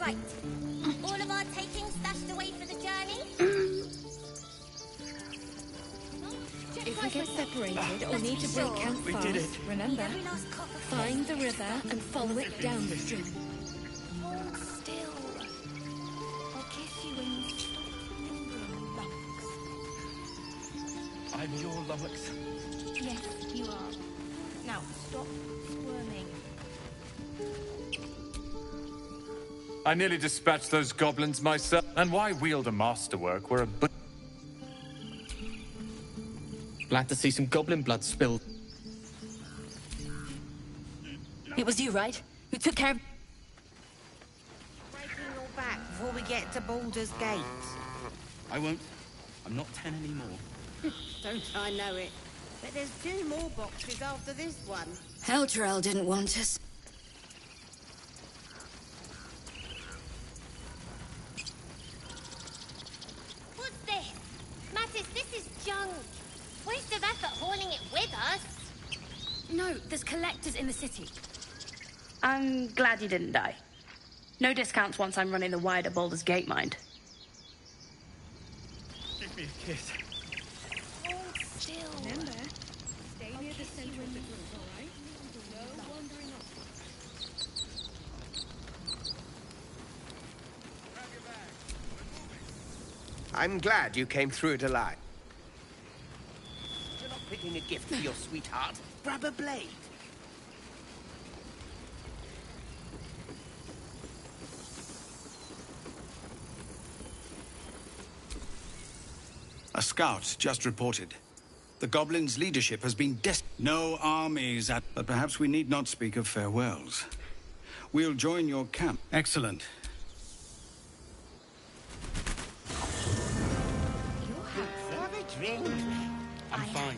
Right. All of our taking stashed away for the journey? If we get separated or need to break camp fast, remember, find the river and follow it down the stream. Hold still. I'll kiss you when you stop fingering lumps. I'm your lummox. Yes, you are. Now, stop squirming. I nearly dispatched those goblins myself. And why wield a masterwork where a Glad to see some goblin blood spilled. It was you, right? Who took care of... Breaking your back before we get to Baldur's Gate. I won't. I'm not 10 anymore. Don't I know it? But there's 2 more boxes after this one. Eldrell didn't want us. What's this? Mattis, this is junk. Waste of effort hauling it with us. No, there's collectors in the city. I'm glad you didn't die. No discounts once I'm running the wider Baldur's Gate mind. Give me a kiss. Hold still. Remember, stay near the center of the group, all right? No wandering off. I'm glad you came through it alive. You're not picking a gift for your sweetheart. Grab a blade. A scout just reported. The goblins' leadership has been no armies at... But perhaps we need not speak of farewells. We'll join your camp. Excellent. Have a drink. I'm fine.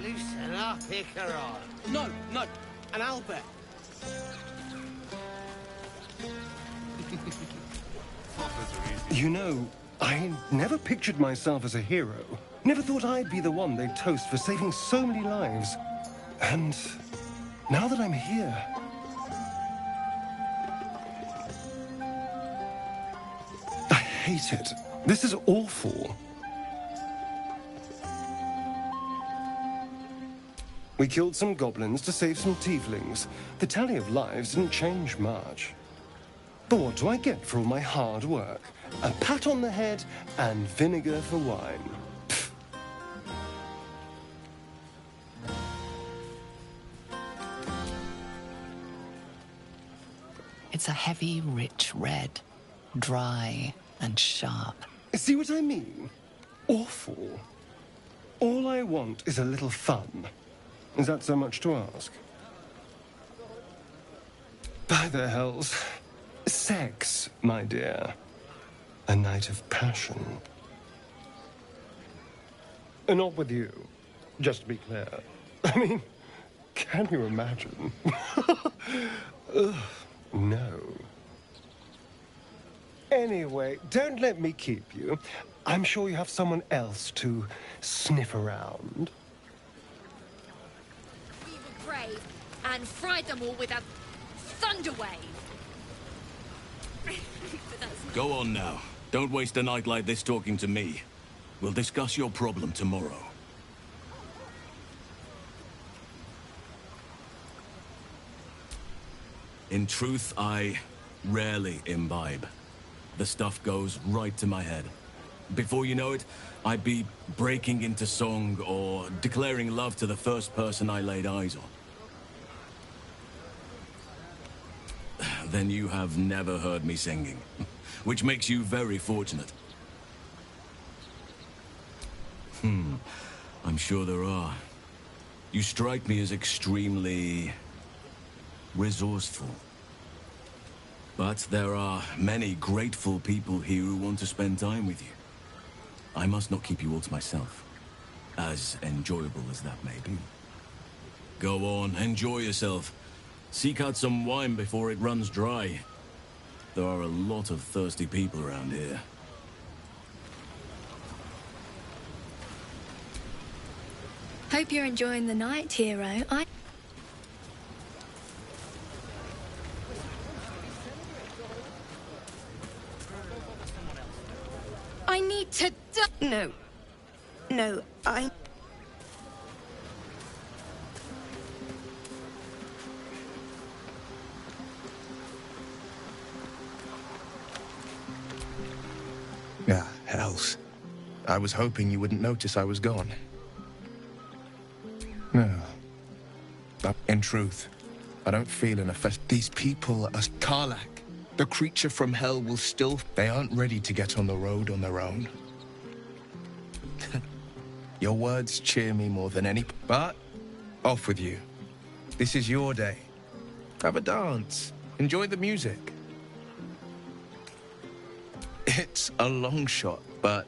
Loosen up, Icaron. No, no. And Albert. You know, I never pictured myself as a hero. Never thought I'd be the one they'd toast for saving so many lives. And now that I'm here... I hate it. This is awful. We killed some goblins to save some tieflings. The tally of lives didn't change much. But what do I get for all my hard work? A pat on the head and vinegar for wine. Pfft. It's a heavy, rich red. Dry and sharp. See what I mean? Awful. All I want is a little fun. Is that so much to ask? By the hells. Sex, my dear. A night of passion. Not with you, just to be clear. I mean, can you imagine? Ugh, no. Anyway, don't let me keep you. I'm sure you have someone else to sniff around. We were brave and fried them all with a thunder wave. Go on now. Don't waste a night like this talking to me. We'll discuss your problem tomorrow. In truth, I rarely imbibe. The stuff goes right to my head. Before you know it, I'd be breaking into song or declaring love to the first person I laid eyes on. Then you have never heard me singing, which makes you very fortunate. I'm sure there are. You strike me as extremely resourceful. But there are many grateful people here who want to spend time with you. I must not keep you all to myself, as enjoyable as that may be. Go on, enjoy yourself. Seek out some wine before it runs dry. There are a lot of thirsty people around here. Hope you're enjoying the night, hero. I need to No. No, I... Ah, hells. I was hoping you wouldn't notice I was gone. No. But in truth, I don't feel an effect. These people are... Karlak, the creature from hell will still... They aren't ready to get on the road on their own. Your words cheer me more than any... But, off with you. This is your day. Have a dance. Enjoy the music. It's a long shot, but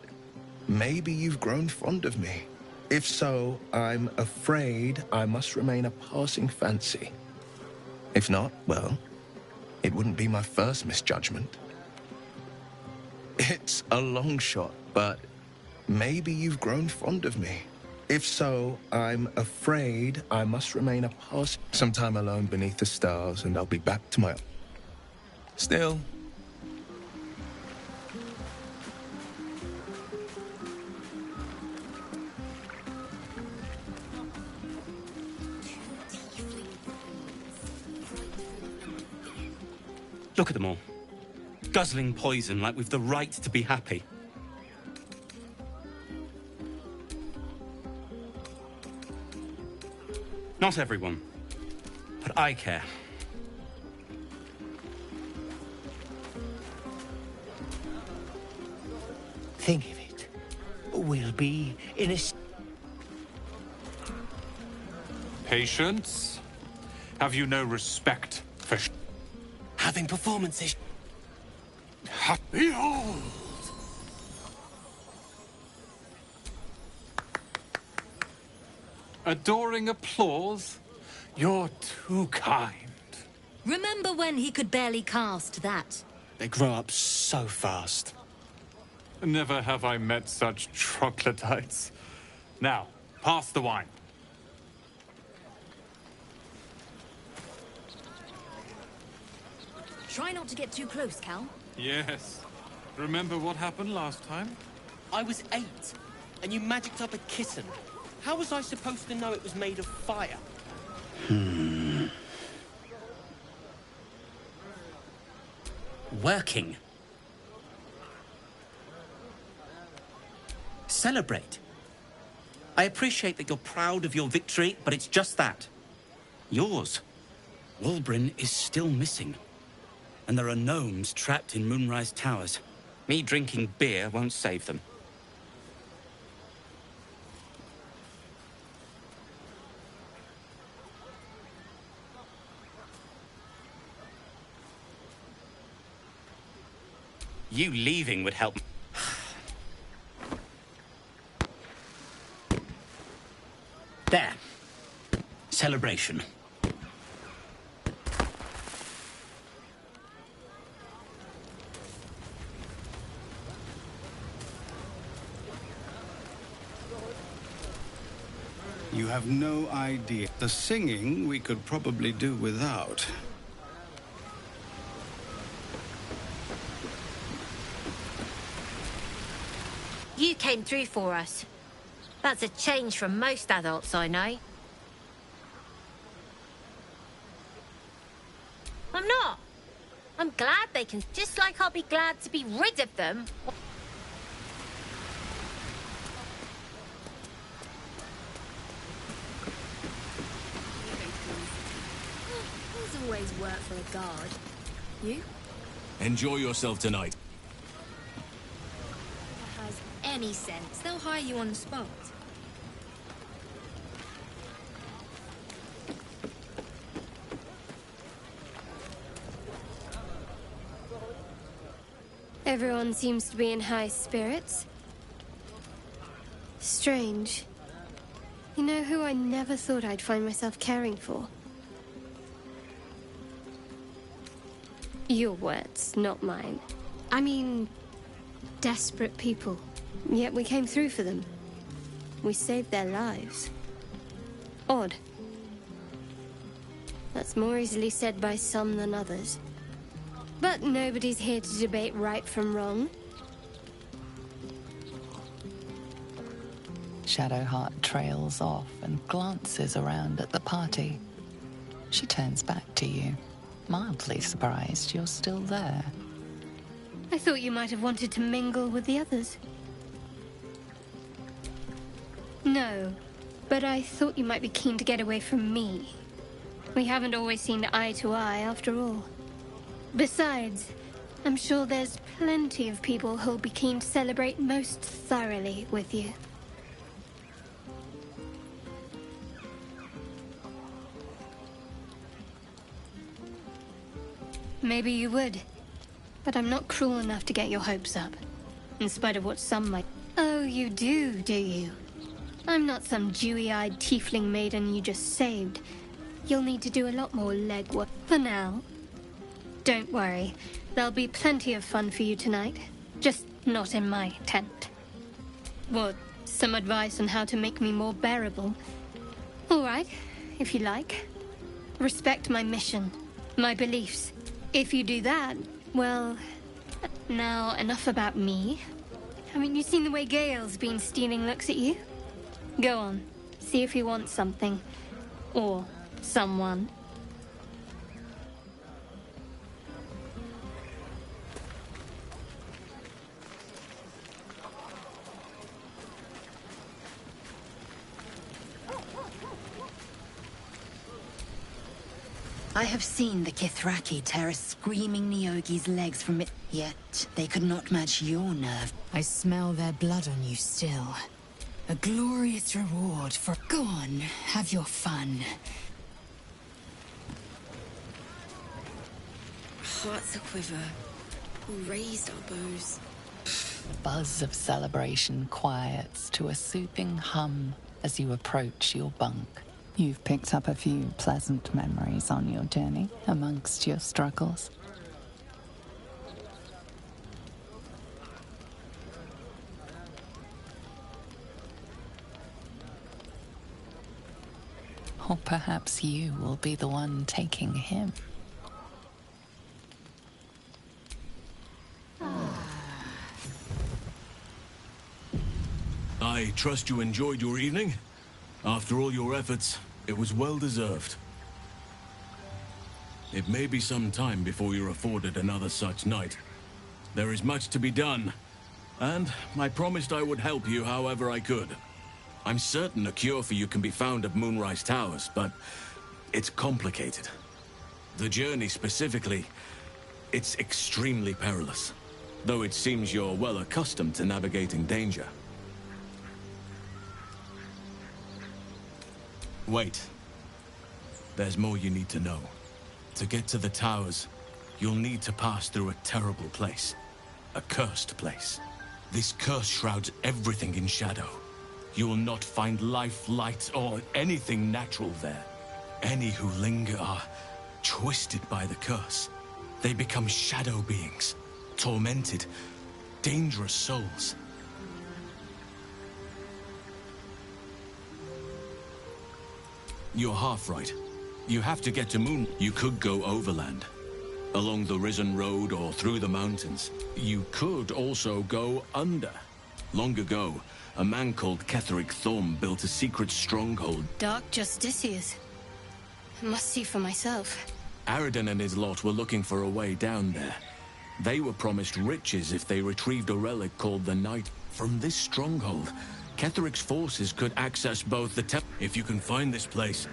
maybe you've grown fond of me. If so, I'm afraid I must remain a passing fancy. If not, well, it wouldn't be my first misjudgment. It's a long shot, but maybe you've grown fond of me. If so, I'm afraid I must remain a sometime alone beneath the stars, and I'll be back to my... Still... Look at them all. Guzzling poison like we've the right to be happy. Not everyone, but I care. Think of it. We'll be in a... Patience? Have you no respect for... Having performances... Behold! Adoring applause? You're too kind. Remember when he could barely cast that? They grow up so fast. Never have I met such troglodytes. Now, pass the wine. Try not to get too close, Cal. Yes. Remember what happened last time? I was 8, and you magicked up a kitten. How was I supposed to know it was made of fire? Working. Celebrate. I appreciate that you're proud of your victory, but it's just that. Yours. Walbrin is still missing. And there are gnomes trapped in Moonrise Towers. Me drinking beer won't save them. You leaving would help. There. Celebration. You have no idea. The singing we could probably do without. You came through for us. That's a change from most adults I know. I'm not. I'm glad they can, just like I'll be glad to be rid of them. There's always work for a guard. You? Enjoy yourself tonight. Has any sense. They'll hire you on the spot. Everyone seems to be in high spirits. Strange. You know who I never thought I'd find myself caring for? Your words, not mine. I mean, desperate people. Yet we came through for them. We saved their lives. Odd. That's more easily said by some than others. But nobody's here to debate right from wrong. Shadowheart trails off and glances around at the party. She turns back to you, mildly surprised you're still there. I thought you might have wanted to mingle with the others. No, but I thought you might be keen to get away from me. We haven't always seen eye to eye, after all. Besides, I'm sure there's plenty of people who'll be keen to celebrate most thoroughly with you. Maybe you would, but I'm not cruel enough to get your hopes up, in spite of what some might... Oh, you do you? I'm not some dewy-eyed tiefling maiden you just saved. You'll need to do a lot more legwork. For now, don't worry. There'll be plenty of fun for you tonight. Just not in my tent. What, some advice on how to make me more bearable? All right, if you like. Respect my mission, my beliefs. If you do that, well... Now, enough about me. Haven't you seen the way Gale's been stealing looks at you? Go on, see if he wants something. Or someone. I have seen the Kithraki tear a screaming Neogi's legs from it, yet they could not match your nerve. I smell their blood on you still. A glorious reward for... Go on, have your fun. Hearts a quiver. We raised our bows. The buzz of celebration quiets to a soothing hum as you approach your bunk. You've picked up a few pleasant memories on your journey amongst your struggles. Or perhaps you will be the one taking him. I trust you enjoyed your evening. After all your efforts, it was well deserved. It may be some time before you're afforded another such night. There is much to be done, and I promised I would help you however I could. I'm certain a cure for you can be found at Moonrise Towers, but it's complicated. The journey specifically, it's extremely perilous, though it seems you're well accustomed to navigating danger. Wait. There's more you need to know. To get to the towers, you'll need to pass through a terrible place. A cursed place. This curse shrouds everything in shadow. You will not find life, light, or anything natural there. Any who linger are twisted by the curse. They become shadow beings, tormented, dangerous souls. You're half right. You have to get to Moon. You could go overland, along the Risen Road or through the mountains. You could also go under. Long ago, a man called Ketheric Thorm built a secret stronghold. Dark Justiciars. I must see for myself. Aridin and his lot were looking for a way down there. They were promised riches if they retrieved a relic called the Night. From this stronghold, Ketheric's forces could access both the temple. If you can find this place,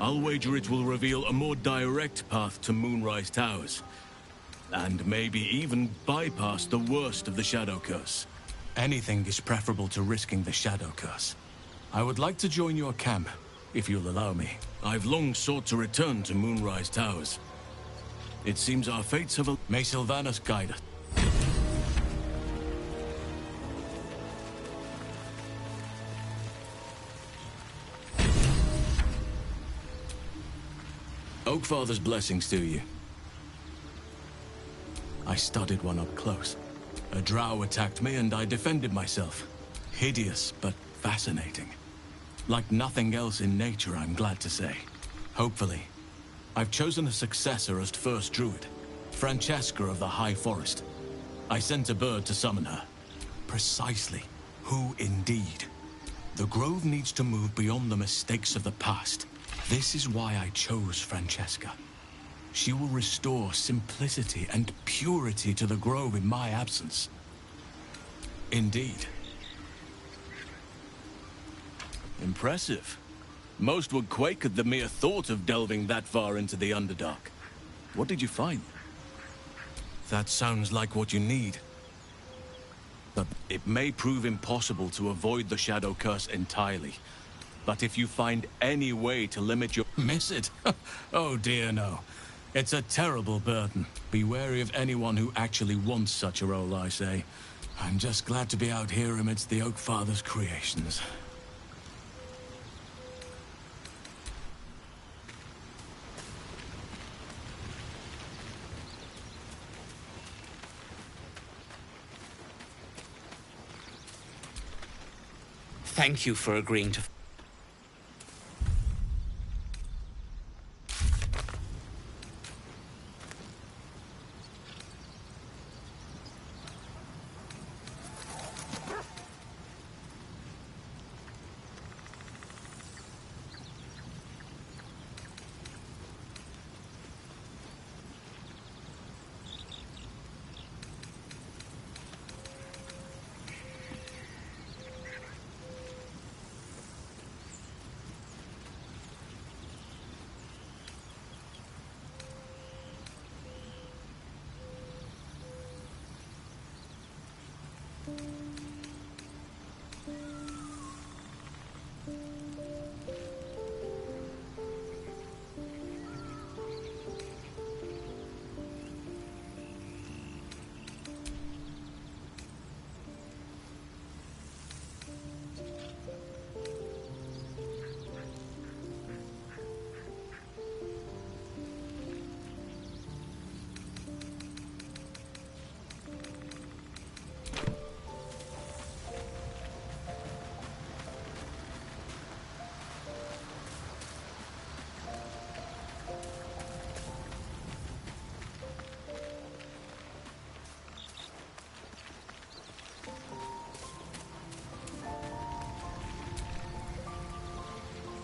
I'll wager it will reveal a more direct path to Moonrise Towers. And maybe even bypass the worst of the Shadow Curse. Anything is preferable to risking the Shadow Curse. I would like to join your camp, if you'll allow me. I've long sought to return to Moonrise Towers. It seems our fates have... May Sylvanas guide us. Oakfather's blessings to you. I studied one up close. A drow attacked me and I defended myself. Hideous, but fascinating. Like nothing else in nature, I'm glad to say. Hopefully. I've chosen a successor as first druid, Francesca of the High Forest. I sent a bird to summon her. Precisely. Who indeed? The Grove needs to move beyond the mistakes of the past. This is why I chose Francesca. She will restore simplicity and purity to the Grove in my absence. Indeed. Impressive. Most would quake at the mere thought of delving that far into the Underdark. What did you find? That sounds like what you need. But it may prove impossible to avoid the Shadow Curse entirely. But if you find any way to limit your... Miss it? Oh dear, no. It's a terrible burden. Be wary of anyone who actually wants such a role, I say. I'm just glad to be out here amidst the Oak Father's creations. Thank you for agreeing to...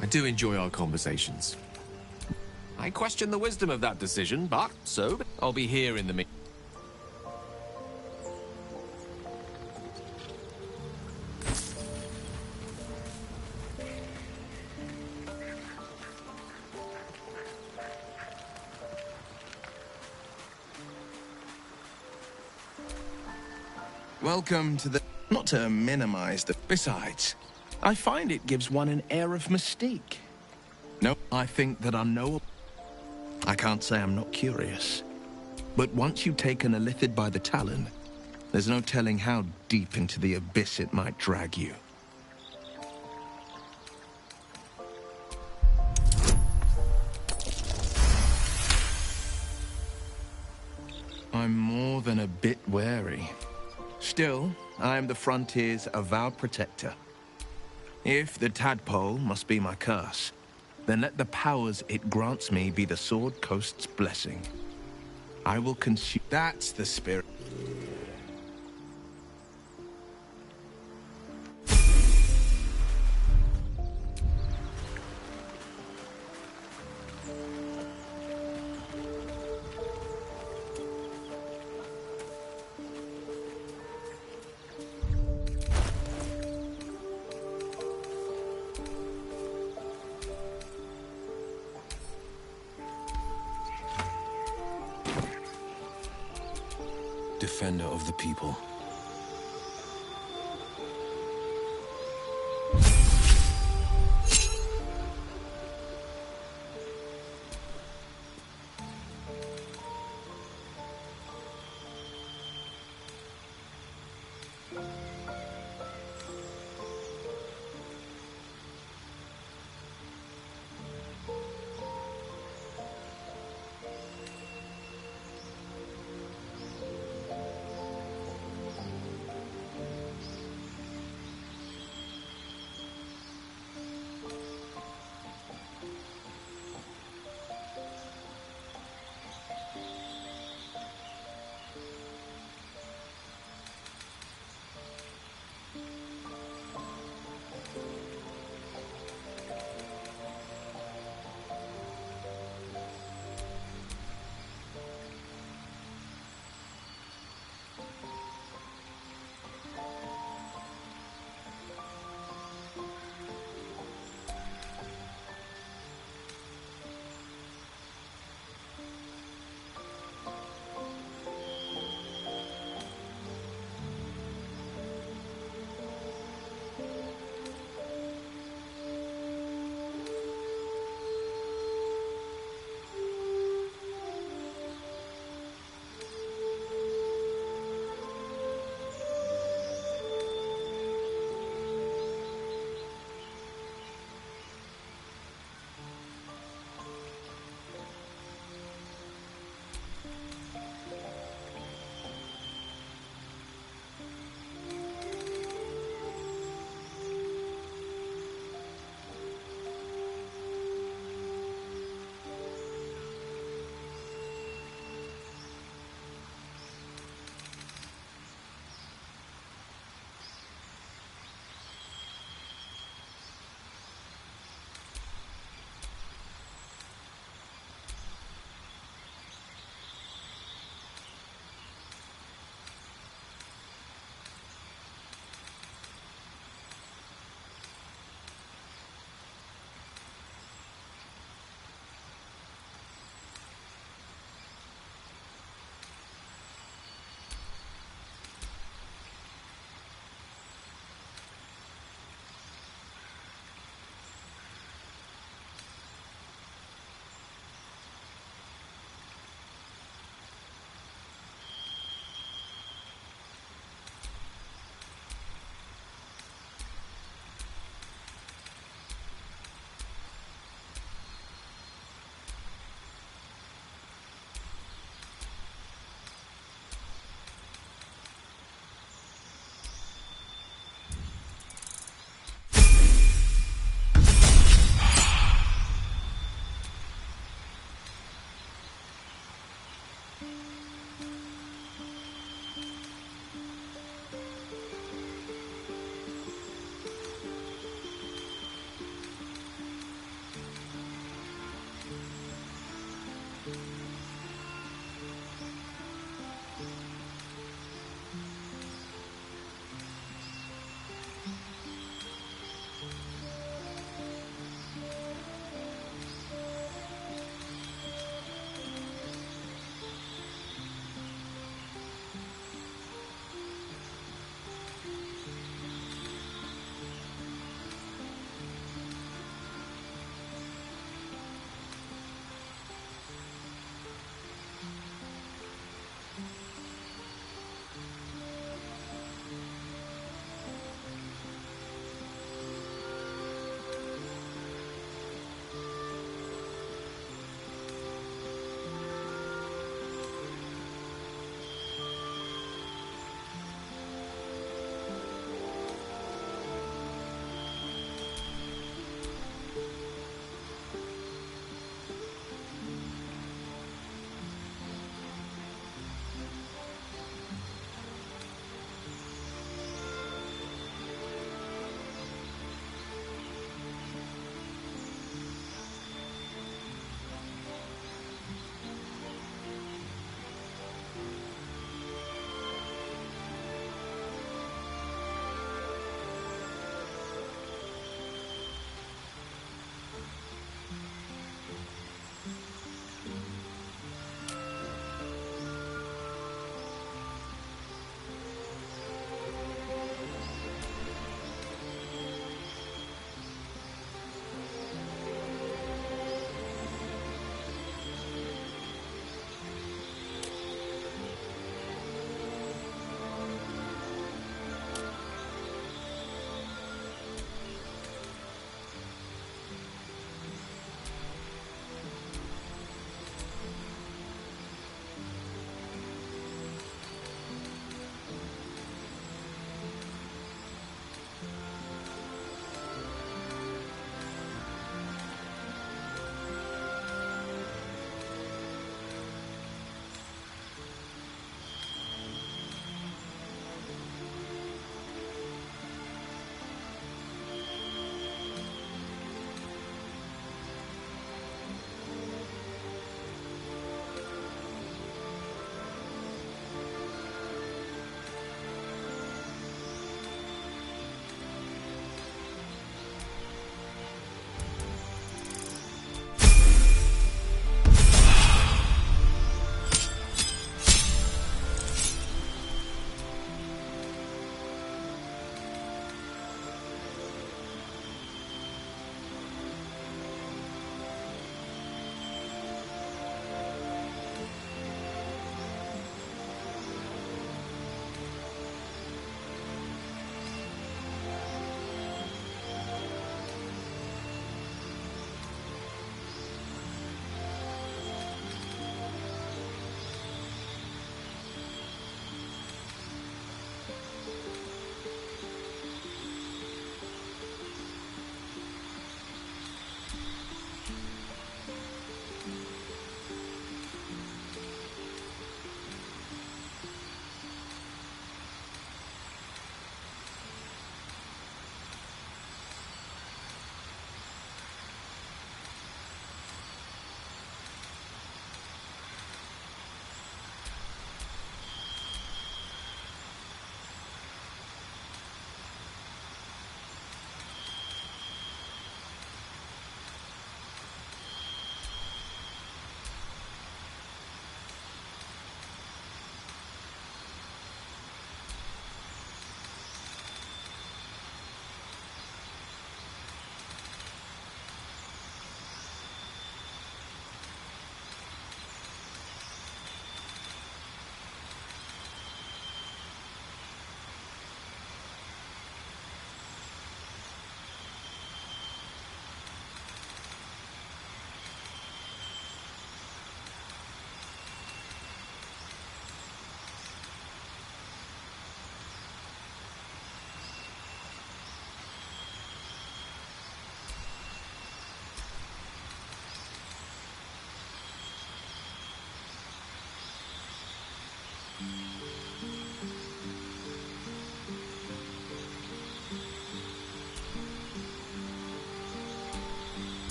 I do enjoy our conversations. I question the wisdom of that decision, but so I'll be here in the meantime. Welcome to the... Not to minimize the... Besides, I find it gives one an air of mystique. No, I think that unknowable... I can't say I'm not curious. But once you've taken a lithid by the talon, there's no telling how deep into the abyss it might drag you. I'm more than a bit wary. Still, I am the Frontier's avowed protector. If the tadpole must be my curse, then let the powers it grants me be the Sword Coast's blessing. I will consume... That's the spirit. Defender of the people.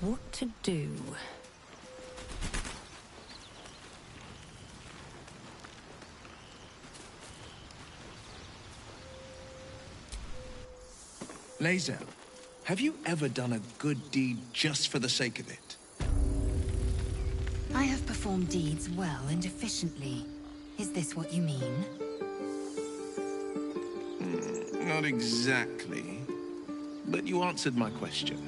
what to do. Lae'zel, have you ever done a good deed just for the sake of it? I have performed deeds well and efficiently. Is this what you mean? Not exactly. But you answered my question.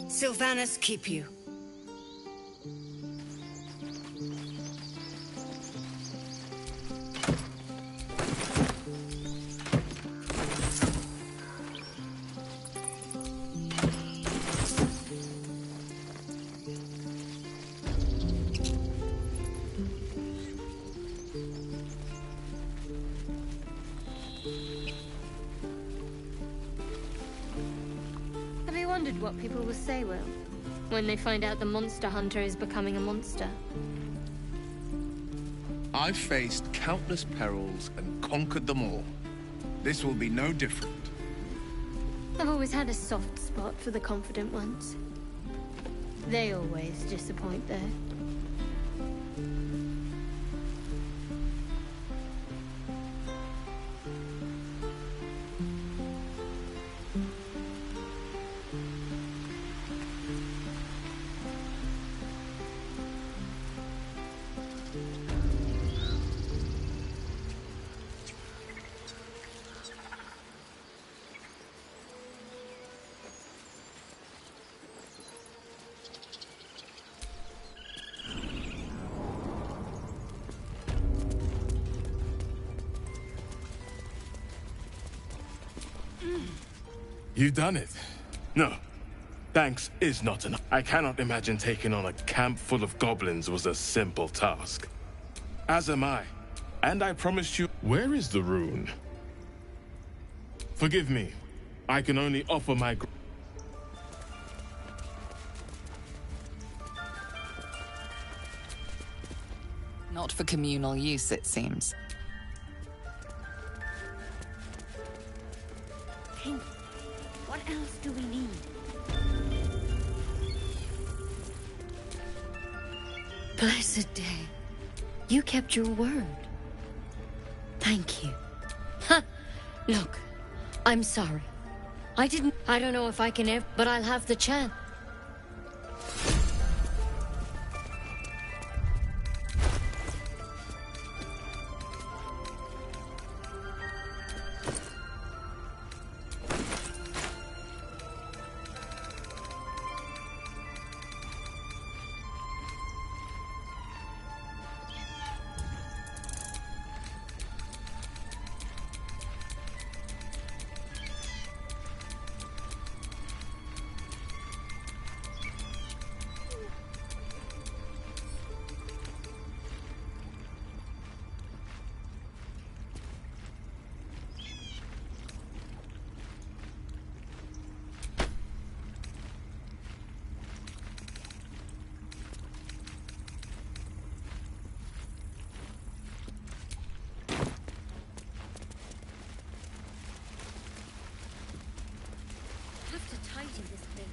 Sylvanas keep you. Have you wondered what people will say, Will, when they find out the monster hunter is becoming a monster? I've faced countless perils and conquered them all. This will be no different. I've always had a soft spot for the confident ones. They always disappoint, though. You've done it. No. Thanks is not enough. I cannot imagine taking on a camp full of goblins was a simple task. As am I. And I promised you... Where is the rune? Forgive me. I can only offer my... Not for communal use, it seems. King, what else do we need? Blessed day. You kept your word. Thank you. Ha! Look, I'm sorry. I don't know if I can ever, but I'll have the chance. Tidy this place.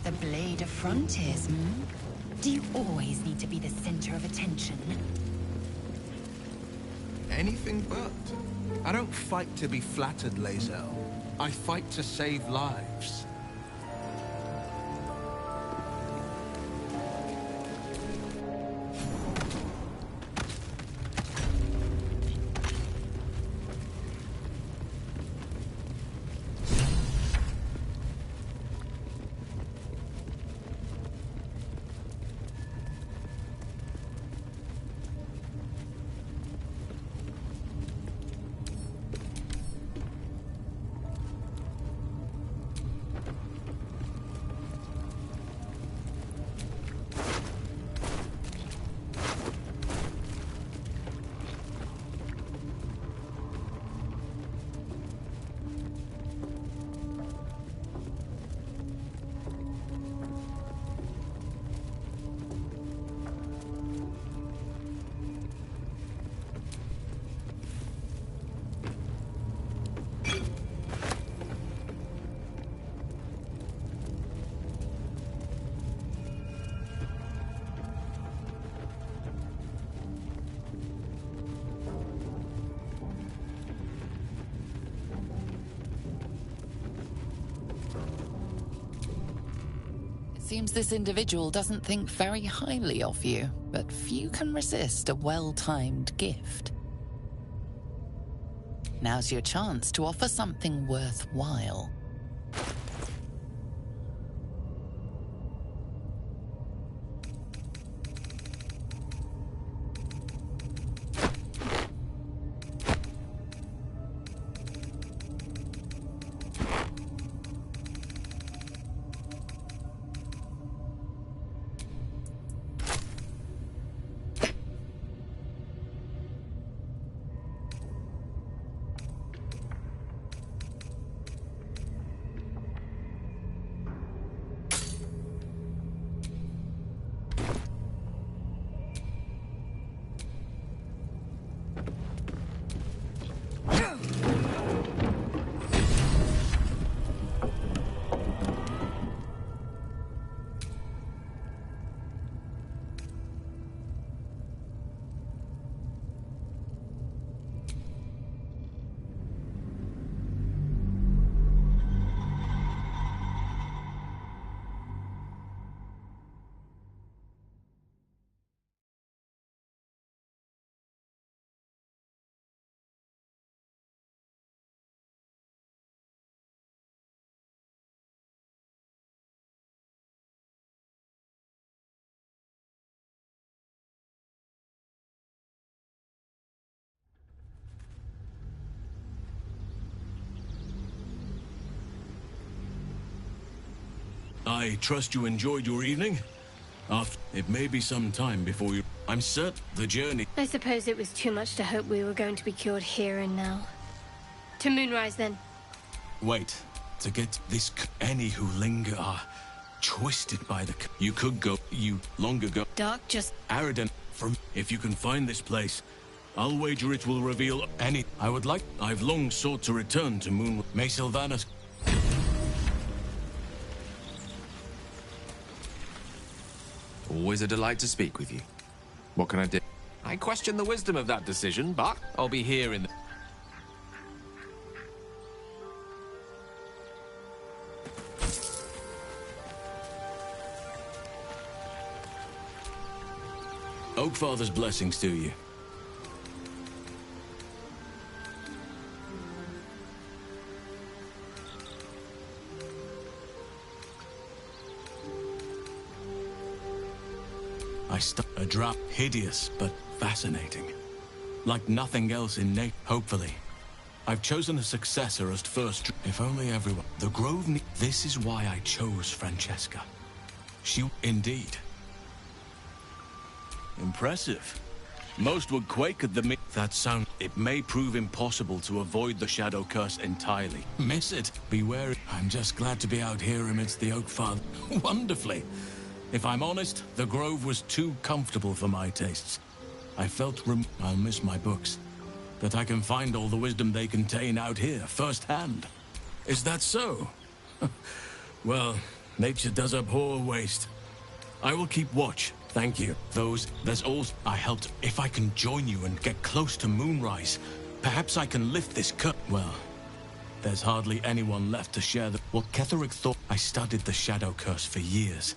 the Blade of Frontiers, hmm? Do you always need to be the center of attention? Anything but. I don't fight to be flattered, Lae'zel. I fight to save lives. Seems this individual doesn't think very highly of you, but few can resist a well-timed gift. Now's your chance to offer something worthwhile. I trust you enjoyed your evening? It may be some time before you... I'm certain the journey... I suppose it was too much to hope we were going to be cured here and now. To Moonrise, then. Wait. To get this... Any who linger are twisted by the... You could go... You long ago... Dark just... Aradan, from... If you can find this place, I'll wager it will reveal any... I would like... I've long sought to return to Moon... May Sylvanas... Always a delight to speak with you. What can I do? I question the wisdom of that decision, but I'll be here in the... Oakfather's blessings to you. A drop, hideous but fascinating. Like nothing else in nature, hopefully. I've chosen a successor as first, if only everyone... The Grove... This is why I chose Francesca. She... Indeed. Impressive. Most would quake at the... That sound... It may prove impossible to avoid the Shadow Curse entirely. Miss it. Beware. I'm just glad to be out here amidst the Oakfather. Wonderfully. If I'm honest, the Grove was too comfortable for my tastes. I felt I'll miss my books, but I can find all the wisdom they contain out here, firsthand. Is that so? Well, Nature does abhor waste. I will keep watch, thank you. There's also... I helped. If I can join you and get close to Moonrise, perhaps I can lift this curse. Well, there's hardly anyone left to share what Ketheric thought. I studied the Shadow Curse for years,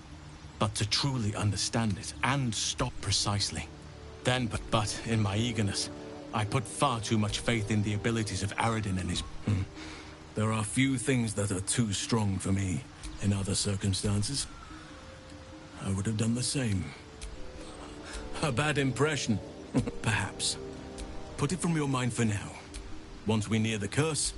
but to truly understand it and stop precisely. Then, but in my eagerness, I put far too much faith in the abilities of Aradin and his... There are few things that are too strong for me in other circumstances. I would have done the same. A bad impression, perhaps. Put it from your mind for now. Once we near the curse...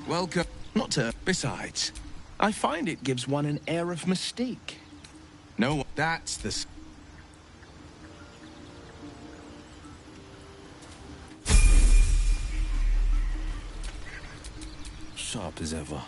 Welcome. Not to... Besides, I find it gives one an air of mystique. No, that's the... Sharp as ever.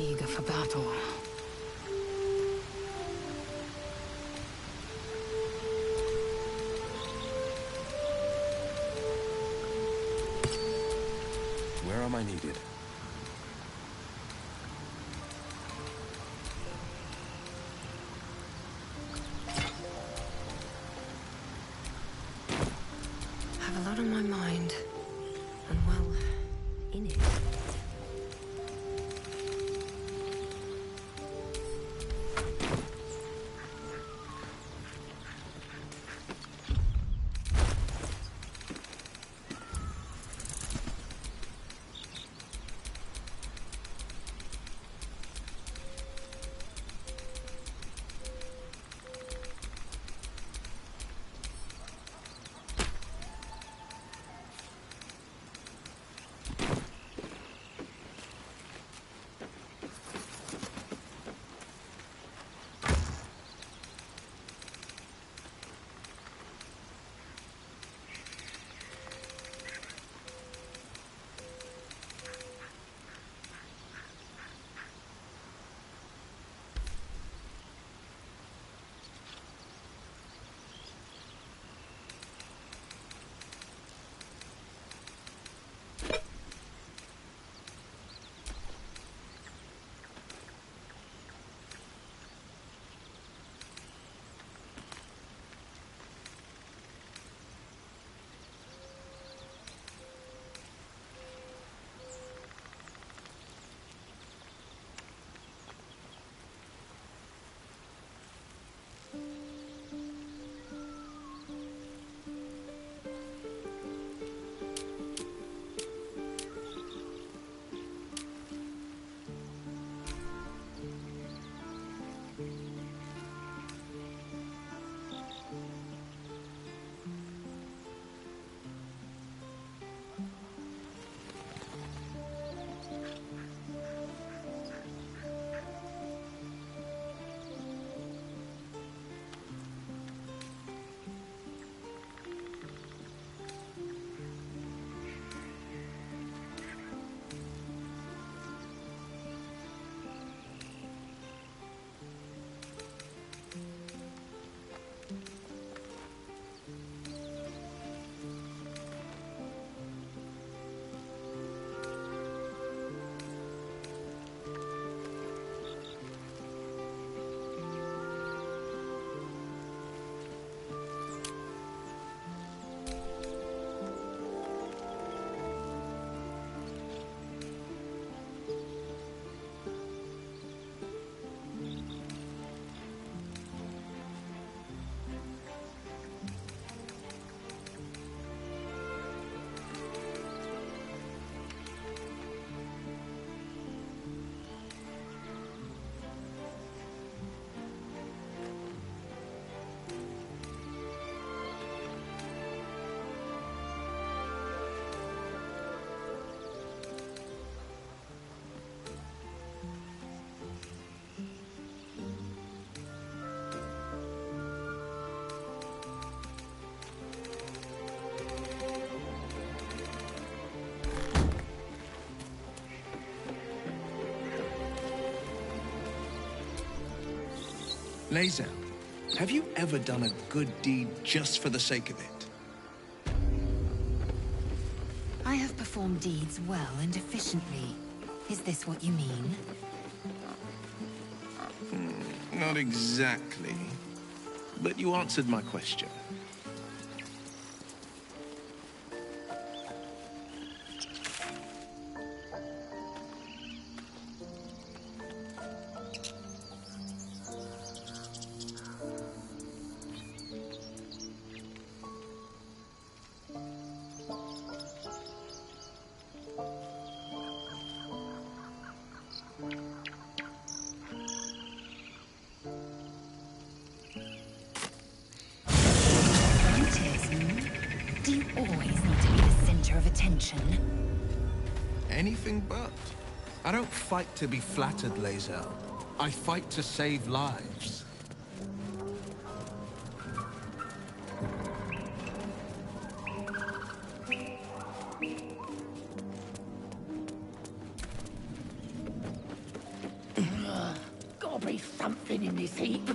eager for battle. Where am I needed? I have a lot on my mind. And well, in it. Lae'zel, have you ever done a good deed just for the sake of it? I have performed deeds well and efficiently. Is this what you mean? Not exactly. But you answered my question. Do you always need to be the center of attention? Anything but. I don't fight to be flattered, Lae'zel. I fight to save lives. gotta be something in this heap.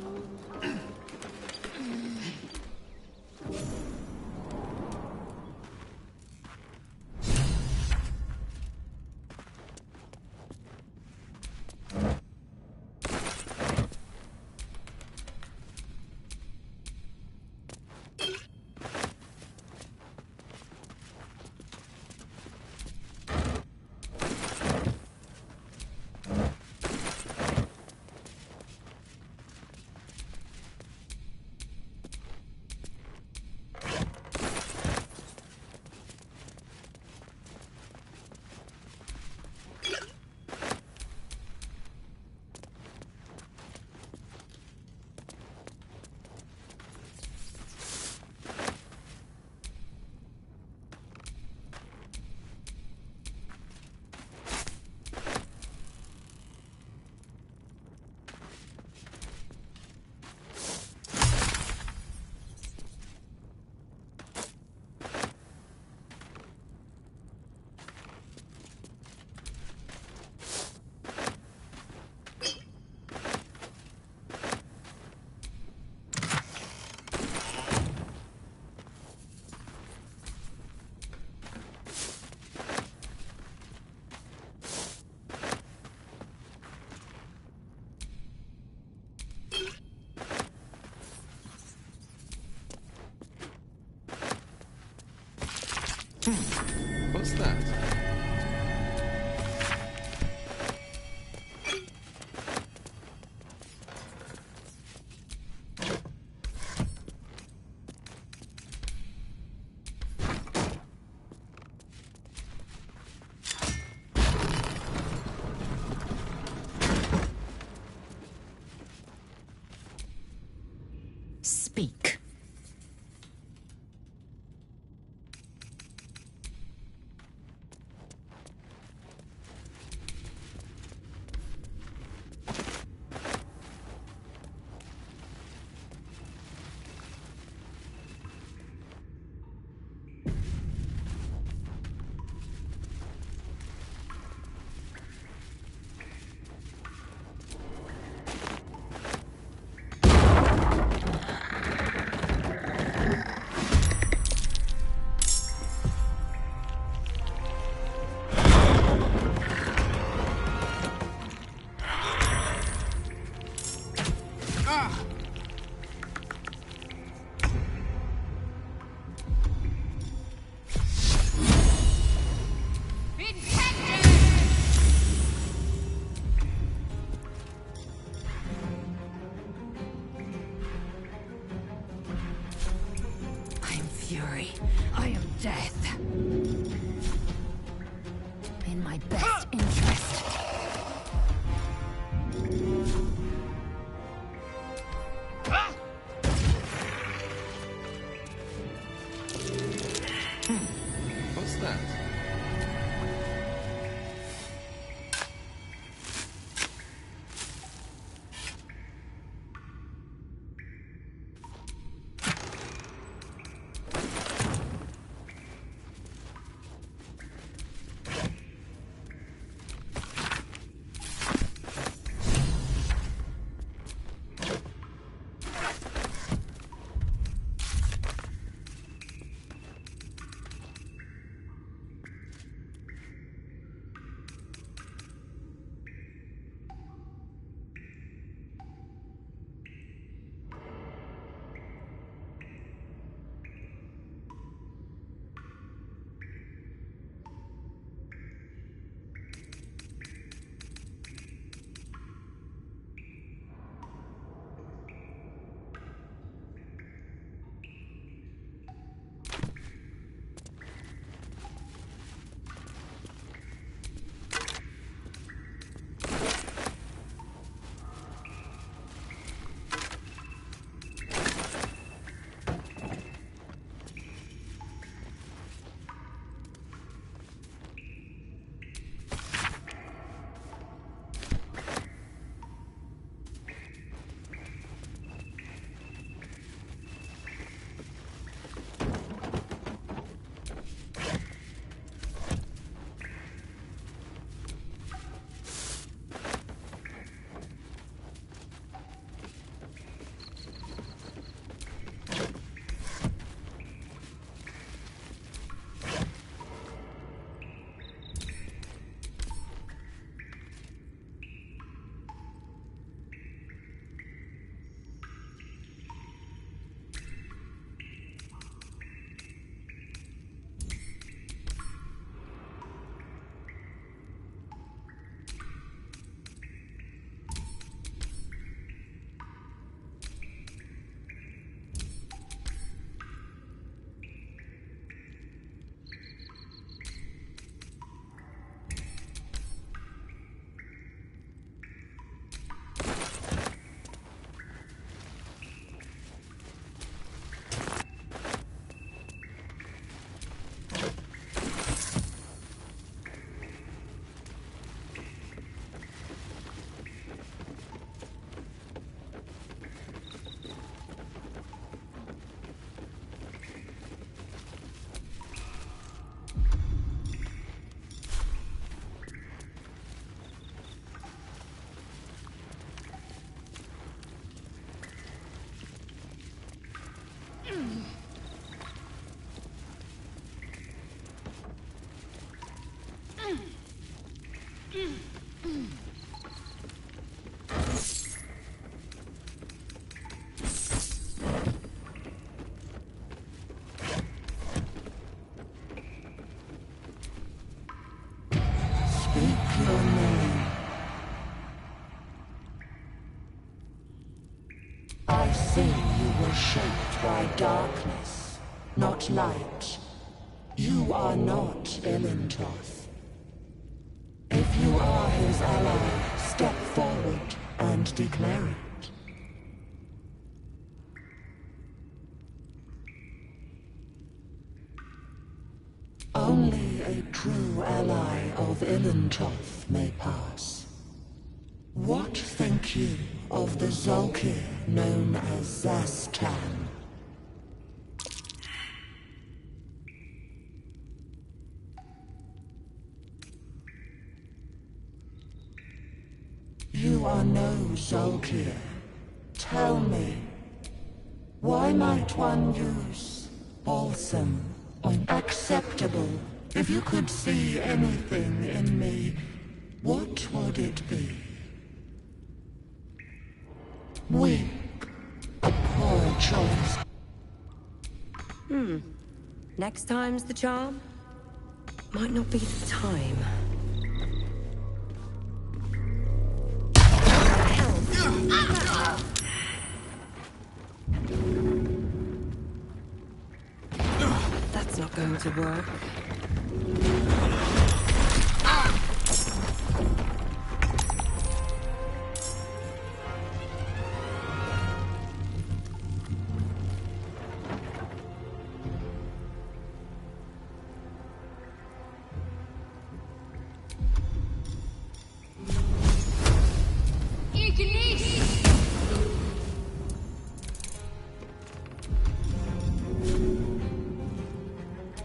What's that? Speak. Fury. I am death. In my best interest. What's that? see you were shaped by darkness, not light. You are not Ilintoth. If you are his ally, step forward and declare it. Only a true ally of Ilintoth may pass. What think you of the Zolkir known as Zastan? You are no Zolkir. Tell me, why might one use balsam unacceptable? If you could see anything in me, what would it be? Weak, a poor choice. Next time's the charm? Might not be the time. That's not going to work.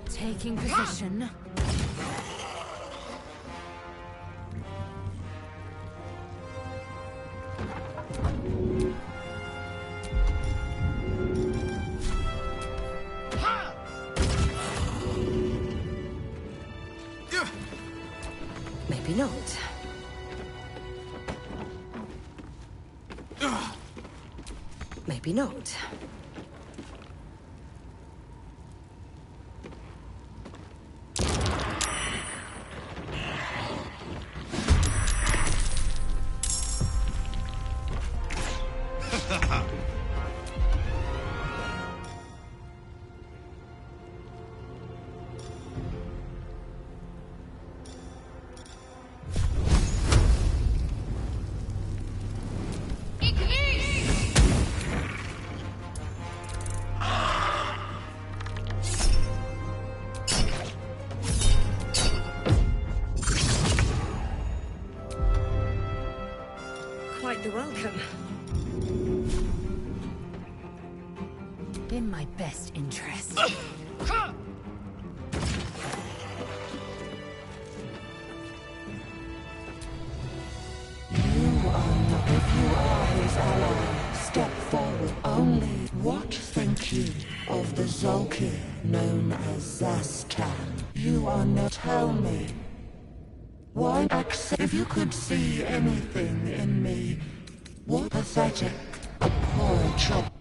Taking position. Maybe not. Maybe not. Quite the welcome. In my best interest. If you are his ally, step forward. Only what think you of the Zolkir known as Zastan? You are not. Tell me. Why accept? If you could see anything in me, what pathetic, poor chop.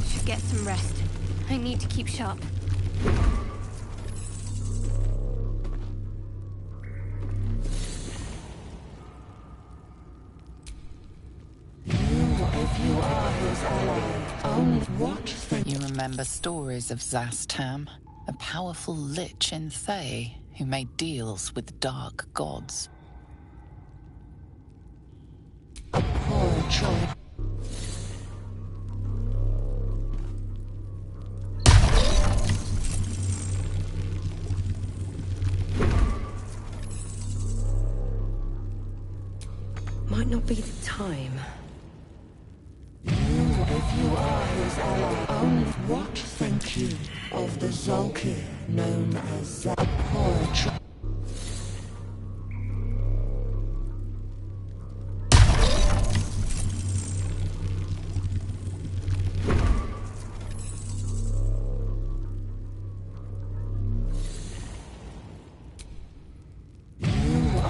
Should get some rest. I need to keep sharp. If you are his ally, only what think You remember stories of Zastam, a powerful lich in Thay who made deals with dark gods. poor choice. Might not be the time. If you are his ally, only what think you of the Zolkir known as poor choice?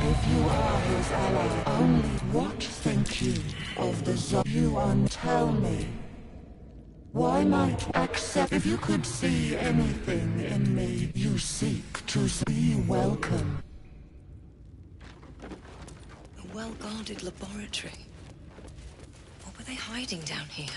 If you are his ally, only what think you of the Zolkir? You tell me. Why might accept? If you could see anything in me, you seek to be welcome. well-guarded laboratory. What were they hiding down here?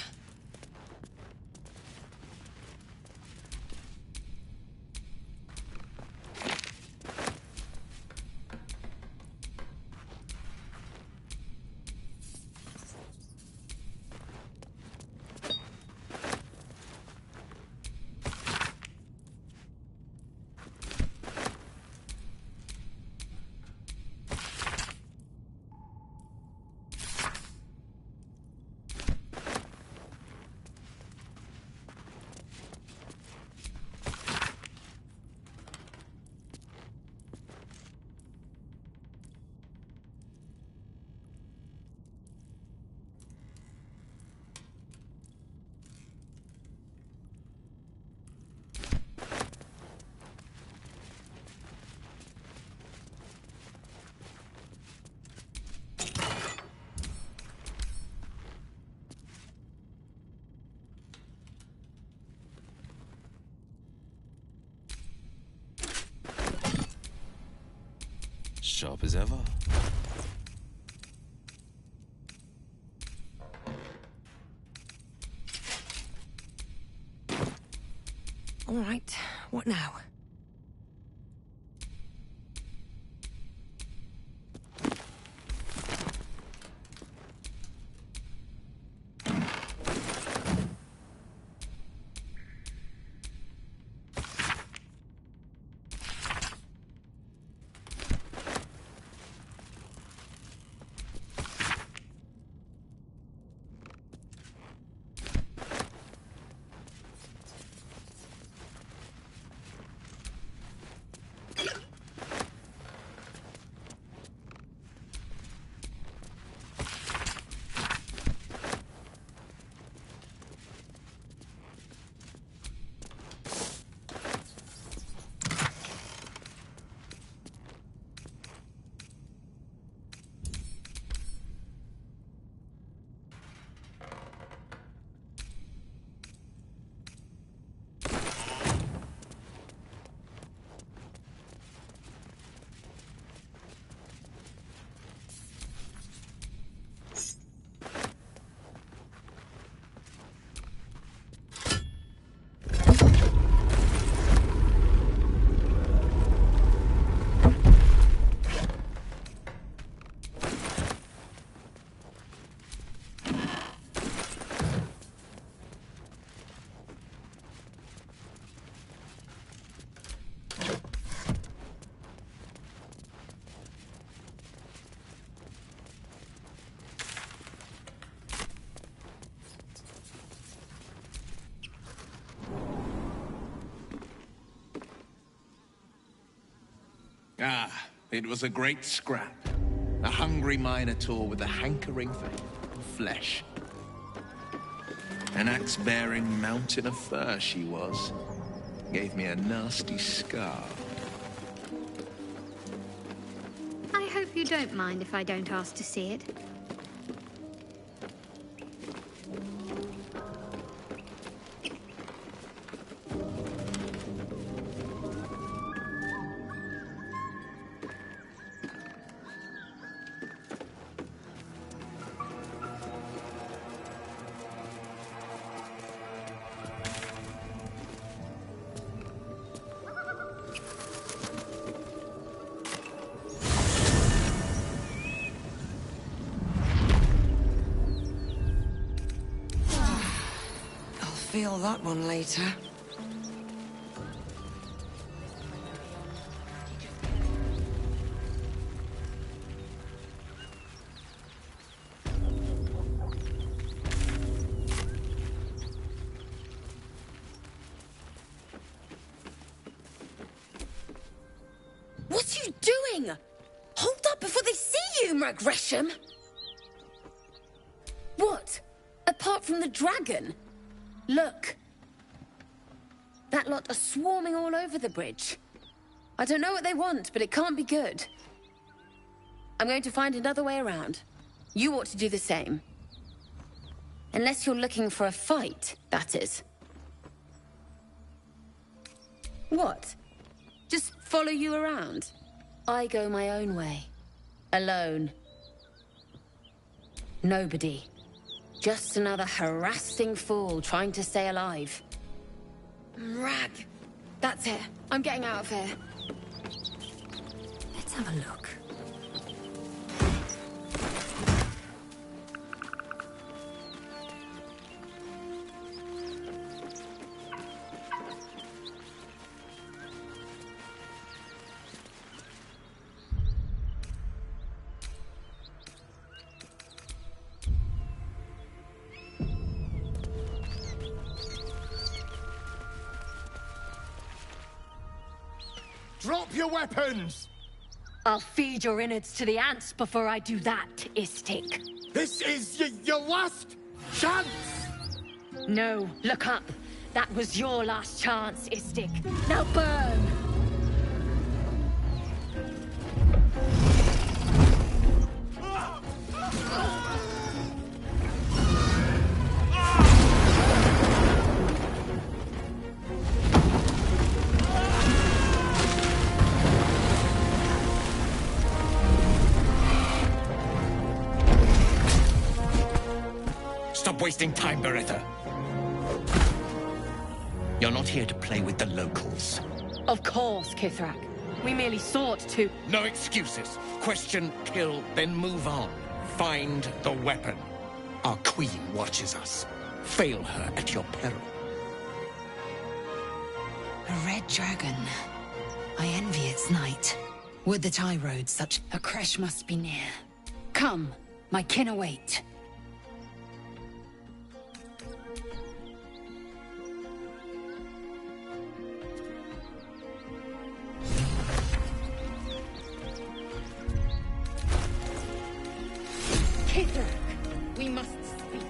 Sharp as ever. All right, what now? Ah, it was a great scrap. A hungry minotaur with a hankering for flesh. An axe-bearing mountain of fur she was. Gave me a nasty scar. I hope you don't mind if I don't ask to see it. Feel that one later. What are you doing? Hold up before they see you, Gresham. What? Apart from the dragon? Look. That lot are swarming all over the bridge. I don't know what they want, but it can't be good. I'm going to find another way around. You ought to do the same. Unless you're looking for a fight, that is. What? Just follow you around? I go my own way. Alone. Nobody. Just another harassing fool trying to stay alive. Rag. That's it. I'm getting out of here. Let's have a look. Drop your weapons! I'll feed your innards to the ants before I do that, Istik. This is your last chance! No, look up. That was your last chance, Istik. Now burn! Stop wasting time, Beretta. You're not here to play with the locals. Of course, Kithrak. We merely sought to... No excuses. Question, kill, then move on. Find the weapon. Our queen watches us. Fail her at your peril. A red dragon. I envy its night. Would that I rode such... A crash must be near. Come, my kin await. Kithrak, we must speak.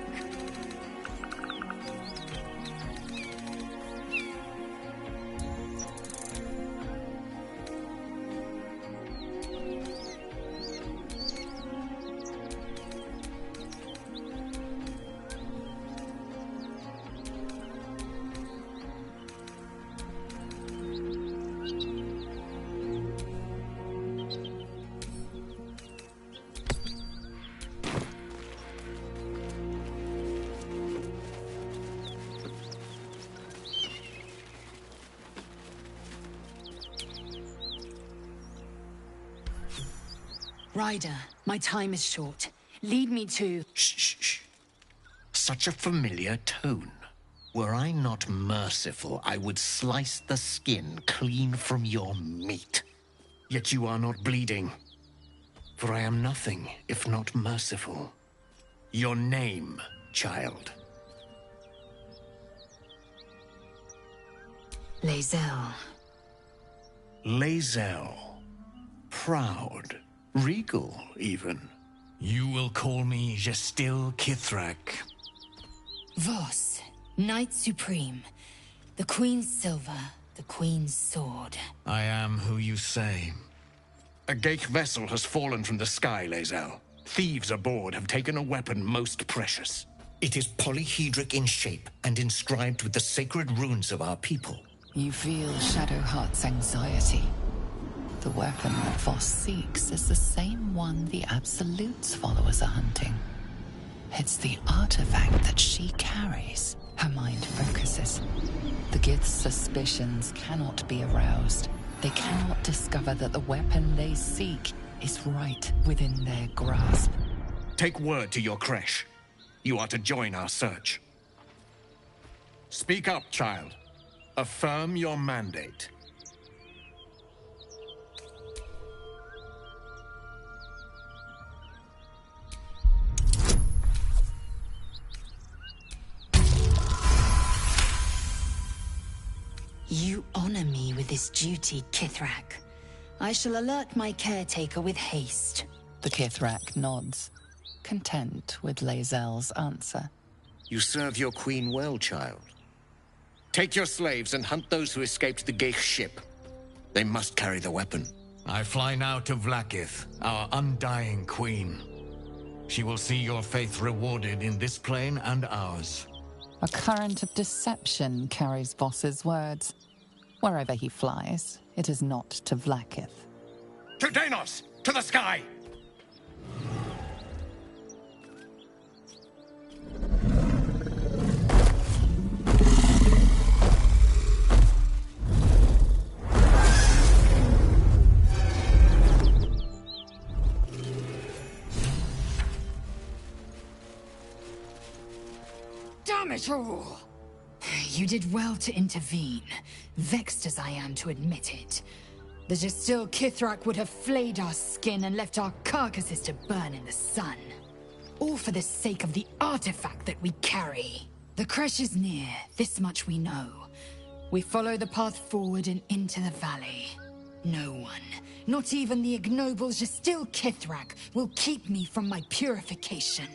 Ryder, my time is short. Lead me to... Shh. Such a familiar tone. Were I not merciful, I would slice the skin clean from your meat. Yet you are not bleeding. For I am nothing if not merciful. Your name, child. Lae'zel. Lae'zel. Proud. Regal, even. You will call me Gestil Kithrak. Voss, Knight Supreme. The Queen's silver, the Queen's sword. I am who you say. A Geich vessel has fallen from the sky, Lae'zel. Thieves aboard have taken a weapon most precious. It is polyhedric in shape and inscribed with the sacred runes of our people. You feel Shadowheart's anxiety. The weapon that Voss seeks is the same one the Absolute's followers are hunting. It's the artifact that she carries. Her mind focuses. The Gith's suspicions cannot be aroused. They cannot discover that the weapon they seek is right within their grasp. Take word to your creche. You are to join our search. Speak up, child. Affirm your mandate. You honor me with this duty, Kithrak. I shall alert my caretaker with haste. The Kithrak nods, content with Lae'zel's answer. You serve your queen well, child. Take your slaves and hunt those who escaped the Geich ship. They must carry the weapon. I fly now to Vlaakith, our undying queen. She will see your faith rewarded in this plane and ours. A current of deception carries Voss's words. Wherever he flies, it is not to Vlaakith. To Danos! To the sky! it all. You did well to intervene, vexed as I am to admit it. The Jastil Kithrak would have flayed our skin and left our carcasses to burn in the sun. All for the sake of the artifact that we carry. The crash is near, this much we know. We follow the path forward and into the valley. No one, not even the ignoble Jastil Kithrak, will keep me from my purification.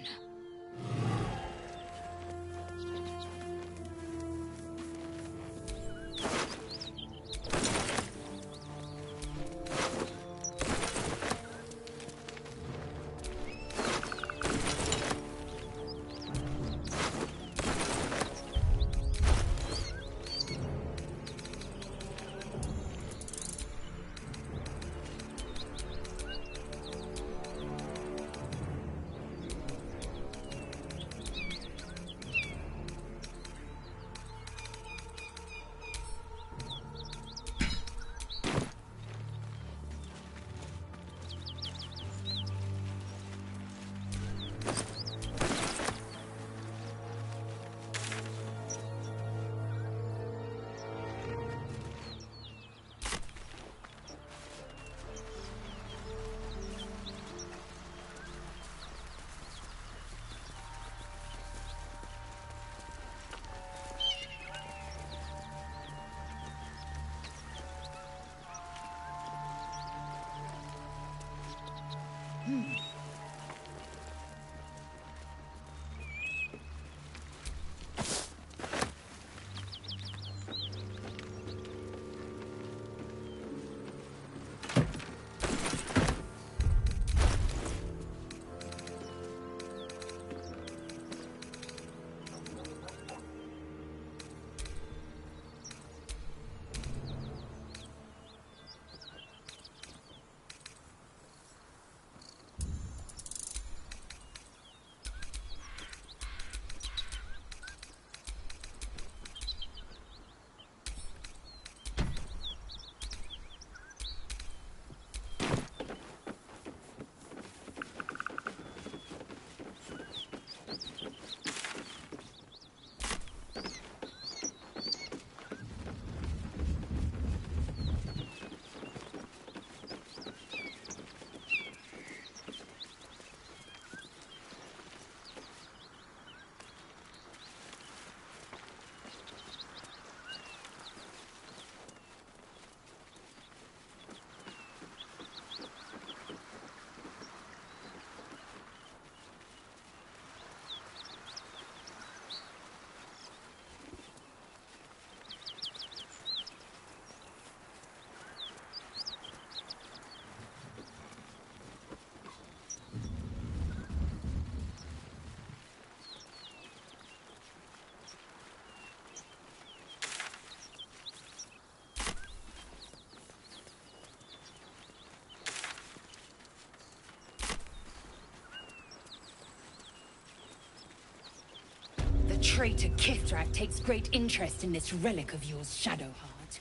Traitor Kithrak takes great interest in this relic of yours, Shadowheart.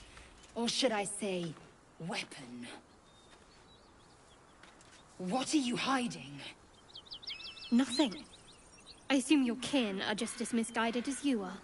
Or should I say, weapon. What are you hiding? Nothing. I assume your kin are just as misguided as you are.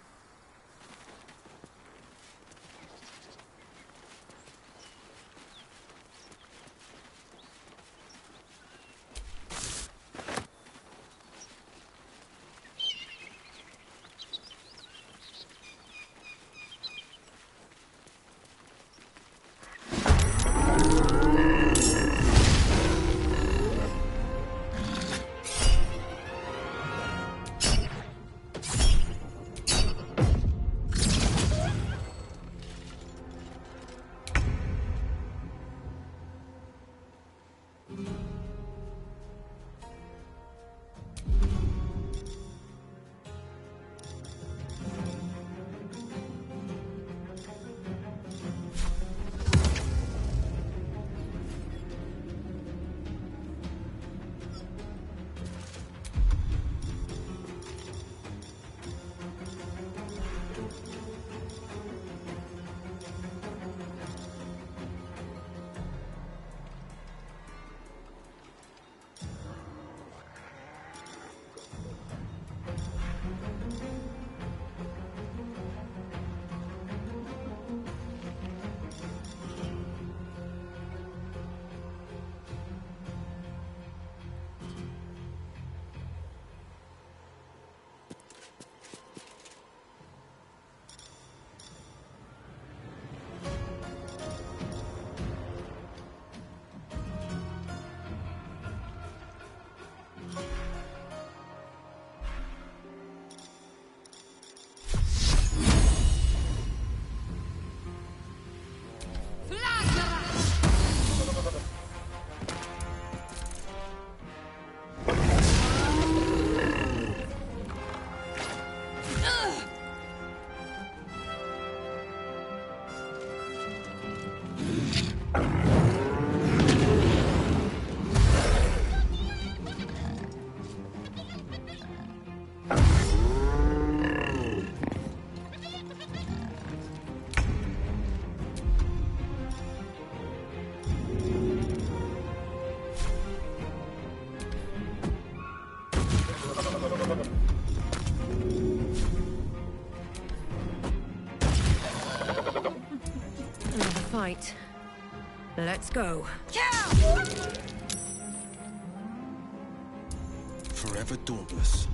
Right. Let's go. Forever dauntless.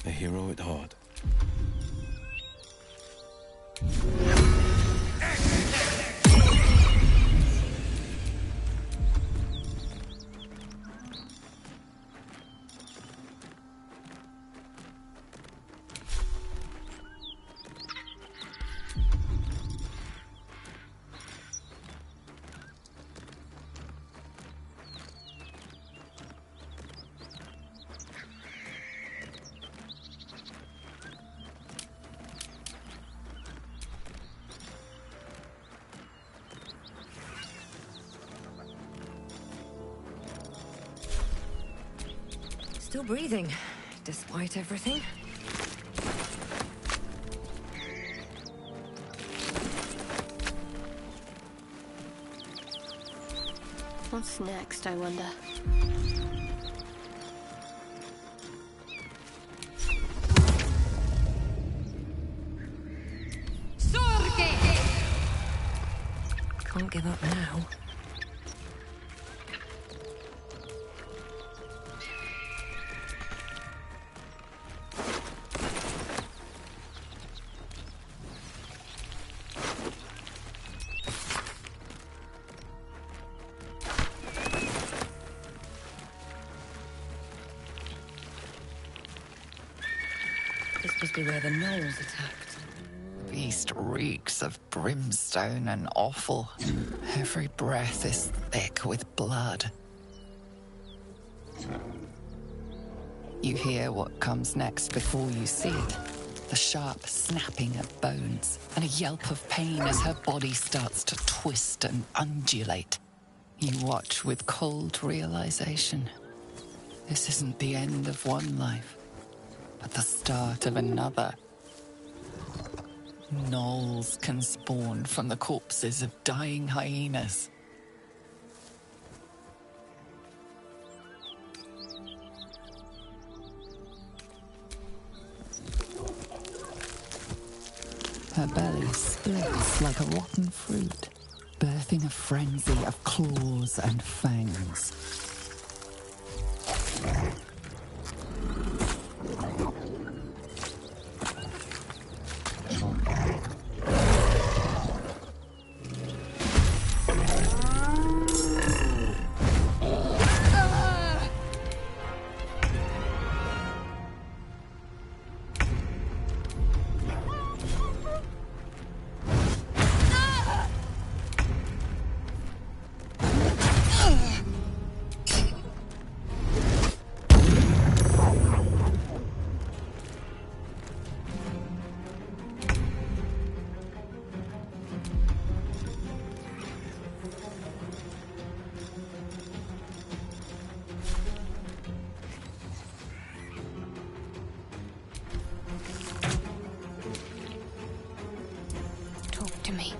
A hero at heart. Still breathing, despite everything. What's next, I wonder? Can't give up now. This must be where the gnolls attacked. Beast reeks of brimstone and offal. Every breath is thick with blood. You hear what comes next before you see it. The sharp snapping of bones, and a yelp of pain as her body starts to twist and undulate. You watch with cold realization. This isn't the end of one life, but the start of another. Gnolls can spawn from the corpses of dying hyenas. Her belly splits like a rotten fruit, birthing a frenzy of claws and fangs. Talk to me.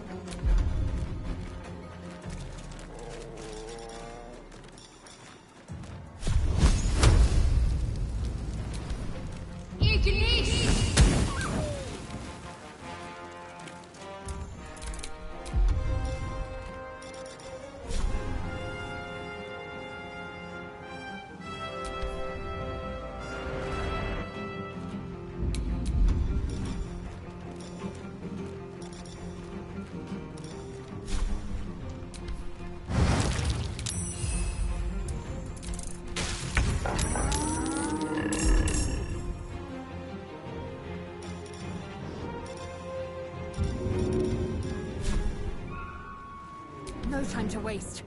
time to waste.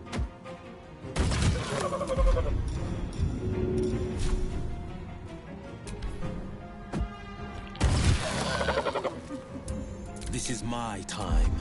This is my time.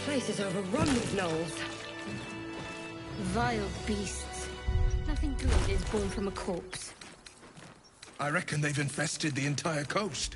Place is overrun with gnolls. Vile beasts. Nothing good is born from a corpse. I reckon they've infested the entire coast.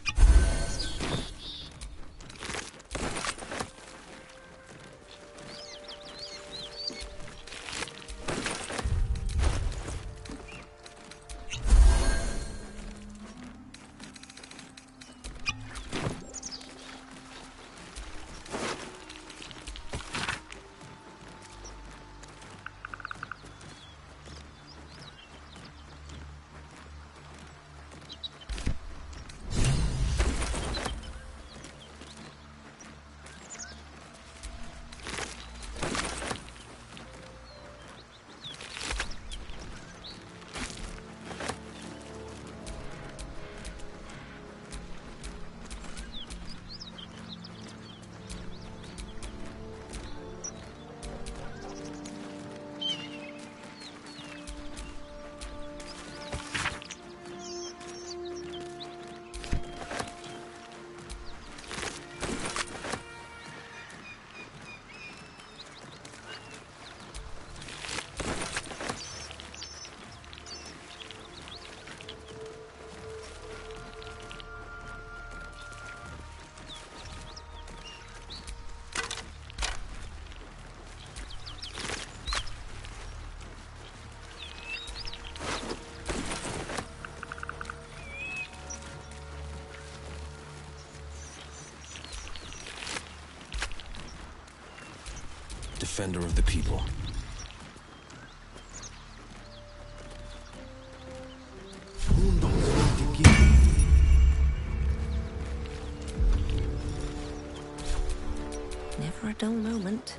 Defender of the people. Never a dull moment.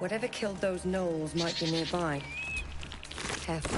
Whatever killed those gnolls might be nearby. Careful.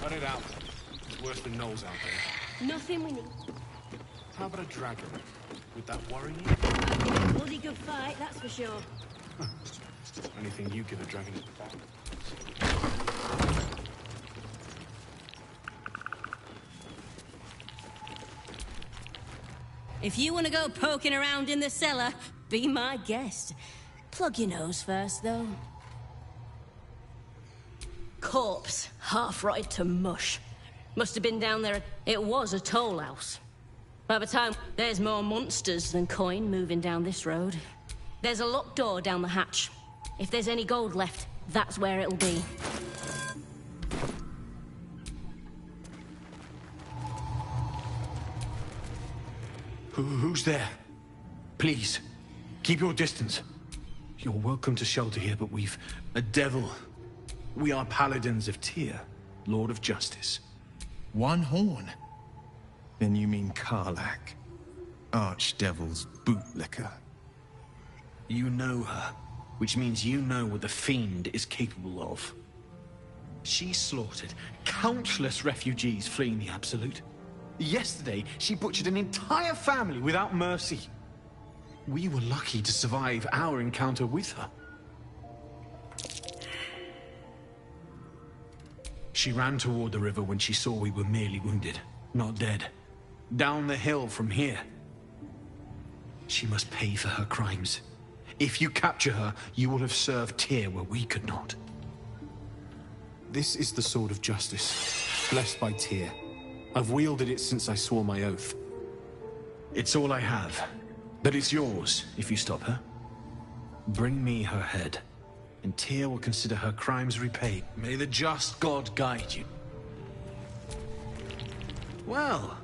Cut it out. It's worse than gnolls out there. Nothing we need. How about a dragon? Would that worry you? Bloody good fight, that's for sure. Anything you give a dragon is back. If you want to go poking around in the cellar, be my guest. Plug your nose first, though. Corpse, half rotted to mush. Must have been down there. It was a toll house. By the time, there's more monsters than coin moving down this road. There's a locked door down the hatch. If there's any gold left, that's where it'll be. Who's there? Please, keep your distance. You're welcome to shelter here, but we've a devil. We are paladins of Tyr, Lord of Justice. One horn? Then you mean Karlach, Archdevil's bootlicker. You know her, which means you know what the Fiend is capable of. She slaughtered countless refugees fleeing the Absolute. Yesterday, she butchered an entire family without mercy. We were lucky to survive our encounter with her. She ran toward the river when she saw we were merely wounded, not dead. Down the hill from here. She must pay for her crimes. If you capture her, you will have served Tyr where we could not. This is the sword of justice, blessed by Tyr. I've wielded it since I swore my oath. It's all I have, but it's yours if you stop her. Bring me her head, and Tyr will consider her crimes repaid. May the just God guide you. Well...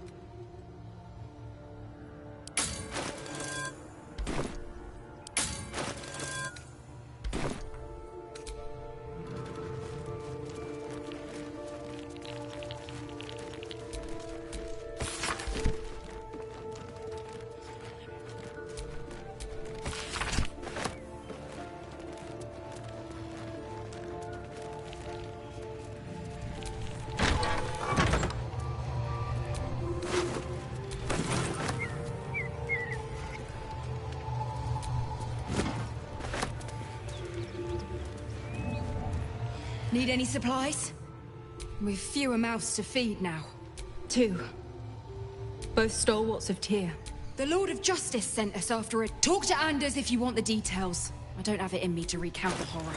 Need any supplies? We've fewer mouths to feed now. 2. Both stalwarts of Tyr. The Lord of Justice sent us after it. Talk to Anders if you want the details. I don't have it in me to recount the horror.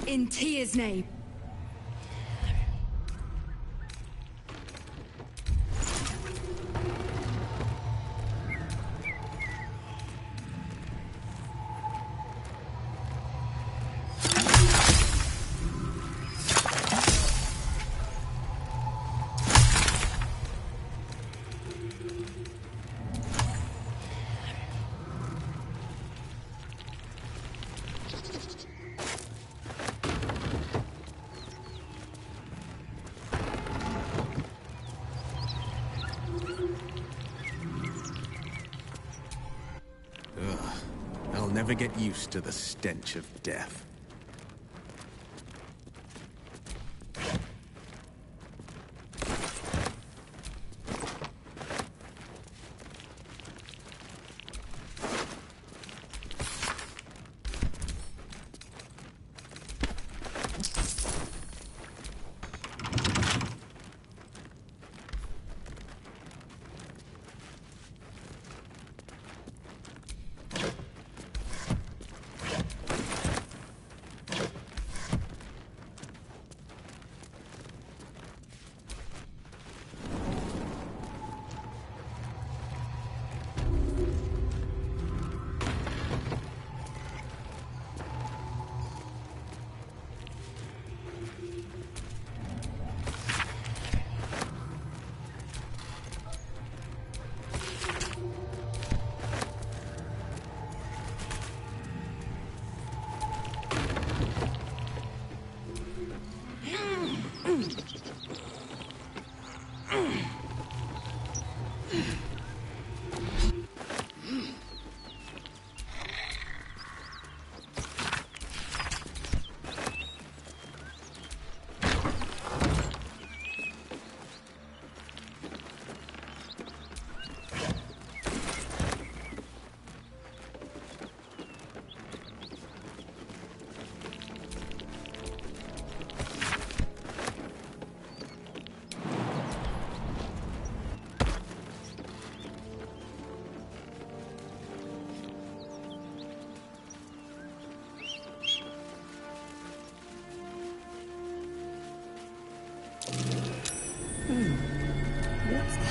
In Tia's name. I'll never get used to the stench of death.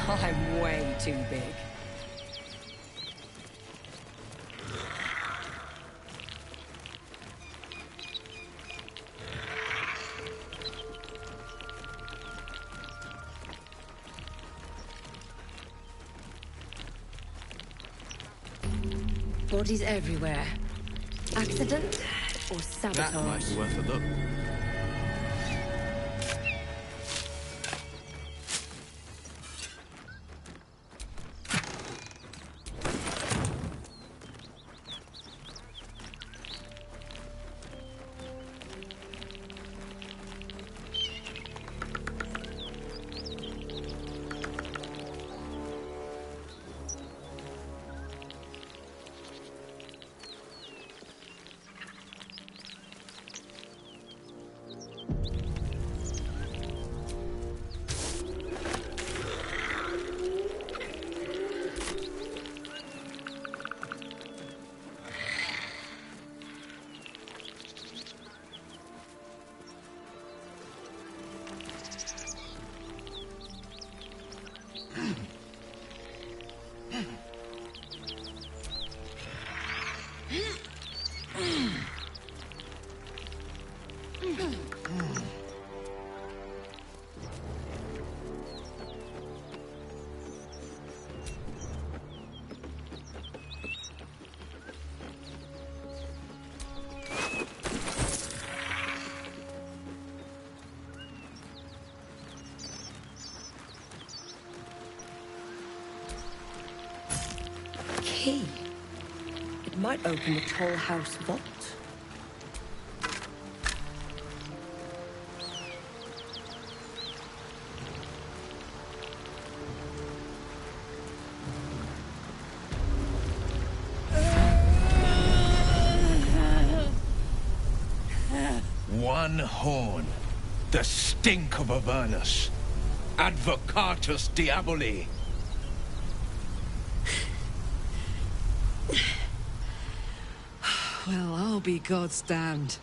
I'm way too big. Bodies everywhere. Accident or sabotage? That might be worth a look. Key. It might open the Toll House vault. One horn. The stink of Avernus. Advocatus Diaboli. Well, I'll be God's damned.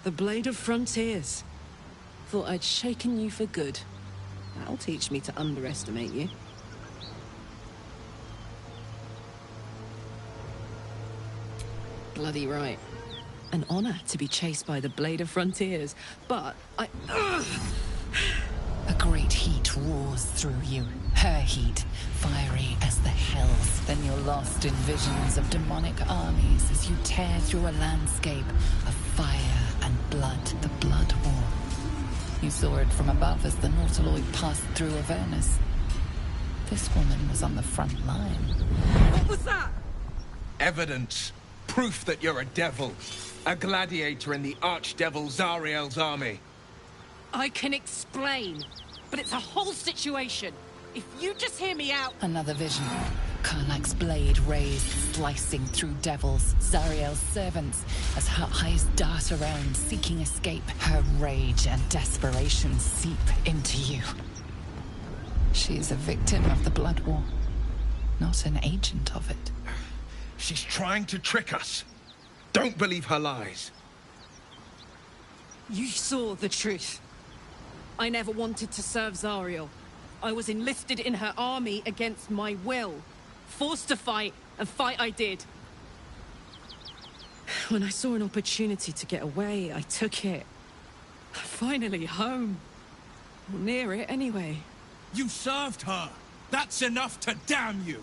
The Blade of Frontiers. Thought I'd shaken you for good. That'll teach me to underestimate you. Bloody right. An honor to be chased by the Blade of Frontiers, but Ugh! A great heat roars through you. Her heat, fiery as the hells. Then you're lost in visions of demonic armies as you tear through a landscape of fire and blood, the Blood War. You saw it from above as the Nautiloid passed through Avernus. This woman was on the front line. What was that? Evidence. Proof that you're a devil. A gladiator in the Archdevil Zariel's army. I can explain, but it's a whole situation. If you just hear me out... Another vision. Karlach's blade raised, slicing through devils, Zariel's servants, as her eyes dart around, seeking escape. Her rage and desperation seep into you. She's a victim of the Blood War, not an agent of it. She's trying to trick us. Don't believe her lies. You saw the truth. I never wanted to serve Zariel. I was enlisted in her army against my will. Forced to fight, and fight I did. When I saw an opportunity to get away, I took it. Finally home. Or near it, anyway. You served her! That's enough to damn you!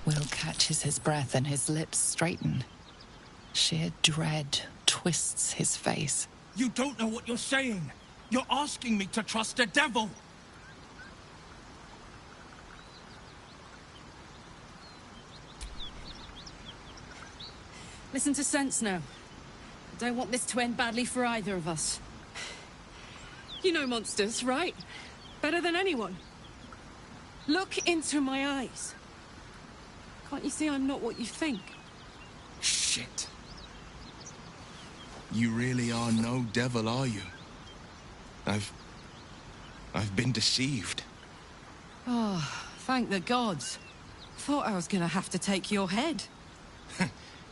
Will catches his breath and his lips straighten. Sheer dread twists his face. You don't know what you're saying! You're asking me to trust a devil! Listen to sense now. I don't want this to end badly for either of us. You know monsters, right? Better than anyone. Look into my eyes. Can't you see I'm not what you think? Shit. You really are no devil, are you? I've been deceived. Oh, thank the gods. Thought I was gonna have to take your head.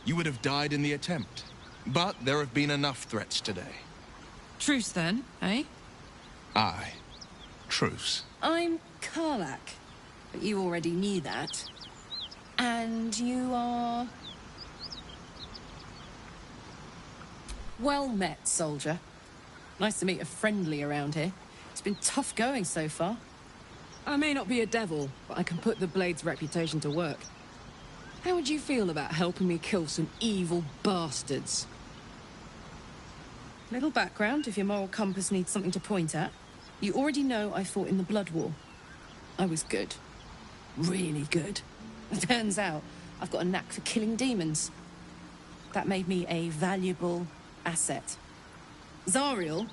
You would have died in the attempt. But there have been enough threats today. Truce then, eh? Aye. Truce. I'm Karlach. But you already knew that. And you are... Well met, soldier. Nice to meet a friendly around here. It's been tough going so far. I may not be a devil, but I can put the Blade's reputation to work. How would you feel about helping me kill some evil bastards? Little background, if your moral compass needs something to point at. You already know I fought in the Blood War. I was good. Really good. Turns out, I've got a knack for killing demons. That made me a valuable asset. Zariel,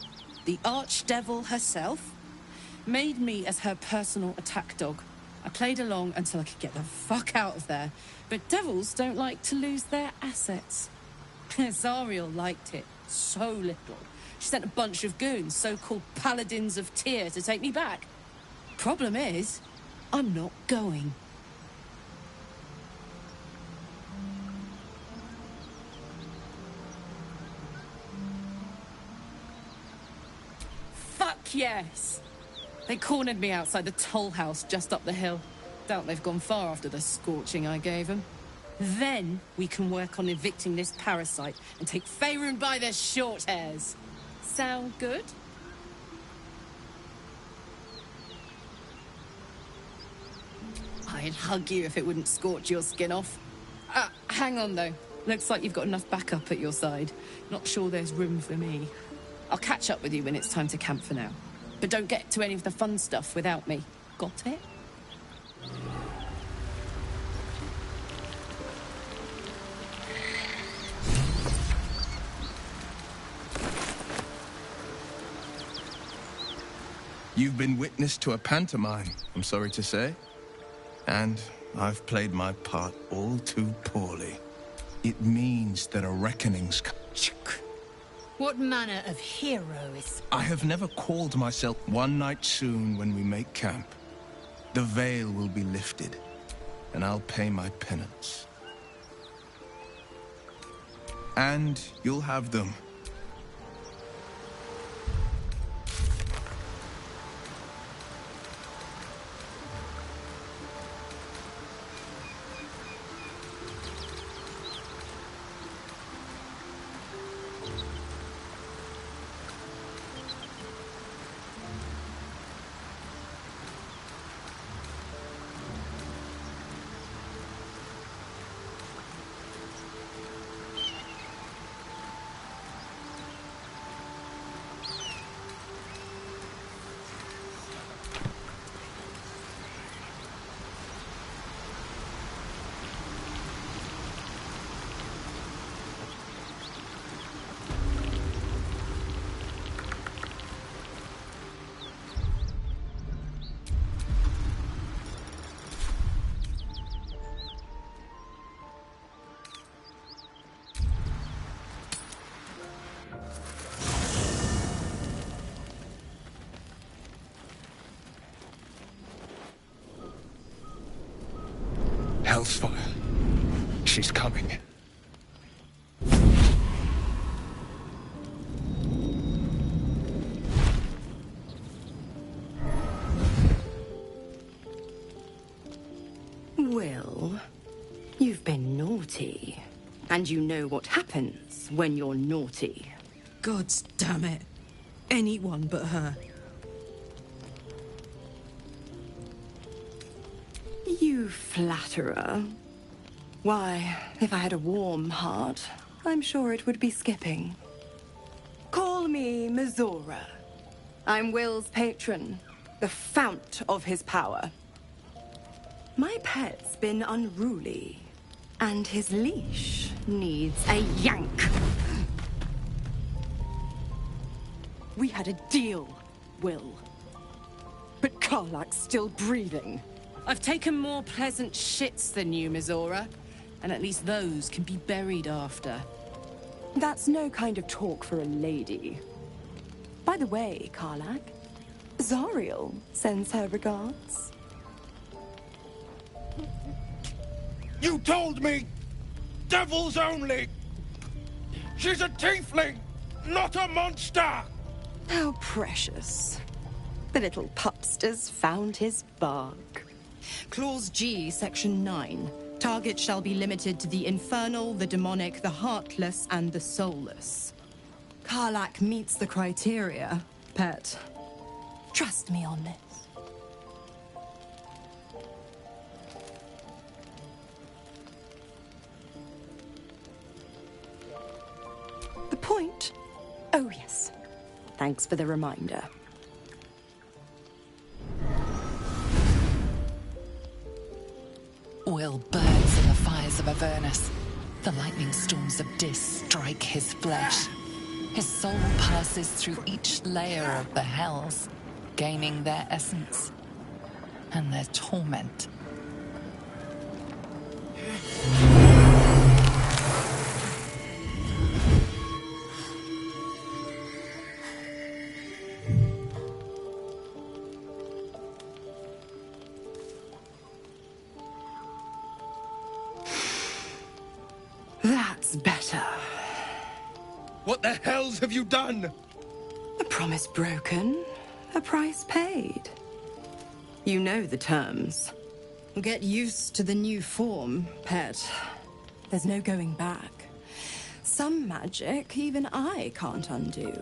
the archdevil herself, made me as her personal attack dog. I played along until I could get the fuck out of there. But devils don't like to lose their assets. Zariel liked it so little. She sent a bunch of goons, so-called paladins of Tyr, to take me back. Problem is, I'm not going. Fuck yes! They cornered me outside the toll house just up the hill. Doubt they've gone far after the scorching I gave them. Then we can work on evicting this parasite and take Faerun by their short hairs. Sound good? I'd hug you if it wouldn't scorch your skin off. Hang on though. Looks like you've got enough backup at your side. Not sure there's room for me. I'll catch up with you when it's time to camp for now. But don't get to any of the fun stuff without me. Got it? You've been witness to a pantomime, I'm sorry to say. And I've played my part all too poorly. It means that a reckoning's come. What manner of hero is... I have never called myself. One night soon when we make camp, the veil will be lifted, and I'll pay my penance. And you'll have them. Hellsfire. She's coming. Will, you've been naughty. And you know what happens when you're naughty. God damn it. Anyone but her. You flatterer. Why, if I had a warm heart, I'm sure it would be skipping. Call me Mizora. I'm Will's patron, the fount of his power. My pet's been unruly, and his leash needs a yank. We had a deal, Will. But Karlak's still breathing. I've taken more pleasant shits than you, Mizora. And at least those can be buried after. That's no kind of talk for a lady. By the way, Karlak, Zariel sends her regards. You told me! Devils only! She's a tiefling, not a monster! How precious. The little pupster's found his bark. Clause G, Section 9. Target shall be limited to the infernal, the demonic, the heartless, and the soulless. Karlak meets the criteria, pet. Trust me on this. The point? Oh, yes. Thanks for the reminder. Will burns in the fires of Avernus. The lightning storms of Dis strike his flesh. His soul passes through each layer of the hells, gaining their essence and their torment. That's better. What the hells have you done? A promise broken, a price paid. You know the terms. Get used to the new form, pet. There's no going back. Some magic even I can't undo.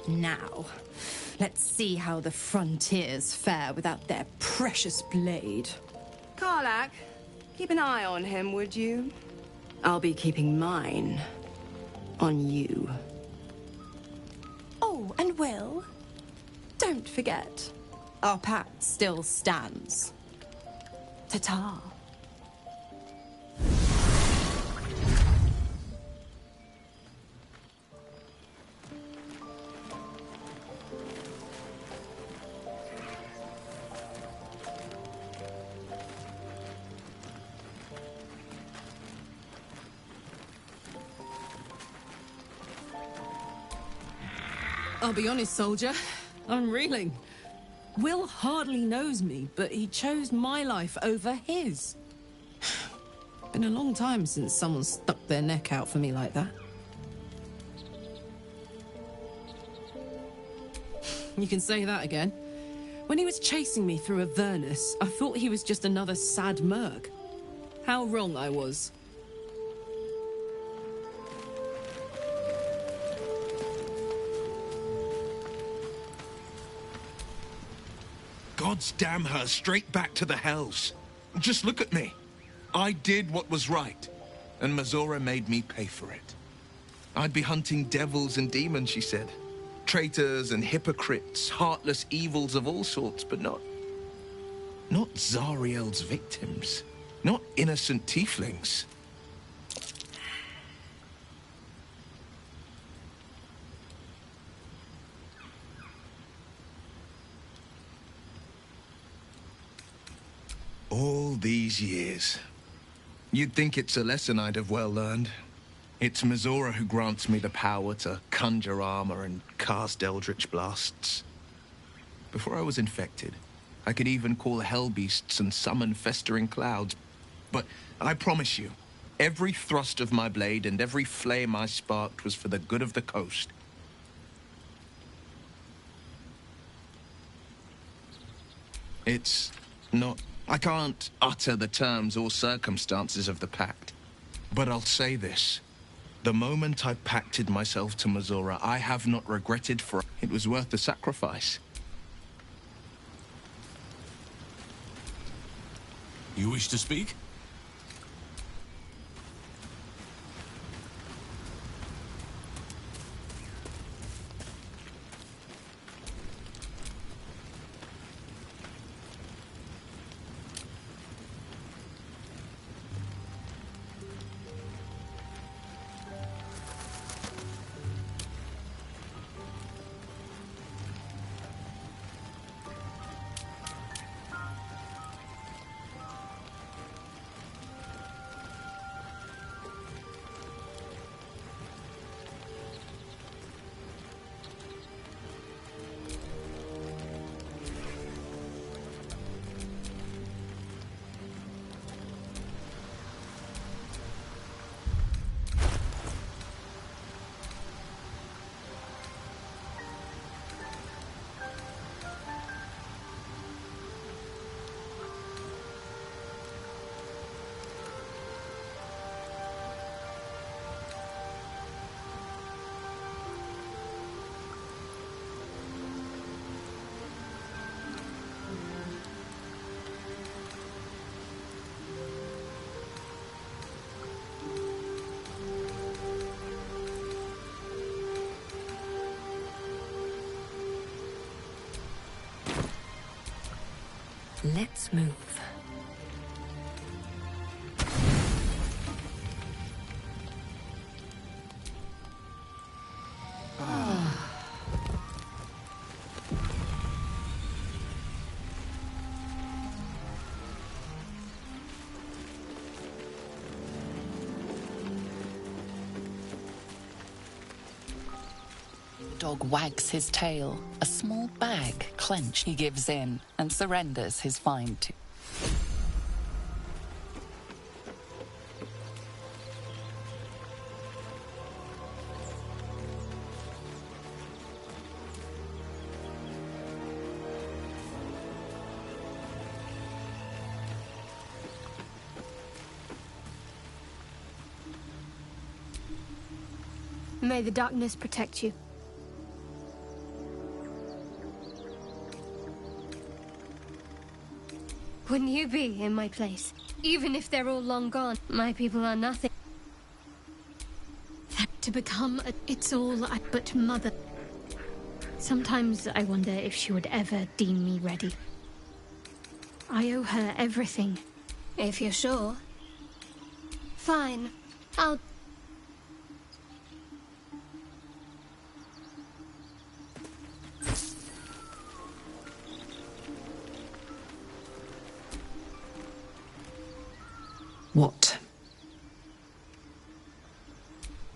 Now, let's see how the frontiers fare without their precious blade. Karlak, keep an eye on him, would you? I'll be keeping mine on you. Oh, and Will, don't forget, our pact still stands. Ta-ta. I'll be honest, soldier. I'm reeling. Will hardly knows me, but he chose my life over his. Been a long time since someone stuck their neck out for me like that. You can say that again. When he was chasing me through Avernus, I thought he was just another sad merc. How wrong I was. Gods damn her, straight back to the hells. Just look at me. I did what was right, and Mazora made me pay for it. I'd be hunting devils and demons, she said. Traitors and hypocrites, heartless evils of all sorts, but not Zariel's victims. Not innocent tieflings. All these years. You'd think it's a lesson I'd have well learned. It's Mazora who grants me the power to conjure armor and cast eldritch blasts. Before I was infected, I could even call hell beasts and summon festering clouds. But I promise you, every thrust of my blade and every flame I sparked was for the good of the coast. It's not... I can't utter the terms or circumstances of the pact. But I'll say this. The moment I pacted myself to Mazora, I have not regretted for it was worth the sacrifice. You wish to speak? Let's move. The dog wags his tail, a small bag clenched. He gives in and surrenders his find to. May the darkness protect you. Wouldn't you be in my place? Even if they're all long gone, my people are nothing. To become it's all but mother. Sometimes I wonder if she would ever deem me ready. I owe her everything. If you're sure. Fine. I'll... What?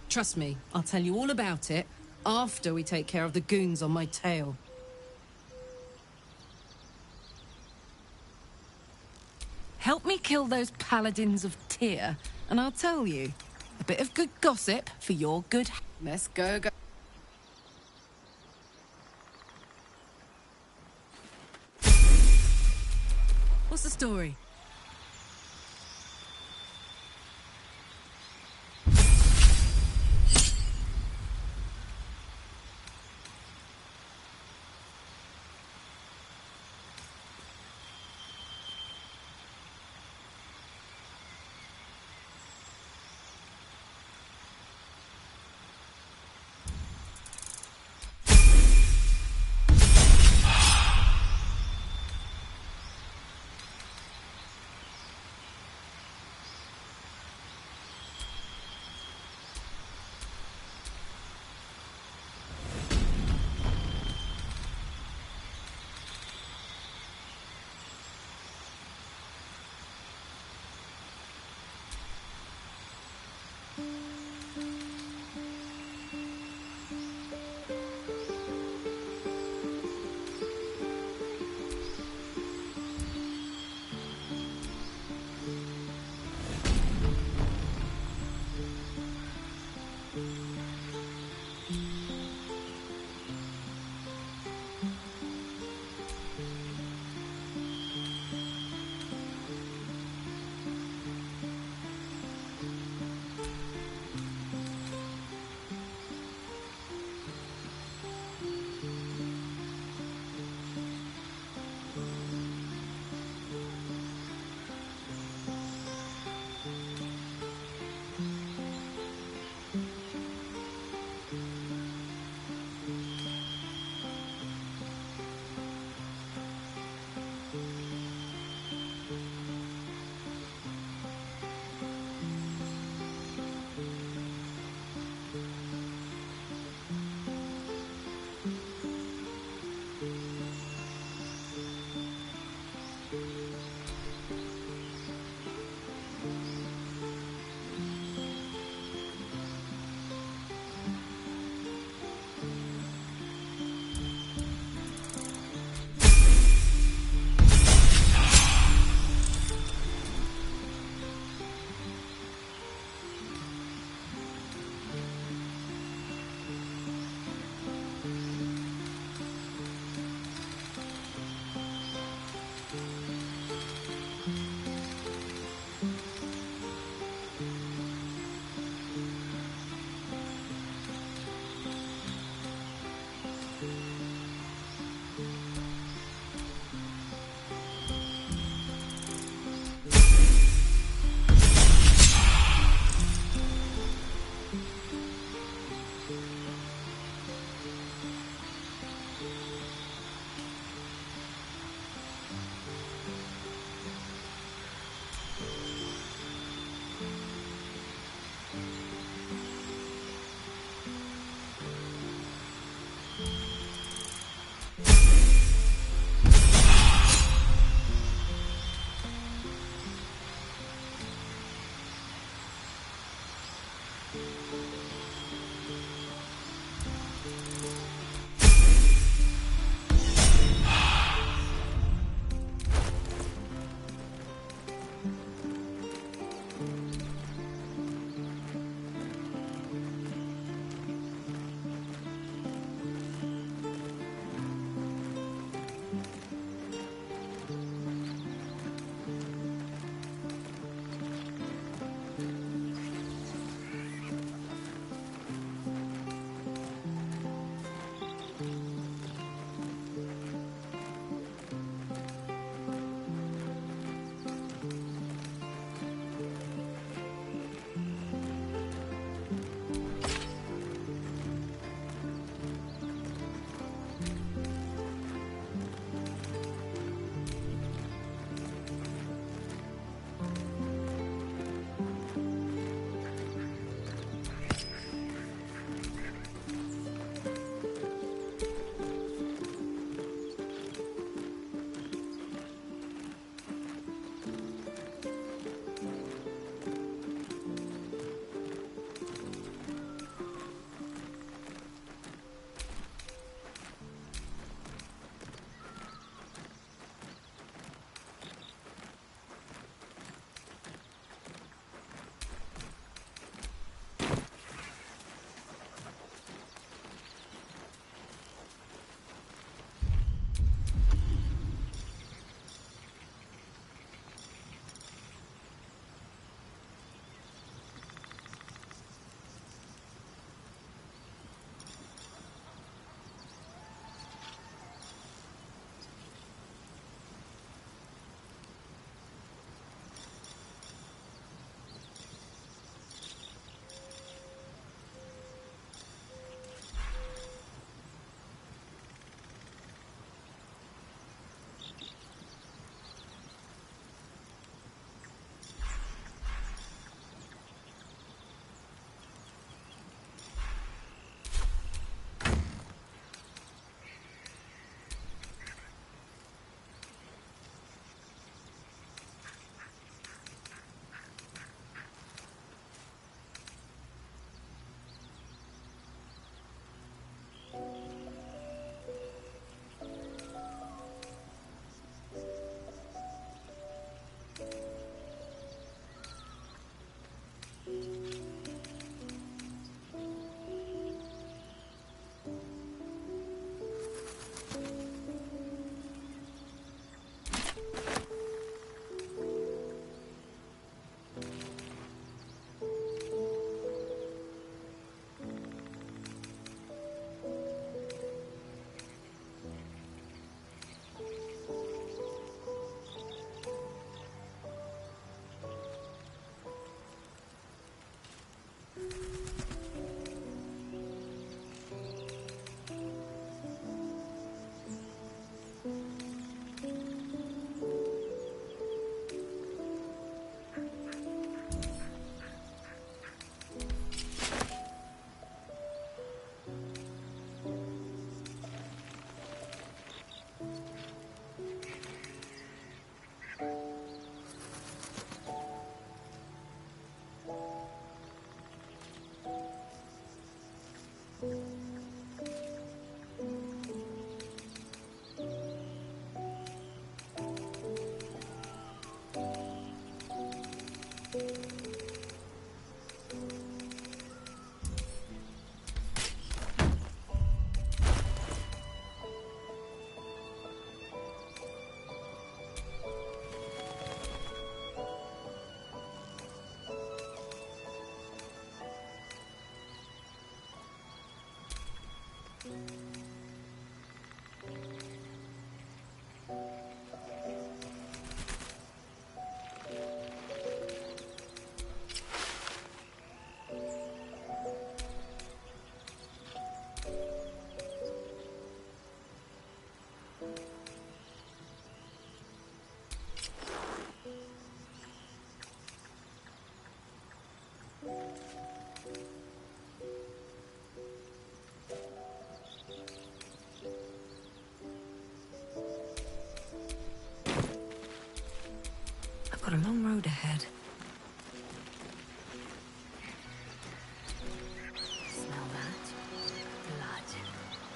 Trust me, I'll tell you all about it after we take care of the goons on my tail. Help me kill those paladins of here, and I'll tell you. A bit of good gossip for your good... Let's go. What's the story?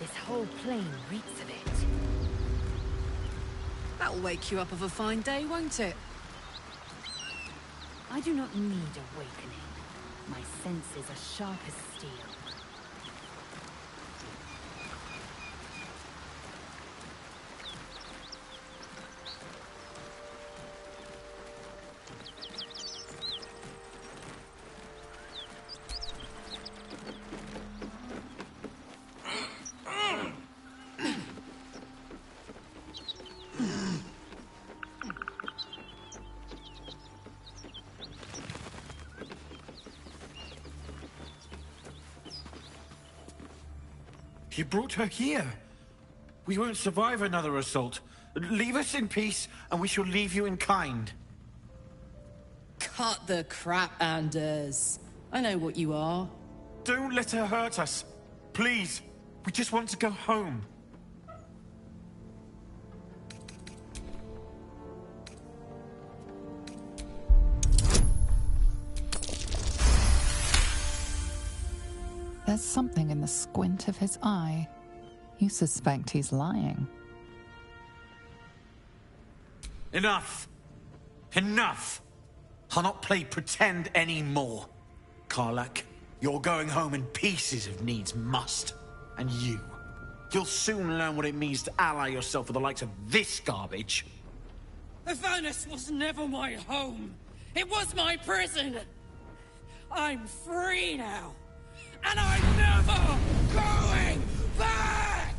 This whole plain reeks of it. That'll wake you up of a fine day, won't it? I do not need awakening. My senses are sharp as steel. You brought her here. We won't survive another assault. Leave us in peace, and we shall leave you in kind. Cut the crap, Anders. I know what you are. Don't let her hurt us. Please. We just want to go home. There's something in the squint of his eye. You suspect he's lying. Enough! Enough! I'll not play pretend anymore. Karlach, you're going home in pieces if needs must. And you'll soon learn what it means to ally yourself with the likes of this garbage. Avernus was never my home. It was my prison. I'm free now. And I'm never going back!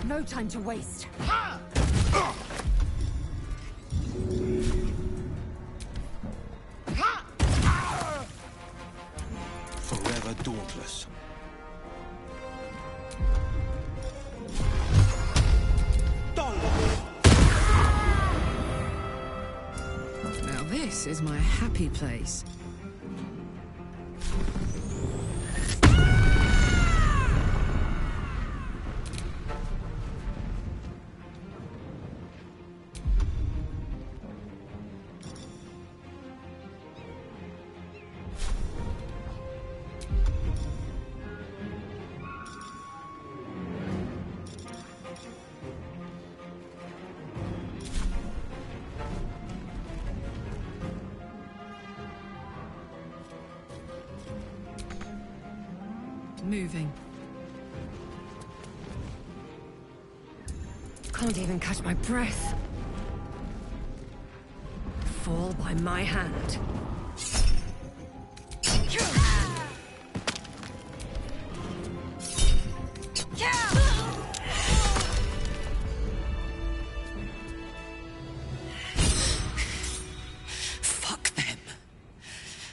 No time to waste. Forever dauntless. Now this is my happy place. Moving. Can't even catch my breath. Fall by my hand. Fuck them.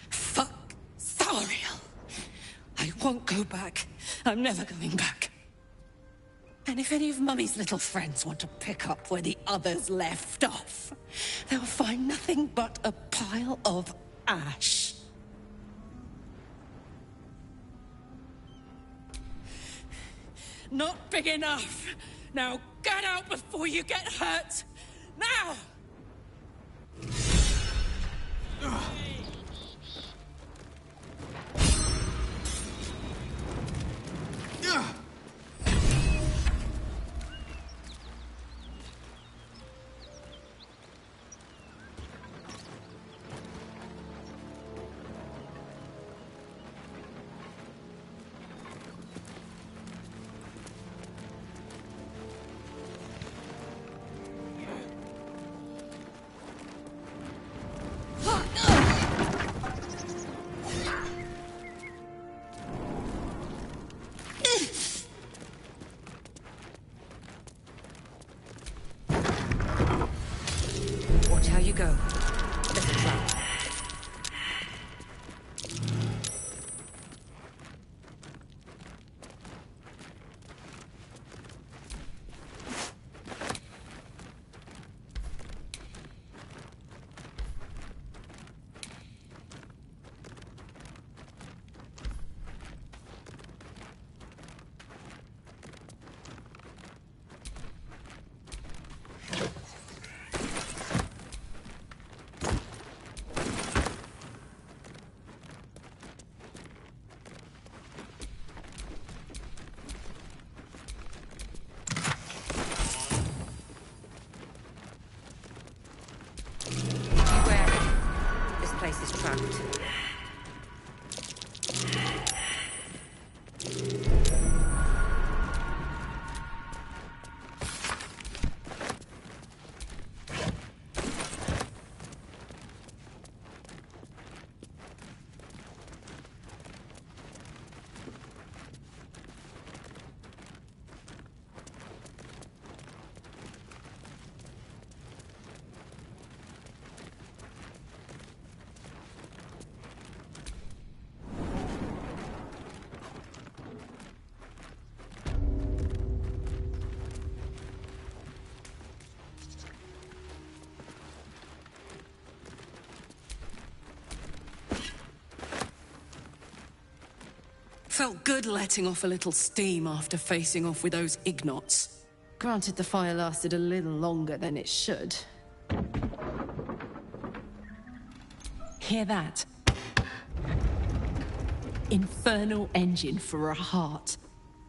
Fuck Thariel. I won't go back. I'm never going back. And if any of Mummy's little friends want to pick up where the others left off, they'll find nothing but a pile of ash. Not big enough. Now get out before you get hurt. Now! Felt good letting off a little steam after facing off with those Ignots. Granted, the fire lasted a little longer than it should. Hear that? Infernal engine for a heart.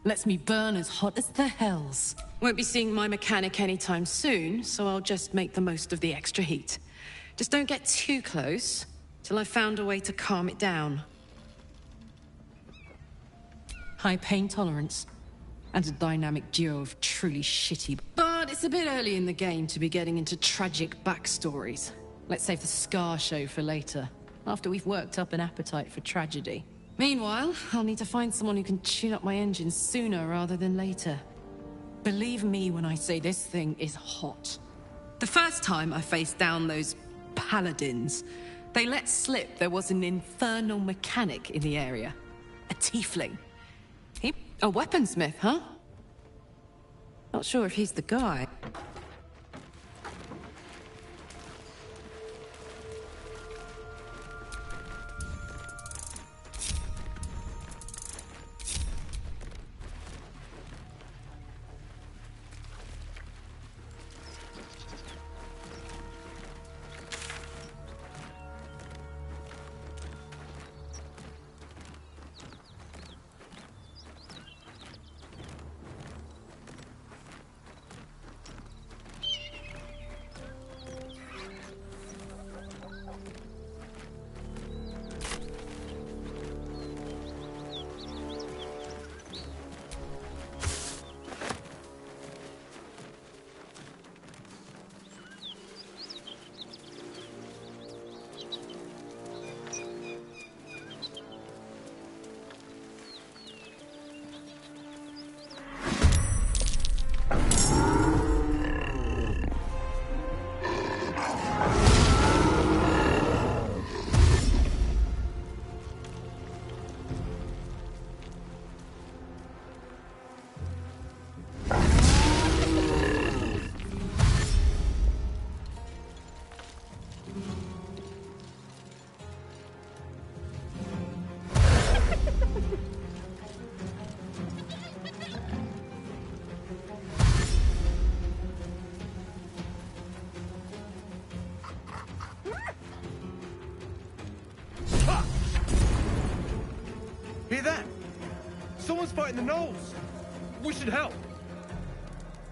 Lets me burn as hot as the hells. Won't be seeing my mechanic anytime soon, so I'll just make the most of the extra heat. Just don't get too close, till I've found a way to calm it down. High pain tolerance, and a dynamic duo of truly shitty... But it's a bit early in the game to be getting into tragic backstories. Let's save the Scar show for later, after we've worked up an appetite for tragedy. Meanwhile, I'll need to find someone who can tune up my engine sooner rather than later. Believe me when I say this thing is hot. The first time I faced down those paladins, they let slip there was an infernal mechanic in the area. A tiefling. A weaponsmith, huh? Not sure if he's the guy. Hear that? Someone's fighting the gnolls. We should help.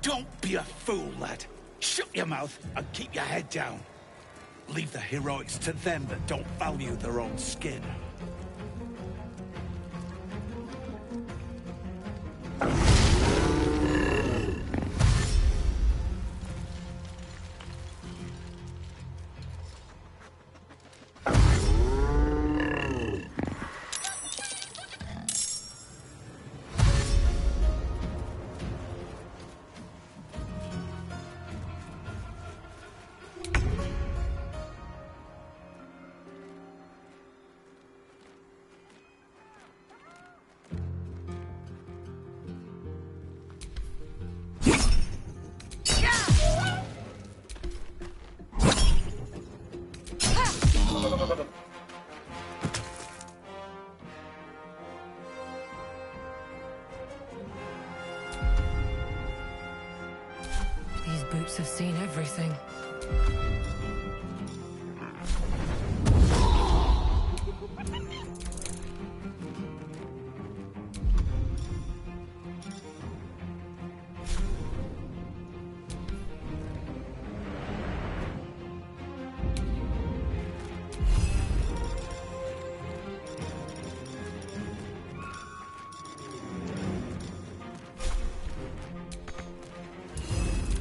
Don't be a fool, lad. Shut your mouth and keep your head down. Leave the heroics to them that don't value their own skin. These boots have seen everything.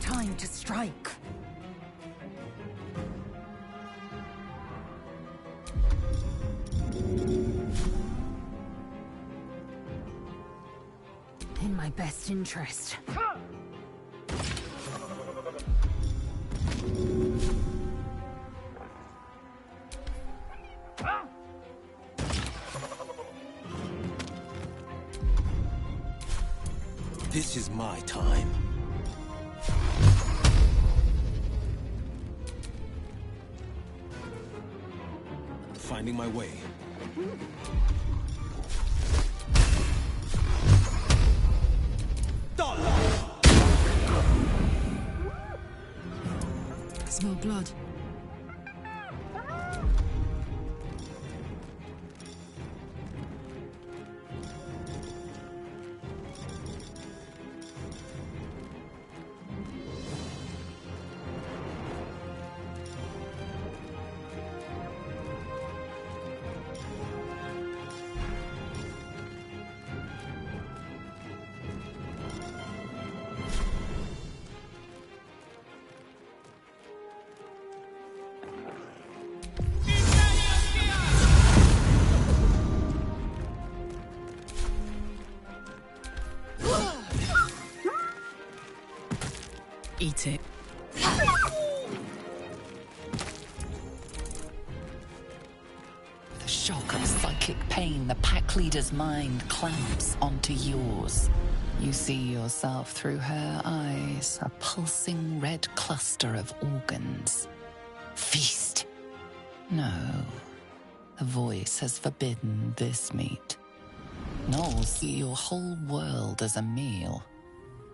Time to strike. In my best interest. This is my time. Finding my way. smell blood. Eat it. With a shock of psychic pain, the pack leader's mind clamps onto yours. You see yourself through her eyes, a pulsing red cluster of organs. Feast. No. The voice has forbidden this meat. Gnolls see your whole world as a meal.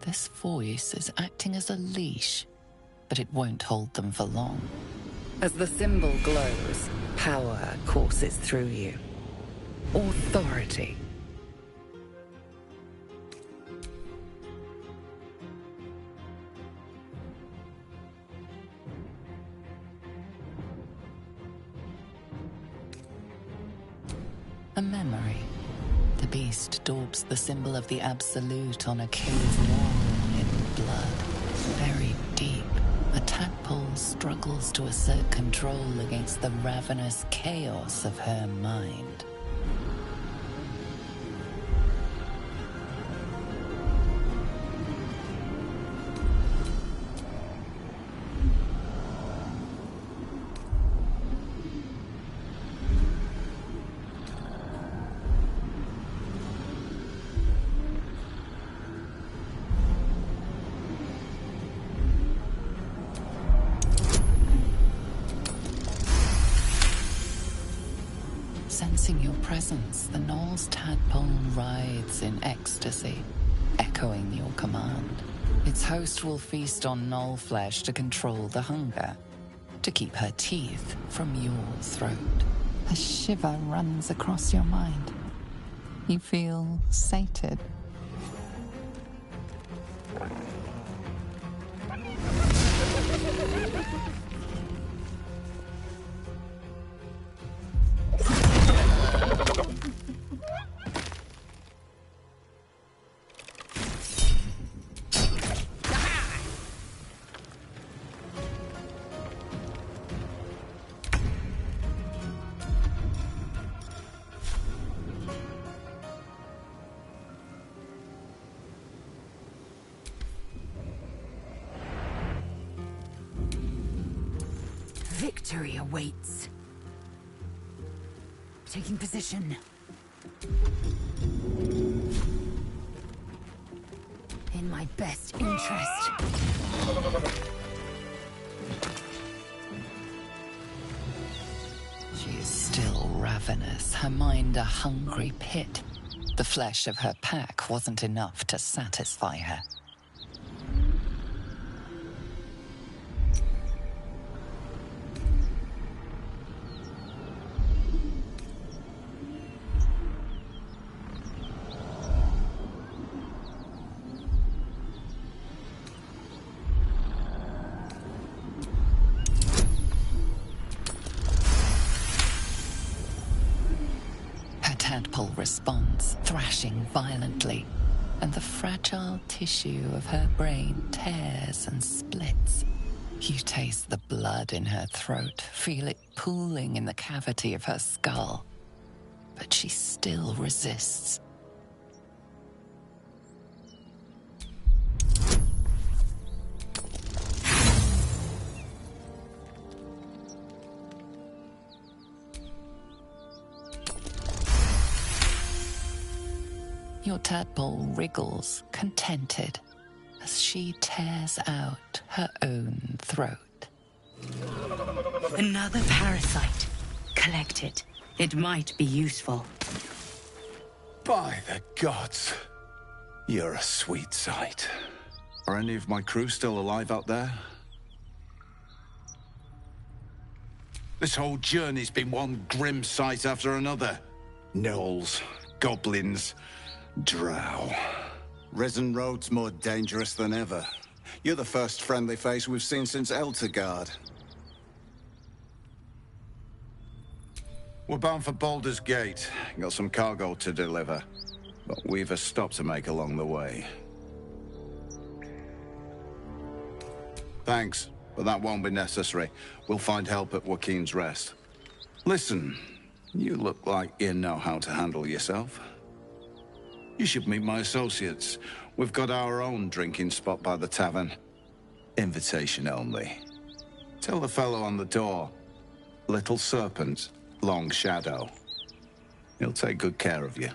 This voice is acting as a leash, but it won't hold them for long. As the symbol glows, power courses through you. Authority. A memory. The beast daubs the symbol of the Absolute on a cave wall in blood. Buried deep, a tadpole struggles to assert control against the ravenous chaos of her mind. Sensing your presence, the Gnoll's tadpole writhes in ecstasy, echoing your command. Its host will feast on Gnoll flesh to control the hunger, to keep her teeth from your throat. A shiver runs across your mind. You feel sated. Victory awaits. Taking position. In my best interest. She is still ravenous, her mind a hungry pit. The flesh of her pack wasn't enough to satisfy her. Tadpole responds, thrashing violently, and the fragile tissue of her brain tears and splits. You taste the blood in her throat, feel it pooling in the cavity of her skull. But she still resists. Your tadpole wriggles, contented, as she tears out her own throat. Another parasite. Collect it. It might be useful. By the gods, you're a sweet sight. Are any of my crew still alive out there? This whole journey's been one grim sight after another. Gnolls, goblins, drow. Risen Road's more dangerous than ever. You're the first friendly face we've seen since Eltergard. We're bound for Baldur's Gate. Got some cargo to deliver. But we've a stop to make along the way. Thanks, but that won't be necessary. We'll find help at Joaquin's Rest. Listen, you look like you know how to handle yourself. You should meet my associates. We've got our own drinking spot by the tavern. Invitation only. Tell the fellow on the door. Little Serpent, Long Shadow. He'll take good care of you.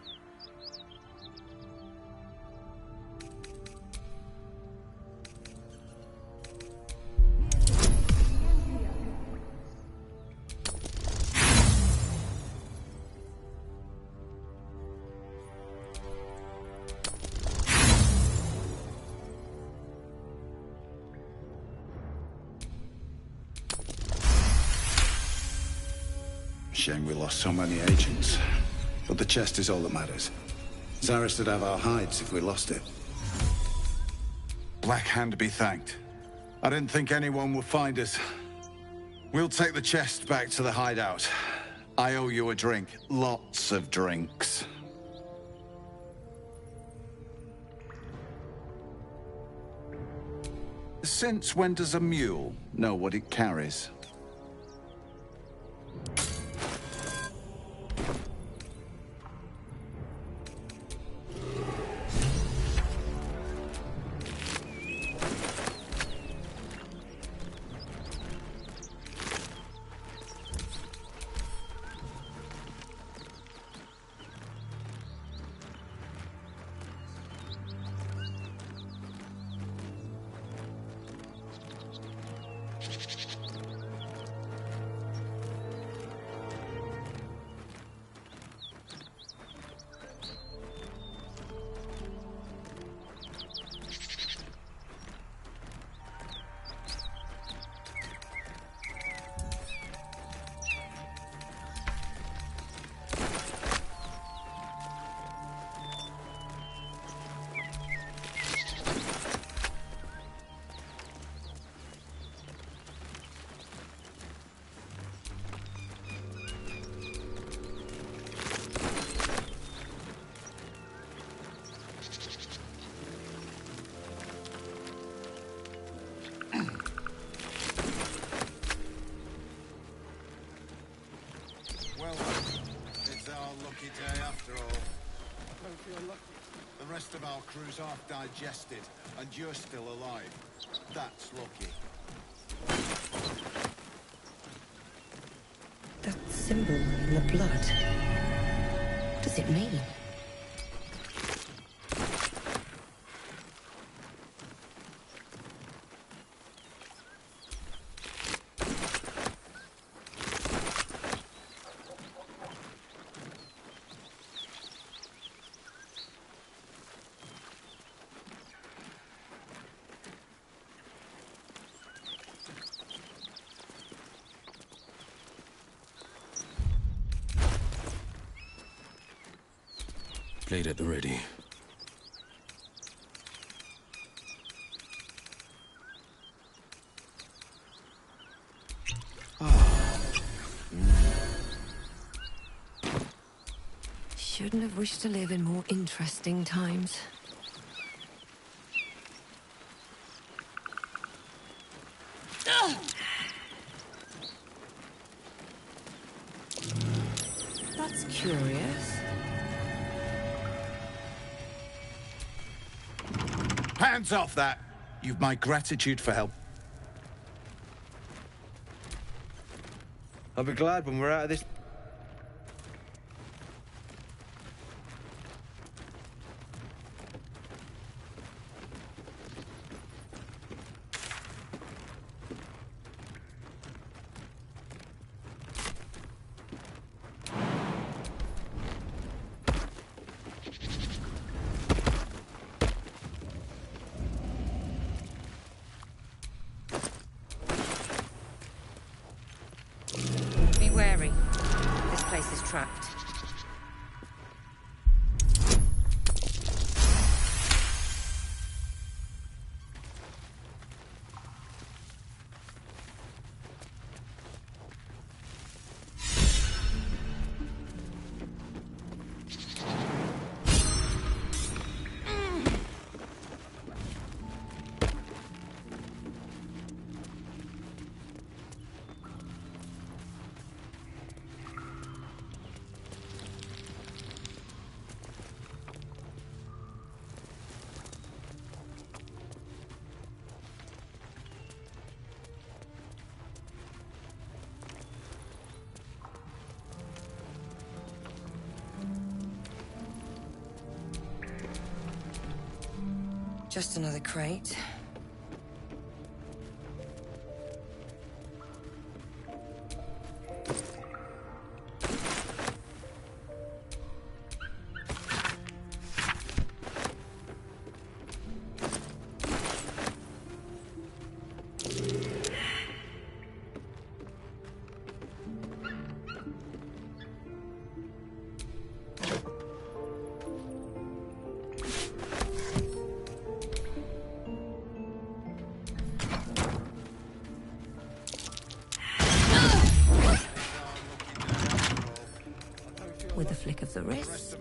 Shame we lost so many agents. But the chest is all that matters. Zaris would have our hides if we lost it. Black Hand be thanked. I didn't think anyone would find us. We'll take the chest back to the hideout. I owe you a drink. Lots of drinks. Since when does a mule know what it carries? Well, it's our lucky day after all. Don't feel lucky. The rest of our crew's half digested, and you're still alive. That's lucky. That symbol in the blood. What does it mean? Blade at the ready. Shouldn't have wished to live in more interesting times. That's curious. Hands off that! You've my gratitude for help. I'll be glad when we're out of this. Just another crate. With a flick of the wrist.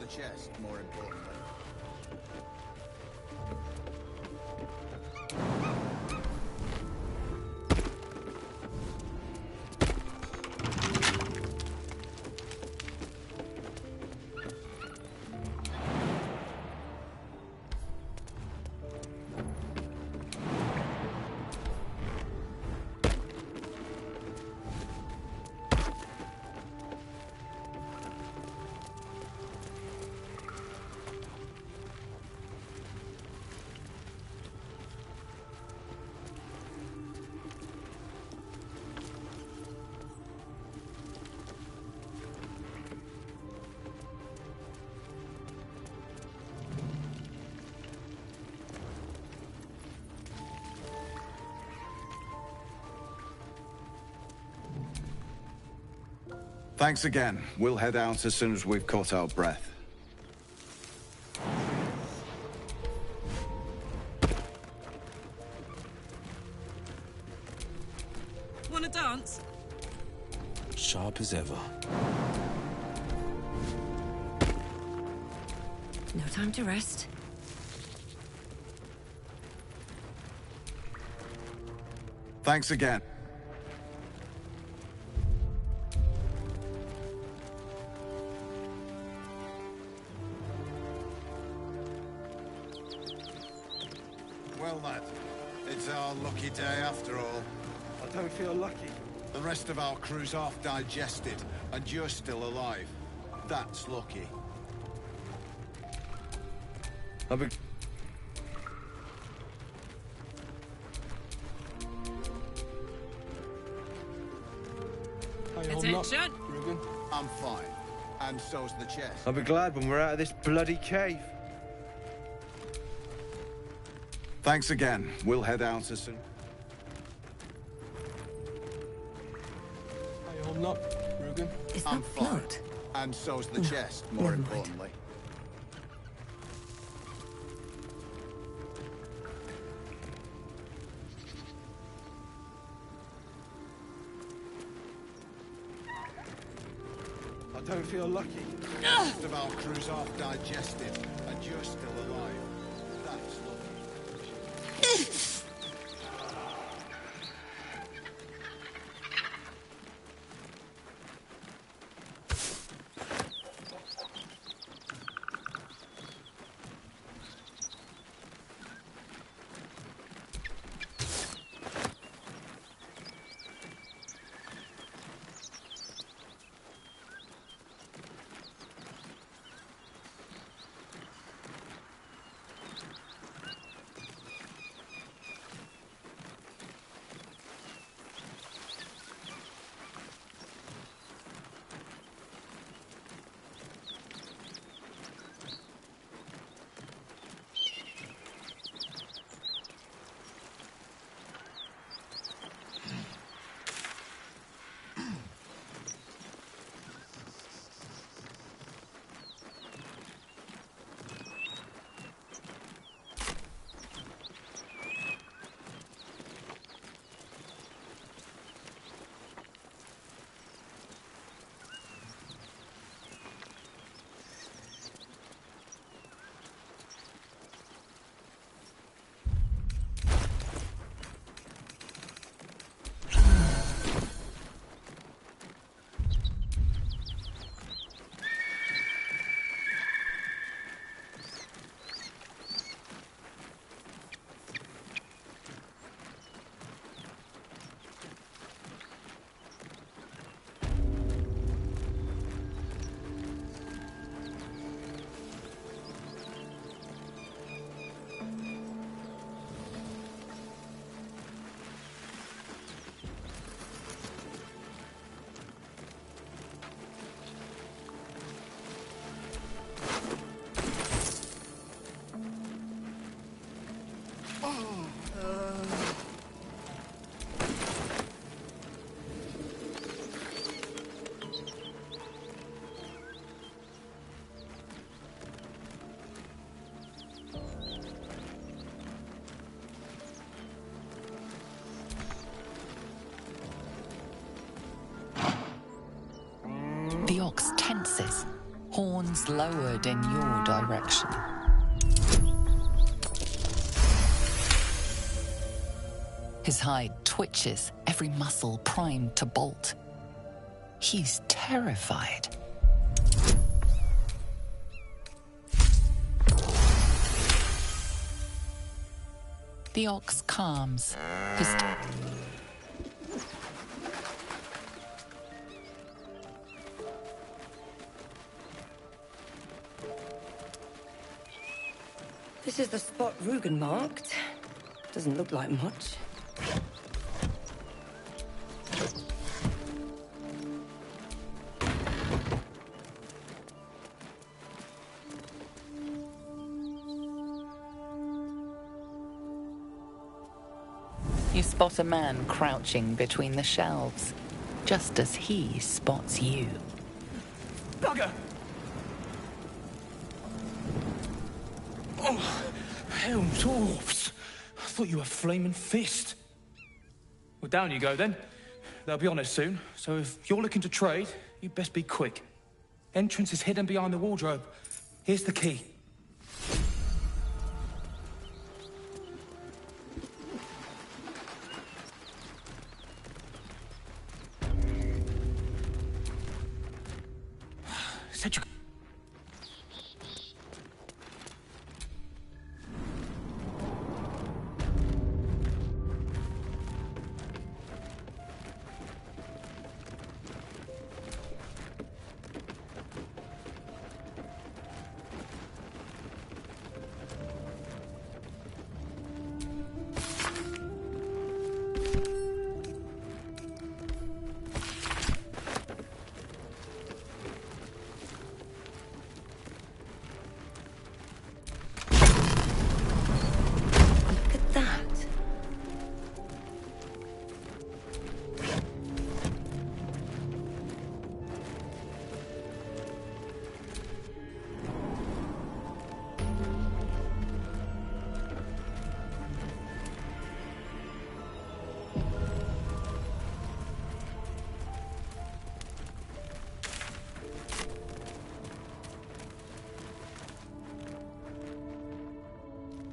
Chest, more importantly. Thanks again. We'll head out as soon as we've caught our breath. Wanna dance? Sharp as ever. No time to rest. Thanks again. Well, lad, it's our lucky day after all. I don't feel lucky. The rest of our crew's half digested, and you're still alive. That's lucky. I've been... Attention! Rugen. I'm fine. And so's the chest. I'll be glad when we're out of this bloody cave. Thanks again. We'll head out as soon. Are you holding up, Rugen? Is I'm that fine. blood? And so's the chest, more never mind. importantly. I don't feel lucky. The rest of our crew's half digested, and you're still alive. That's lucky. The ox tenses, horns lowered in your direction. His hide twitches, every muscle primed to bolt. He's terrified. The ox calms. This is the spot Rugen marked. Doesn't look like much. You spot a man crouching between the shelves, just as he spots you. Bugger! Oh, hell, dwarfs! I thought you were Flaming Fist. Well, down you go then. They'll be on us soon, so if you're looking to trade, you best be quick. Entrance is hidden behind the wardrobe. Here's the key. Said you...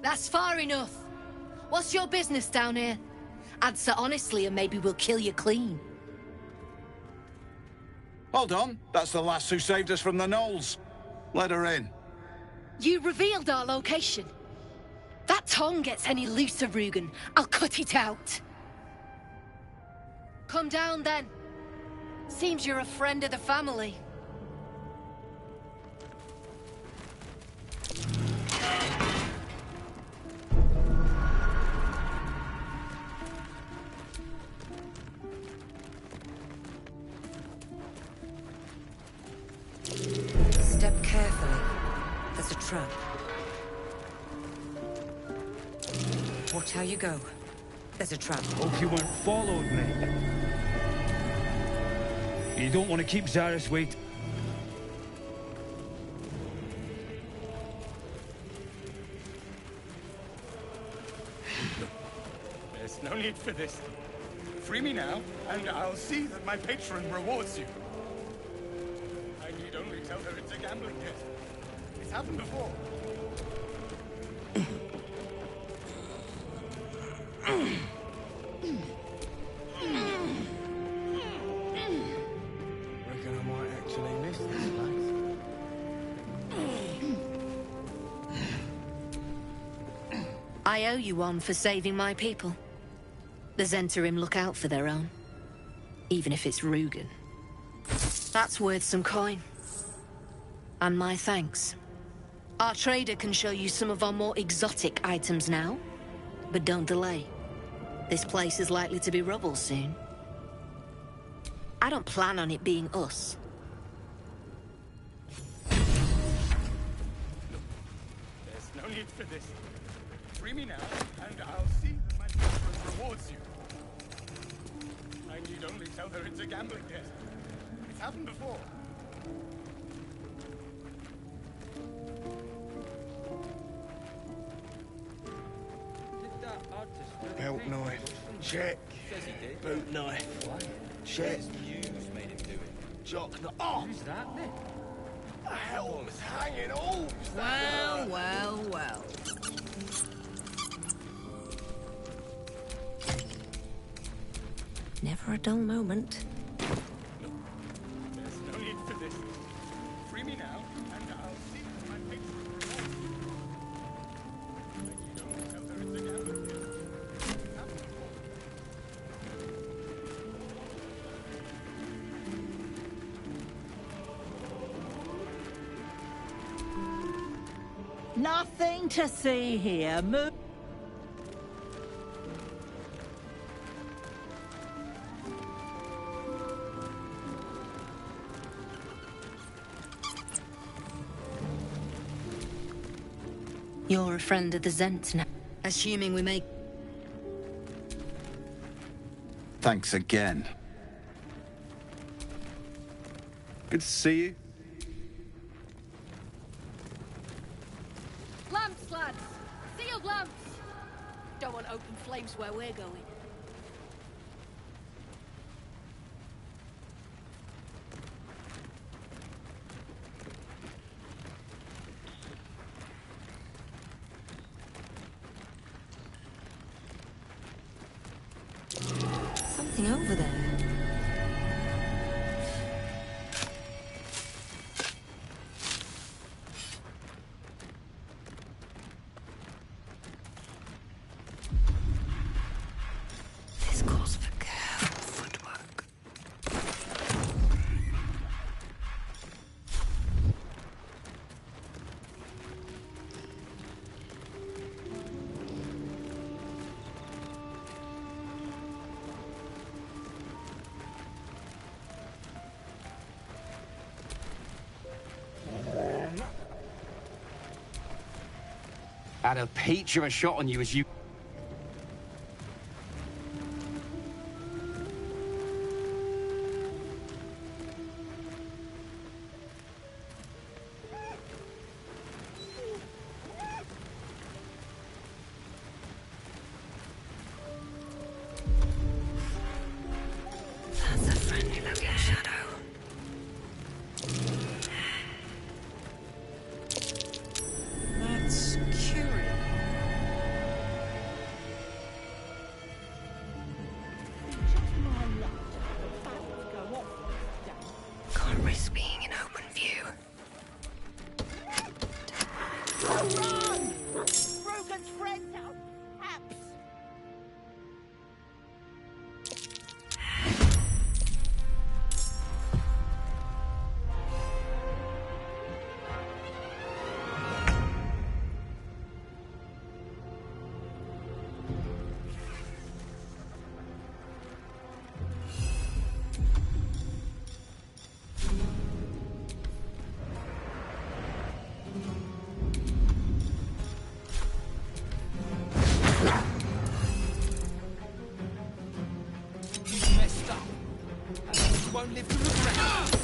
That's far enough. What's your business down here? Answer honestly and maybe we'll kill you clean. Hold on. That's the lass who saved us from the gnolls. Let her in. You revealed our location. That tongue gets any looser, Rugen, I'll cut it out. Come down then. Seems you're a friend of the family. Step carefully. There's a trap. Watch how you go. There's a trap. Hope you weren't followed, mate. You don't want to keep Zarus waiting. There's no need for this. Free me now, and I'll see that my patron rewards you. I need only tell her it's a gambling debt. It's happened before. Reckon I might actually miss this place. I owe you one for saving my people. The Zentarim look out for their own. Even if it's Rugen. That's worth some coin. And my thanks. Our trader can show you some of our more exotic items now. But don't delay. This place is likely to be rubble soon. I don't plan on it being us. There's no need for this. Free me now, and I'll see that my patron rewards you. I need only tell her it's a gambling debt. It's happened before. Belt knife. Check. Boot knife. Check. jock. Oh! Who's that, Nick? Helm's hanging all. Well, well, well. Never a dull moment. There's no need for this. Free me now, and I'll see that my patron rewards you. I need only tell her it's a gambling deal. Nothing to see here. Move. You're a friend of the Zent now. Assuming we make... Thanks again. Good to see you. Lamps, lads! Sealed lamps! Don't want open flames where we're going. Something over there. This calls for careful footwork. Had a peach of a shot on you as you... That's a friendly looking shadow. That's curious. Can't risk being in open view. Run! Rogan's friends out. Haps. You messed up. And you won't live to regret it.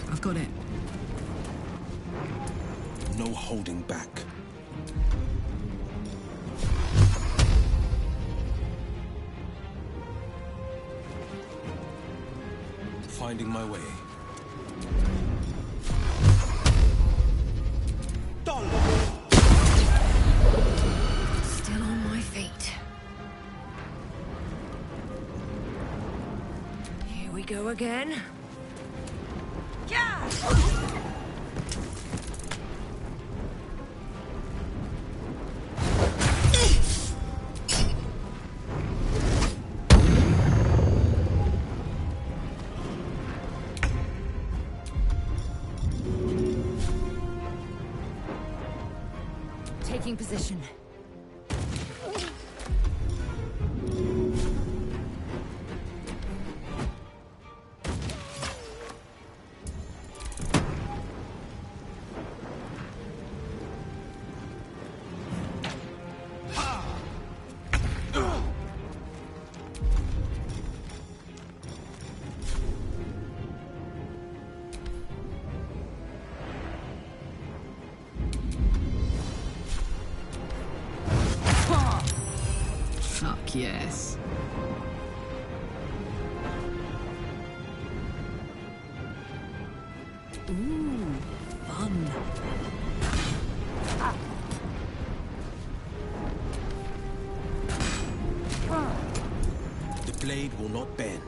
I've got it. No holding back. Finding my way. Still on my feet. Here we go again. Yeah! Taking position. Fuck yes. Ooh, fun. The blade will not bend.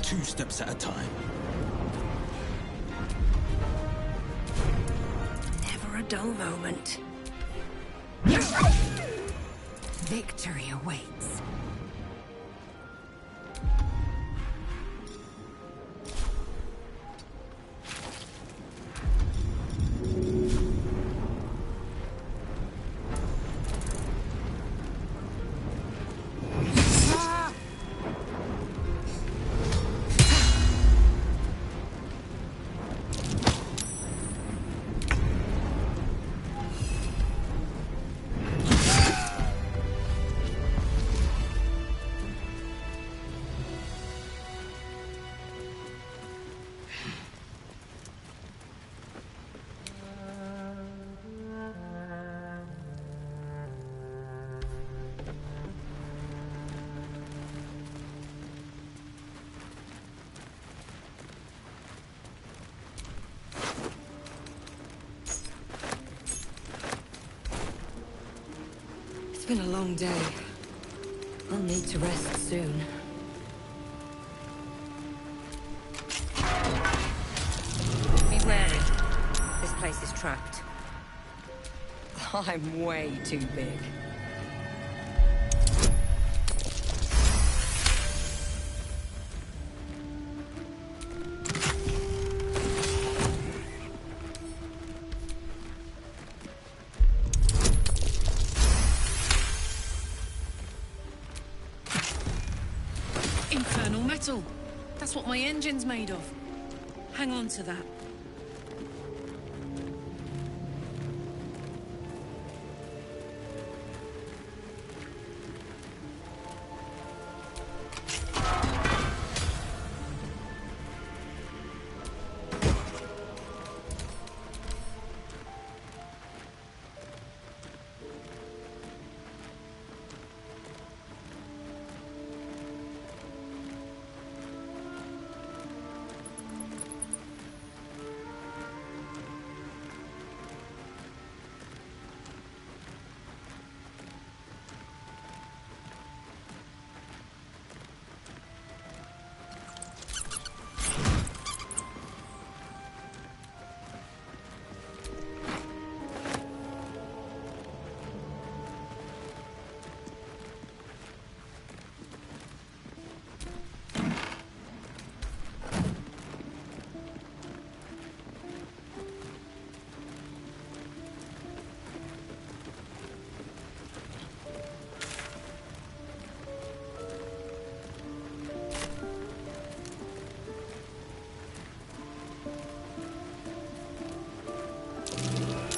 Two steps at a time. Never a dull moment. Victory awaits. It's been a long day. I'll need to rest soon. Be wary. This place is trapped. I'm way too big. Infernal metal. That's what my engine's made of. Hang on to that.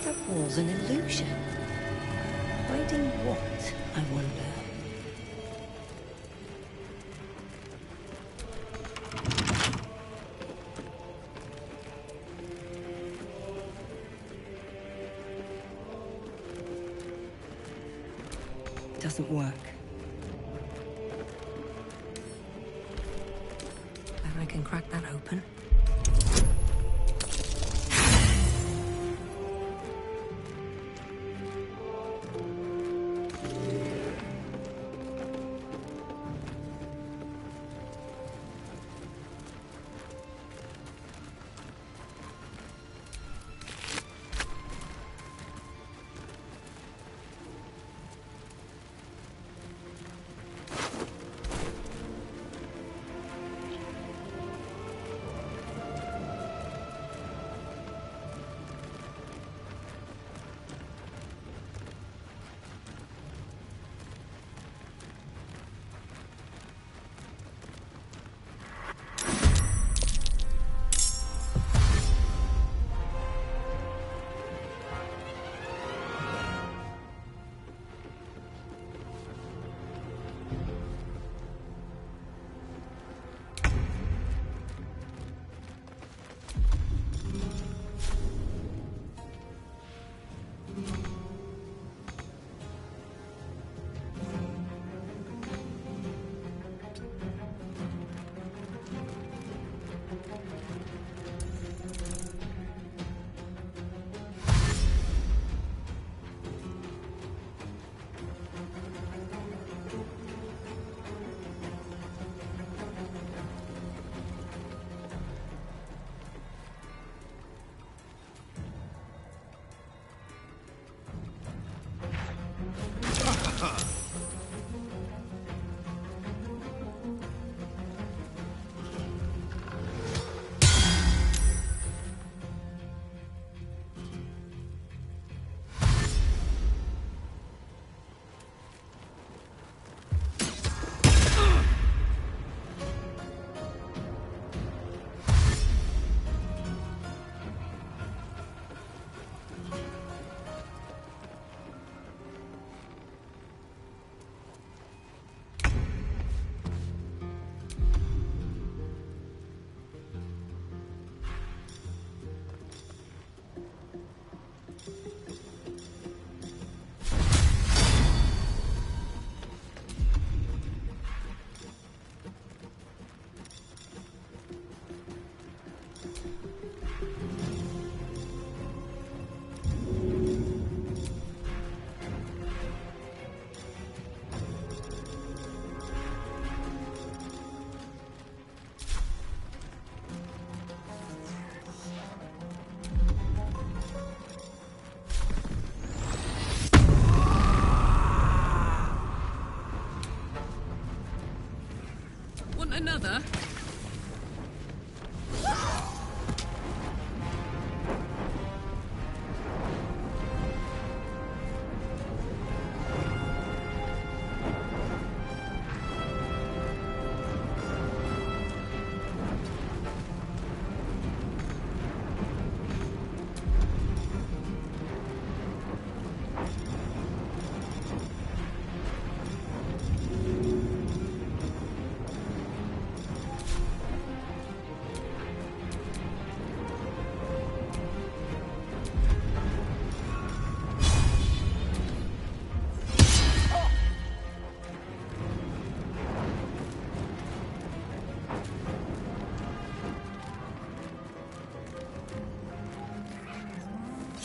That wall's an illusion. Hiding what, I wonder? Doesn't work. Bet I can crack that open.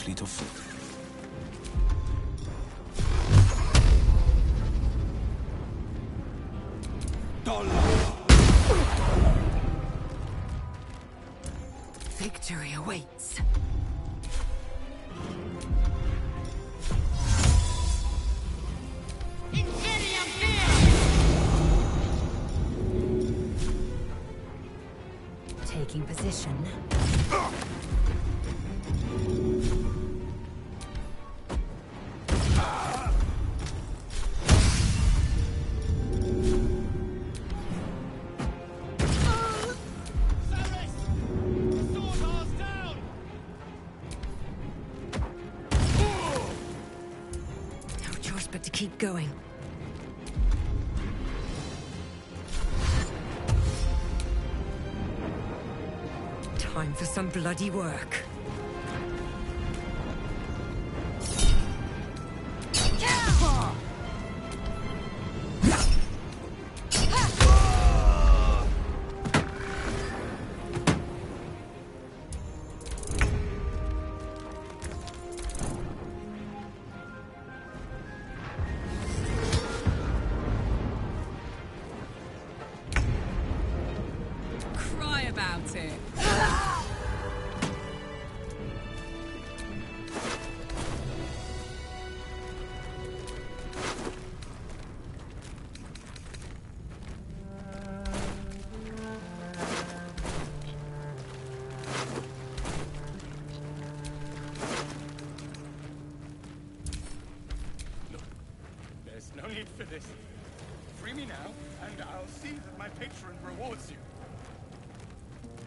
fleet of foot. Victory awaits. Taking position. No choice but to keep going. Time for some bloody work. Cry about it. There's no need for this. Free me now, and I'll see that my patron rewards you.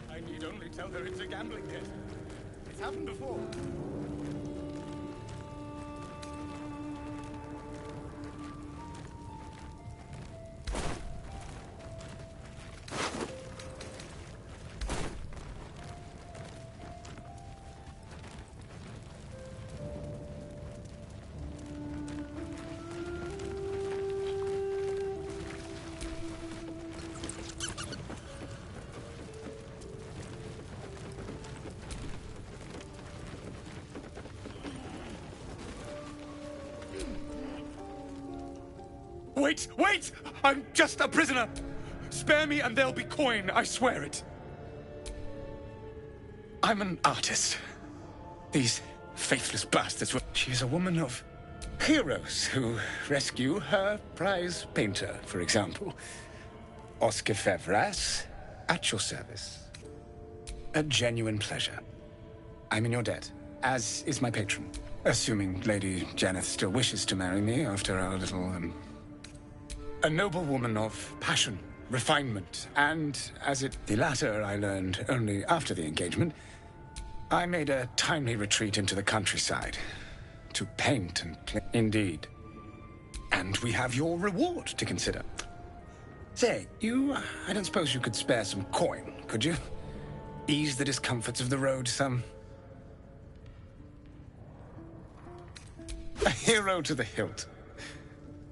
I need only tell her it's a gambling debt. It's happened before. Wait, wait! I'm just a prisoner! Spare me and there'll be coin, I swear it. I'm an artist. These faithless bastards were... She is a woman of heroes who rescue her prize painter, for example. Oscar Fevras, at your service. A genuine pleasure. I'm in your debt, as is my patron. Assuming Lady Janeth still wishes to marry me after our little, A noble woman of passion, refinement, and the latter I learned only after the engagement, I made a timely retreat into the countryside to paint and clean. Indeed. And we have your reward to consider. Say, I don't suppose you could spare some coin, could you? Ease the discomforts of the road some. A hero to the hilt.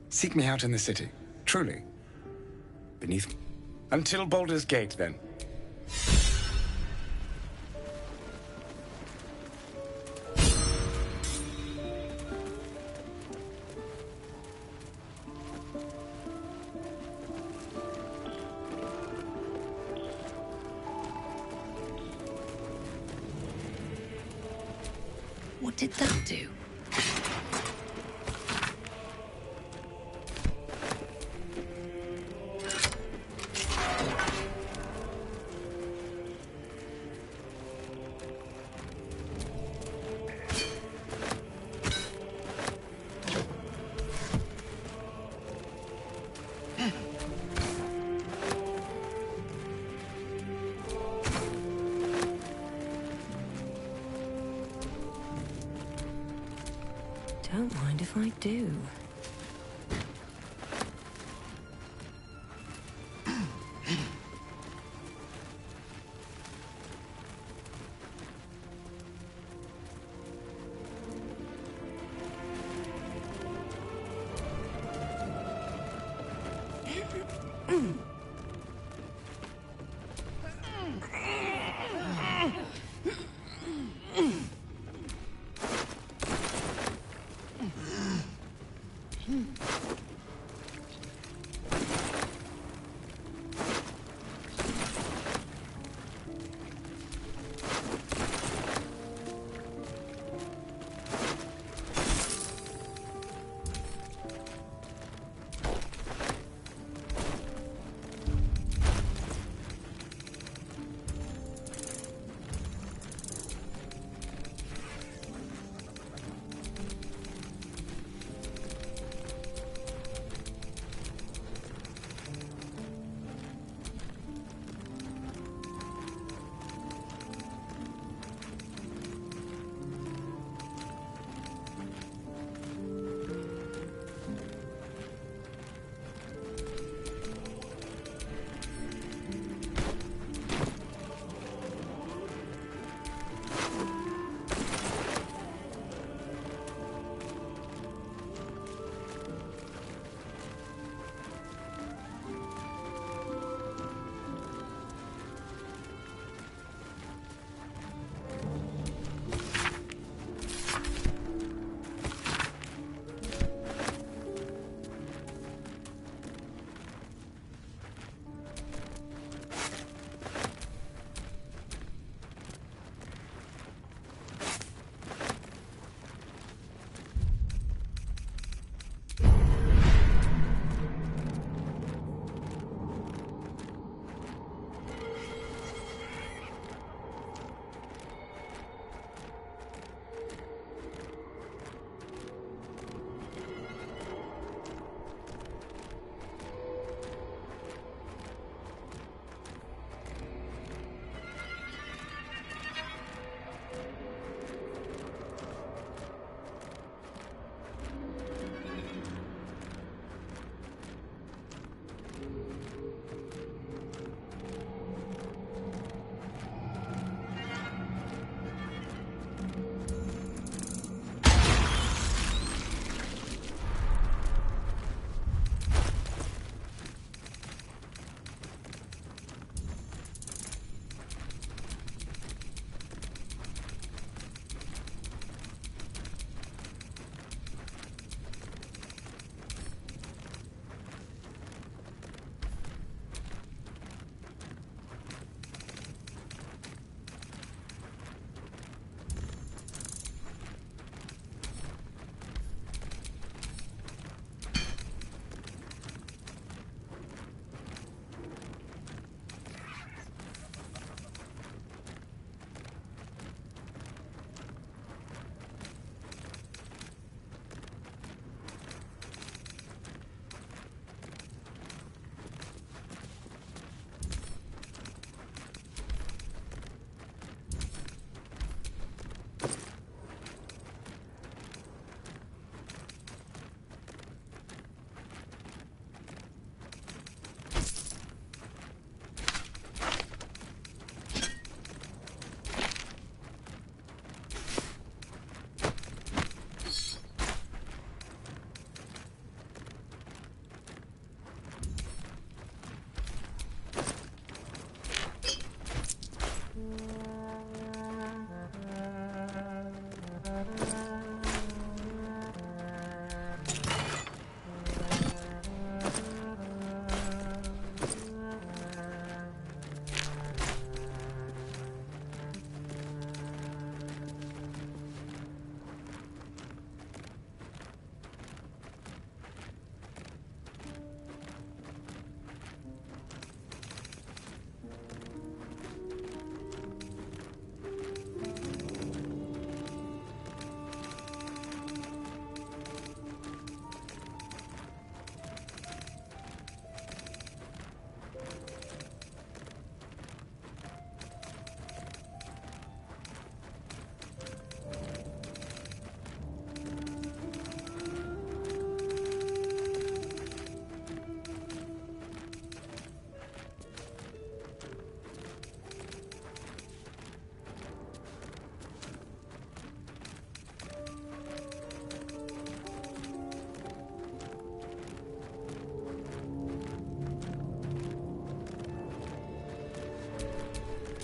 Seek me out in the city. Truly. Beneath me. Until Baldur's Gate, then. What did that do? Don't mind if I do.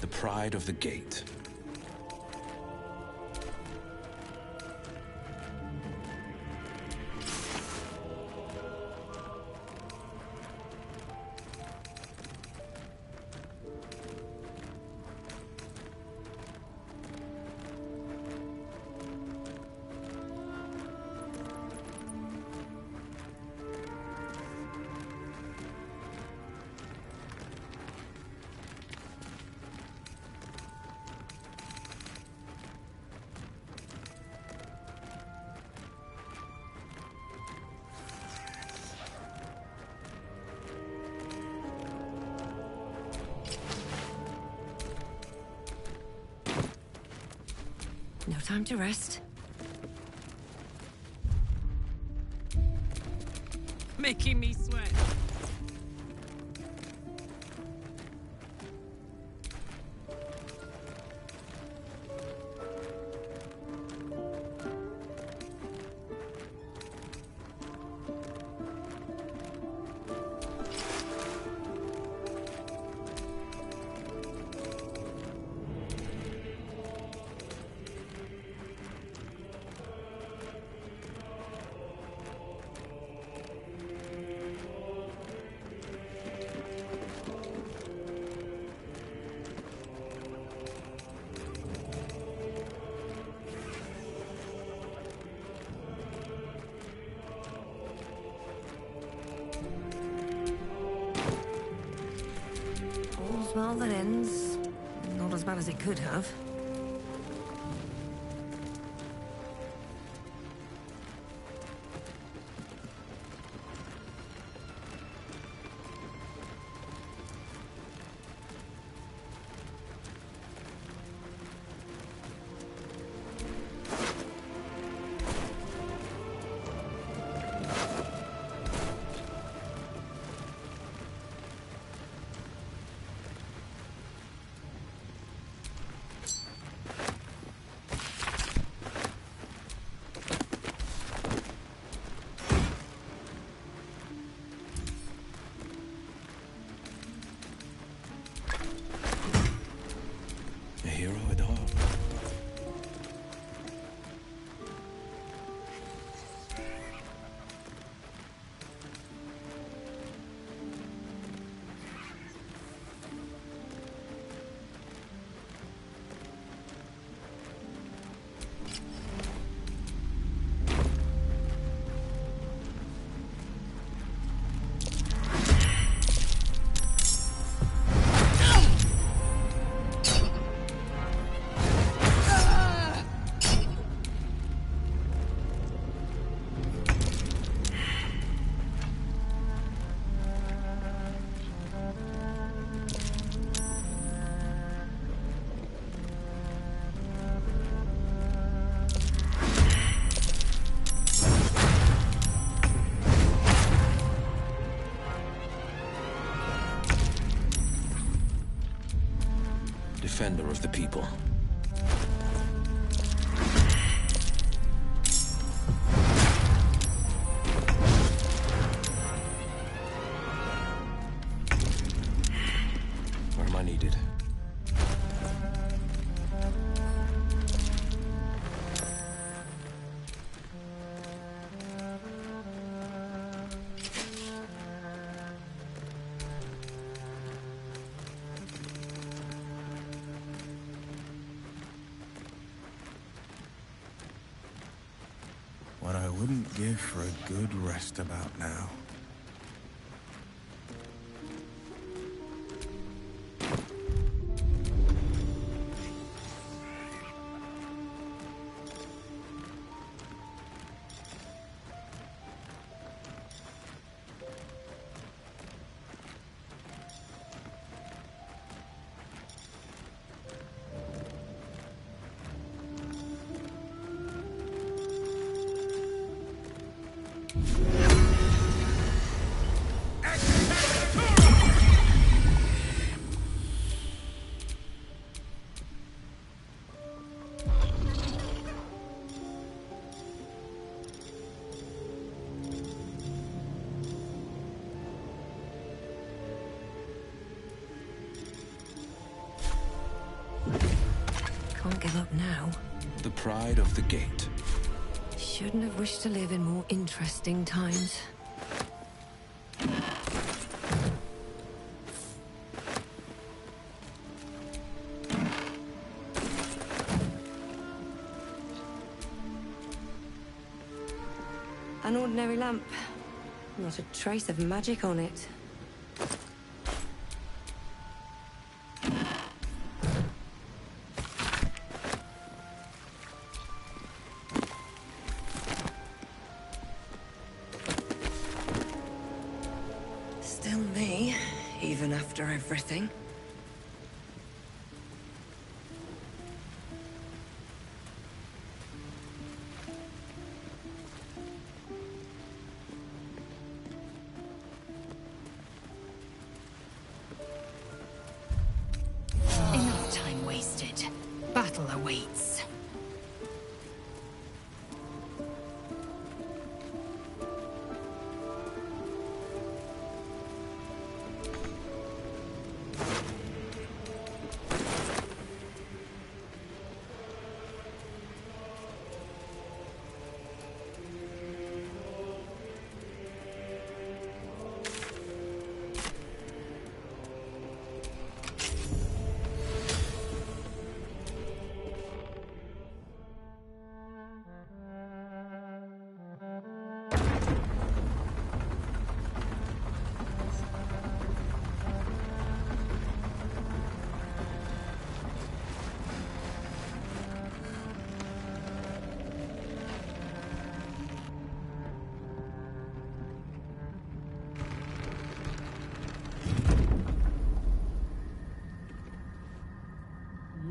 the pride of the gate. No time to rest. Making me sweat. All's well that ends. Not as bad as it could have. A hero at heart. Defender of the people. Where am I needed? What I wouldn't give for a good rest about now. Can't give up now. The pride of the gate. Shouldn't have wished to live in more interesting times. An ordinary lamp. Not a trace of magic on it. Still me, even after everything. Enough time wasted. Battle awaits.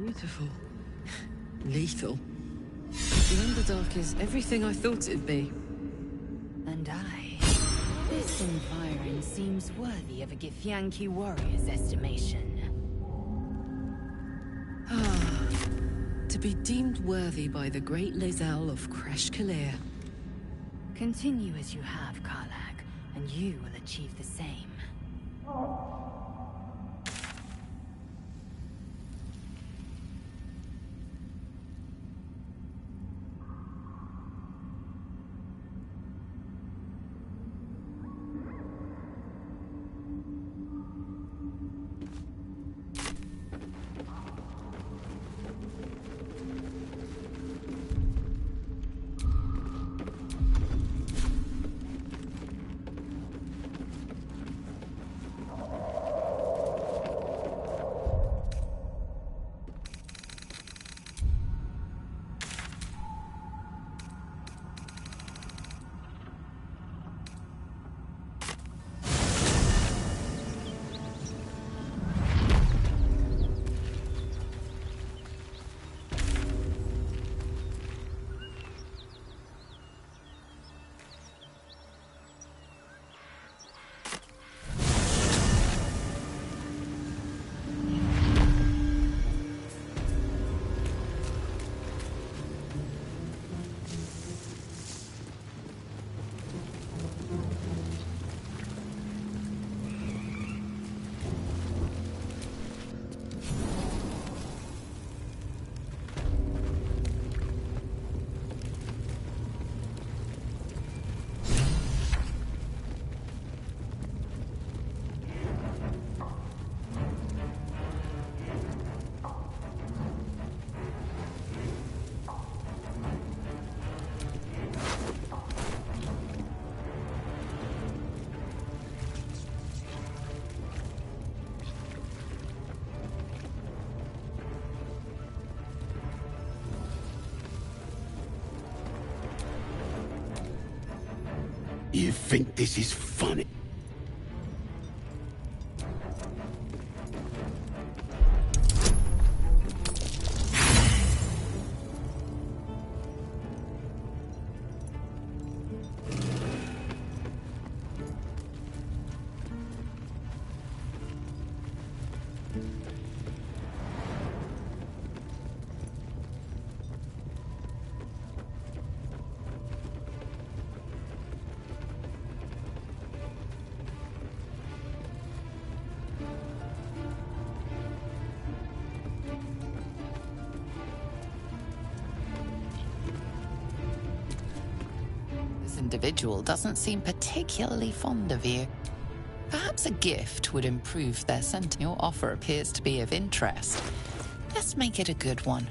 Beautiful. Lethal. The Underdark is everything I thought it'd be. And I. This environ seems worthy of a Githyanki warrior's estimation. Ah, to be deemed worthy by the great Lae'zel of Kresh Kalir. Continue as you have, Karlach, and you will achieve the same. You think this is funny? individual doesn't seem particularly fond of you. Perhaps a gift would improve their sentiment. Your offer appears to be of interest. Let's make it a good one.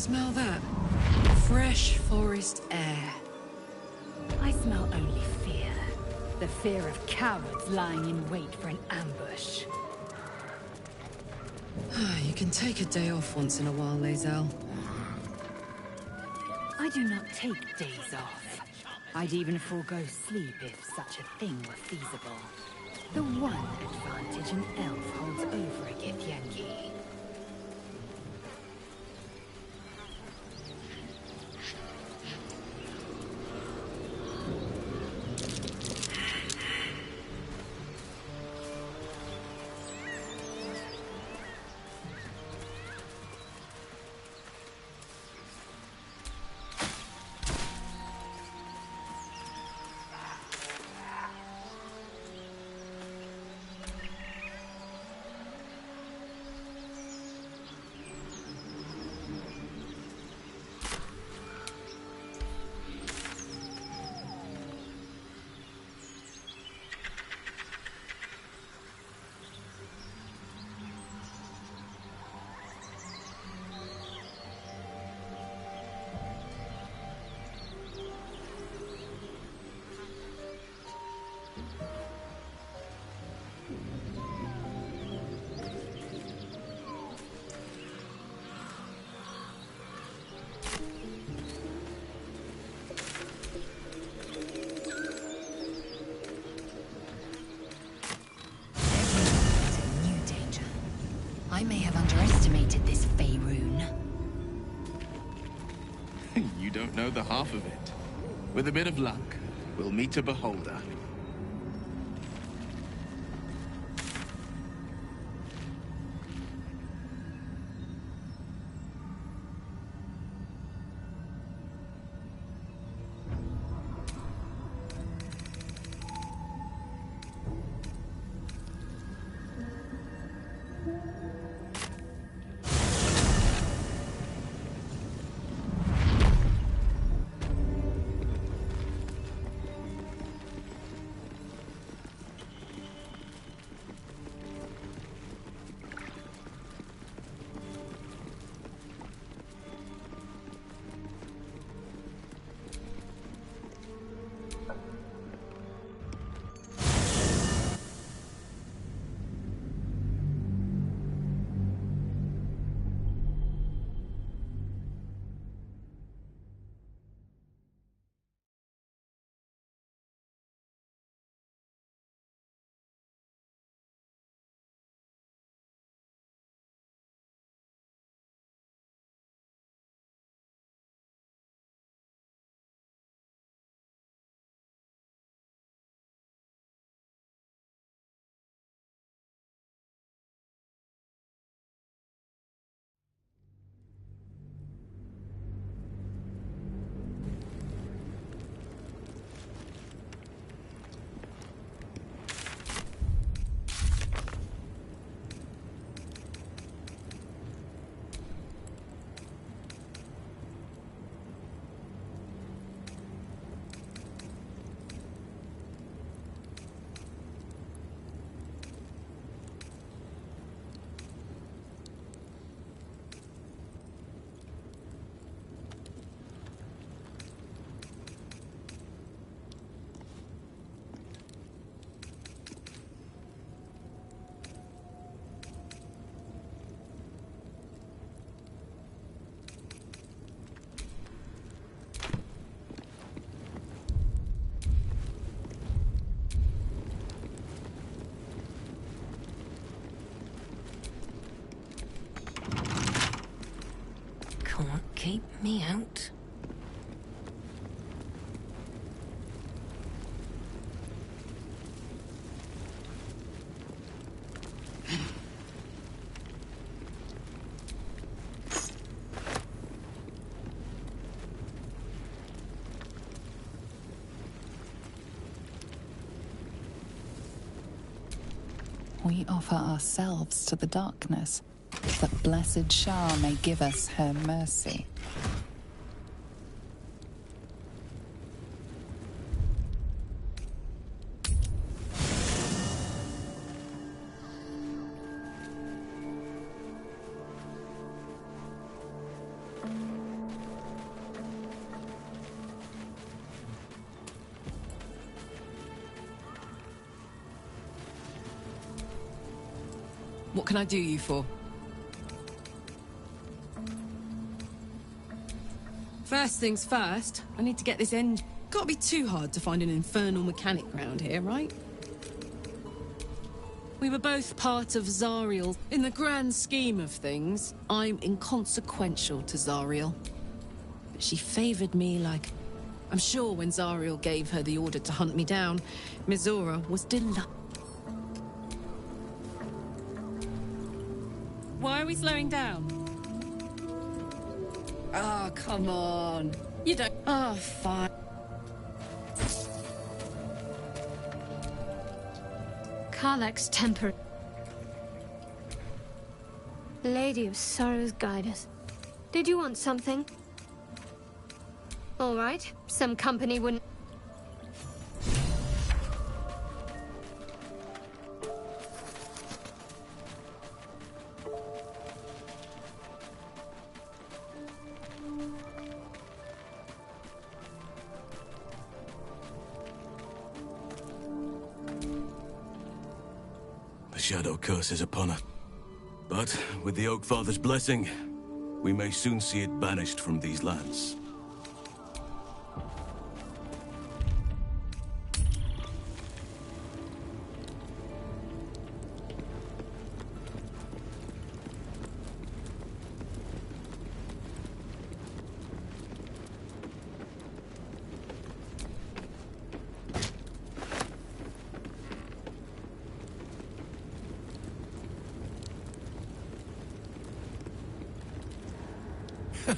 Smell that? Fresh forest air. I smell only fear. The fear of cowards lying in wait for an ambush. You can take a day off once in a while, Lae'zel. I do not take days off. I'd even forego sleep if such a thing were feasible. The one advantage an elf holds over a Githyanki. I may have underestimated this Faerun. You don't know the half of it. With a bit of luck, we'll meet a beholder. Can't keep me out. We offer ourselves to the darkness, that blessed Shah may give us her mercy. can I do you for? First things first, I need to get this engine. Can't be too hard to find an infernal mechanic round here, right? We were both part of Zariel. In the grand scheme of things, I'm inconsequential to Zariel. But she favored me like... I'm sure when Zariel gave her the order to hunt me down, Mizora was delighted. Why are we slowing down? Oh, come on. You don't... Oh, fine. Karlach's temper. Lady of Sorrows, guide us. Did you want something? All right, some company wouldn't... The Shadow Curse is upon us. But with the Oak Father's blessing, we may soon see it banished from these lands.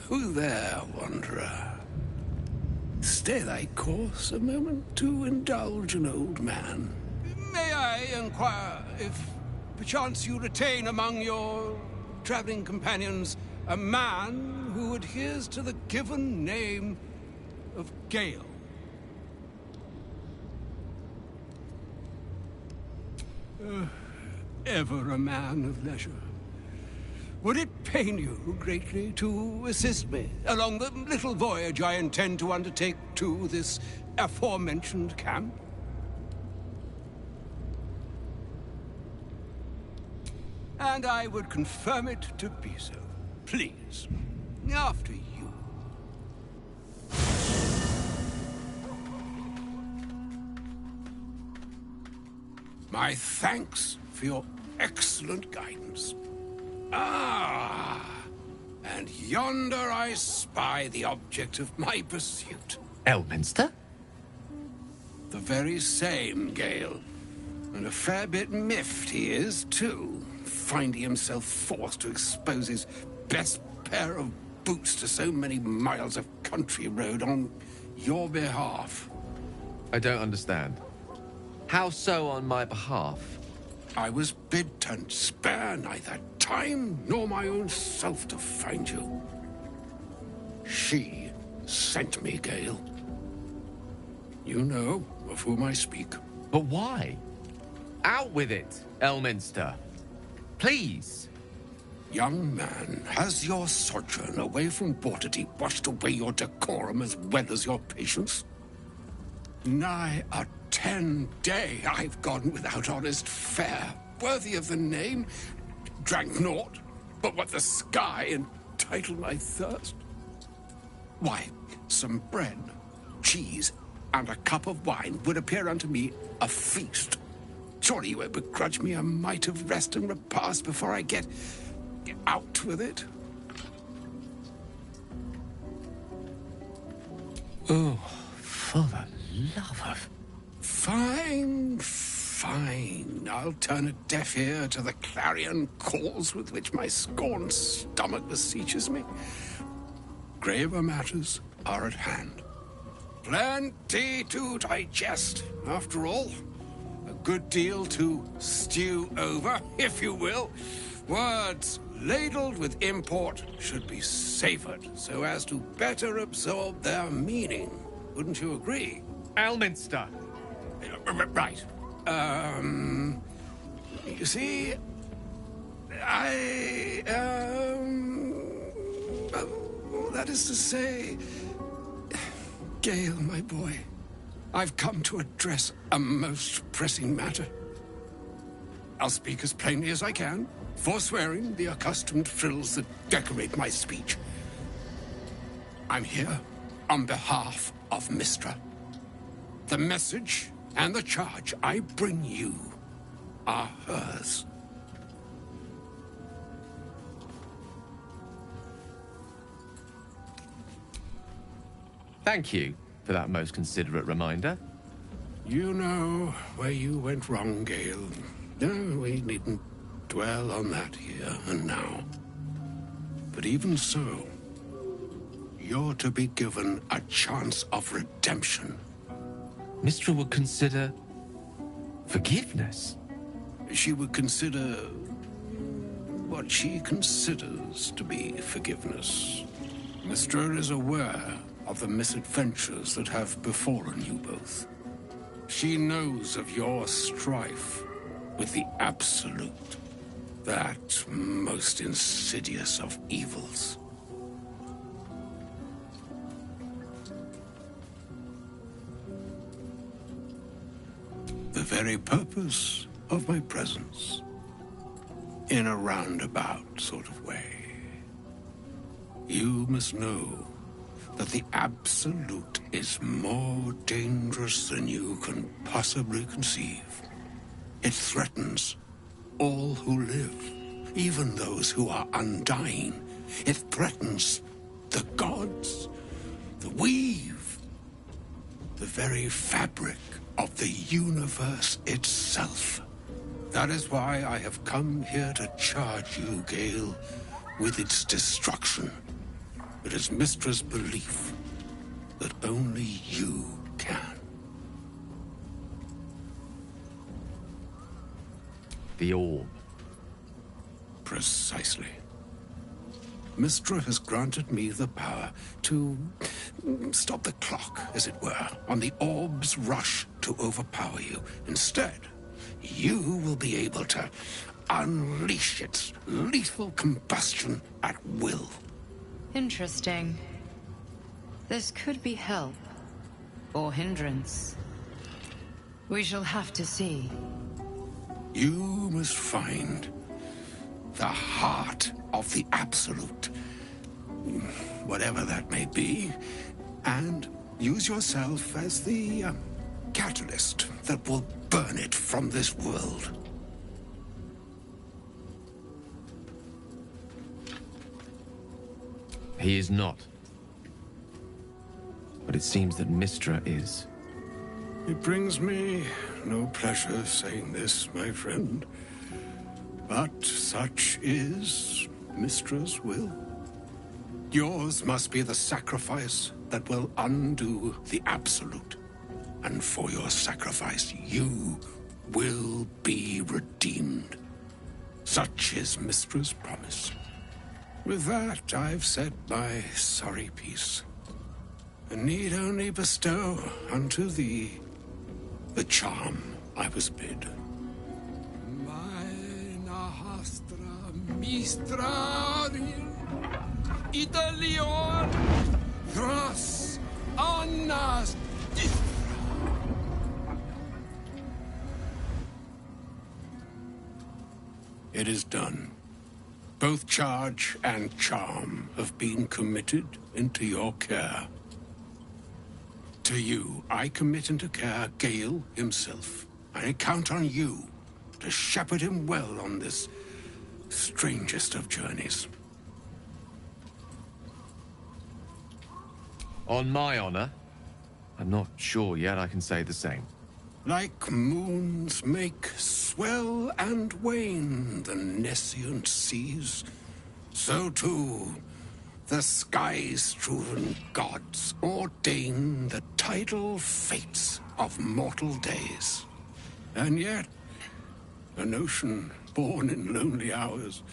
Who there, wanderer? Stay thy course a moment to indulge an old man. May I inquire if perchance you retain among your traveling companions a man who adheres to the given name of Gale? Ever a man of leisure. Would it pain you greatly to assist me along the little voyage I intend to undertake to this aforementioned camp? And I would confirm it to be so. Please, after you. My thanks for your excellent guidance. Ah, and yonder I spy the object of my pursuit. Elminster? The very same, Gale. And a fair bit miffed he is, too, finding himself forced to expose his best pair of boots to so many miles of country road on your behalf. I don't understand. How so on my behalf? I was bid to spare neither time nor my own self to find you. She sent me, Gale. You know of whom I speak. But why? Out with it, Elminster. Please. Young man, has your sojourn away from Waterdeep washed away your decorum as well as your patience? Nigh a 10-day I've gone without honest fare, worthy of the name. Drank naught but what the sky entitled my thirst. Why, some bread, cheese, and a cup of wine would appear unto me a feast. Surely you won't begrudge me a mite of rest and repast before I get out with it? Oh, for the love of... Fine, fine. I'll turn a deaf ear to the clarion calls with which my scorned stomach beseeches me. Graver matters are at hand. Plenty to digest, after all. A good deal to stew over, if you will. Words ladled with import should be savored so as to better absorb their meaning. Wouldn't you agree? Elminster. Right. You see, that is to say, Gale, my boy, I've come to address a most pressing matter. I'll speak as plainly as I can. forswearing the accustomed frills that decorate my speech. I'm here on behalf of Mystra. The message and the charge I bring you are hers. Thank you for that most considerate reminder. You know where you went wrong, Gale. No, we needn't dwell on that here and now. But even so, you're to be given a chance of redemption. Mystra would consider forgiveness. She would consider what she considers to be forgiveness. Mystra is aware of the misadventures that have befallen you both. She knows of your strife with the Absolute, that most insidious of evils. The very purpose of my presence, in a roundabout sort of way. You must know that the Absolute is more dangerous than you can possibly conceive. It threatens all who live, even those who are undying. It threatens the gods, the weave, the very fabric of the universe itself. That is why I have come here to charge you, Gale, with its destruction. It is Mystra's belief that only you can. The orb. Precisely. Mystra has granted me the power to stop the clock, as it were, on the orb's rush to overpower you. Instead, you will be able to unleash its lethal combustion at will. Interesting. This could be help. Or hindrance. We shall have to see. You must find the heart of the Absolute, whatever that may be, and use yourself as the catalyst that will burn it from this world. He is not. But it seems that Mystra is. It brings me no pleasure saying this, my friend. But such is Mystra's will. Yours must be the sacrifice that will undo the Absolute. And for your sacrifice, you will be redeemed. Such is Mystra's promise. With that, I've said my sorry piece, and need only bestow unto thee the charm I was bid. Italion Thras Annas. It is done. Both charge and charm have been committed into your care. To you, I commit into care Gale himself. I count on you to shepherd him well on this strangest of journeys. On my honor, I'm not sure yet I can say the same. Like moons make swell and wane the nescient seas, so too the sky-strewn gods ordain the tidal fates of mortal days. And yet, an ocean born in lonely hours,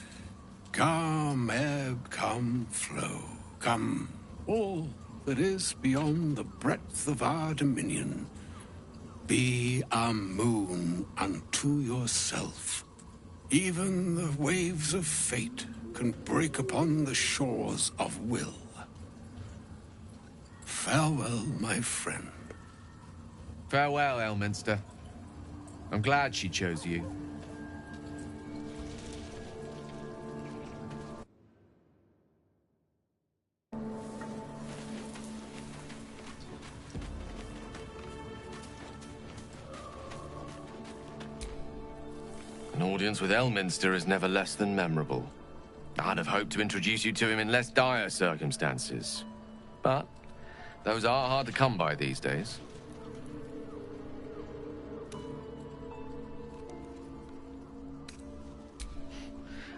come ebb, come flow, come all that is beyond the breadth of our dominion. Be a moon unto yourself. Even the waves of fate can break upon the shores of will. Farewell, my friend. Farewell, Elminster. I'm glad she chose you. audience with Elminster is never less than memorable. I'd have hoped to introduce you to him in less dire circumstances. But those are hard to come by these days.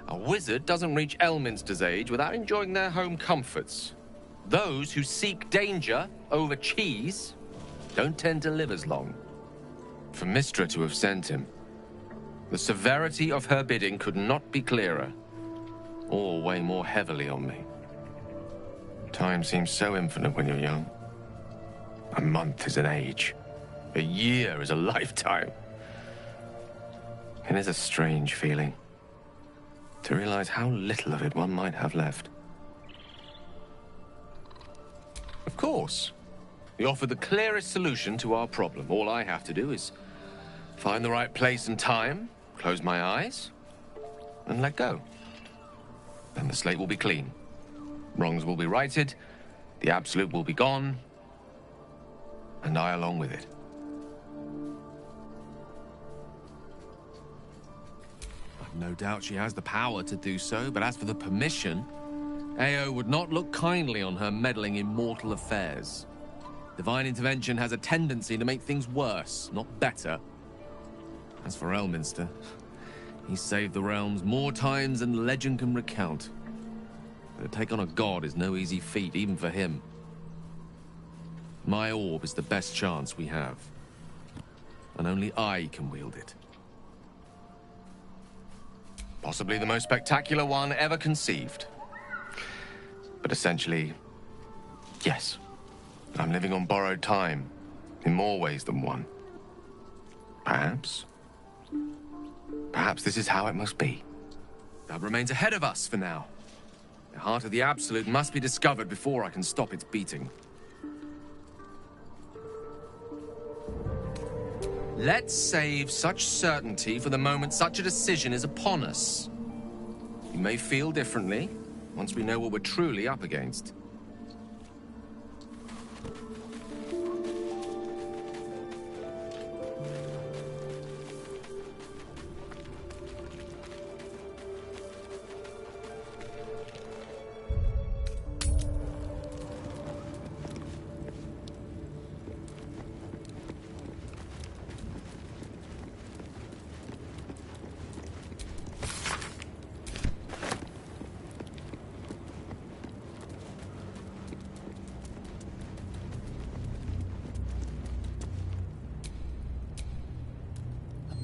A wizard doesn't reach Elminster's age without enjoying their home comforts. Those who seek danger over cheese don't tend to live as long. For Mystra to have sent him, the severity of her bidding could not be clearer, or weigh more heavily on me. Time seems so infinite when you're young. A month is an age. A year is a lifetime. It is a strange feeling to realize how little of it one might have left. Of course, we offer the clearest solution to our problem. All I have to do is find the right place and time, close my eyes, and let go. Then the slate will be clean. Wrongs will be righted, the absolute will be gone, and I along with it. I've no doubt she has the power to do so, but as for the permission, Ao would not look kindly on her meddling in mortal affairs. Divine intervention has a tendency to make things worse, not better. As for Elminster, he saved the realms more times than legend can recount. But to take on a god is no easy feat, even for him. My orb is the best chance we have, and only I can wield it. Possibly the most spectacular one ever conceived. But essentially, yes, I'm living on borrowed time, in more ways than one. Perhaps this is how it must be. That remains ahead of us for now. The heart of the Absolute must be discovered before I can stop its beating. Let's save such certainty for the moment such a decision is upon us. You may feel differently once we know what we're truly up against.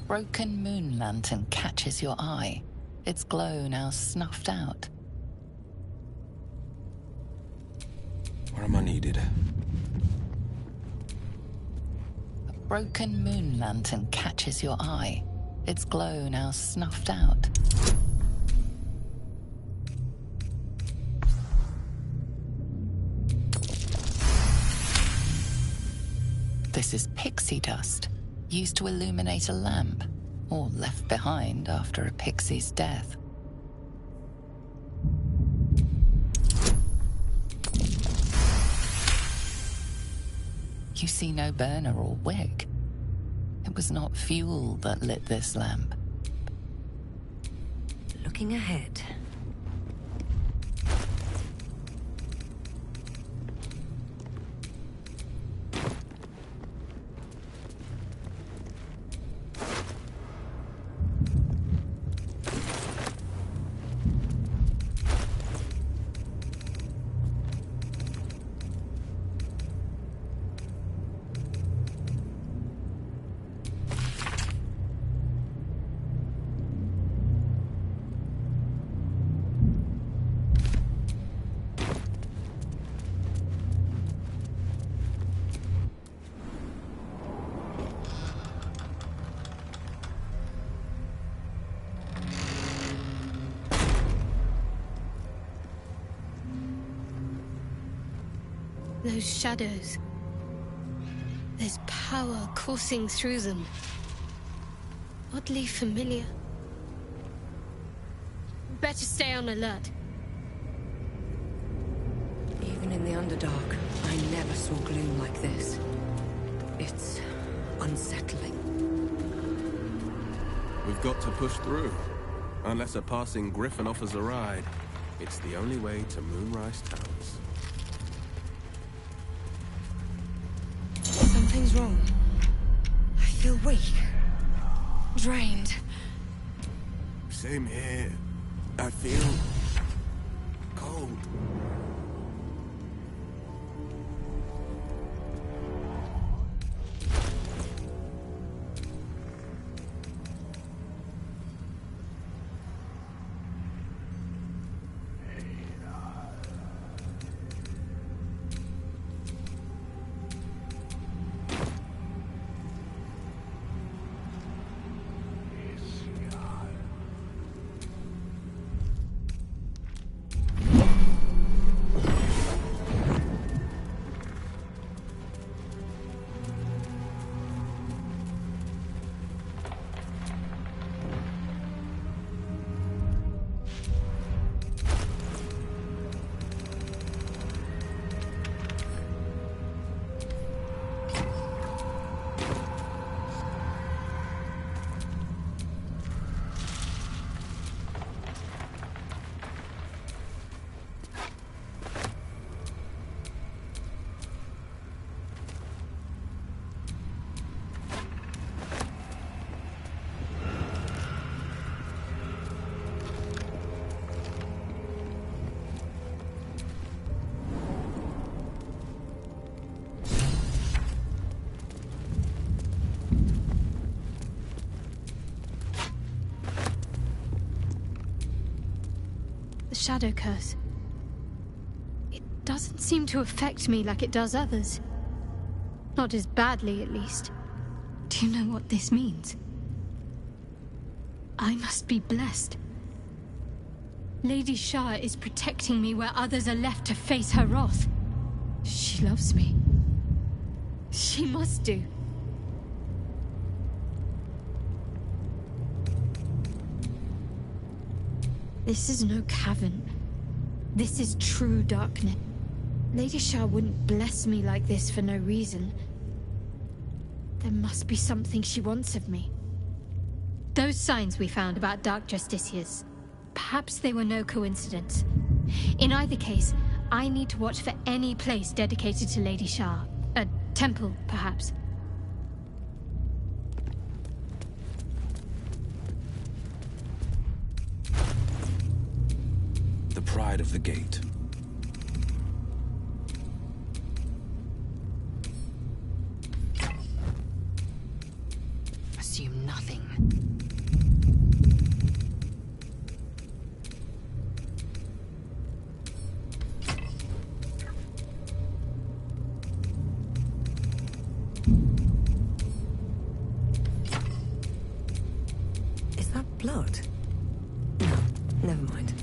Broken moon lantern catches your eye, its glow now snuffed out. Where am I needed? A broken moon lantern catches your eye, its glow now snuffed out. This is pixie dust, used to illuminate a lamp, or left behind after a pixie's death. You see no burner or wick. It was not fuel that lit this lamp. Looking ahead. Those shadows. There's power coursing through them. Oddly familiar. Better stay on alert. Even in the Underdark, I never saw gloom like this. It's unsettling. We've got to push through. Unless a passing griffin offers a ride, it's the only way to Moonrise Towers. Something's wrong. I feel weak. Drained. Same here. I feel cold. Shadow curse. It doesn't seem to affect me like it does others. Not as badly, at least. Do you know what this means? I must be blessed. Lady Shah is protecting me where others are left to face her wrath. She loves me. She must do. This is no cavern. This is true darkness. Lady Shah wouldn't bless me like this for no reason. There must be something she wants of me. Those signs we found about Dark Justiciars, perhaps they were no coincidence. In either case, I need to watch for any place dedicated to Lady Shah. A temple, perhaps. The pride of the gate. Assume nothing. Is that blood? No, never mind.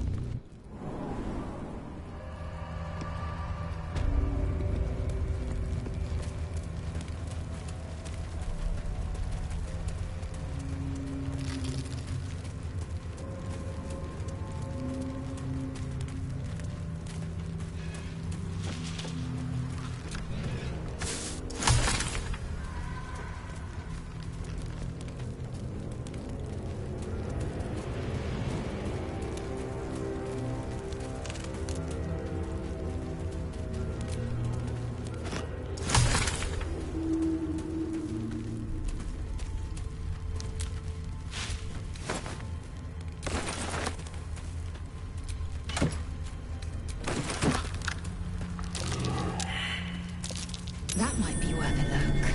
That might be worth a look.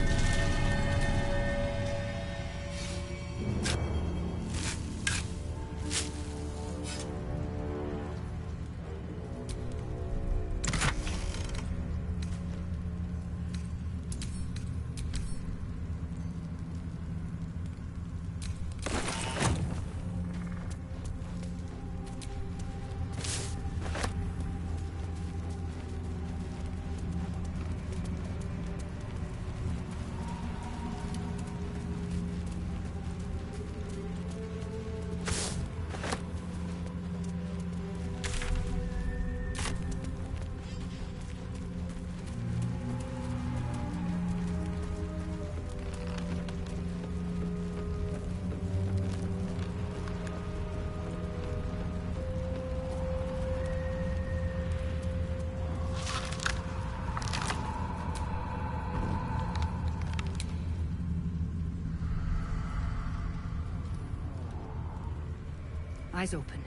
Eyes open.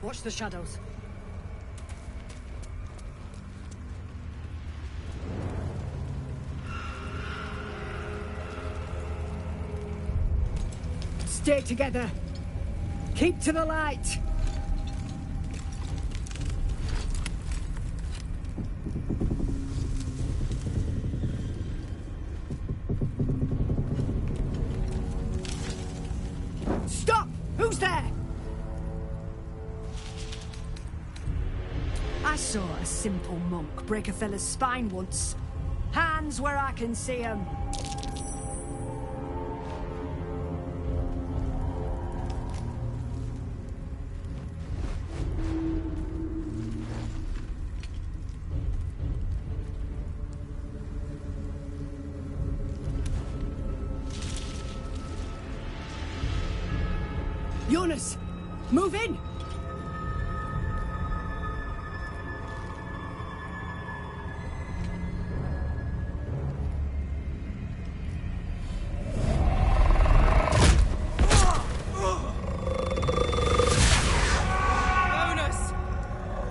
Watch the shadows. Stay together. Keep to the light. Stop! Who's there? I saw a simple monk break a fella's spine once. Hands where I can see 'em. Jonas! Move in! Jonas!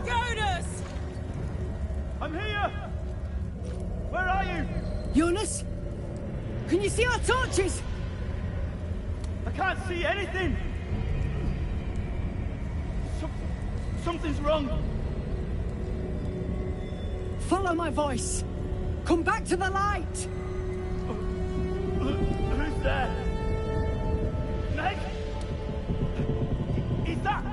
Jonas! I'm here! Where are you? Jonas? Can you see our torches? I can't see anything! Something's wrong! Follow my voice! Come back to the light! Who's there? Meg? Is that...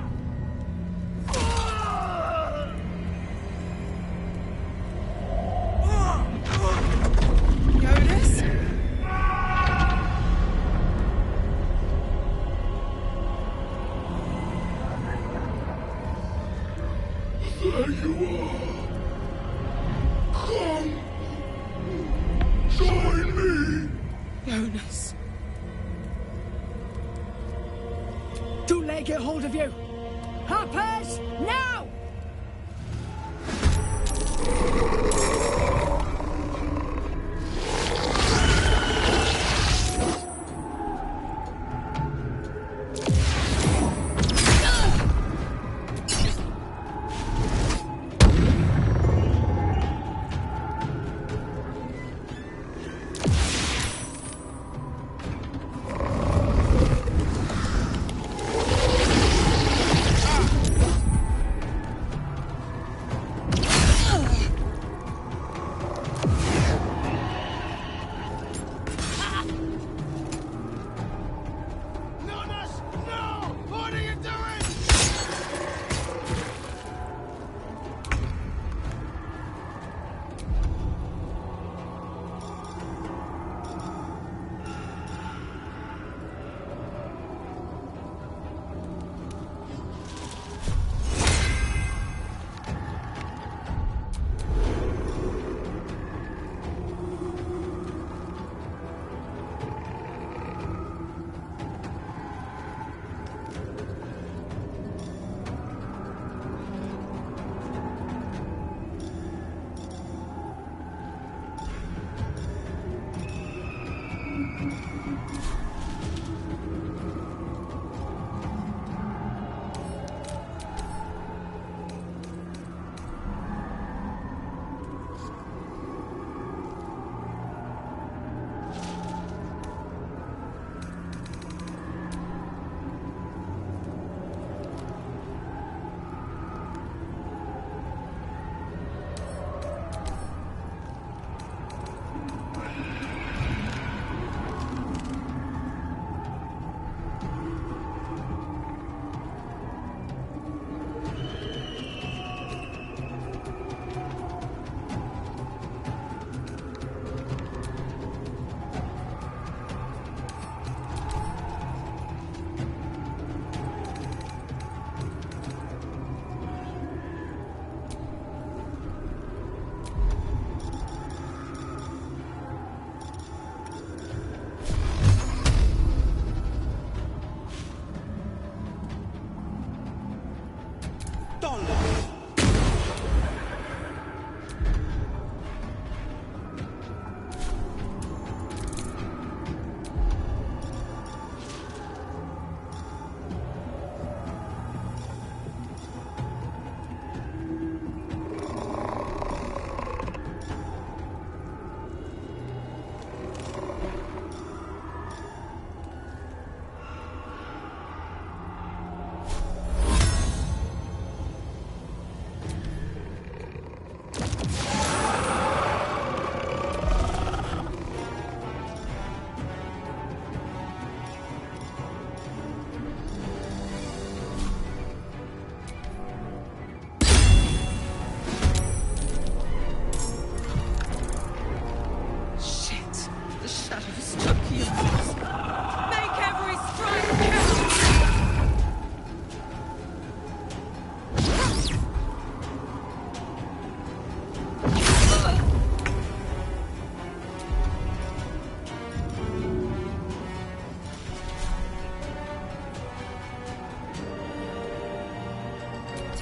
Jonas? There you are. Come. Join me. Jonas. Don't let it get hold of you! Harpers! Now!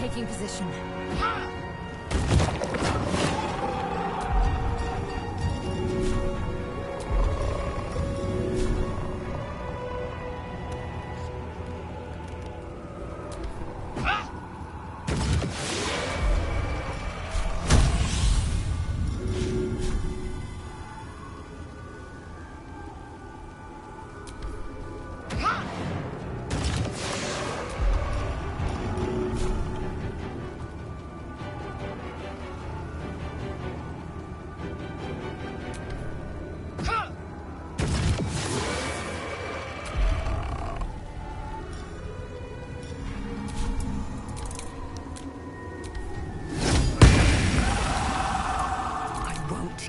Taking position.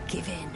Give in.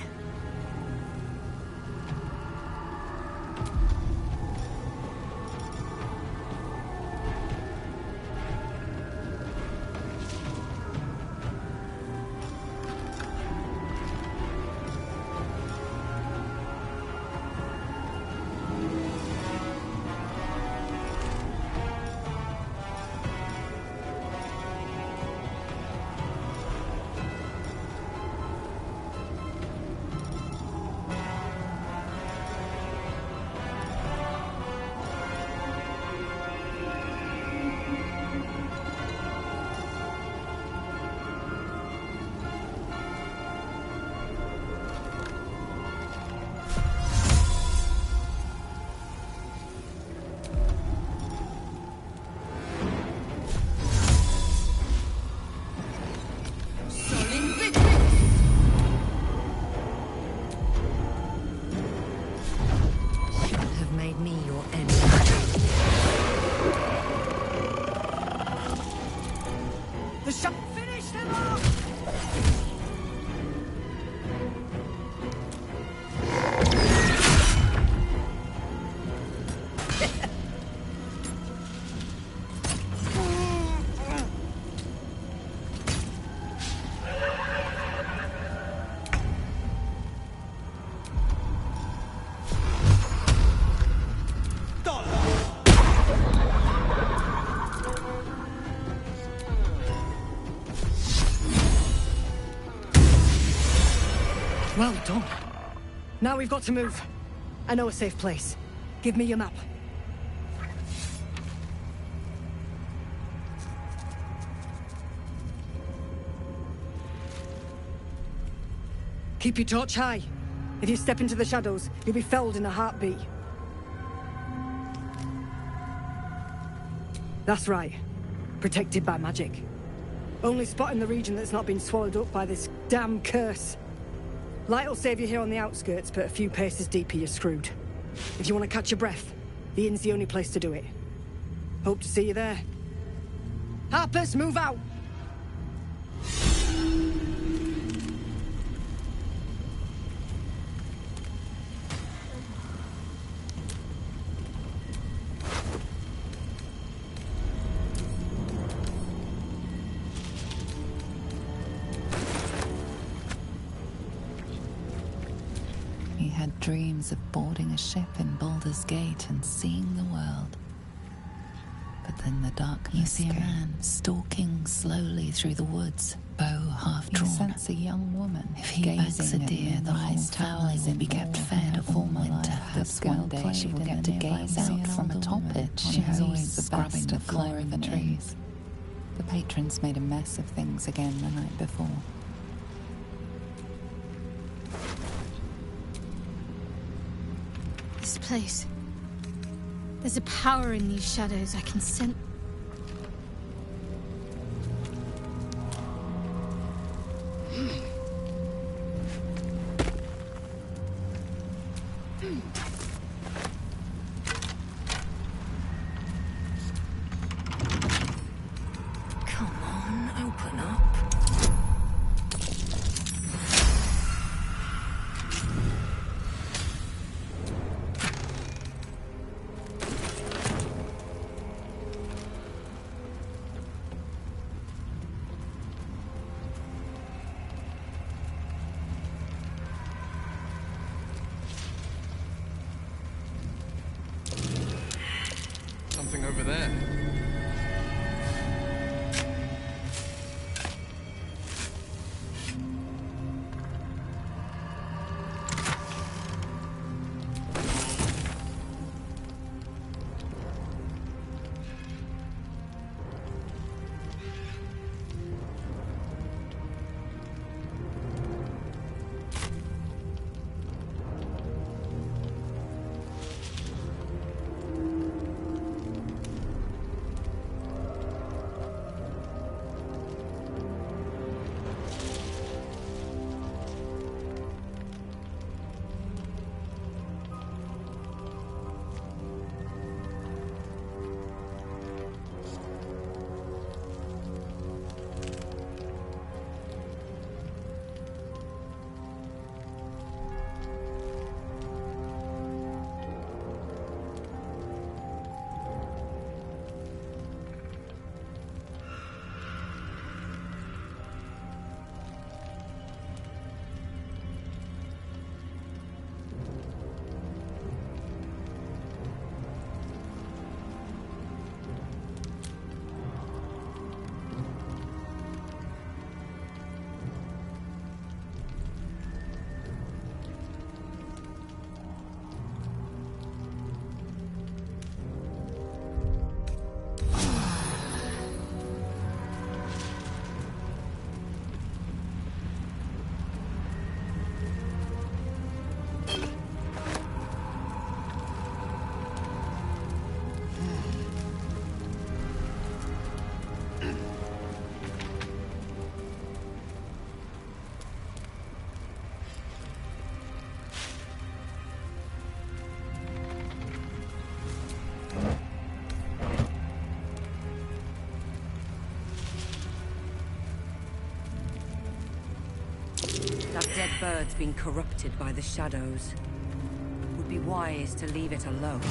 Well done. Now we've got to move. I know a safe place. Give me your map. Keep your torch high. If you step into the shadows, you'll be felled in a heartbeat. That's right. Protected by magic. Only spot in the region that's not been swallowed up by this damn curse. Light will save you here on the outskirts, but a few paces deeper you're screwed. If you want to catch your breath, the inn's the only place to do it. Hope to see you there. Harpers, move out! He had dreams of boarding a ship in Baldur's Gate and seeing the world. But then the darkness came, stalking slowly through the woods, bow half drawn. You sense a young woman. If he bags a deer, the whole tower will be kept fed all winter. That one day she will get to gaze out from atop it. She has always the best of climbing the trees. The patrons made a mess of things again the night before. This place. There's a power in these shadows. I can sense. Come on, open up. Something over there. That dead bird's been corrupted by the shadows. Would be wise to leave it alone.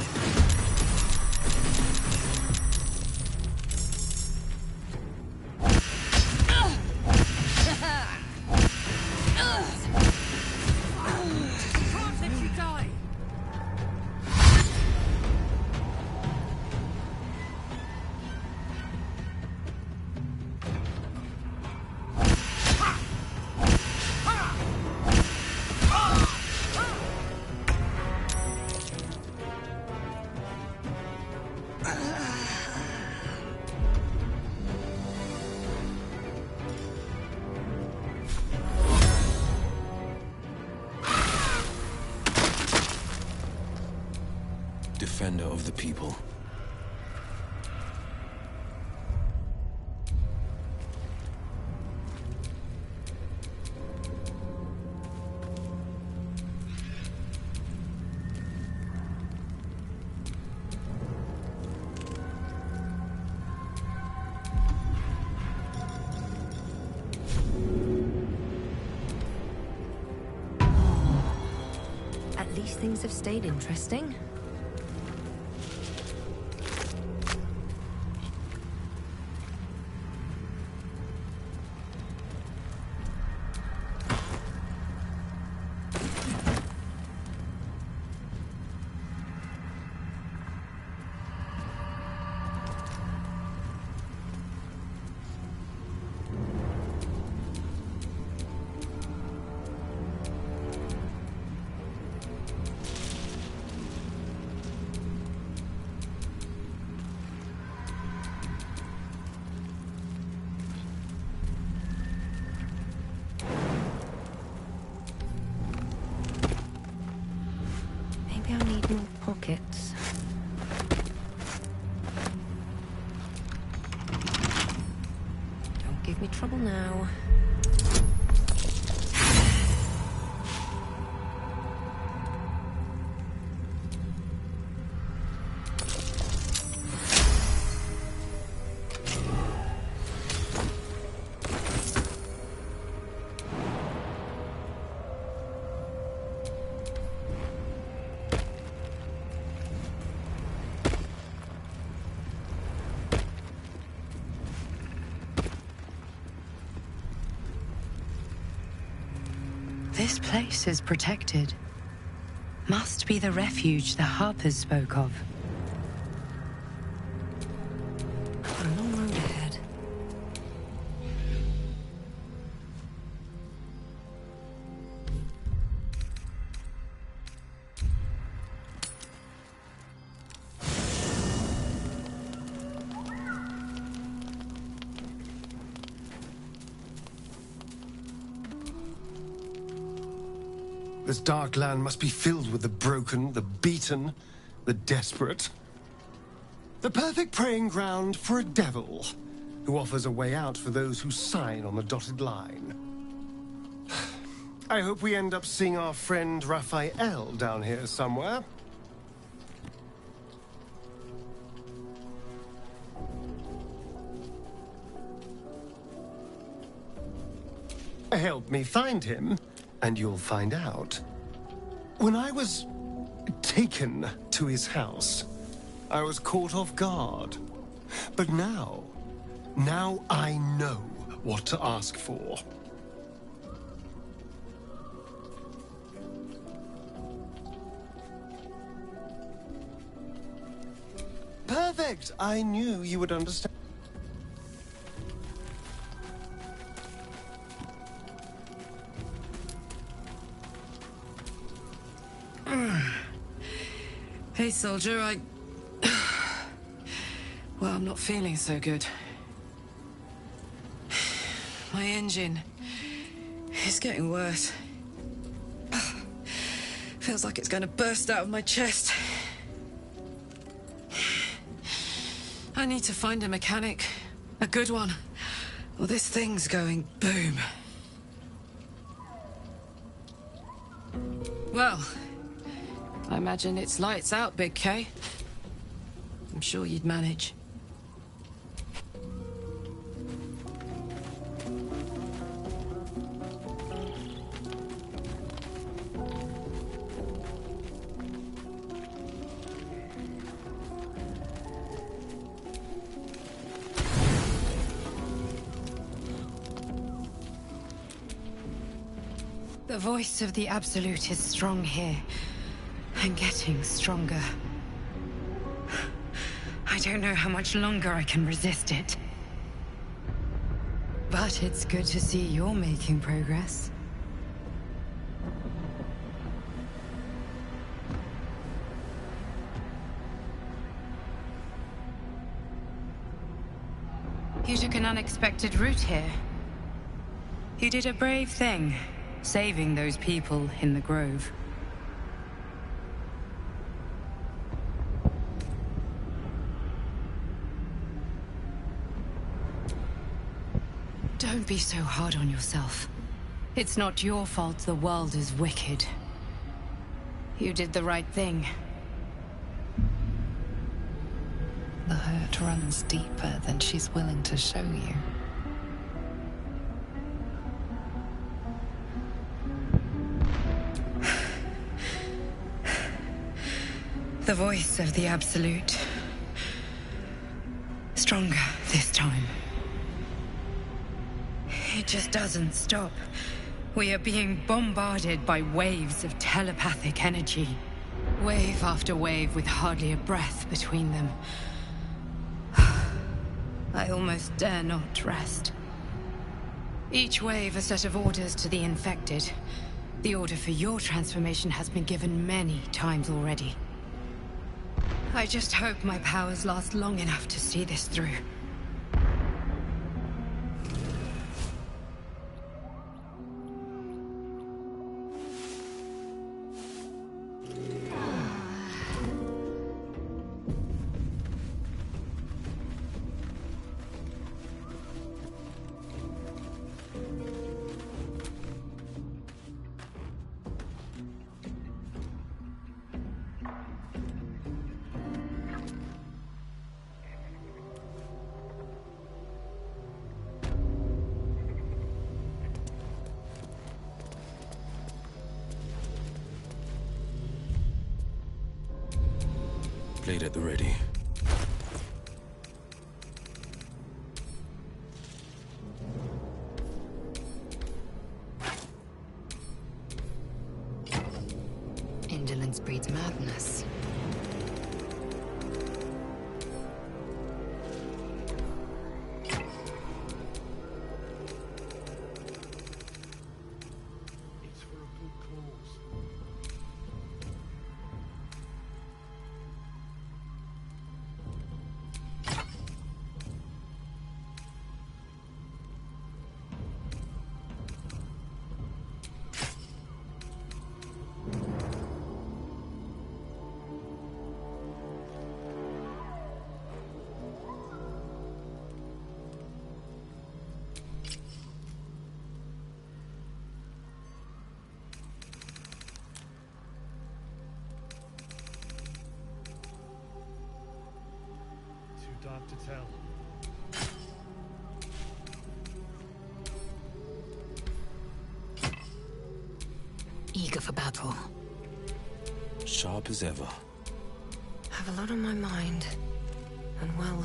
Can't let you die! Defender of the people. At least things have stayed interesting. Maybe I'll need more pockets. Don't give me trouble now. This place is protected. Must be the refuge the Harpers spoke of. A long road ahead. This dark land must be filled with the broken, the beaten, the desperate. The perfect preying ground for a devil who offers a way out for those who sign on the dotted line. I hope we end up seeing our friend Raphael down here somewhere. Help me find him, and you'll find out. When I was taken to his house, I was caught off guard. But now I know what to ask for. Perfect! I knew you would understand. Hey, soldier, well, I'm not feeling so good. My engine is getting worse. Feels like it's going to burst out of my chest. I need to find a mechanic. A good one. Or this thing's going boom. Well, I imagine it's lights out, Big K. I'm sure you'd manage. The voice of the Absolute is strong here, and getting stronger. I don't know how much longer I can resist it. But it's good to see you're making progress. You took an unexpected route here. You did a brave thing, saving those people in the Grove. Don't be so hard on yourself. It's not your fault the world is wicked. You did the right thing. The hurt runs deeper than she's willing to show you. The voice of the Absolute. Stronger this time. It just doesn't stop. We are being bombarded by waves of telepathic energy. Wave after wave with hardly a breath between them. I almost dare not rest. Each wave a set of orders to the infected. The order for your transformation has been given many times already. I just hope my powers last long enough to see this through. Blade at the ready. Indolence breeds madness. Dark to tell. Eager for battle. Sharp as ever. Have a lot on my mind. And well,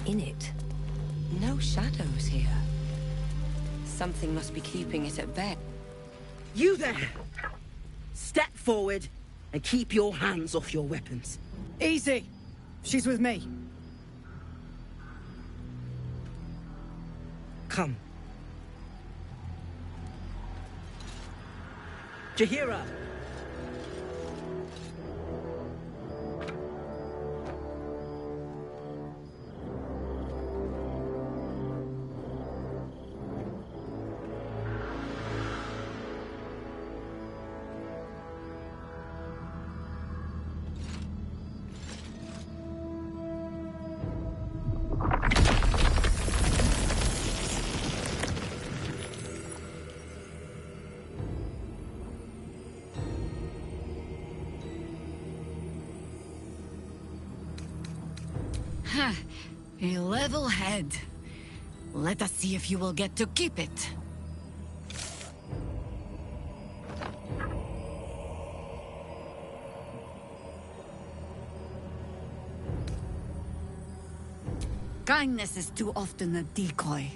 in it. No shadows here. Something must be keeping it at bay. You there! Step forward and keep your hands off your weapons. Easy! She's with me. Come. Jahira! A level head. Let us see if you will get to keep it. Kindness is too often a decoy.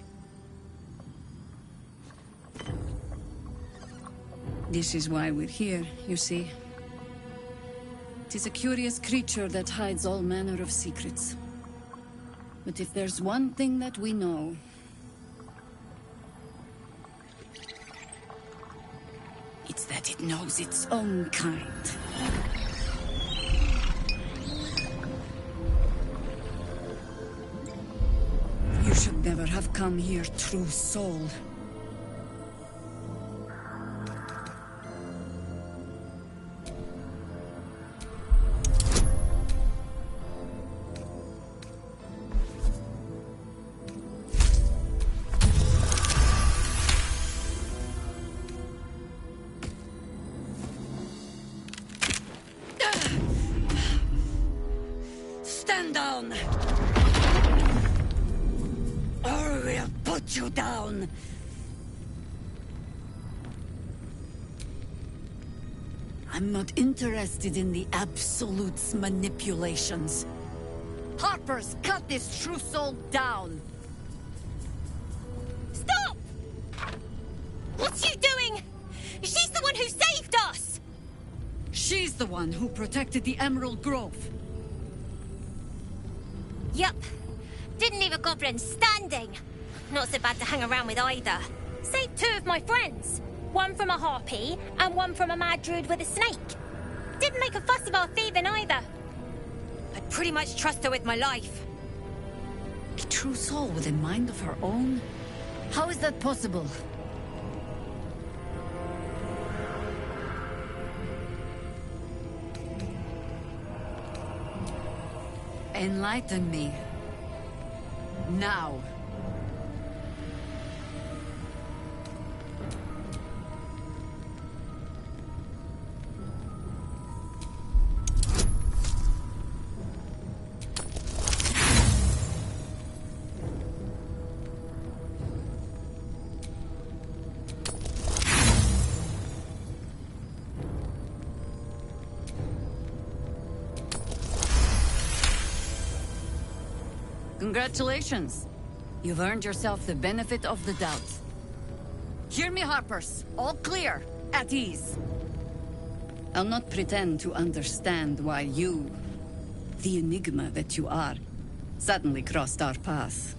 This is why we're here, you see. It is a curious creature that hides all manner of secrets. But if there's one thing that we know, it's that it knows its own kind. You should never have come here, true soul. Stand down! Or we'll put you down! I'm not interested in the Absolute's manipulations. Harper's cut this true soul down! Stop! What's she doing? She's the one who saved us! She's the one who protected the Emerald Grove. Yup. Didn't leave a goblin standing. Not so bad to hang around with either. Saved two of my friends. One from a harpy, and one from a mad druid with a snake. Didn't make a fuss about thieving either. I'd pretty much trust her with my life. A true soul with a mind of her own? How is that possible? Enlighten me. Now. Congratulations. You've earned yourself the benefit of the doubt. Hear me, Harpers. All clear. At ease. I'll not pretend to understand why you, the enigma that you are, suddenly crossed our path.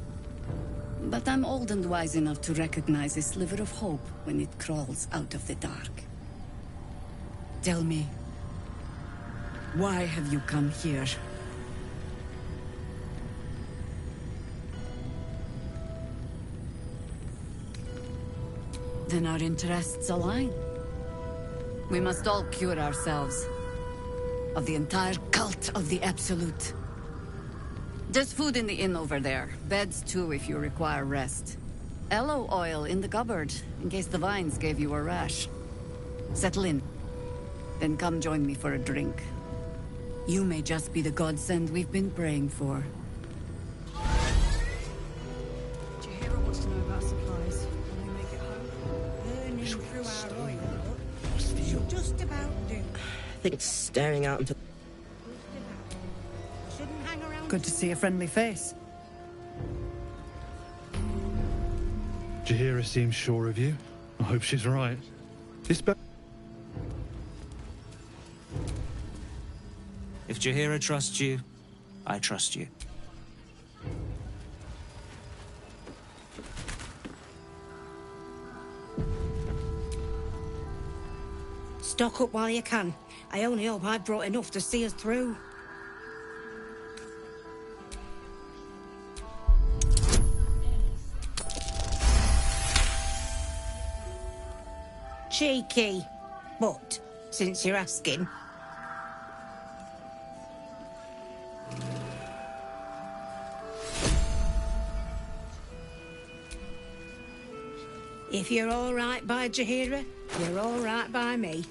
But I'm old and wise enough to recognize a sliver of hope when it crawls out of the dark. Tell me, why have you come here? Then our interests align. We must all cure ourselves of the entire cult of the Absolute. There's food in the inn over there. Beds too if you require rest. Aloe oil in the cupboard, in case the vines gave you a rash. Settle in. Then come join me for a drink. You may just be the godsend we've been praying for. Jahira wants to know about supplies. When we make it home. Burning through our oil. She'll just about do. I think it's staring out into... Shouldn't hang around. Good to see a friendly face. Jahira seems sure of you. I hope she's right. If Jahira trusts you, I trust you. Stock up while you can. I only hope I've brought enough to see us through. Cheeky. But, since you're asking... If you're all right by Jahira, you're all right by me.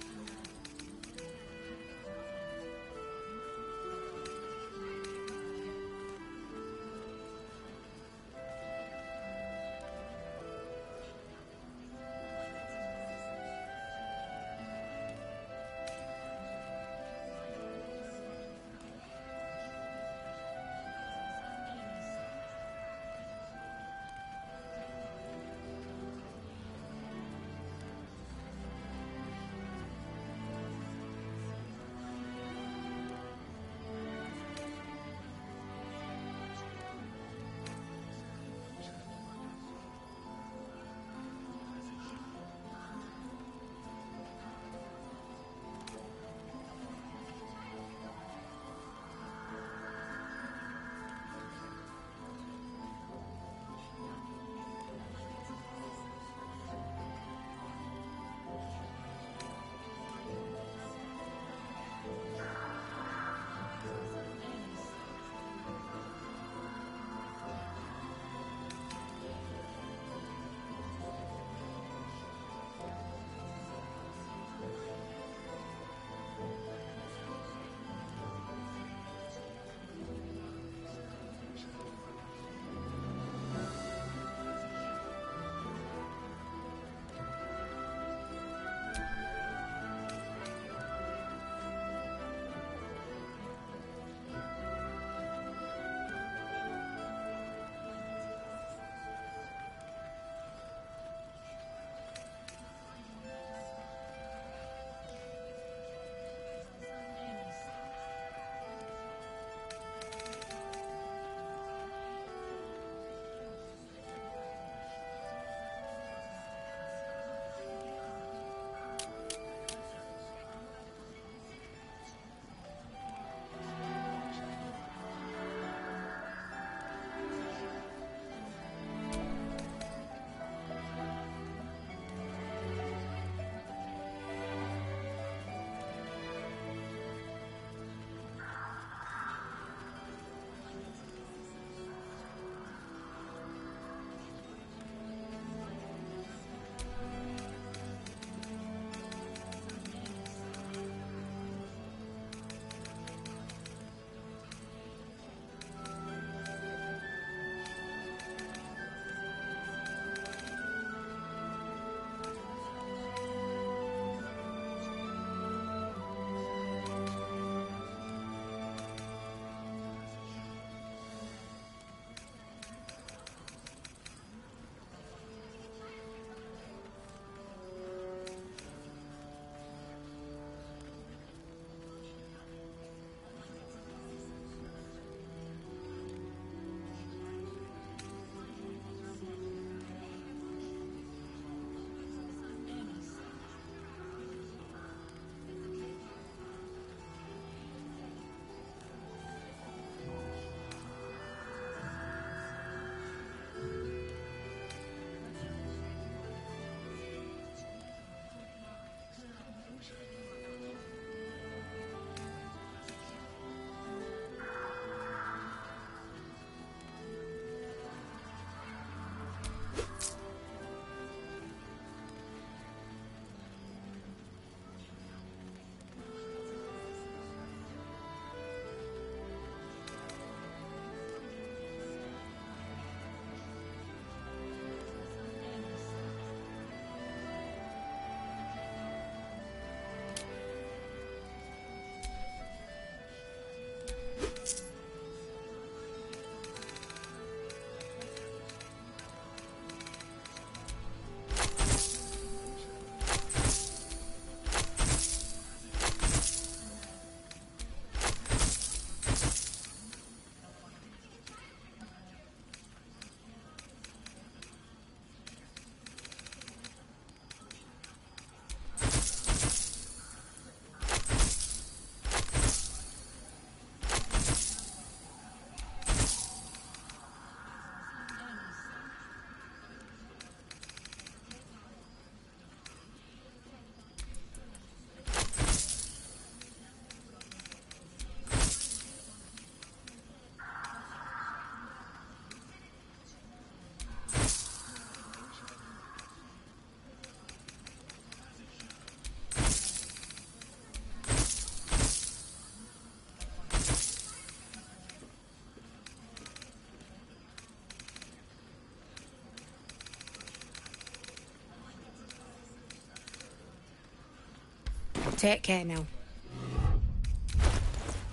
Take care now.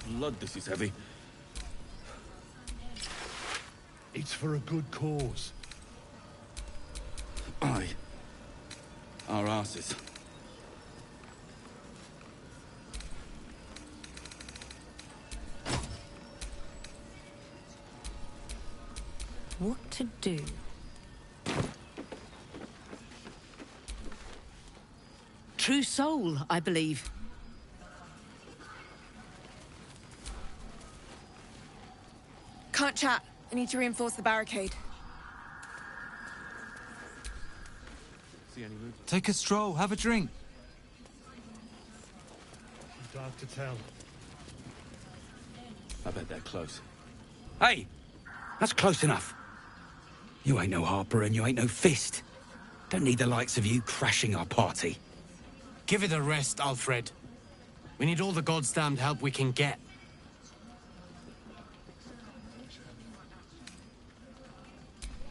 Blood, this is heavy. It's for a good cause. Aye. Our asses. What to do? True soul, I believe. Can't chat. I need to reinforce the barricade. Take a stroll, have a drink. Dark to tell. I bet they're close. Hey! That's close enough. You ain't no Harper and you ain't no Fist. Don't need the likes of you crashing our party. Give it a rest, Alfred. We need all the goddamned help we can get.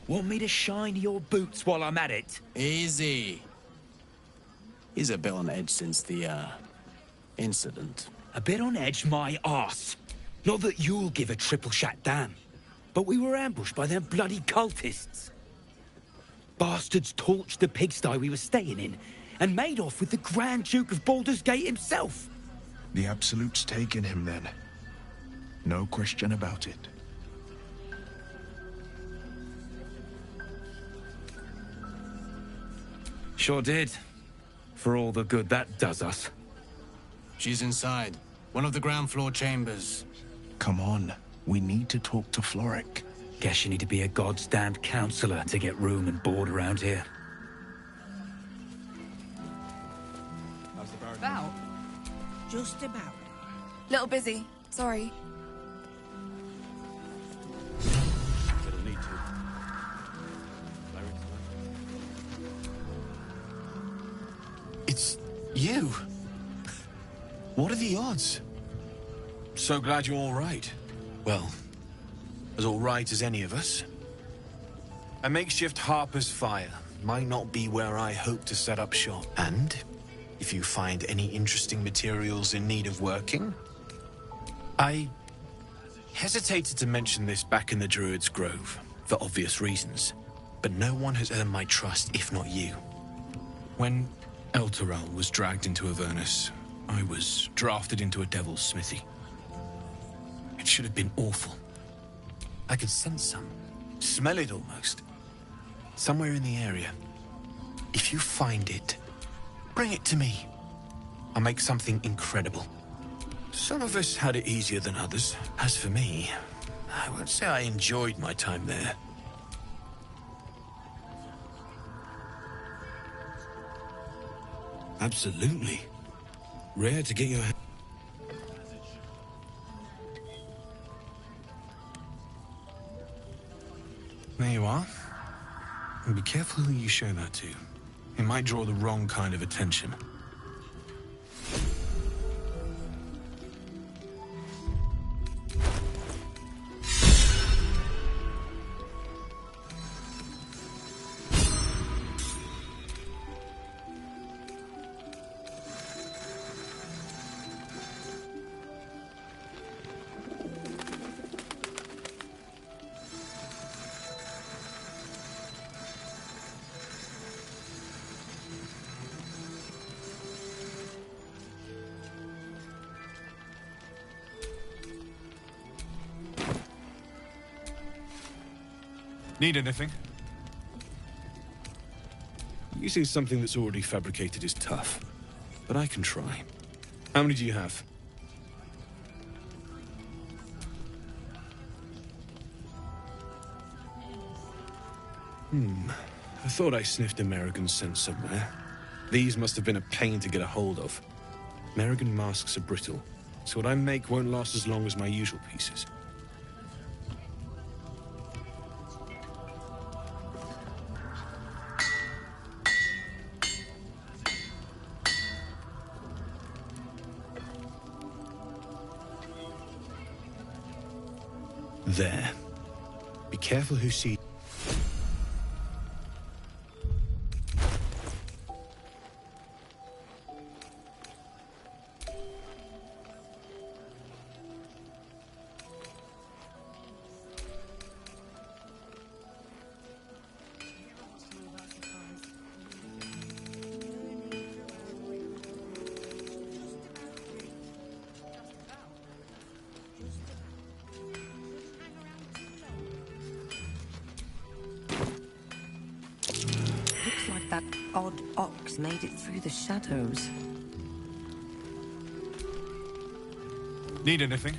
Want me to shine your boots while I'm at it? Easy. He's a bit on edge since the, incident. A bit on edge, my arse. Not that you'll give a triple shot damn. But we were ambushed by them bloody cultists. Bastards torched the pigsty we were staying in and made off with the Grand Duke of Baldur's Gate himself. The Absolute's taken him then. No question about it. Sure did. For all the good that does us. She's inside. One of the ground floor chambers. Come on. We need to talk to Floric. Guess you need to be a goddamned counselor to get room and board around here. About? Just about. Little busy. Sorry. It'll need to. It's you. What are the odds? So glad you're all right. Well, as all right as any of us. A makeshift Harper's Fire might not be where I hope to set up shop. And if you find any interesting materials in need of working, I hesitated to mention this back in the Druid's Grove, for obvious reasons. But no one has earned my trust, if not you. When Elturel was dragged into Avernus, I was drafted into a devil's smithy. It should have been awful. I could sense some. Smell it almost. Somewhere in the area. If you find it, bring it to me. I'll make something incredible. Some of us had it easier than others. As for me, I won't say I enjoyed my time there. Absolutely. Rare to get your... There you are. And be careful who you show that to. It might draw the wrong kind of attention. Need anything? Using something that's already fabricated is tough, but I can try. How many do you have? I thought I sniffed American scent somewhere. These must have been a pain to get a hold of. American masks are brittle, so what I make won't last as long as my usual pieces. There. Be careful who sees. That odd ox made it through the shadows. Need anything?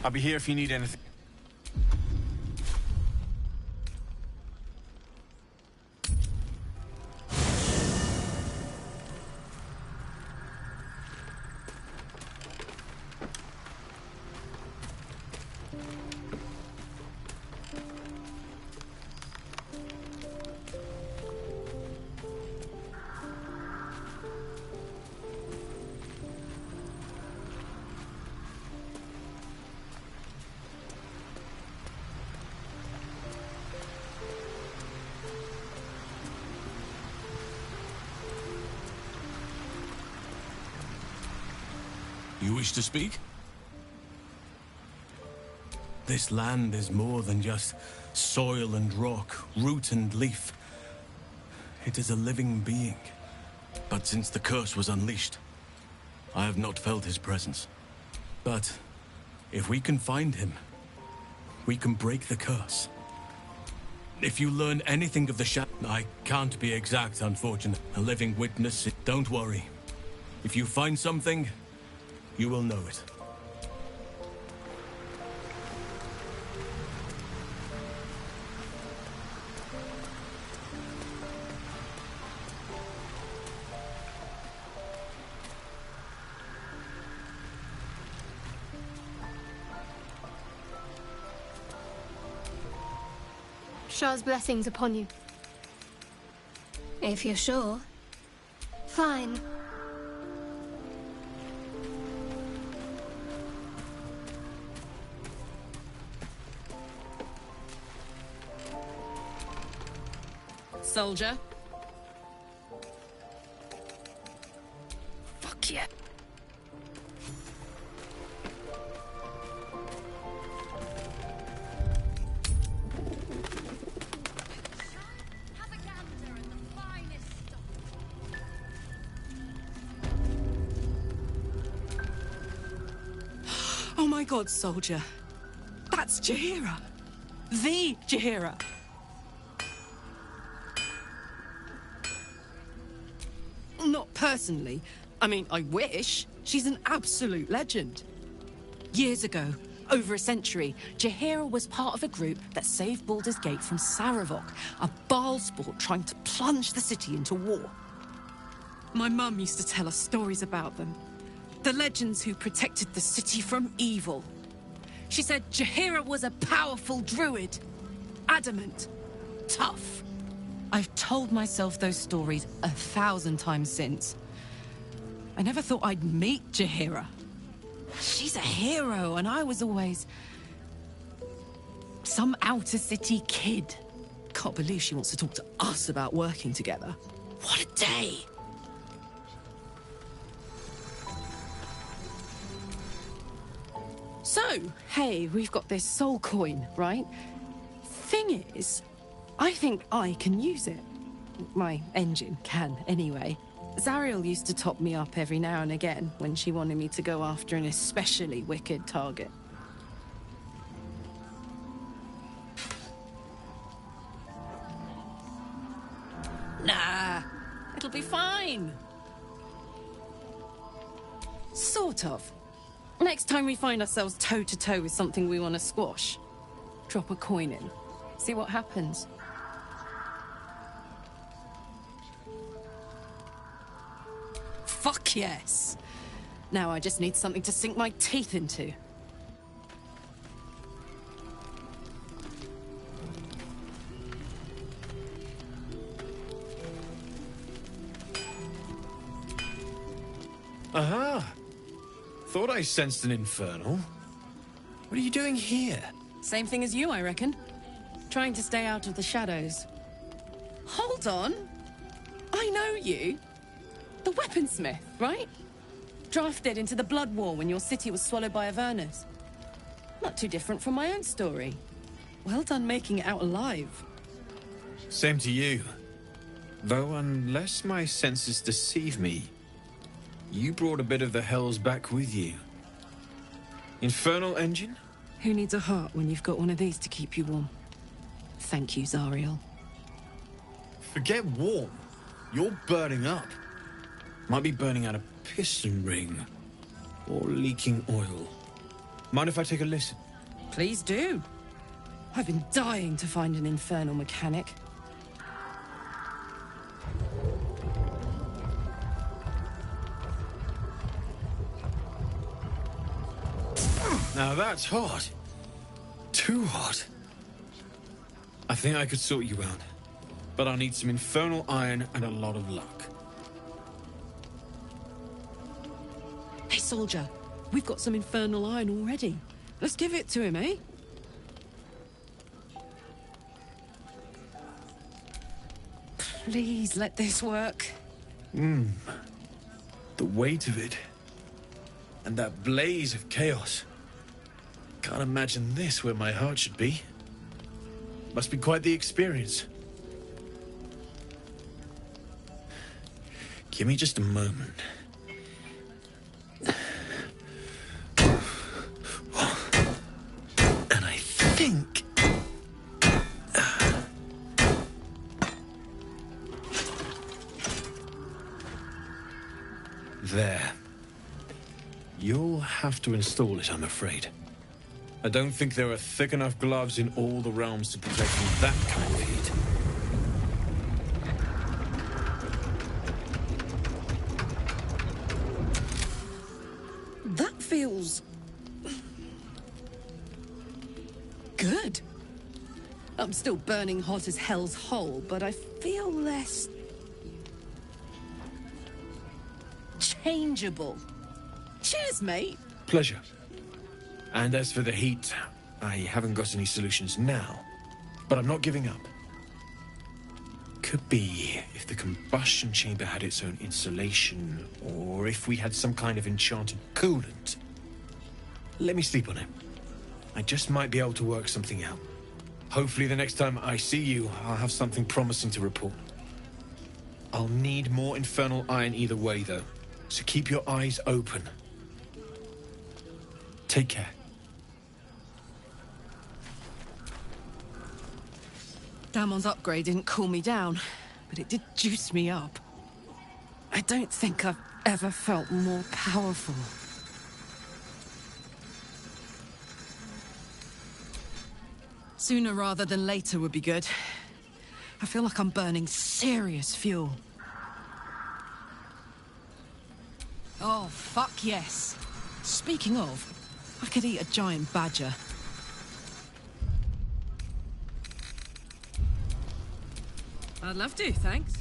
I'll be here if you need anything. You wish to speak? This land is more than just soil and rock, root and leaf. It is a living being. But since the curse was unleashed, I have not felt his presence. But if we can find him, we can break the curse. If you learn anything of the shadow, I can't be exact, unfortunately. A living witness, don't worry. If you find something, you will know it. Shah's blessings upon you. If you're sure. Fine. Soldier. Fuck yeah. Oh my god, soldier. That's Jaheira. The Jaheira. Not personally. I mean, I wish. She's an absolute legend. Years ago, over a century, Jaheira was part of a group that saved Baldur's Gate from Saravok, a Baalsport trying to plunge the city into war. My mum used to tell us stories about them. The legends who protected the city from evil. She said Jaheira was a powerful druid. Adamant. Tough. I've told myself those stories 1,000 times since. I never thought I'd meet Jaheira. She's a hero, and I was always... some outer city kid. Can't believe she wants to talk to us about working together. What a day! So, hey, we've got this soul coin, right? Thing is, I think I can use it. My engine can, anyway. Zariel used to top me up every now and again when she wanted me to go after an especially wicked target. Nah, it'll be fine. Sort of. Next time we find ourselves toe-to-toe with something we want to squash, drop a coin in. See what happens. Fuck yes! Now I just need something to sink my teeth into. Aha! Thought I sensed an infernal. What are you doing here? Same thing as you, I reckon. Trying to stay out of the shadows. Hold on! I know you. The weaponsmith, right? Drafted into the Blood War when your city was swallowed by Avernus. Not too different from my own story. Well done making it out alive. Same to you. Though unless my senses deceive me, you brought a bit of the hells back with you. Infernal engine? Who needs a heart when you've got one of these to keep you warm? Thank you, Zariel. Forget warm. You're burning up. Might be burning out a piston ring. Or leaking oil. Mind if I take a listen? Please do. I've been dying to find an infernal mechanic. Now that's hot. Too hot. I think I could sort you out. But I'll need some infernal iron and a lot of luck. Hey, soldier. We've got some infernal iron already. Let's give it to him, eh? Please let this work. The weight of it. And that blaze of chaos. Can't imagine this where my heart should be. Must be quite the experience. Give me just a moment. And I think... There. You'll have to install it, I'm afraid. I don't think there are thick enough gloves in all the realms to protect from that kind of heat. That feels... good. I'm still burning hot as hell's hole, but I feel less... changeable. Cheers, mate. Pleasure. And as for the heat, I haven't got any solutions now. But I'm not giving up. Could be if the combustion chamber had its own insulation, or if we had some kind of enchanted coolant. Let me sleep on it. I just might be able to work something out. Hopefully the next time I see you, I'll have something promising to report. I'll need more infernal iron either way, though. So keep your eyes open. Take care. Damon's upgrade didn't cool me down, but it did juice me up. I don't think I've ever felt more powerful. Sooner rather than later would be good. I feel like I'm burning serious fuel. Oh, fuck yes. Speaking of, I could eat a giant badger. I'd love to, thanks.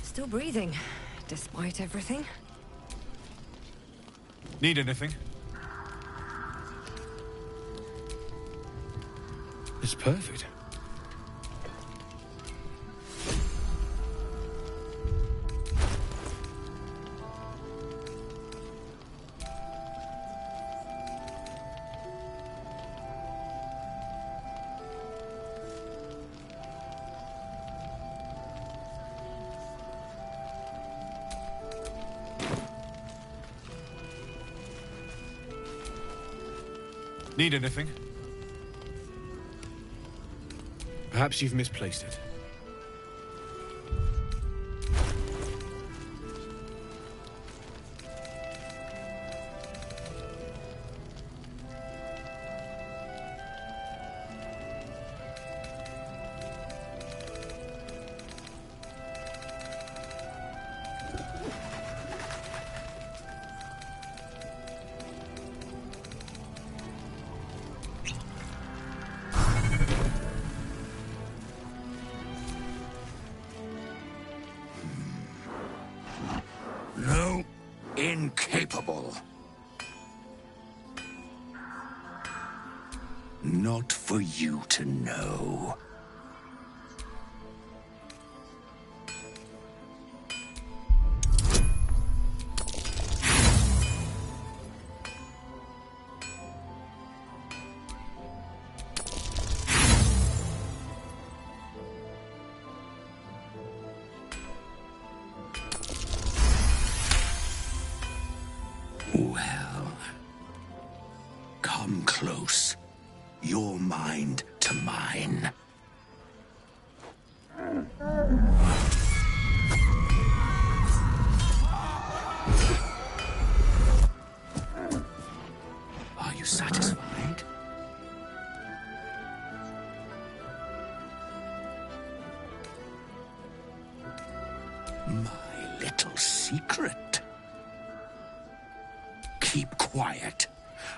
Still breathing, despite everything. Need anything? It's perfect. Need anything? Perhaps you've misplaced it. No, incapable. Not for you to know. Well, come close. Your mind to mine. Are you satisfied? My little secret. Keep quiet,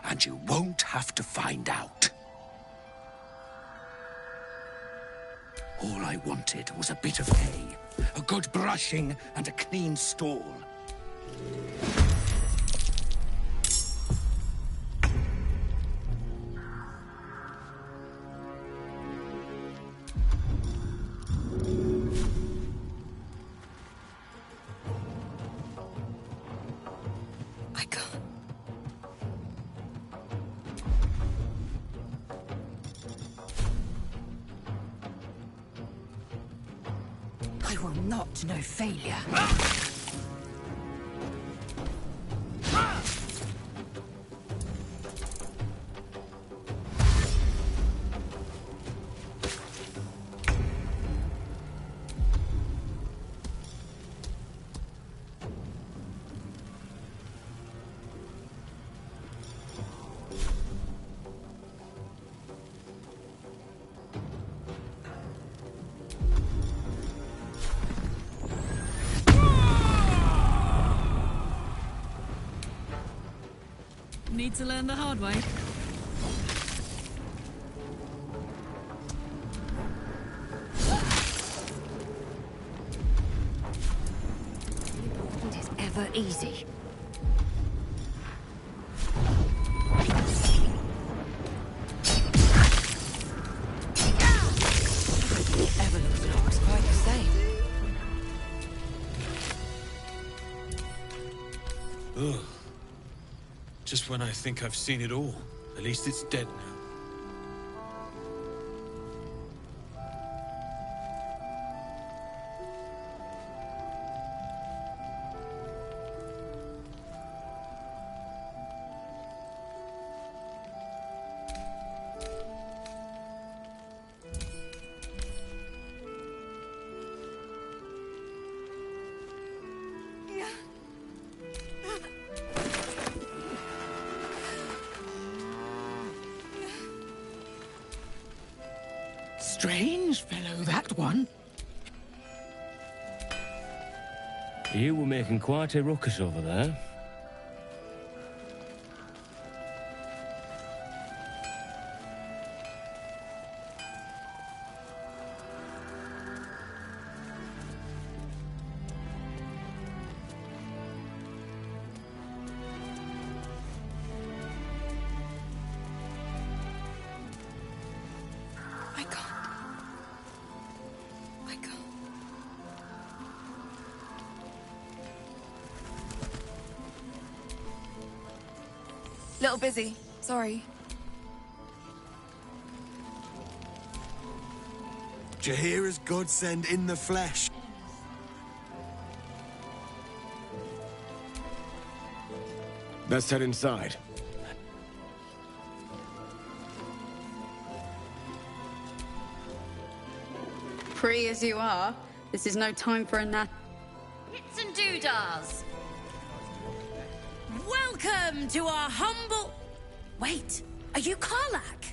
and you won't have to find out. All I wanted was a bit of hay, a good brushing, and a clean stall. I can't. I will not know failure. Need to learn the hard way. It is ever easy. Ugh. Just when I think I've seen it all. At least it's dead now. Strange fellow, that one. You were making quite a ruckus over there. Little busy. Sorry. Jaheira's godsend in the flesh. Let's head inside. Free as you are, this is no time for a nap. Hits and doodahs. Welcome to our humble... Wait, are you Karlach?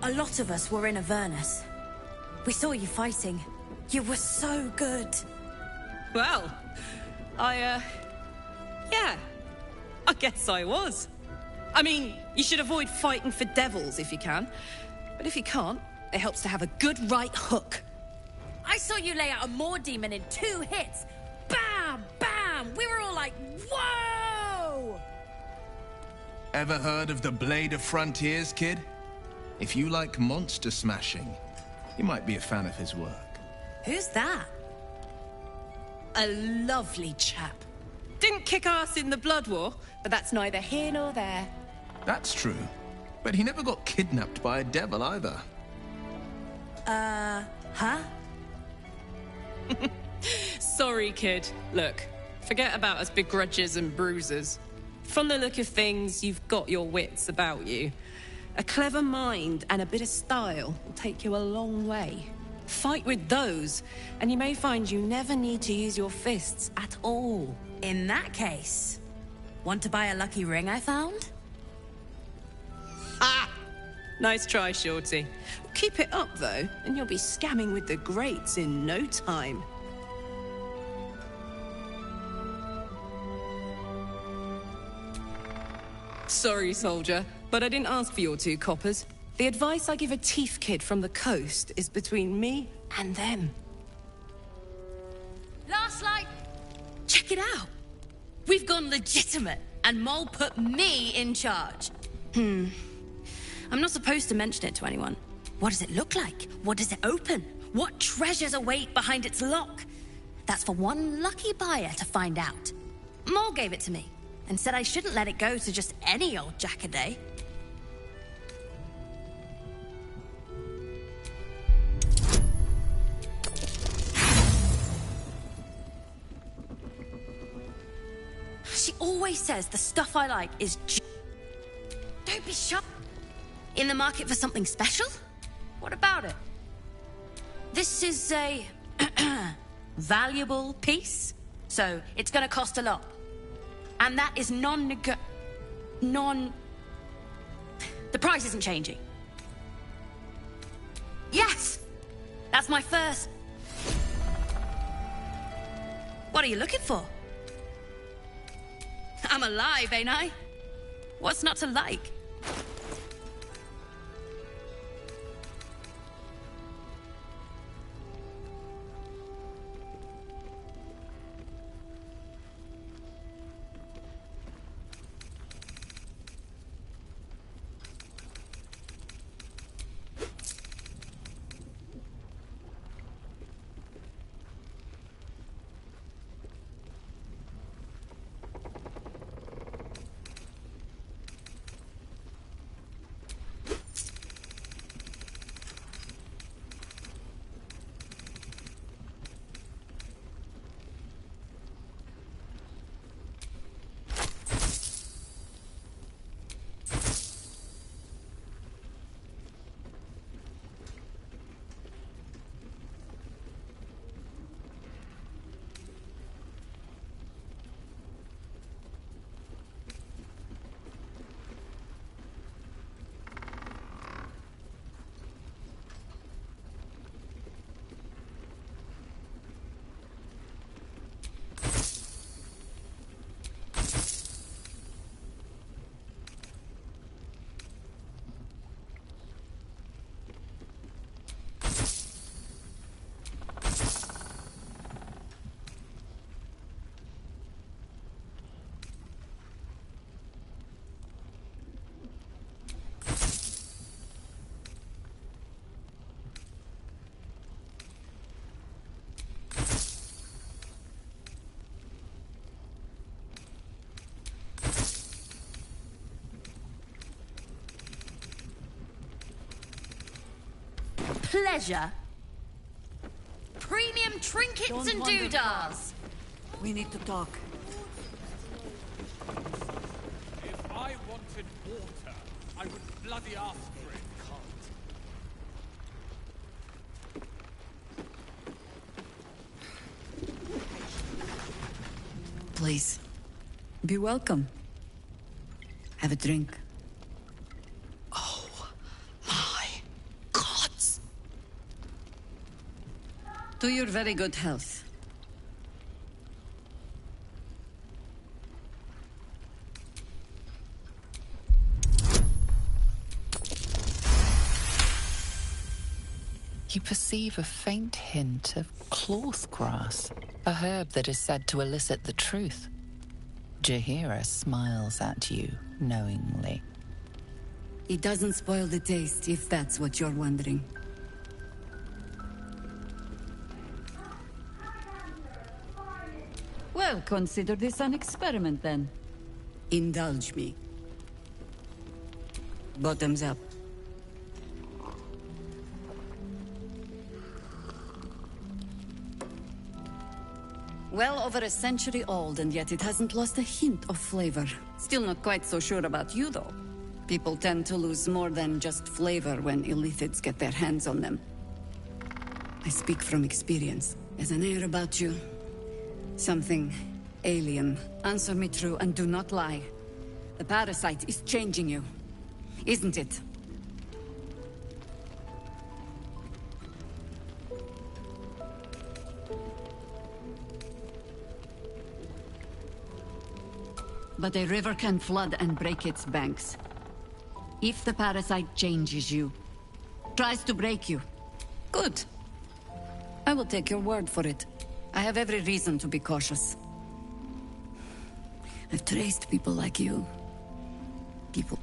A lot of us were in Avernus. We saw you fighting. You were so good. Well, yeah, I guess I was. I mean, you should avoid fighting for devils if you can. But if you can't, it helps to have a good right hook. I saw you lay out a Moor demon in 2 hits. Bam! Bam! We were all like, whoa! Ever heard of the Blade of Frontiers, kid? If you like monster smashing, you might be a fan of his work. Who's that? A lovely chap. Didn't kick ass in the Blood War, but that's neither here nor there. That's true. But he never got kidnapped by a devil either. Huh? Sorry, kid. Look, forget about us begrudgers and bruisers. From the look of things, you've got your wits about you. A clever mind and a bit of style will take you a long way. Fight with those, and you may find you never need to use your fists at all. In that case, want to buy a lucky ring I found? Ah! Nice try, Shorty. Keep it up, though, and you'll be scamming with the greats in no time. Sorry, soldier, but I didn't ask for your 2 coppers. The advice I give a thief kid from the coast is between me and them. Last light! Check it out! We've gone legitimate, and Mole put me in charge. I'm not supposed to mention it to anyone. What does it look like? What does it open? What treasures await behind its lock? That's for one lucky buyer to find out. Mole gave it to me, and said I shouldn't let it go to just any old jackaday. She always says the stuff I like is Don't be shy. In the market for something special? What about it? This is a valuable piece, so it's gonna cost a lot. And that is The price isn't changing. Yes! That's my first... What are you looking for? I'm alive, ain't I? What's not to like? pleasure? Premium trinkets and doodahs! We need to talk. If I wanted water, I would bloody ask for it, can't. Please, be welcome. Have a drink. Oh, my gods! To your very good health. You perceive a faint hint of cloth grass, a herb that is said to elicit the truth. Jaheira smiles at you knowingly. It doesn't spoil the taste, if that's what you're wondering. Well, consider this an experiment, then. Indulge me. Bottoms up. Well over a century old, and yet it hasn't lost a hint of flavor. Still not quite so sure about you, though. People tend to lose more than just flavor when illithids get their hands on them. I speak from experience. There's an air about you. Something alien. Answer me true and do not lie. The parasite is changing you, isn't it? But a river can flood and break its banks. If the parasite changes you, tries to break you, good. I will take your word for it. I have every reason to be cautious. I've traced people like you.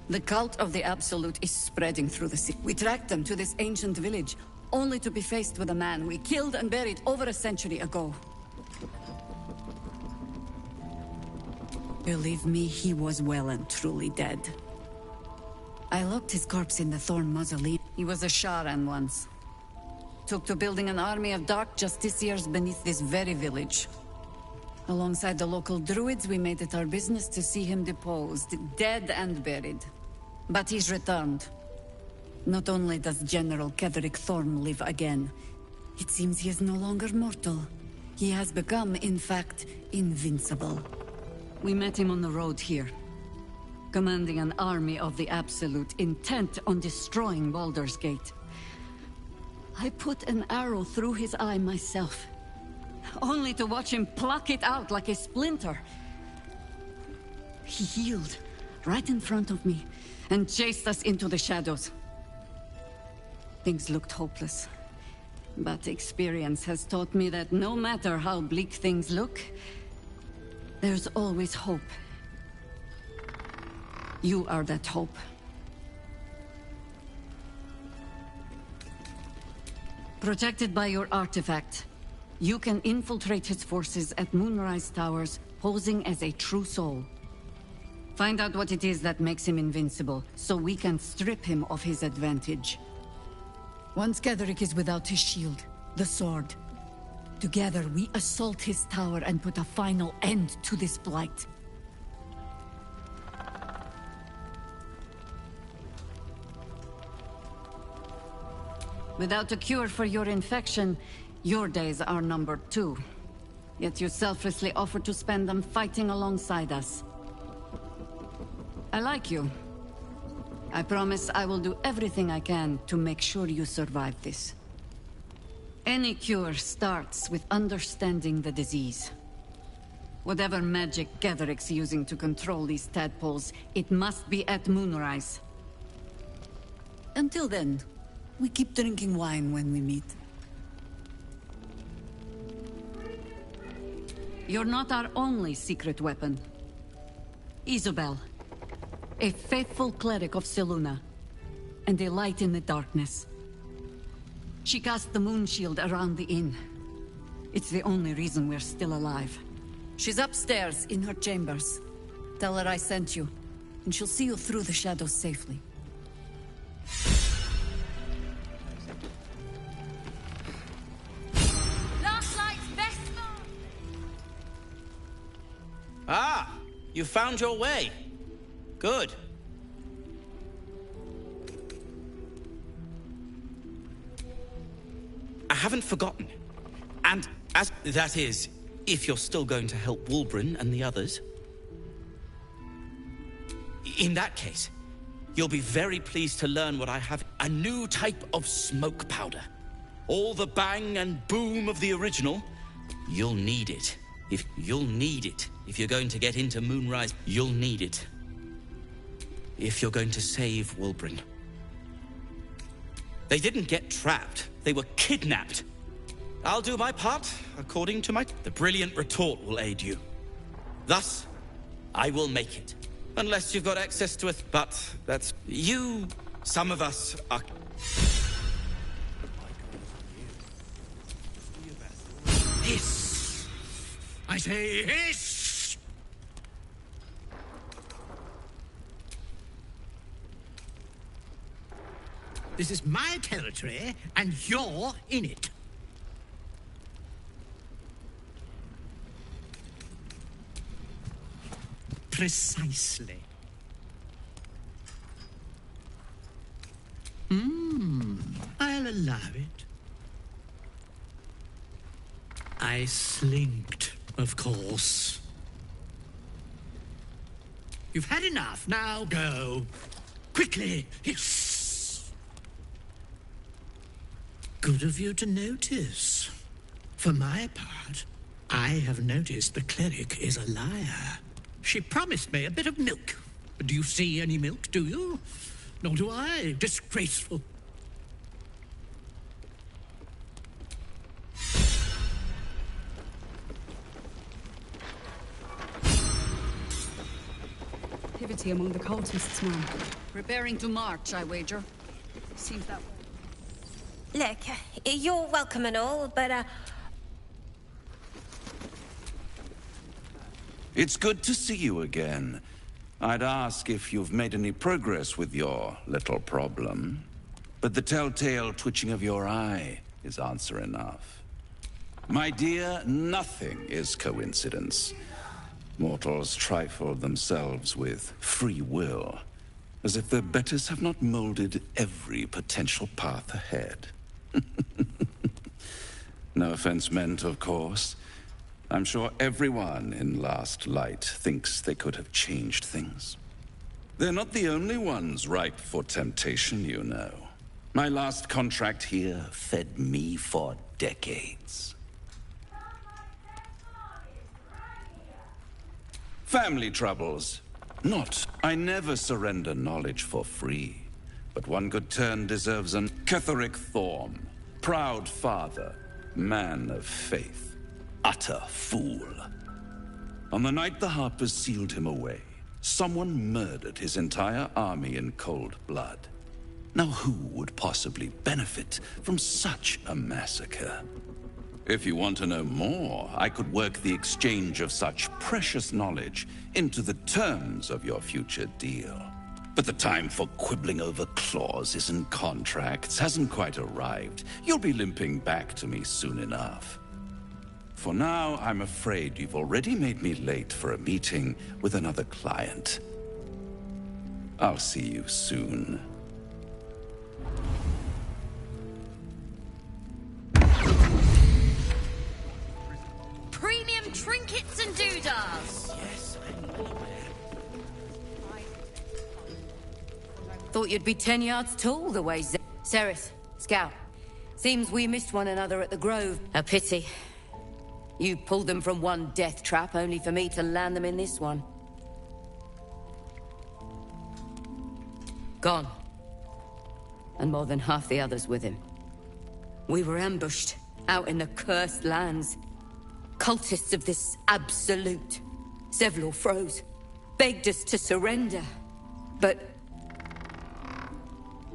The cult of the Absolute is spreading through the city. We tracked them to this ancient village, only to be faced with a man we killed and buried over a century ago. Believe me, he was well and truly dead. I locked his corpse in the Thorn Mausoleum. He was a Sharan once. Took to building an army of dark justiciars beneath this very village. Alongside the local druids, we made it our business to see him deposed, dead and buried. But he's returned. Not only does General Ketheric Thorn live again, it seems he is no longer mortal. He has become, in fact, invincible. We met him on the road here, commanding an army of the Absolute, intent on destroying Baldur's Gate. I put an arrow through his eye myself, only to watch him pluck it out like a splinter. He healed right in front of me and chased us into the shadows. Things looked hopeless, but experience has taught me that no matter how bleak things look, there's always hope. You are that hope. Protected by your artifact, you can infiltrate his forces at Moonrise Towers, posing as a true soul. Find out what it is that makes him invincible, so we can strip him of his advantage. Once Ketheric is without his shield, the sword, together we assault his tower and put a final end to this blight. Without a cure for your infection, your days are numbered too. Yet you selflessly offer to spend them fighting alongside us. I like you. I promise I will do everything I can to make sure you survive this. Any cure starts with understanding the disease. Whatever magic Ketheric's using to control these tadpoles, it must be at Moonrise. Until then, we keep drinking wine when we meet. You're not our only secret weapon. Isobel, a faithful cleric of Selûne, and a light in the darkness. She cast the moon shield around the inn. It's the only reason we're still alive. She's upstairs in her chambers. Tell her I sent you, and she'll see you through the shadows safely. You found your way. Good. I haven't forgotten. And as that is, if you're still going to help Wulbren and the others. In that case, you'll be very pleased to learn what I have. A new type of smoke powder. All the bang and boom of the original. You'll need it. If you're going to get into Moonrise, you'll need it. If you're going to save Wulbren. They didn't get trapped. They were kidnapped. I'll do my part, according to my... The brilliant retort will aid you. Thus, I will make it. Unless you've got access to it, but that's... You, some of us are... Hiss! I say hiss! This is my territory, and you're in it. Precisely. I'll allow it. I slinked, of course. You've had enough. Now go. Quickly. Hiss. Good of you to notice. For my part, I have noticed the cleric is a liar. She promised me a bit of milk. Do you see any milk, do you? Nor do I. Disgraceful. Activity among the cultists now. Preparing to march, I wager. Seems that way. Look, you're welcome and all, but, It's good to see you again. I'd ask if you've made any progress with your little problem. But the telltale twitching of your eye is answer enough. My dear, nothing is coincidence. Mortals trifle themselves with free will, as if their betters have not molded every potential path ahead. No offense meant, of course. I'm sure everyone in Last Light thinks they could have changed things. They're not the only ones ripe for temptation, you know. My last contract here fed me for decades. Family troubles. Not. I never surrender knowledge for free. But one good turn deserves an Ketheric Thorm. Proud father. Man of faith. Utter fool. On the night the Harpers sealed him away, someone murdered his entire army in cold blood. Now who would possibly benefit from such a massacre? If you want to know more, I could work the exchange of such precious knowledge into the terms of your future deal. But the time for quibbling over clauses and contracts hasn't quite arrived. You'll be limping back to me soon enough. For now, I'm afraid you've already made me late for a meeting with another client. I'll see you soon. Premium trinkets and doodahs! Yes, Thought you'd be 10 yards tall the way Sereth, Scout. Seems we missed one another at the Grove. A pity. You pulled them from one death trap, only for me to land them in this one. Gone. And more than half the others with him. We were ambushed, out in the cursed lands. Cultists of this absolute. Zevlor froze, begged us to surrender. But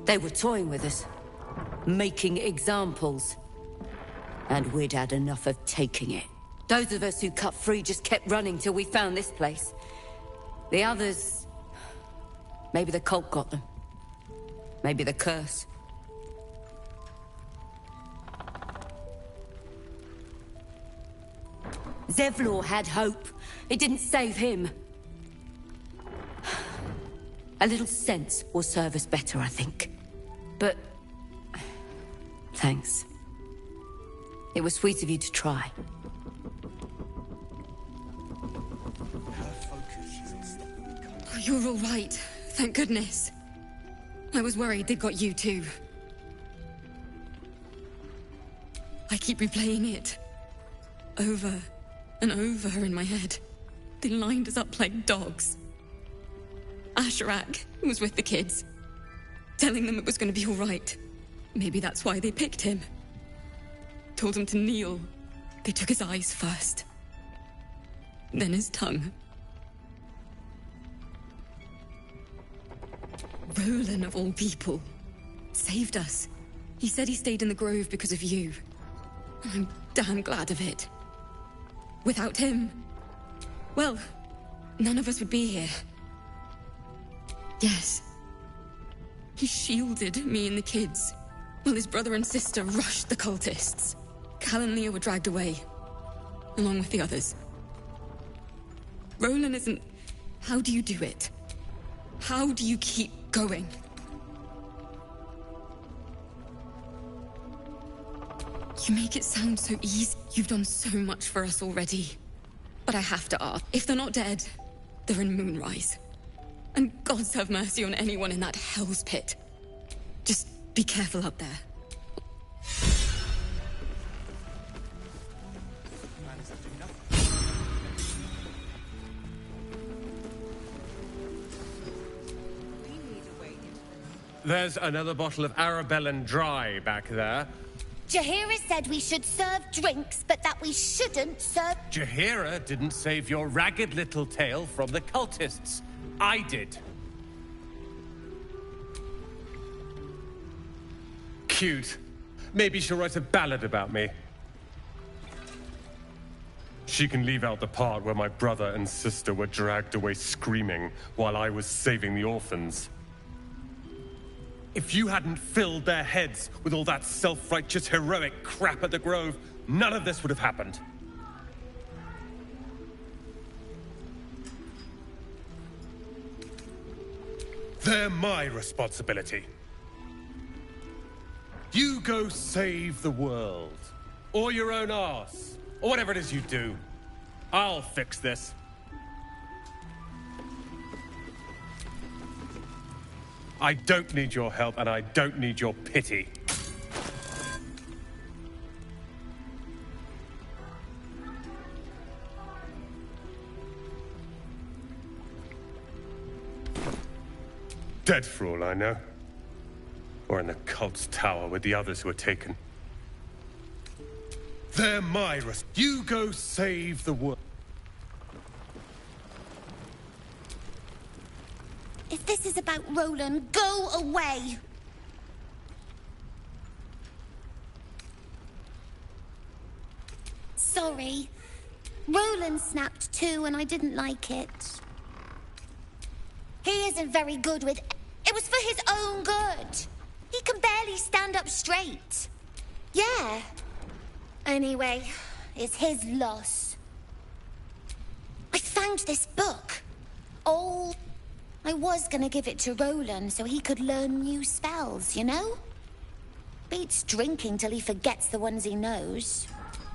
they were toying with us, making examples. And we'd had enough of taking it. Those of us who cut free just kept running till we found this place. The others... maybe the cult got them. Maybe the curse. Zevlor had hope. It didn't save him. A little sense will serve us better, I think. But... thanks. It was sweet of you to try. Oh, you're all right. Thank goodness. I was worried they'd got you too. I keep replaying it. Over and over in my head. They lined us up like dogs. Asherak was with the kids, telling them it was going to be all right. Maybe that's why they picked him. Told him to kneel. They took his eyes first. Then his tongue. Roland, of all people, saved us. He said he stayed in the grove because of you. I'm damn glad of it. Without him, well, none of us would be here. Yes. He shielded me and the kids, while his brother and sister rushed the cultists. Cal and Leah were dragged away, along with the others. Roland isn't... How do you do it? How do you keep going? You make it sound so easy. You've done so much for us already. But I have to ask, if they're not dead, they're in Moonrise. And gods have mercy on anyone in that hell's pit. Just be careful out there. There's another bottle of Arabellan Dry back there. Jaheira said we should serve drinks, but that we shouldn't serve... Jaheira didn't save your ragged little tail from the cultists. I did. Cute. Maybe she'll write a ballad about me. She can leave out the part where my brother and sister were dragged away screaming while I was saving the orphans. If you hadn't filled their heads with all that self-righteous, heroic crap at the Grove, none of this would have happened. They're my responsibility. You go save the world. Or your own arse. Or whatever it is you do. I'll fix this. I don't need your help, and I don't need your pity. Dead for all I know. Or in the cult's tower with the others who were taken. They're my risk. You go save the world. If this is about Roland, go away! Sorry. Roland snapped too, and I didn't like it. He isn't very good with... It was for his own good. He can barely stand up straight. Yeah. Anyway, it's his loss. I found this book. Old... I was gonna give it to Roland so he could learn new spells, you know? Beats drinking till he forgets the ones he knows.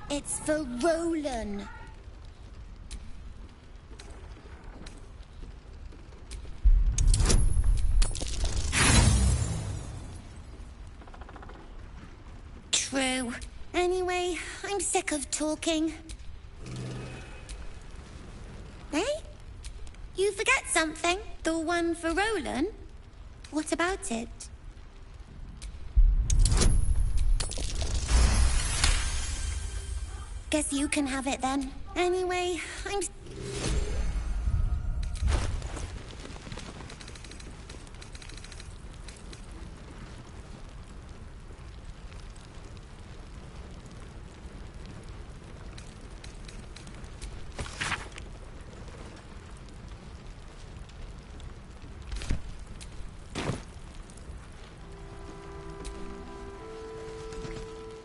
It's for Roland. True. Anyway, I'm sick of talking. Hey? You forget something? The one for Roland? What about it? Guess you can have it then. Anyway, I'm...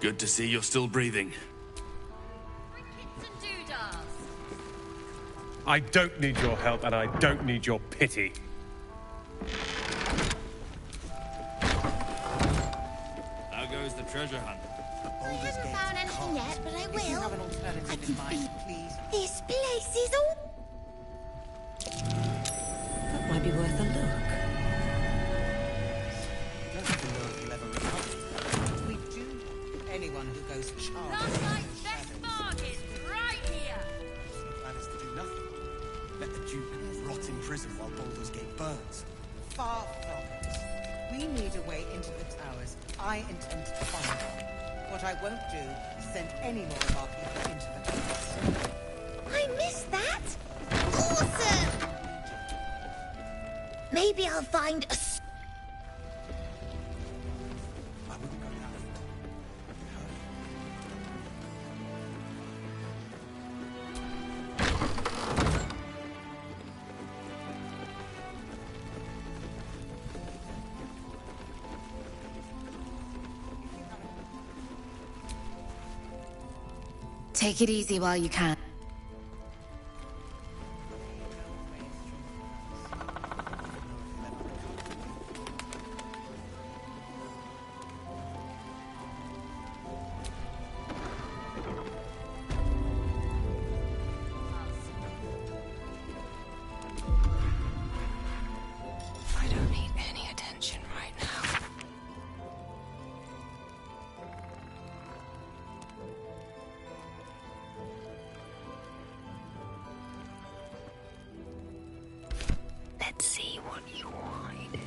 Good to see you're still breathing. I don't need your help, and I don't need your pity. treasure hunt. I haven't found anything yet, but I will. If you have an alternative in mind, please. This place is all... That might be worth a look. Don't know if you'll ever recover. We do anyone who goes charged. Sounds like best bargain right here. Plan is to do nothing. Let the Duke rot in prison while Baldur's Gate burns. Far from it. We need a way into the towers. I intend to find one. What I won't do is send any more of our people into the towers. I missed that! Awesome! Maybe I'll find a... Take it easy while you can. I don't need any attention right now. Let's see what you're hiding.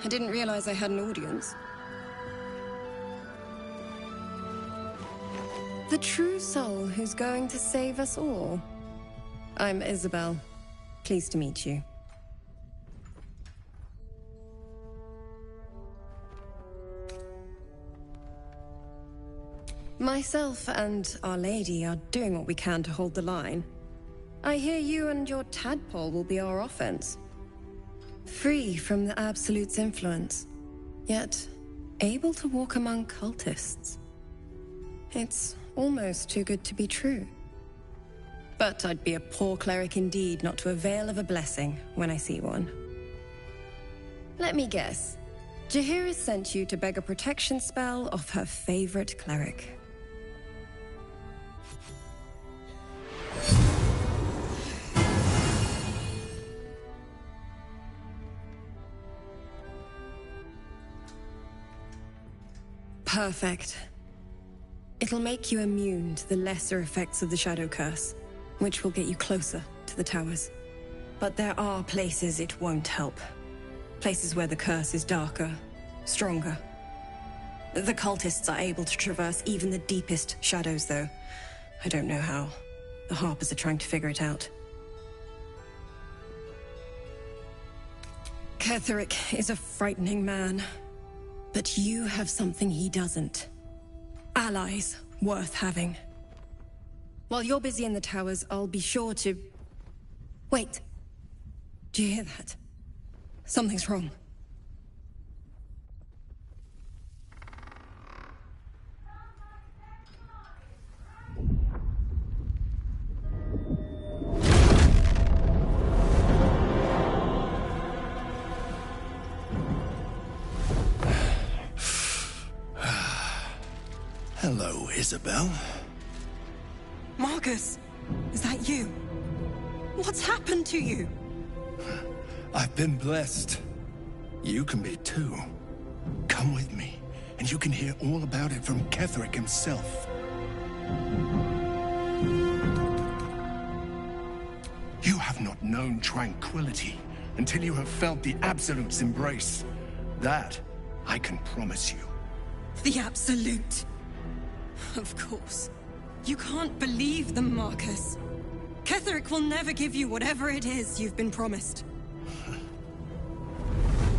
I didn't realize I had an audience. The true soul who's going to save us all. I'm Isabel. Pleased to meet you. Myself and Our Lady are doing what we can to hold the line. I hear you and your tadpole will be our offense. Free from the Absolute's influence, yet able to walk among cultists. It's almost too good to be true. But I'd be a poor cleric indeed not to avail of a blessing when I see one. Let me guess. Jaheira sent you to beg a protection spell off her favorite cleric. Perfect. It'll make you immune to the lesser effects of the Shadow Curse, which will get you closer to the towers. But there are places it won't help. Places where the curse is darker, stronger. The cultists are able to traverse even the deepest shadows, though. I don't know how. The Harpers are trying to figure it out. Ketherick is a frightening man. But you have something he doesn't. Allies worth having. While you're busy in the towers, I'll be sure to... Wait. Do you hear that? Something's wrong. Hello, Isabel. Marcus, is that you? What's happened to you? I've been blessed. You can be too. Come with me, and you can hear all about it from Ketheric himself. You have not known tranquility until you have felt the Absolute's embrace. That, I can promise you. The Absolute. Of course. You can't believe them, Marcus. Ketheric will never give you whatever it is you've been promised.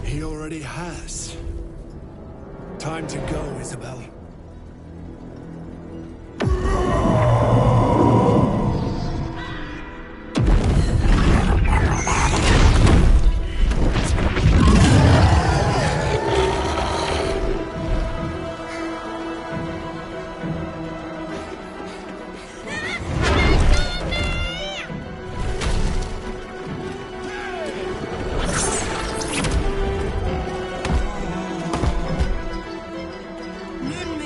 He already has. Time to go, Isabel. Moon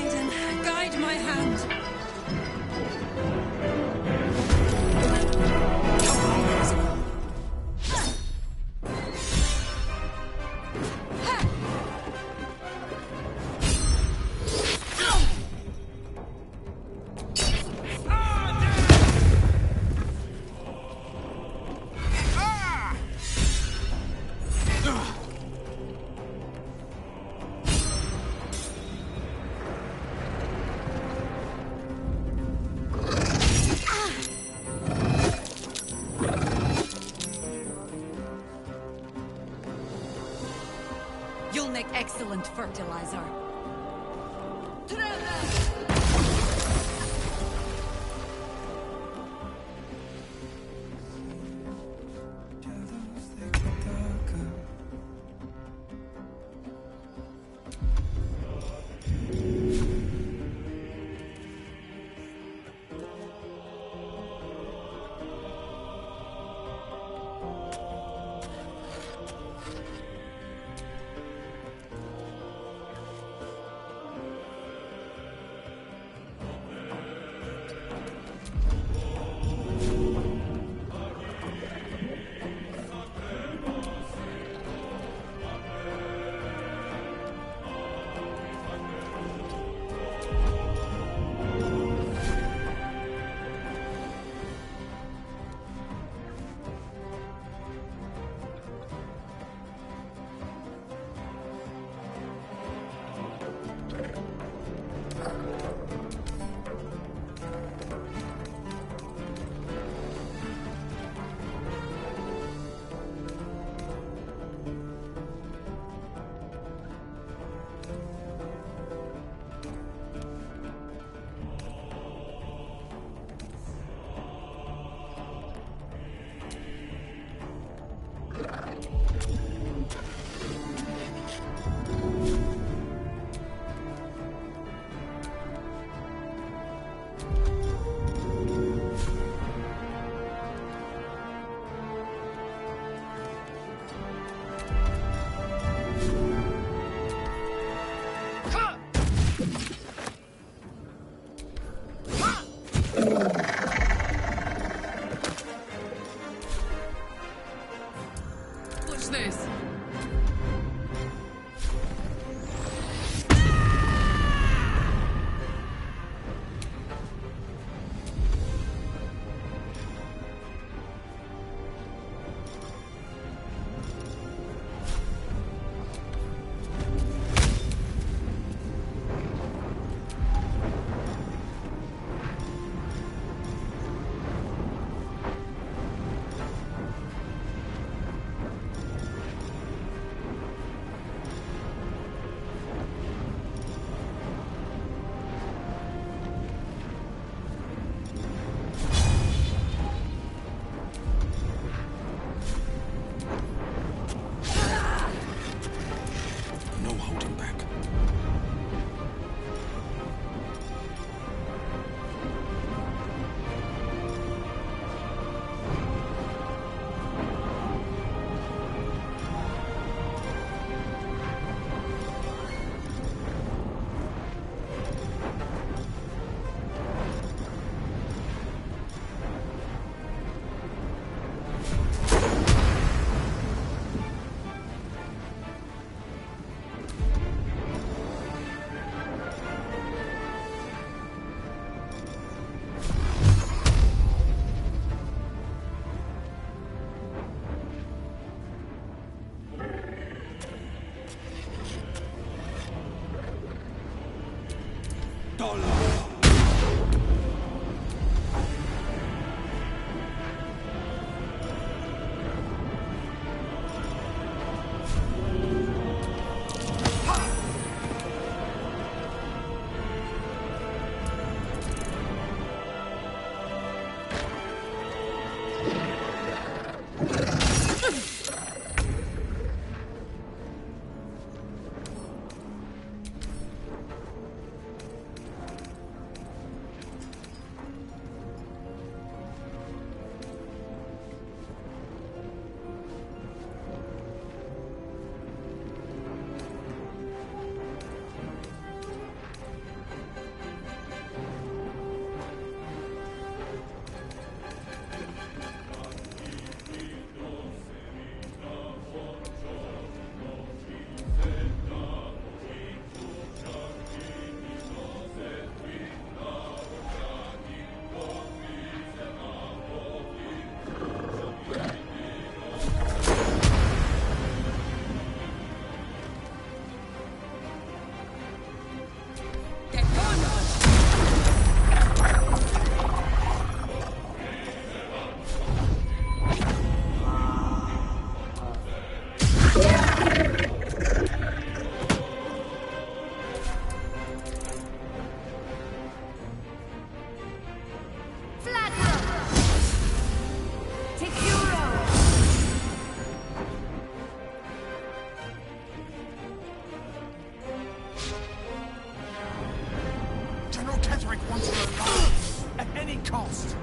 General Ketherick wants her alive, at any cost.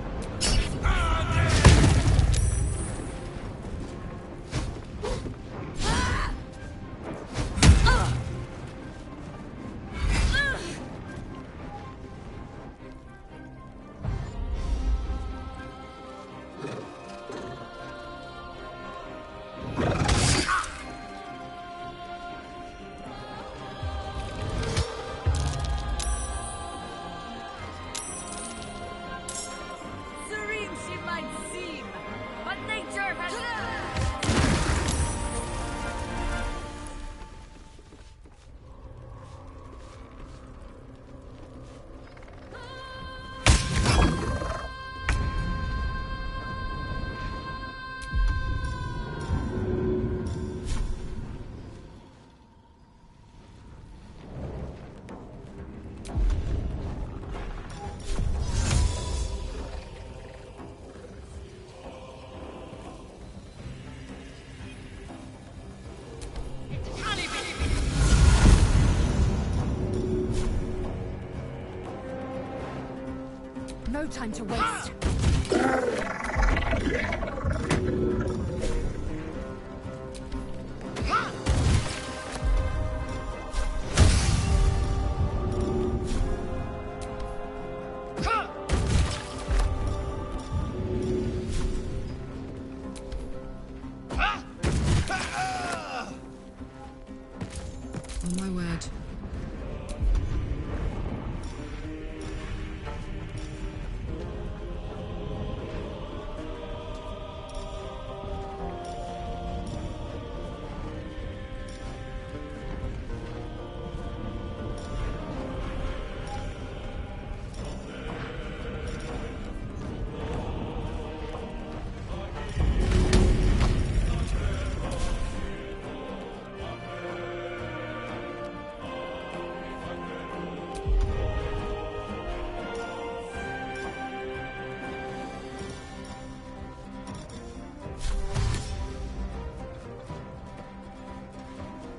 No time to waste. On my word.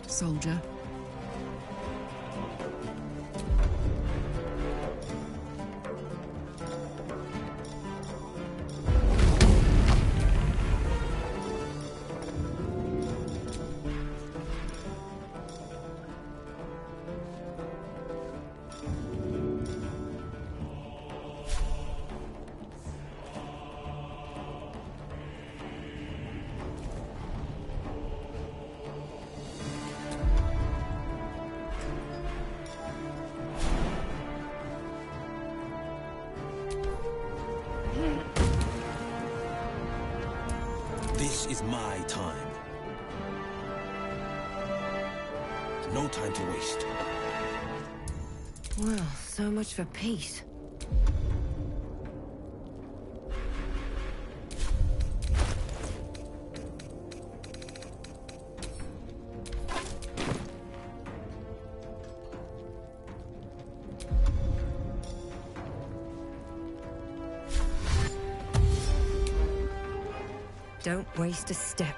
Soldier. This is my time. No time to waste. Well, so much for peace. Don't waste a step.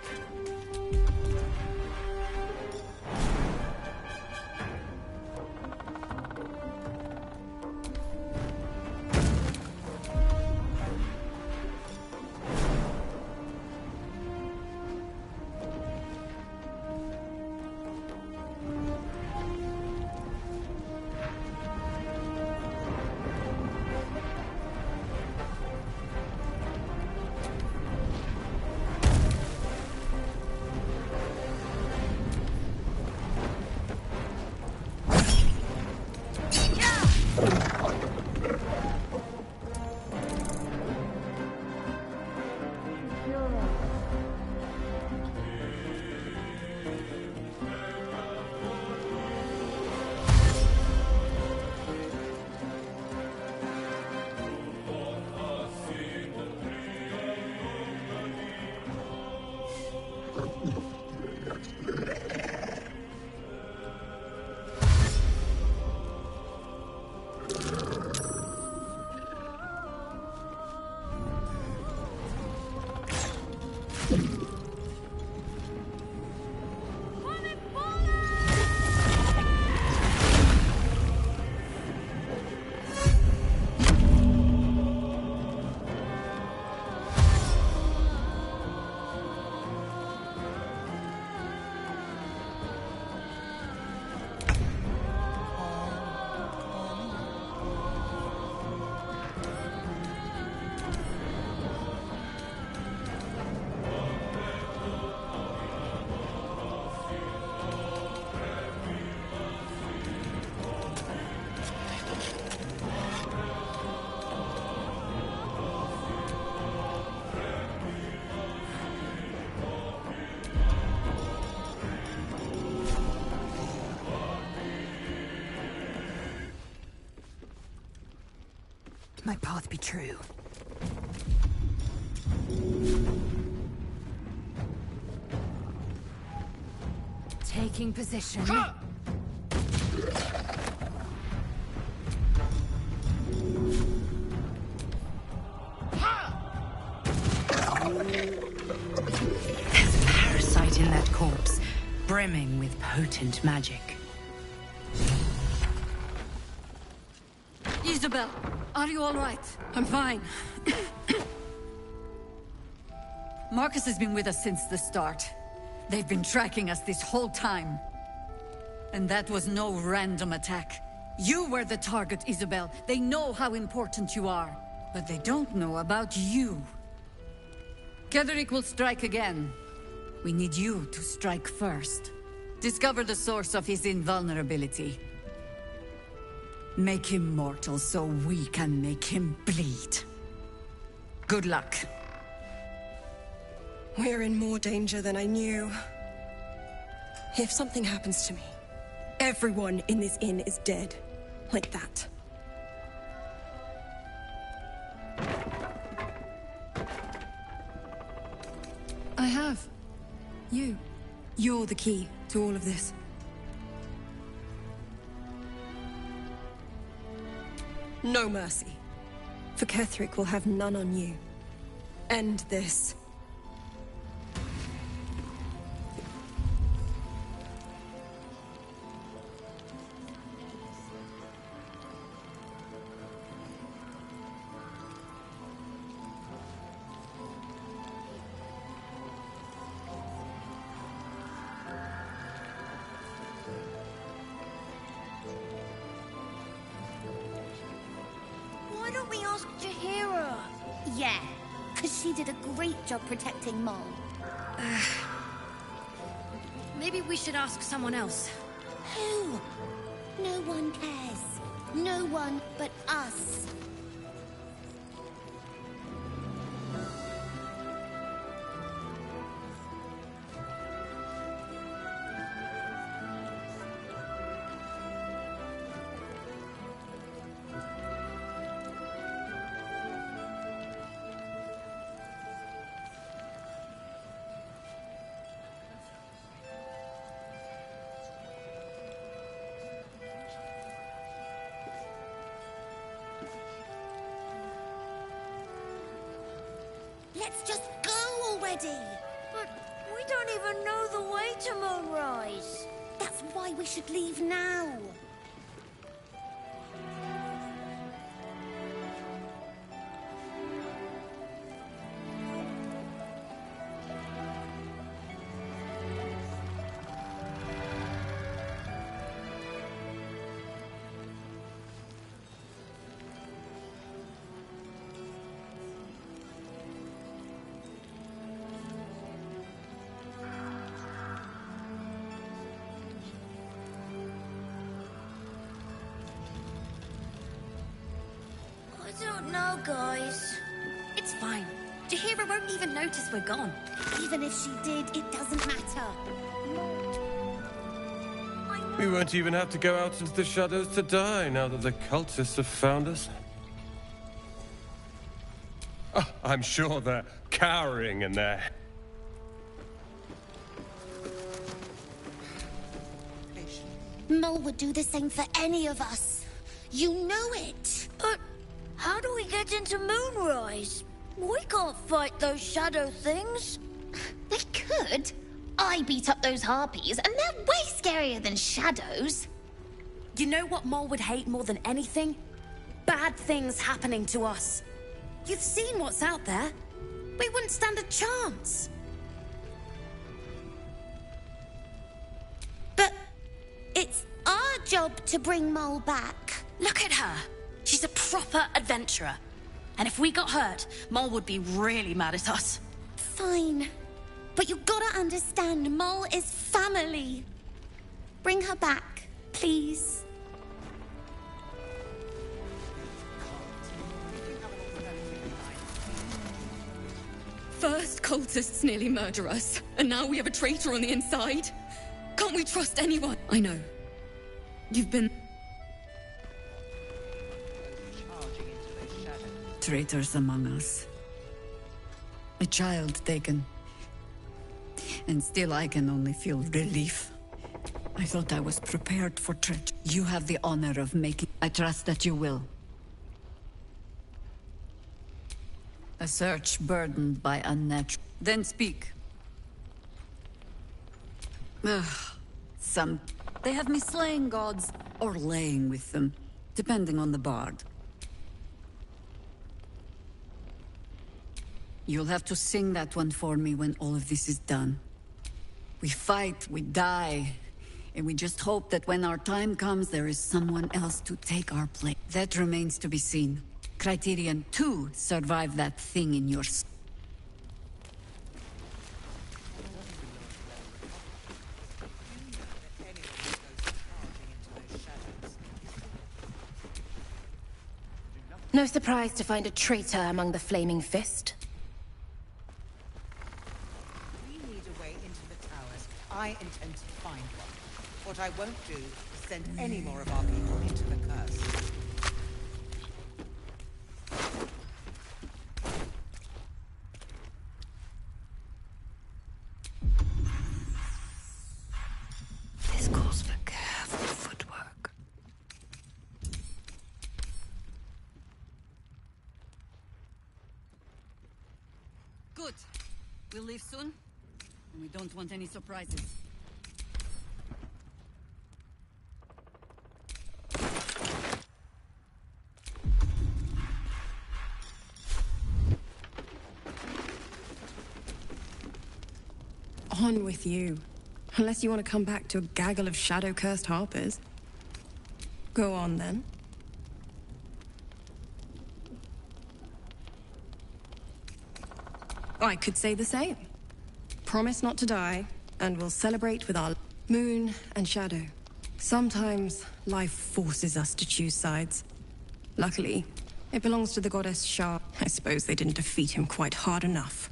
My path be true. Taking position. There's a parasite in that corpse, brimming with potent magic. Isabel, are you all right? I'm fine. Marcus has been with us since the start. They've been tracking us this whole time. And that was no random attack. You were the target, Isabel. They know how important you are. But they don't know about you. Ketheric will strike again. We need you to strike first. Discover the source of his invulnerability. Make him mortal so we can make him bleed. Good luck. We're in more danger than I knew. If something happens to me, everyone in this inn is dead. Like that. I have. You. You're the key to all of this. No mercy. For Ketheric will have none on you. End this. Why don't we ask Jahira? Yeah, because she did a great job protecting Mol. Maybe we should ask someone else. Who? No one cares. No one but us. Let's just go already. But we don't even know the way to Moonrise. That's why we should leave now. I don't know, guys. It's fine. Jahira won't even notice we're gone. Even if she did, it doesn't matter. We won't even have to go out into the shadows to die now that the cultists have found us. Oh, I'm sure they're cowering in there. Mole would do the same for any of us. You know it. But how do we get into Moonrise? We can't fight those shadow things. We could. I beat up those harpies, and they're way scarier than shadows. You know what Mole would hate more than anything? Bad things happening to us. You've seen what's out there. We wouldn't stand a chance. But it's our job to bring Mole back. Look at her. She's a proper adventurer. And if we got hurt, Mole would be really mad at us. Fine. But you gotta understand, Mole is family. Bring her back, please. First cultists nearly murder us, and now we have a traitor on the inside. Can't we trust anyone? I know. You've been... Traitors among us. A child taken. And still I can only feel relief. I thought I was prepared for treachery. You have the honor of making... I trust that you will. A search burdened by unnatural... Then speak. Ugh. Some... They have me slaying gods, or laying with them, depending on the bard. You'll have to sing that one for me when all of this is done. We fight, we die, and we just hope that when our time comes, there is someone else to take our place. That remains to be seen. Criterion 2 survived that thing in your... No surprise to find a traitor among the Flaming Fist. We need a way into the towers. I intend to find one. What I won't do is send any more of our people into the curse. This calls for careful footwork. Good. We'll leave soon. We don't want any surprises. On with you. Unless you want to come back to a gaggle of shadow-cursed harpers. Go on, then. I could say the same. Promise not to die, and we'll celebrate with our moon and shadow. Sometimes, life forces us to choose sides. Luckily, it belongs to the goddess Shah. I suppose they didn't defeat him quite hard enough.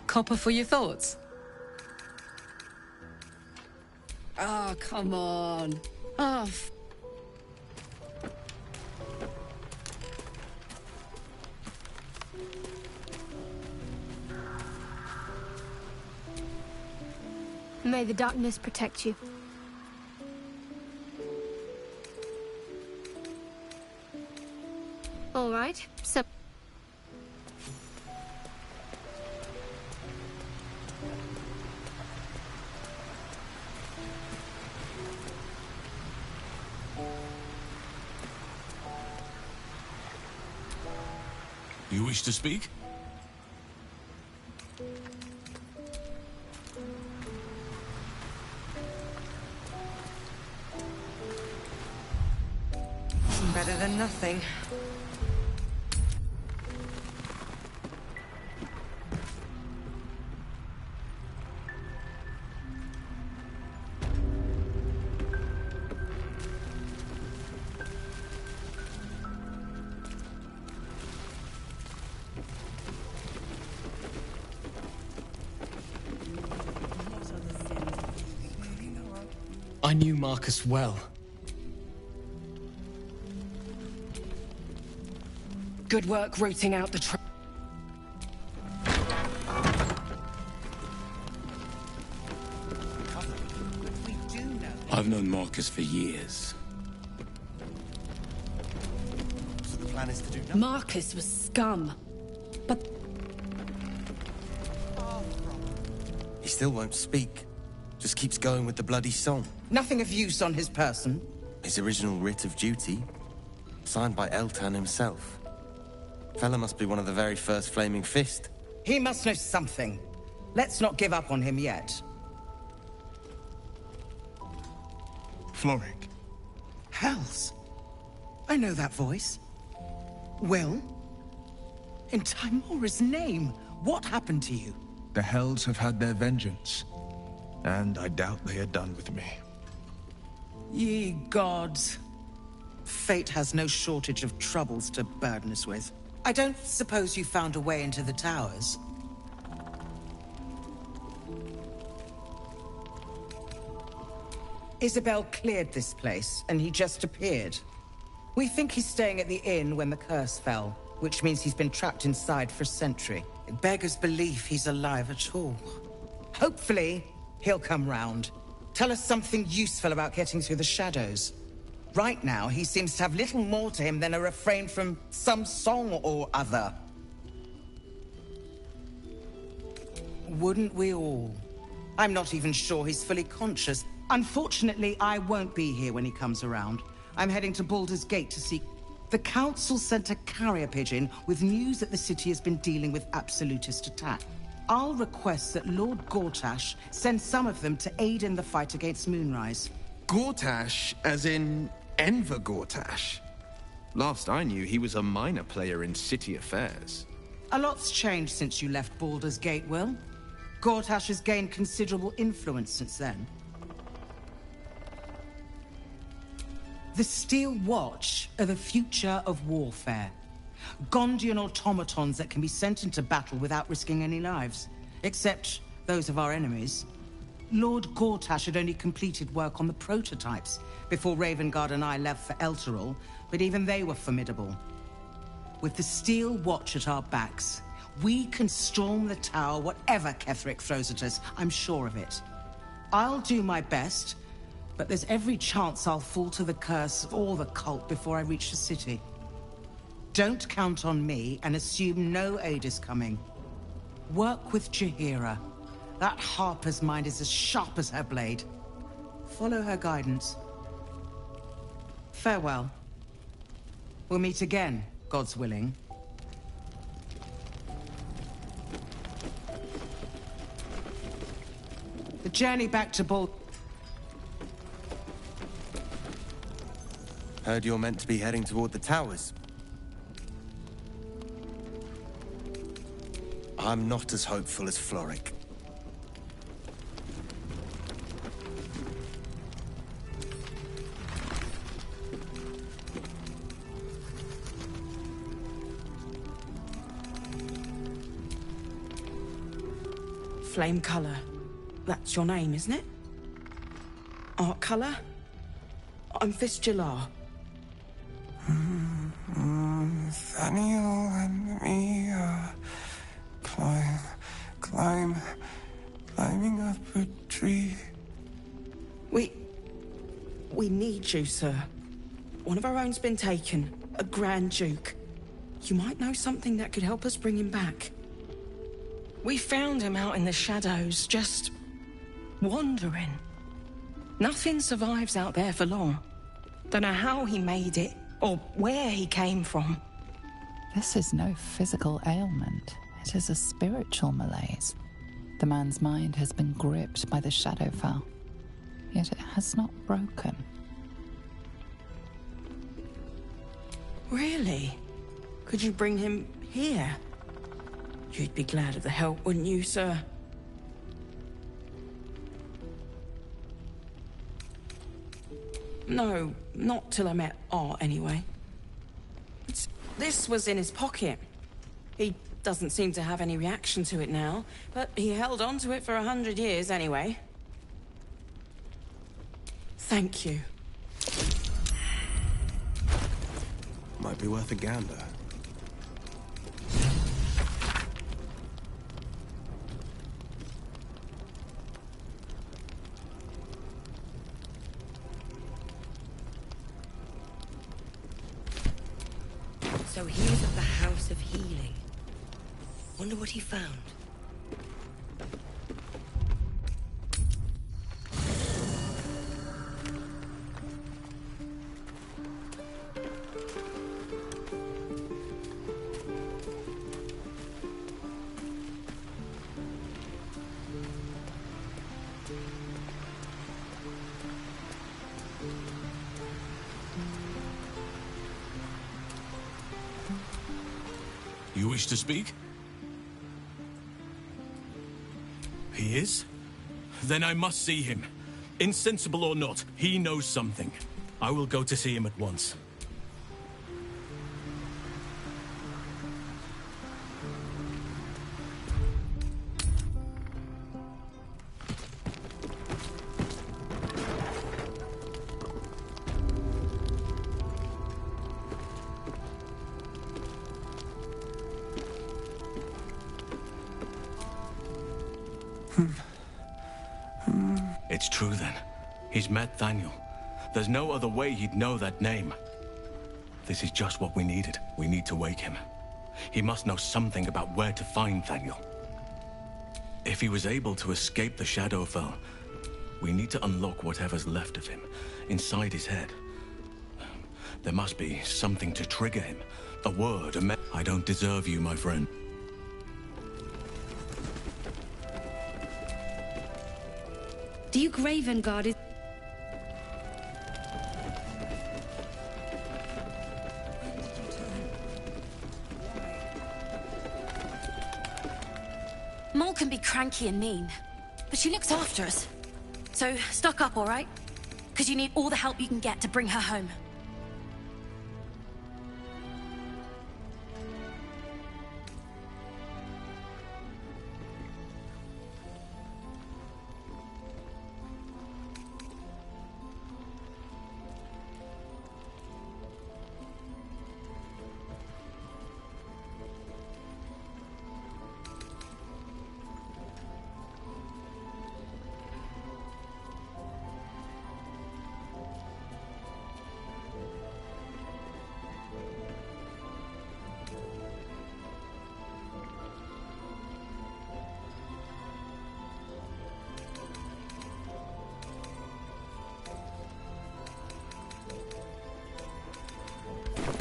Copper for your thoughts? Ah, come on. Ah, May the darkness protect you. All right, so... You wish to speak? Better than nothing. I knew Marcus well. Good work rooting out the I've known Marcus for years. So the plan is to do nothing. Marcus was scum. But he still won't speak. Just keeps going with the bloody song. Nothing of use on his person. His original writ of duty, signed by Eltan himself. Fella must be one of the very first Flaming Fist. He must know something. Let's not give up on him yet. Floric. Hells. I know that voice. Will? In Timora's name, what happened to you? The Hells have had their vengeance, and I doubt they are done with me. Ye gods. Fate has no shortage of troubles to burden us with. I don't suppose you found a way into the towers? Isabel cleared this place, and he just appeared. We think he's staying at the inn when the curse fell, which means he's been trapped inside for a century. It beggars belief he's alive at all. Hopefully, he'll come round. Tell us something useful about getting through the shadows. Right now, he seems to have little more to him than a refrain from some song or other. Wouldn't we all? I'm not even sure he's fully conscious. Unfortunately, I won't be here when he comes around. I'm heading to Baldur's Gate to see... The Council sent a carrier pigeon with news that the city has been dealing with absolutist attack. I'll request that Lord Gortash send some of them to aid in the fight against Moonrise. Gortash, as in Enver Gortash? Last I knew, he was a minor player in city affairs. A lot's changed since you left Baldur's Gate, Will. Gortash has gained considerable influence since then. The Steel Watch are the future of warfare. Gondian automatons that can be sent into battle without risking any lives. Except those of our enemies. Lord Gortash had only completed work on the prototypes before Ravengard and I left for Elturel, but even they were formidable. With the Steel Watch at our backs, we can storm the tower whatever Ketheric throws at us, I'm sure of it. I'll do my best, but there's every chance I'll fall to the curse or the cult before I reach the city. Don't count on me and assume no aid is coming. Work with Jaheira. That Harper's mind is as sharp as her blade. Follow her guidance. Farewell. We'll meet again, God's willing. The journey back to Heard you're meant to be heading toward the towers. I'm not as hopeful as Floric. Flame Colour. That's your name, isn't it? Art Colour? I'm Fistula. Nathaniel and me are climbing up a tree. We need you, sir. One of our own's been taken. A Grand Duke. You might know something that could help us bring him back. We found him out in the shadows, just wandering. Nothing survives out there for long. Don't know how he made it, or where he came from. This is no physical ailment. It is a spiritual malaise. The man's mind has been gripped by the Shadowfell, yet it has not broken. Really? Could you bring him here? You'd be glad of the help, wouldn't you, sir? No, not till I met Art, anyway. This was in his pocket. He doesn't seem to have any reaction to it now, but he held on to it for 100 years anyway. Thank you. Might be worth a gander. So he was at the House of Healing. Wonder what he found. You wish to speak? He is? Then I must see him. Insensible or not, he knows something. I will go to see him at once. It's true then. He's met Thaniel. There's no other way he'd know that name. This is just what we needed. We need to wake him. He must know something about where to find Thaniel. If he was able to escape the Shadowfell, we need to unlock whatever's left of him, inside his head. There must be something to trigger him. A word, I don't deserve you, my friend. Duke Ravengard is... Mole can be cranky and mean, but she looks after us. So, stock up, all right? Because you need all the help you can get to bring her home.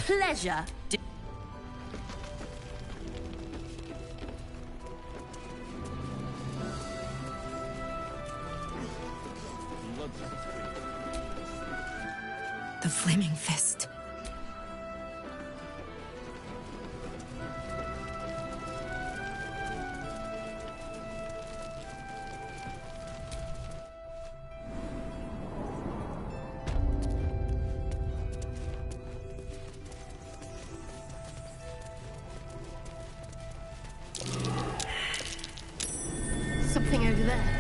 Pleasure. The Flaming Fist. you there.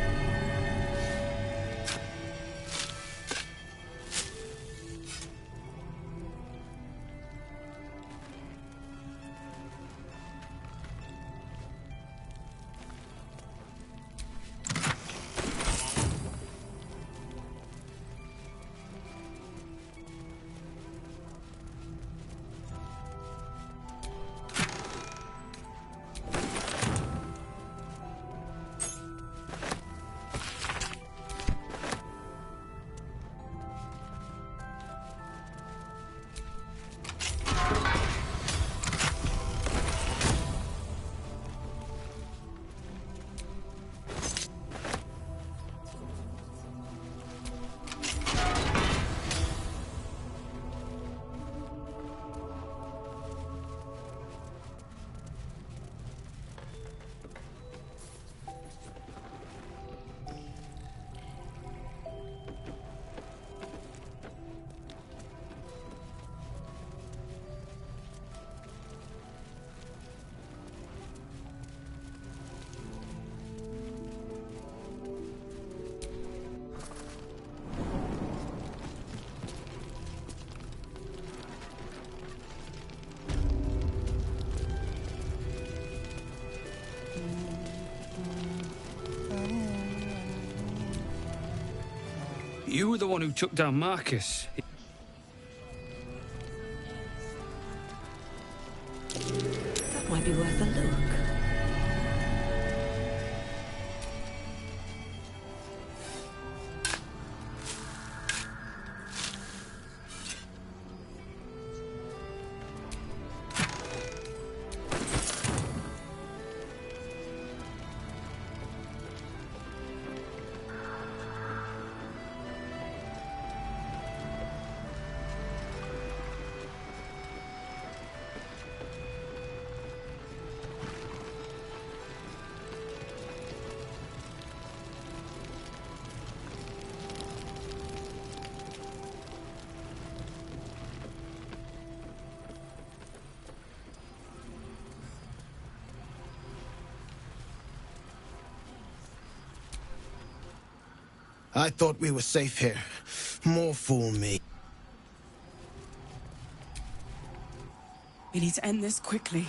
You were the one who took down Marcus. That might be worth a look. I thought we were safe here. More fool me. We need to end this quickly.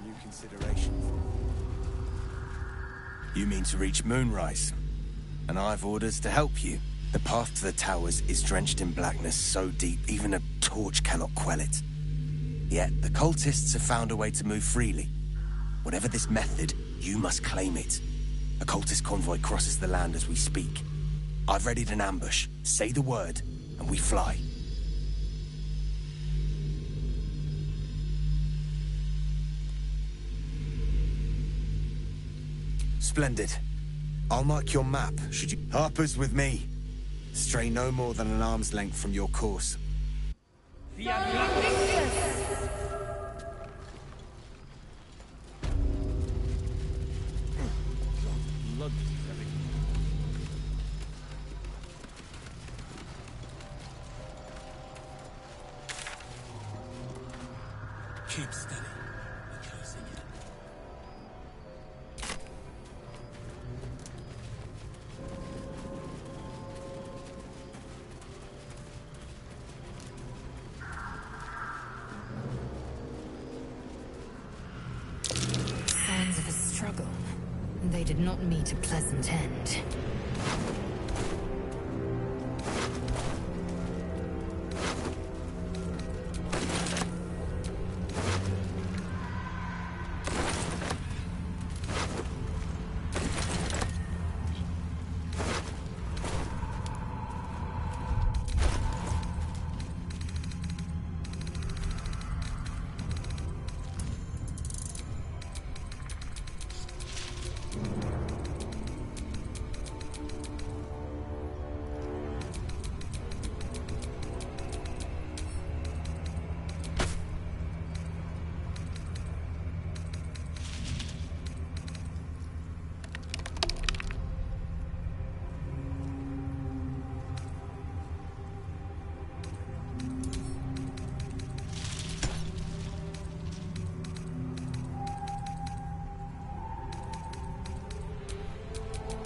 New considerations. You mean to reach Moonrise? And I've orders to help you. The path to the towers is drenched in blackness so deep even a torch cannot quell it. Yet the cultists have found a way to move freely. Whatever this method, you must claim it. A cultist convoy crosses the land as we speak. I've readied an ambush. Say the word, and we fly. Splendid. I'll mark your map, should you... Harper's with me. Stray no more than an arm's length from your course. Keep steady. We're closing in. Signs of a struggle. They day did not meet a pleasant end.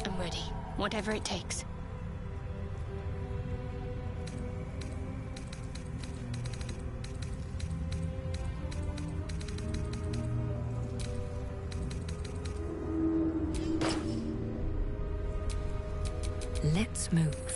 I'm ready. Whatever it takes. Let's move.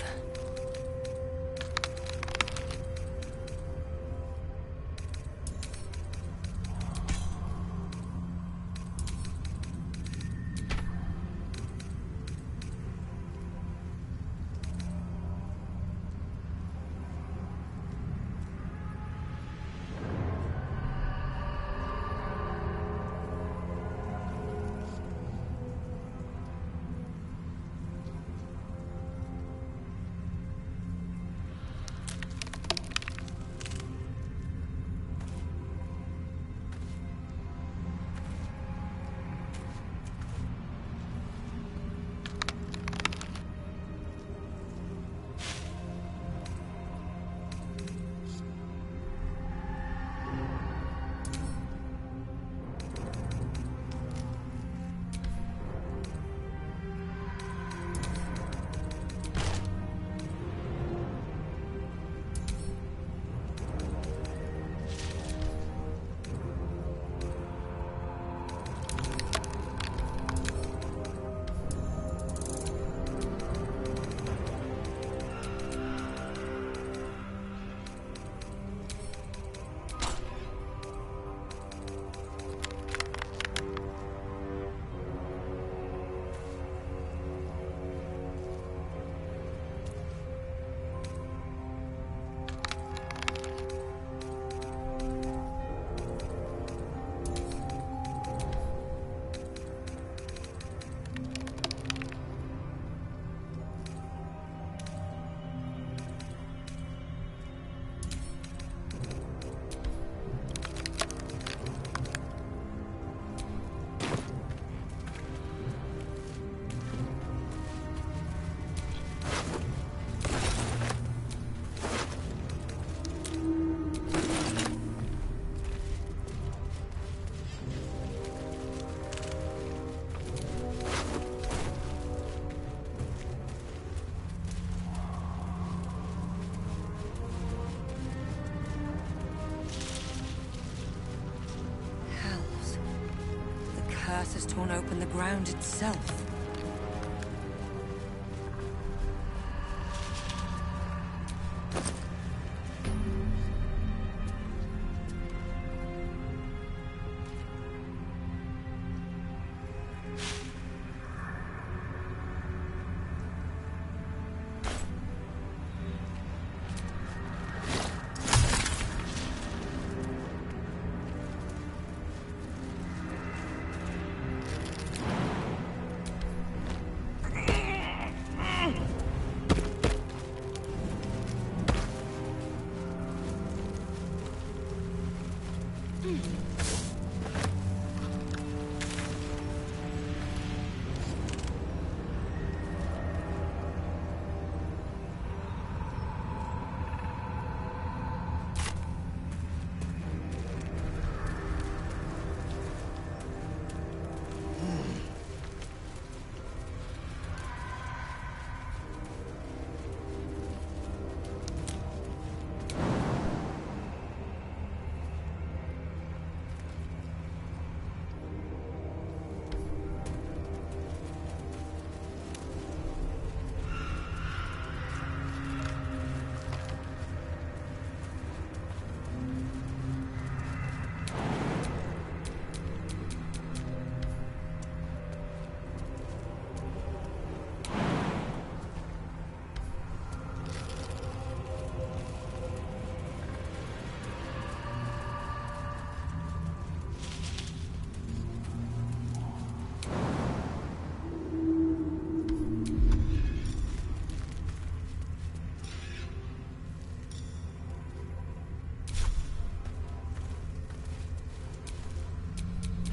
curse has torn open the ground itself.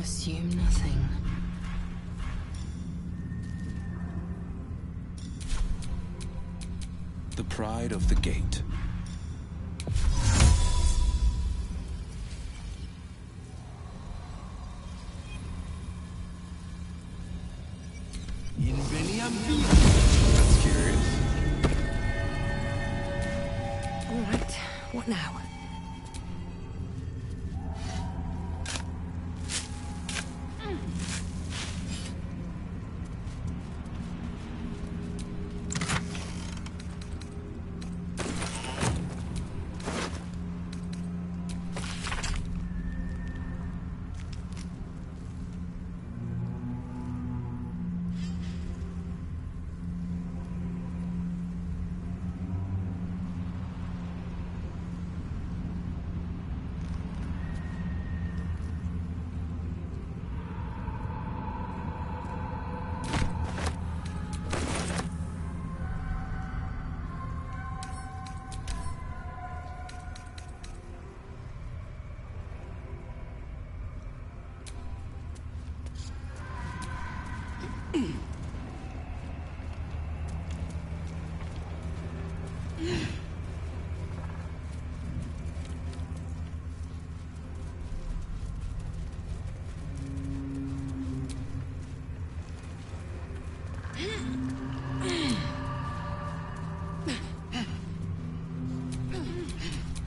Assume nothing. The pride of the gate. That's curious. All right, what now?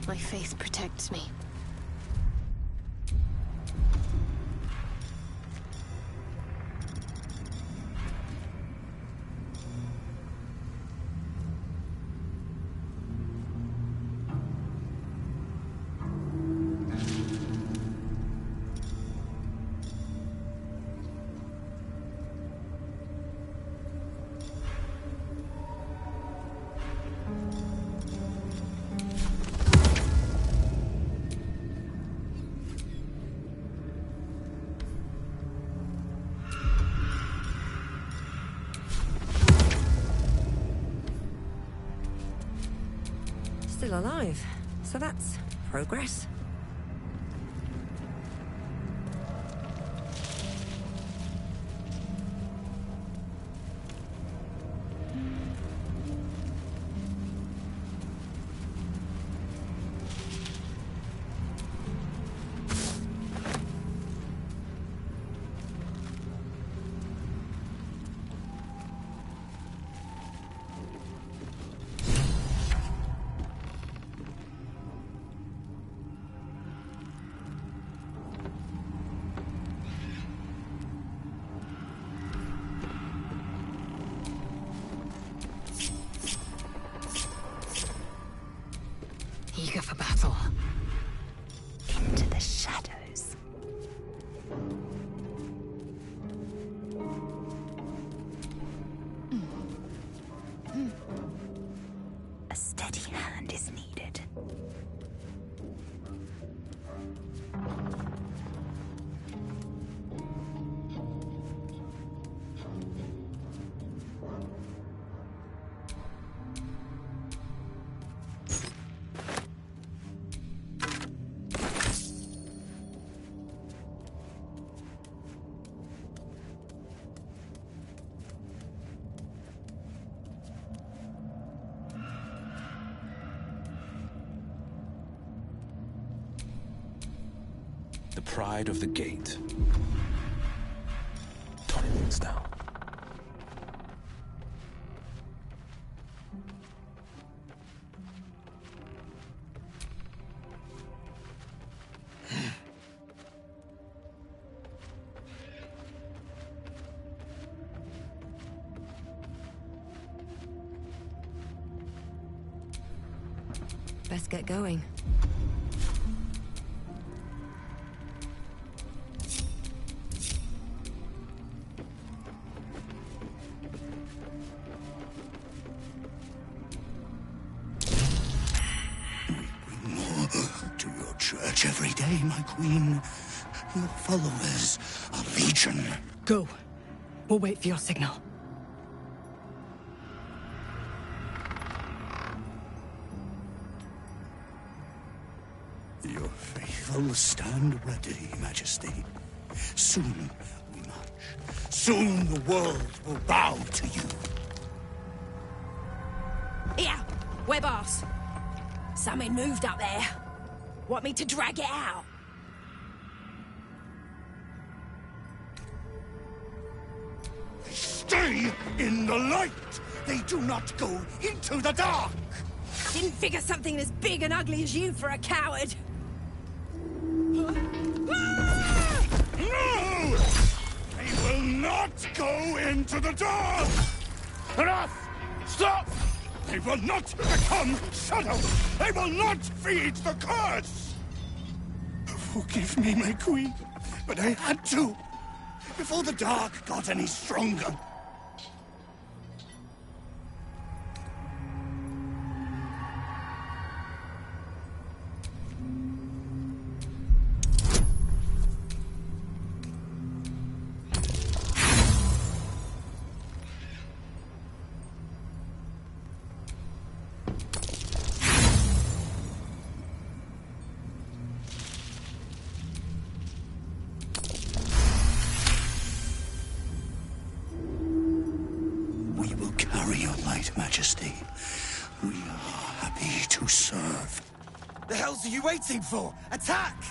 My faith protects me. Still alive, so that's progress. Eager for battle. Into the shadows. A steady hand is needed. The pride of the gate. Tony things down. Best get going. To your church every day, my queen. Your followers are legion. Go. We'll wait for your signal. Your faith people stand ready, Majesty. Soon we march. Soon the world will bow to you. Here, web ass. Something moved up there. Want me to drag it out? Stay in the light! They do not go into the dark! Didn't figure something as big and ugly as you for a coward. No! They will not go into the dark! Enough! Stop! They will not become shadows! They will not feed the curse! Forgive me, my queen, but I had to. Before the dark got any stronger. Majesty, we are happy to serve. The hell's are you waiting for? Attack!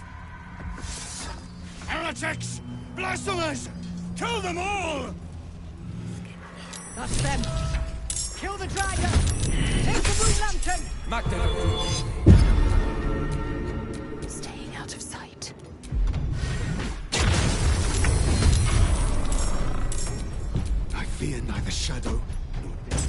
Heretics! Blasphemers! Kill them all! That's them. Kill the dragon! Take the moon lantern! Staying out of sight. I fear neither shadow nor death.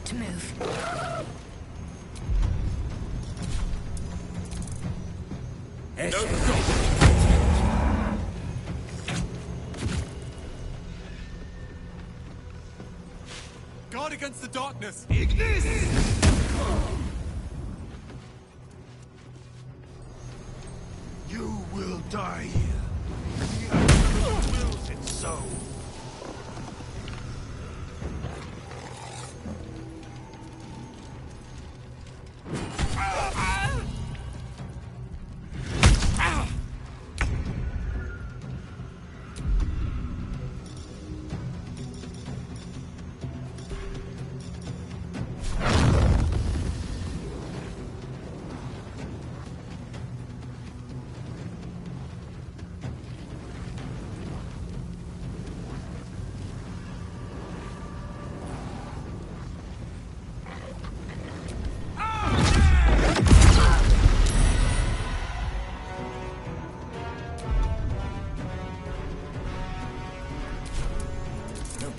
To move. Guard against the darkness! Ignis! You will die here. The Emperor wills it so.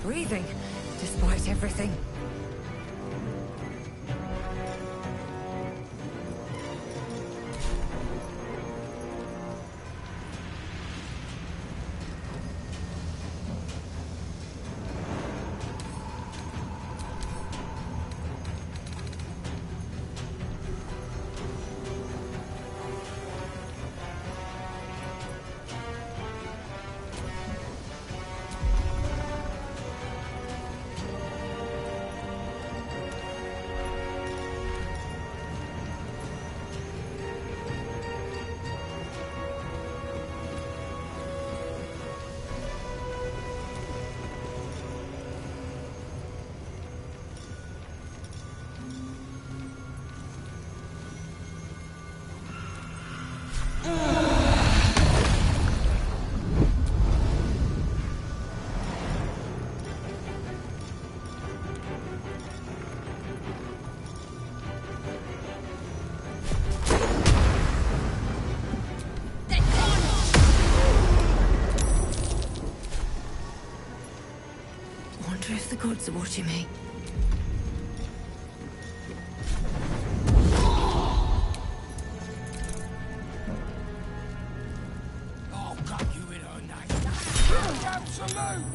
Breathing, despite everything. gods are watching me. I'll cut you in her name. Absolute!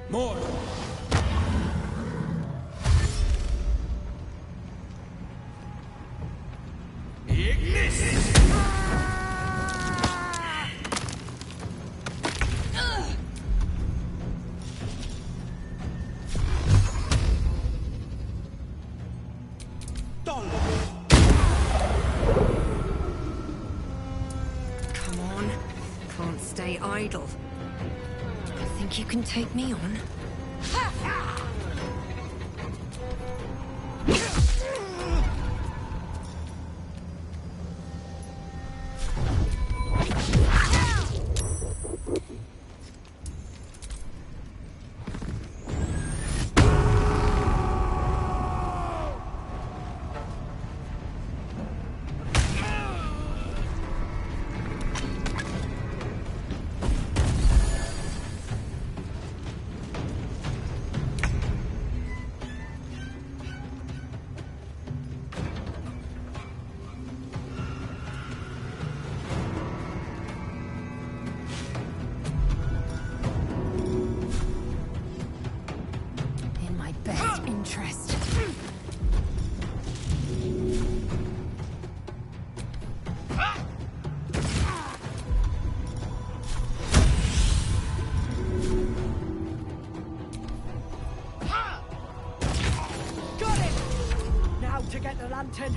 More! Come on. Can't stay idle. Think you can take me on? Interest. Got it! Now to get the lantern.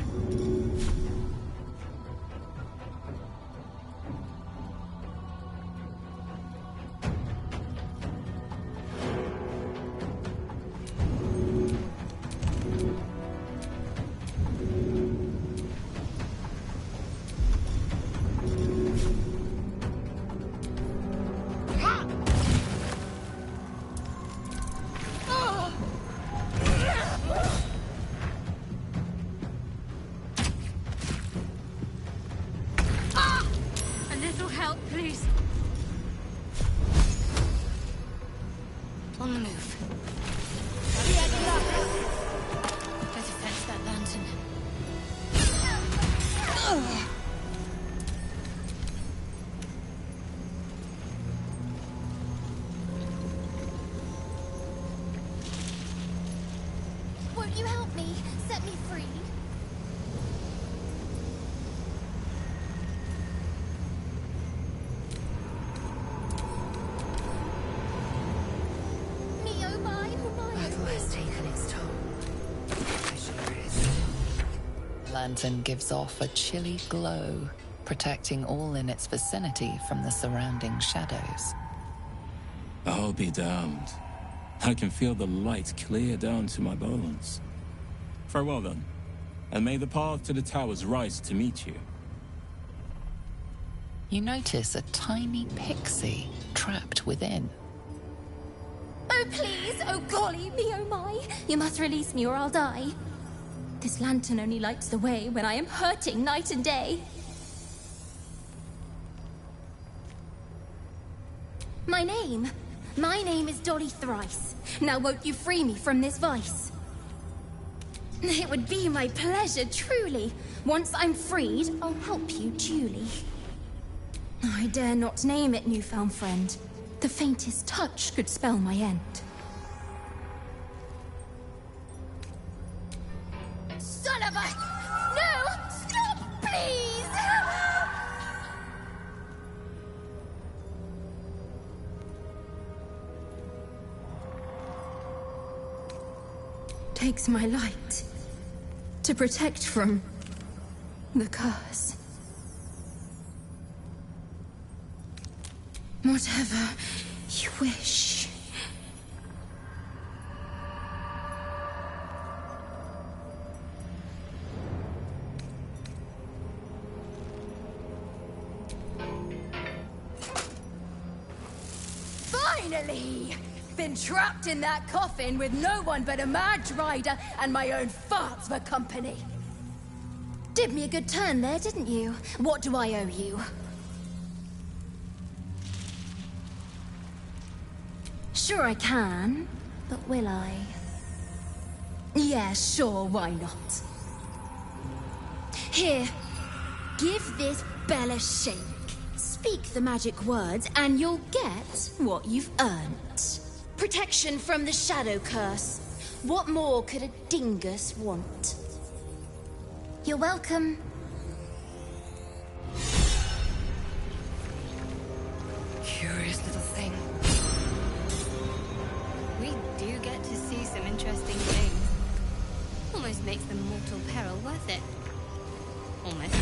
A little help, please. On the move. Better fetch that lantern. Won't you help me? Set me free. Battle has taken its toll. The lantern gives off a chilly glow, protecting all in its vicinity from the surrounding shadows. I'll be damned. I can feel the light clear down to my bones. Farewell then, and may the path to the towers rise to meet you. You notice a tiny pixie trapped within. Oh, please! Oh, golly me, oh my! You must release me or I'll die. This lantern only lights the way when I am hurting night and day. My name is Dolly Thrice. Now won't you free me from this vice? It would be my pleasure, truly. Once I'm freed, I'll help you duly. I dare not name it, newfound friend. The faintest touch could spell my end. Son of a... No! Stop, please! Takes my light to protect from the curse. Whatever you wish. Finally! Been trapped in that coffin with no one but a mad rider and my own farts for company. Did me a good turn there, didn't you? What do I owe you? Sure I can, but will I? Yeah, sure, why not? Here, give this bell a shake. Speak the magic words and you'll get what you've earned. Protection from the shadow curse. What more could a dingus want? You're welcome. Curious little thing. We do get to see some interesting things. Almost makes the mortal peril worth it. Almost.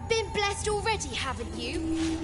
Been blessed already, haven't you?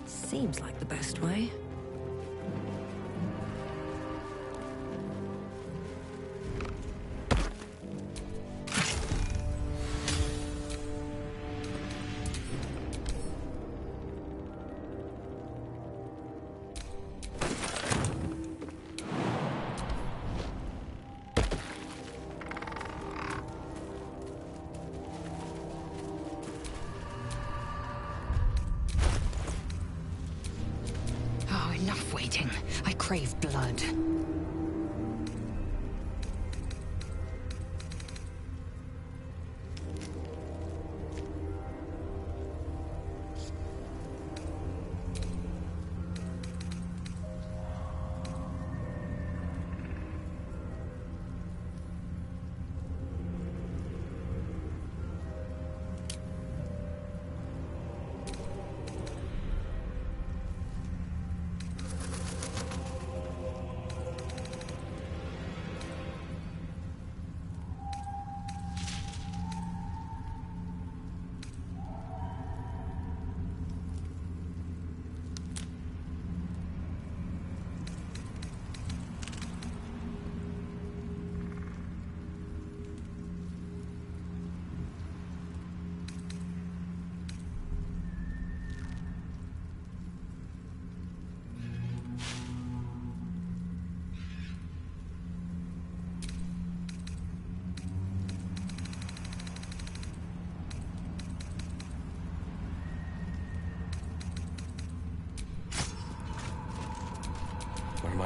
Seems like the best way. Enough waiting. I crave blood.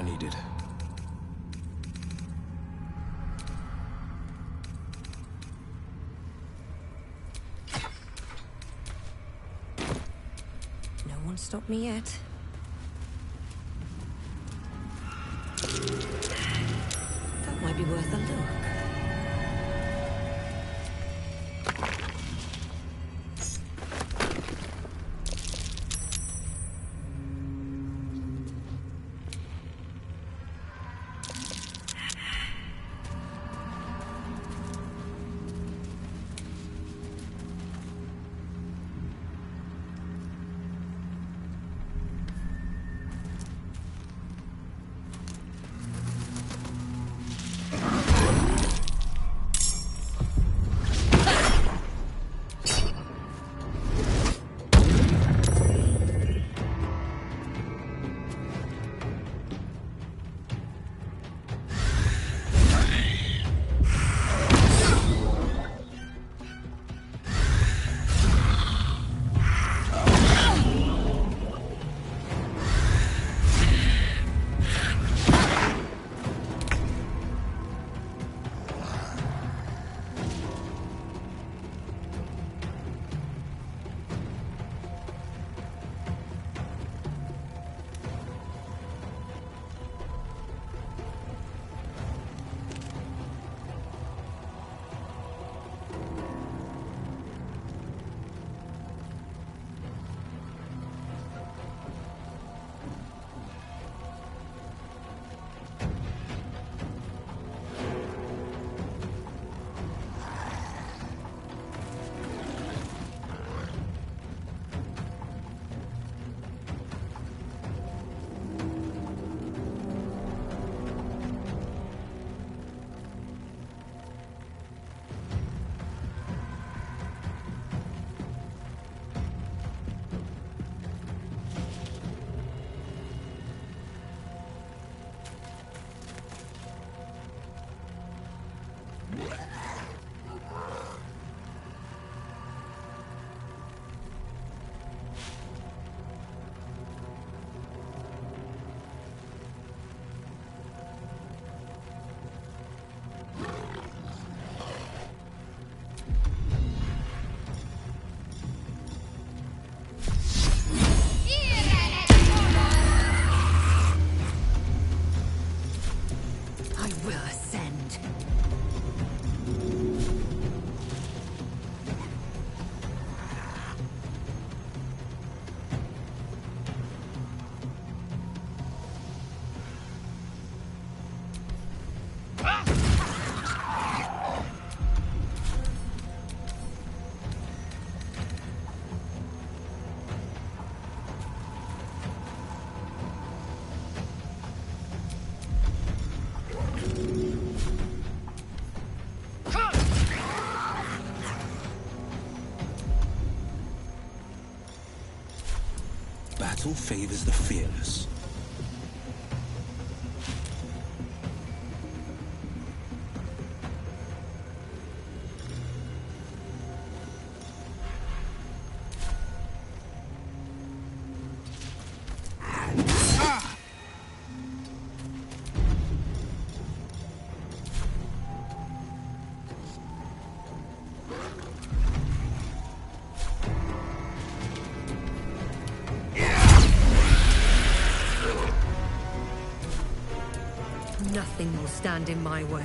I needed. No one stopped me yet. That might be worth a look. Battle favors the fearless. Nothing will stand in my way.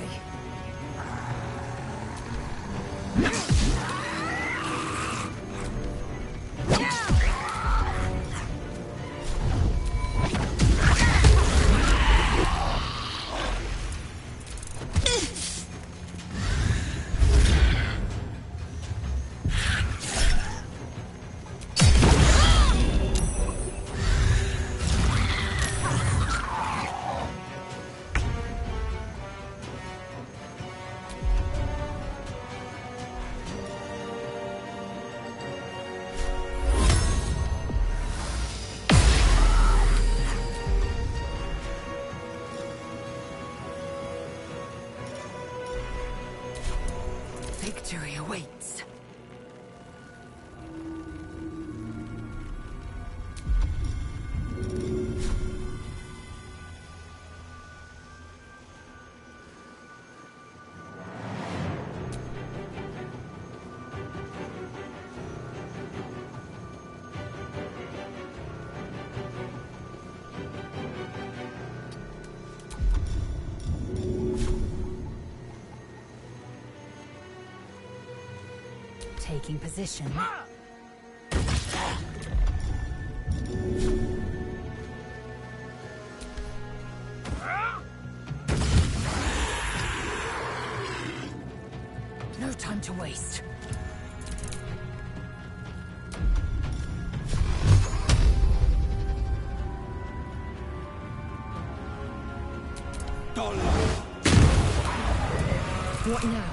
taking position. No time to waste. What now?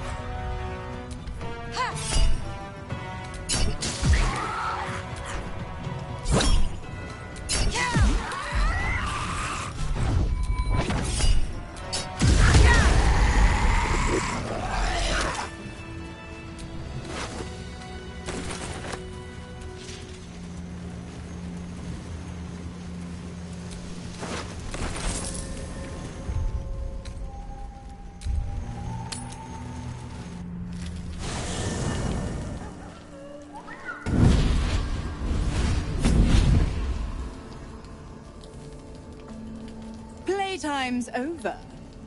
Playtime's over,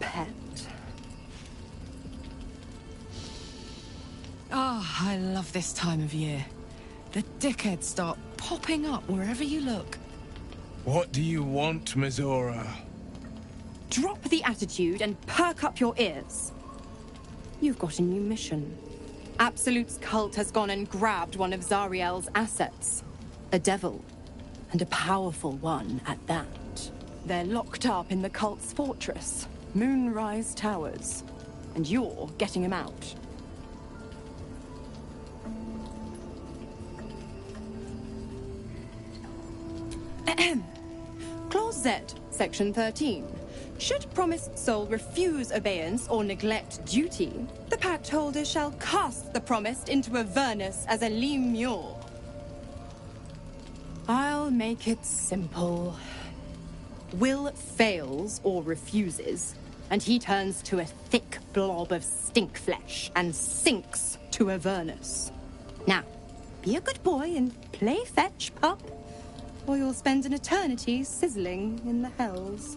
pet. Ah, I love this time of year. The dickheads start popping up wherever you look. What do you want, Mizora? Drop the attitude and perk up your ears. You've got a new mission. Absolute's cult has gone and grabbed one of Zariel's assets. A devil. And a powerful one at that. They're locked up in the cult's fortress, Moonrise Towers. And you're getting him out. Clause Z, Section 13. Should promised soul refuse obeyance or neglect duty, the pact holder shall cast the promised into Avernus as a lemure. I'll make it simple. Will fails or refuses, and he turns to a thick blob of stink flesh and sinks to Avernus. Now, be a good boy and play fetch, pup, or you'll spend an eternity sizzling in the hells.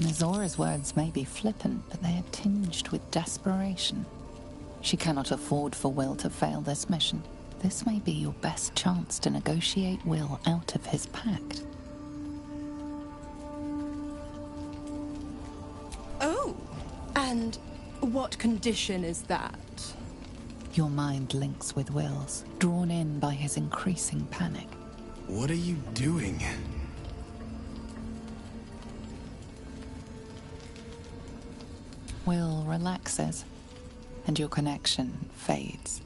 Mizora's words may be flippant, but they are tinged with desperation. She cannot afford for Will to fail this mission. This may be your best chance to negotiate Will out of his pact. Oh, and what condition is that? Your mind links with Will's, drawn in by his increasing panic. What are you doing? Will relaxes, and your connection fades.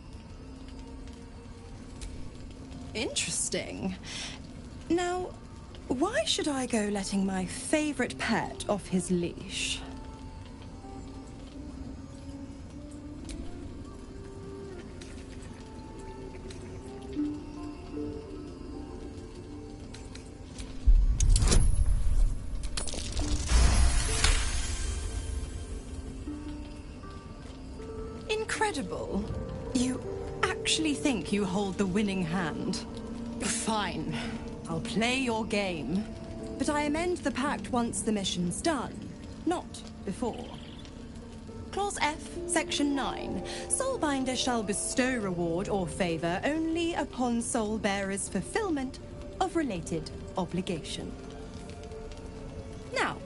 Interesting. Now, why should I go letting my favorite pet off his leash? Incredible. You actually think you hold the winning hand? Fine. I'll play your game. But I amend the pact once the mission's done, not before. Clause F, Section 9. Soulbinder shall bestow reward or favor only upon soul bearer's fulfillment of related obligation. Now,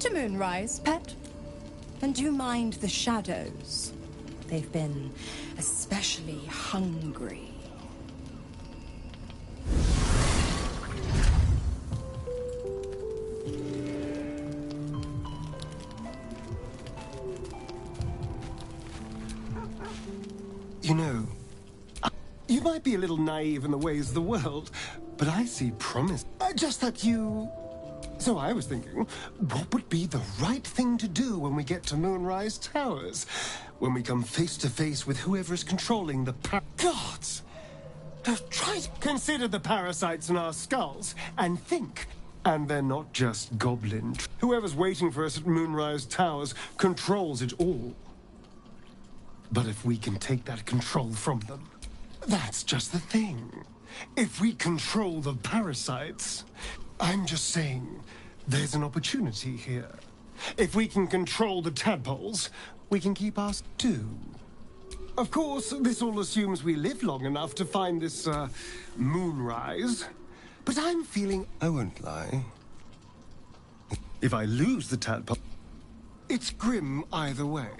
to Moonrise, pet. And do mind the shadows. They've been especially hungry. You know, you might be a little naive in the ways of the world, but I see promise. Just that you... So I was thinking, what would be the right thing to do when we get to Moonrise Towers? When we come face to face with whoever is controlling the gods! Try to consider the parasites in our skulls and think. And they're not just goblin. Whoever's waiting for us at Moonrise Towers controls it all. But if we can take that control from them, that's just the thing. If we control the parasites, I'm just saying, there's an opportunity here. If we can control the tadpoles, we can keep us too. Of course, this all assumes we live long enough to find this, moonrise. But I'm feeling... I won't lie. If I lose the tadpole... It's grim either way.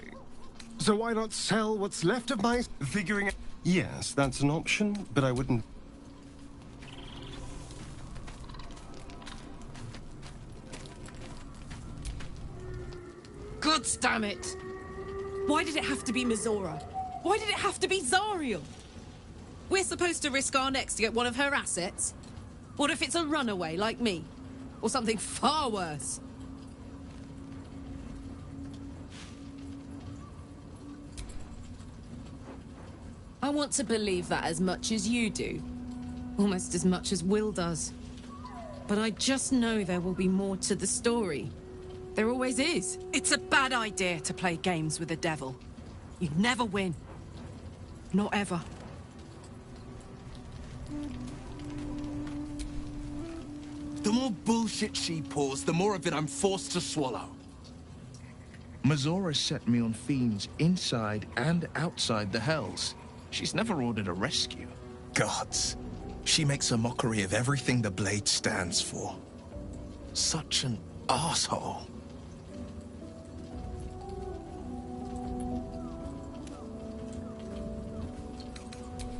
So why not sell what's left of my... Figuring... Yes, that's an option, but I wouldn't... God damn it! Why did it have to be Mizora? Why did it have to be Zariel? We're supposed to risk our necks to get one of her assets? What if it's a runaway like me? Or something far worse? I want to believe that as much as you do. Almost as much as Will does. But I just know there will be more to the story. There always is. It's a bad idea to play games with the devil. You'd never win. Not ever. The more bullshit she pours, the more of it I'm forced to swallow. Mizora set me on fiends inside and outside the Hells. She's never ordered a rescue. Gods. She makes a mockery of everything the Blade stands for. Such an asshole.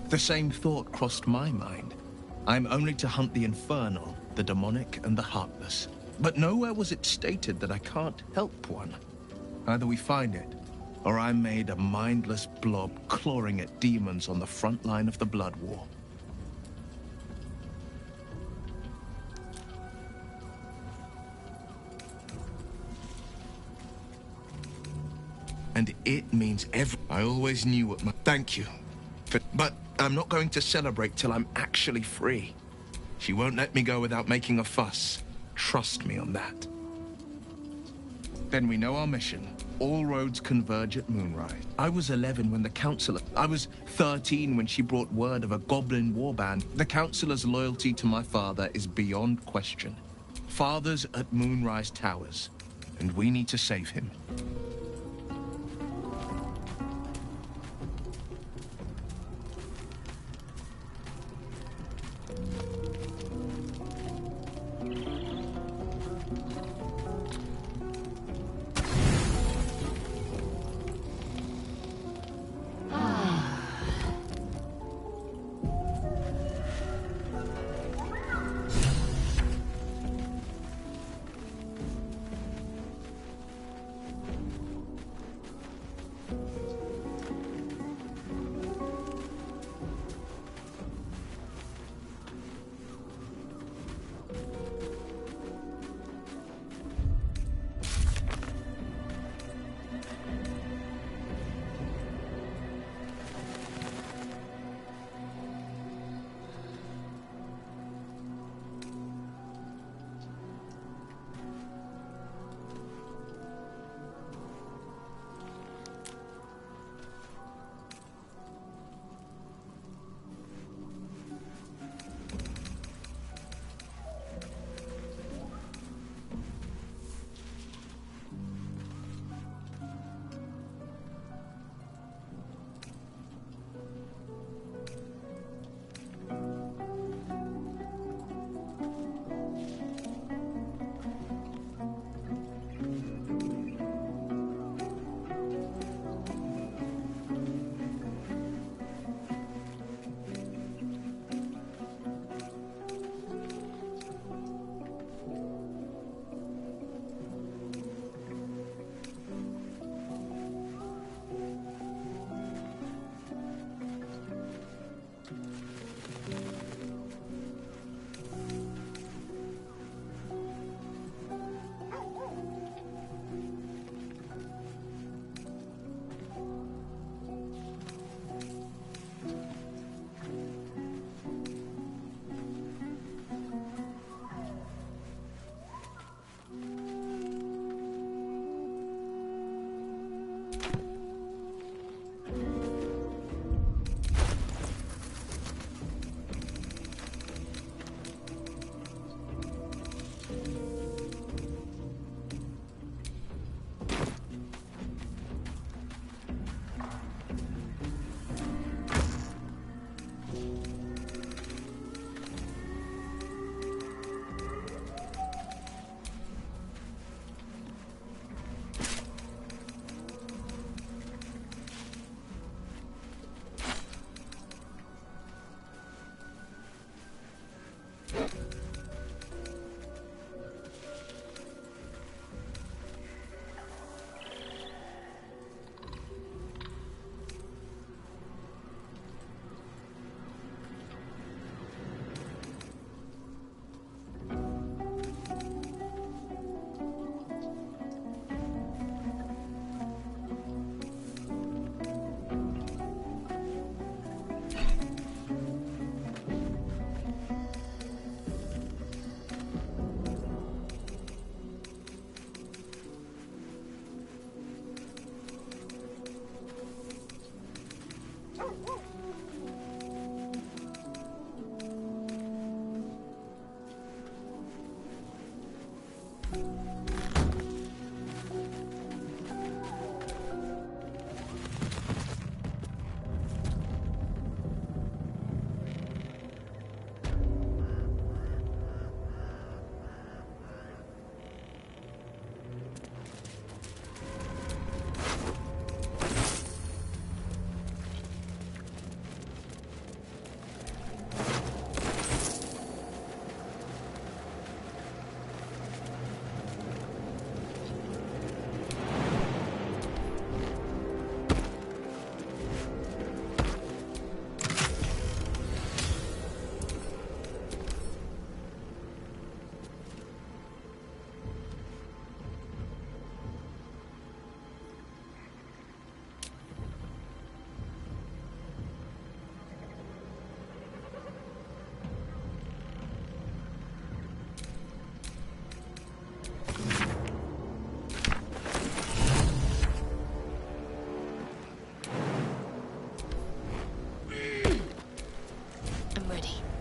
The same thought crossed my mind. I'm only to hunt the infernal, the demonic, and the heartless. But nowhere was it stated that I can't help one. Either we find it, or I'm made a mindless blob clawing at demons on the front line of the Blood War. And it means I always knew what my... Thank you. But I'm not going to celebrate till I'm actually free. She won't let me go without making a fuss. Trust me on that. Then we know our mission. All roads converge at Moonrise. I was 11 when the Councillor... I was 13 when she brought word of a goblin warband. The Councillor's loyalty to my father is beyond question. Father's at Moonrise Towers, and we need to save him.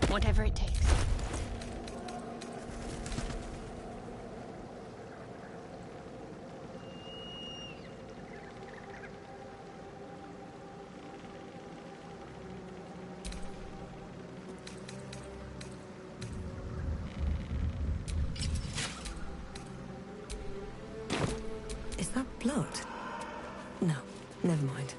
Whatever it takes. Is that blood? No, never mind.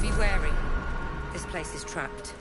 Be wary. This place is trapped.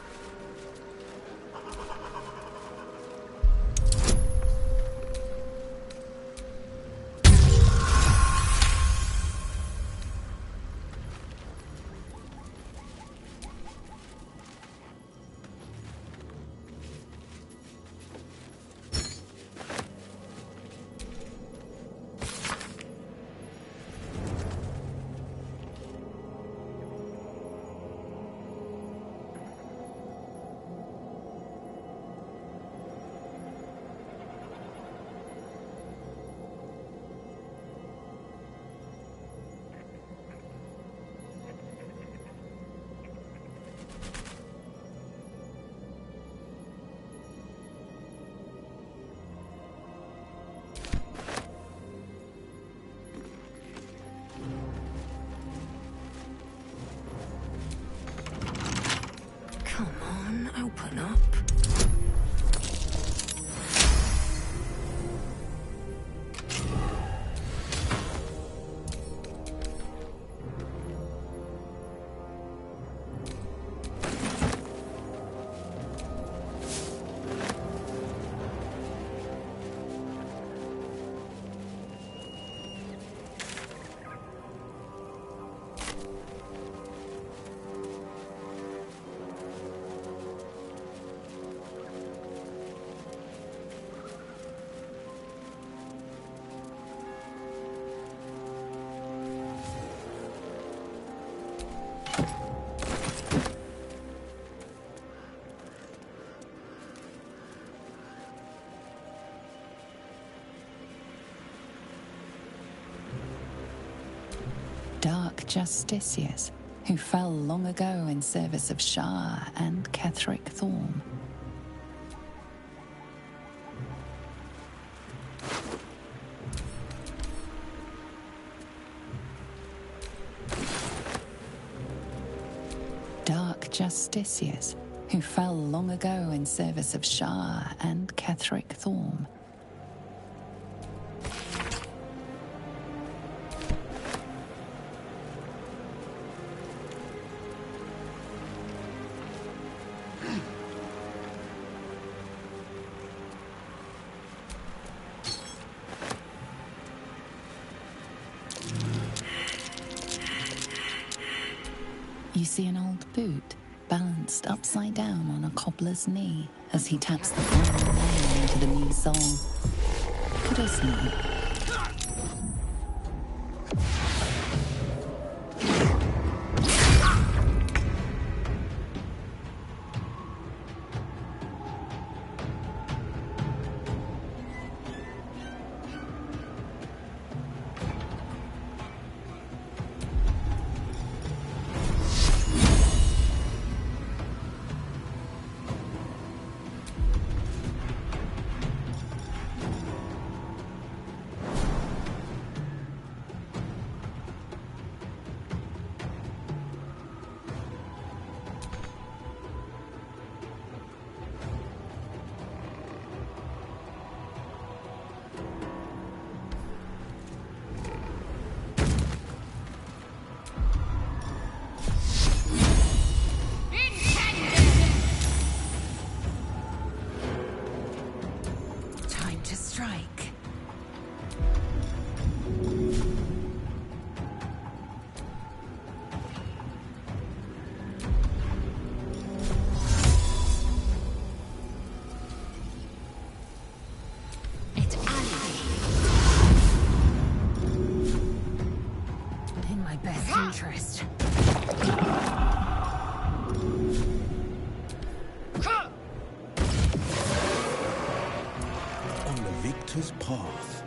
Come on, open up. Dark justiciars who fell long ago in service of Shah and Ketheric Thorm. Dark justiciars who fell long ago in service of Shah and Ketheric Thorm. You see an old boot balanced upside down on a cobbler's knee as he taps the final nail into the new sole. Could have seen. Time to strike. It's Ali. In my best interest. On the victor's path.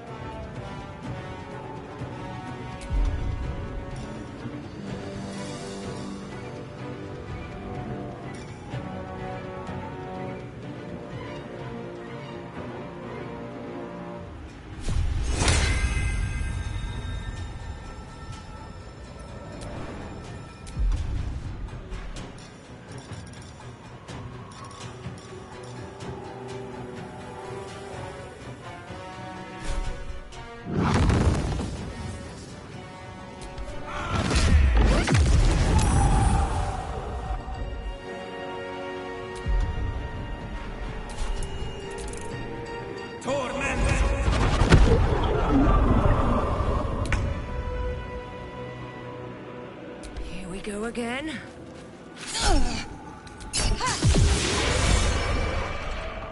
Here we go again.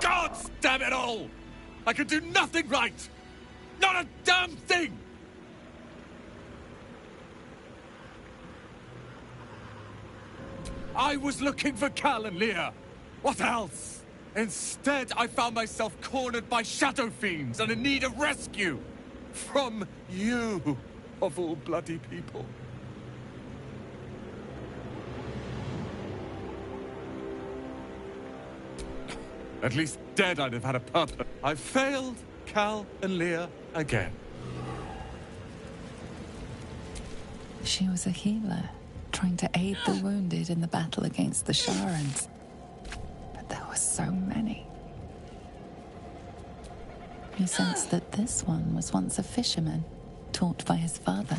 God damn it all! I can do nothing right! Not a damn thing! I was looking for Cal and Leah. What else? Instead, I found myself cornered by shadow fiends and in need of rescue. From you, of all bloody people. At least dead I'd have had a purpose. I failed Cal and Leah again. She was a healer, trying to aid the wounded in the battle against the Sharans. But there were so many. You sensed that this one was once a fisherman, taught by his father.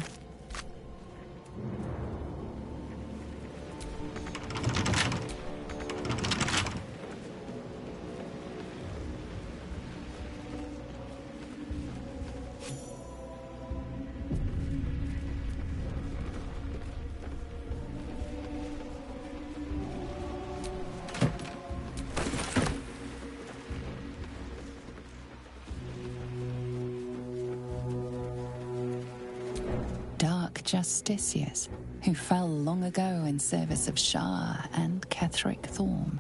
Justicius, who fell long ago in service of Shah and Ketheric Thorm.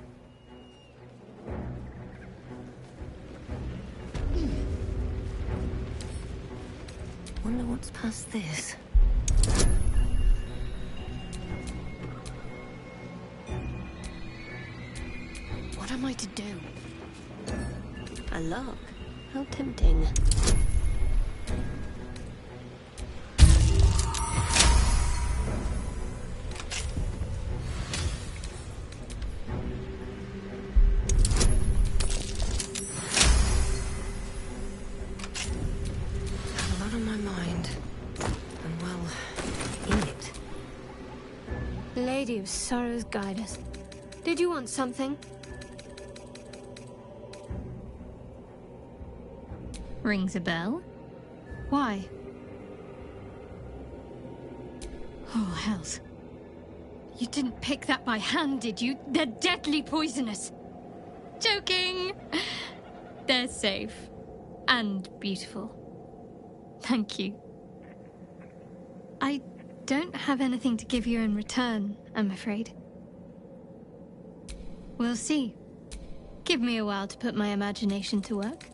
Wonder what's past this. What am I to do? A lock? How tempting. Lady of Sorrows, guide us. Did you want something? Rings a bell? Why? Oh, hells. You didn't pick that by hand, did you? They're deadly poisonous. Joking. They're safe. And beautiful. Thank you. I don't have anything to give you in return, I'm afraid. We'll see. Give me a while to put my imagination to work.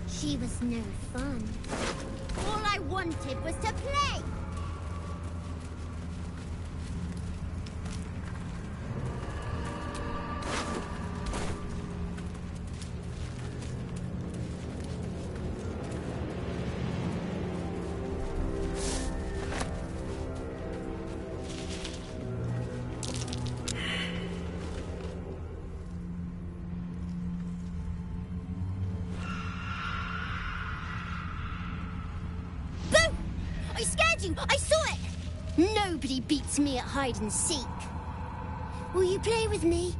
She was no fun. All I wanted was to play! I saw it! Nobody beats me at hide and seek. Will you play with me?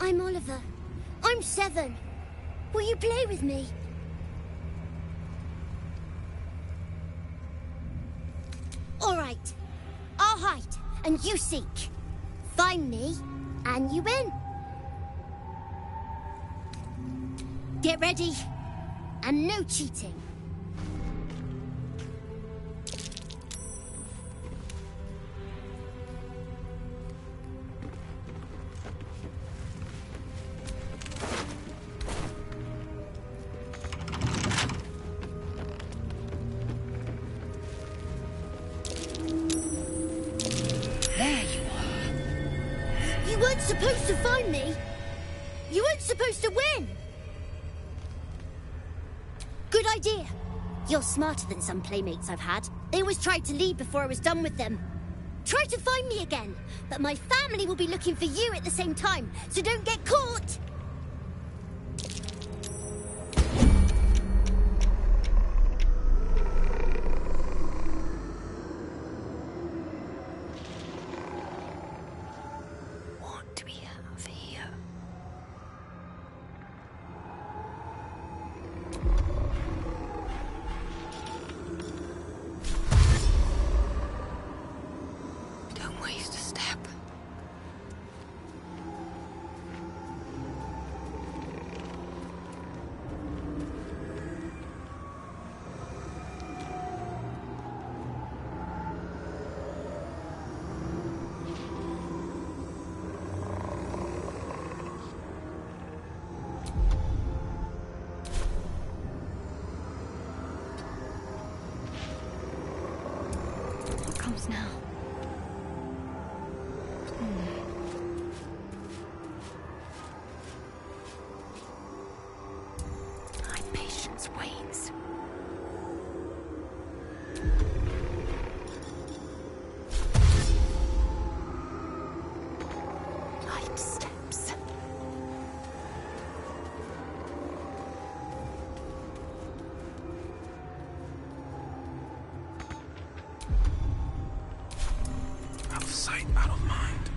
I'm Oliver. I'm 7. Will you play with me? All right. I'll hide, and you seek. Find me, and you win. Get ready, and no cheating. You weren't supposed to find me. You weren't supposed to win. Good idea. You're smarter than some playmates I've had. They always tried to leave before I was done with them. Try to find me again, but my family will be looking for you at the same time, so don't get caught. Now. My patience wanes. sight, out of mind.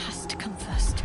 Has to come first.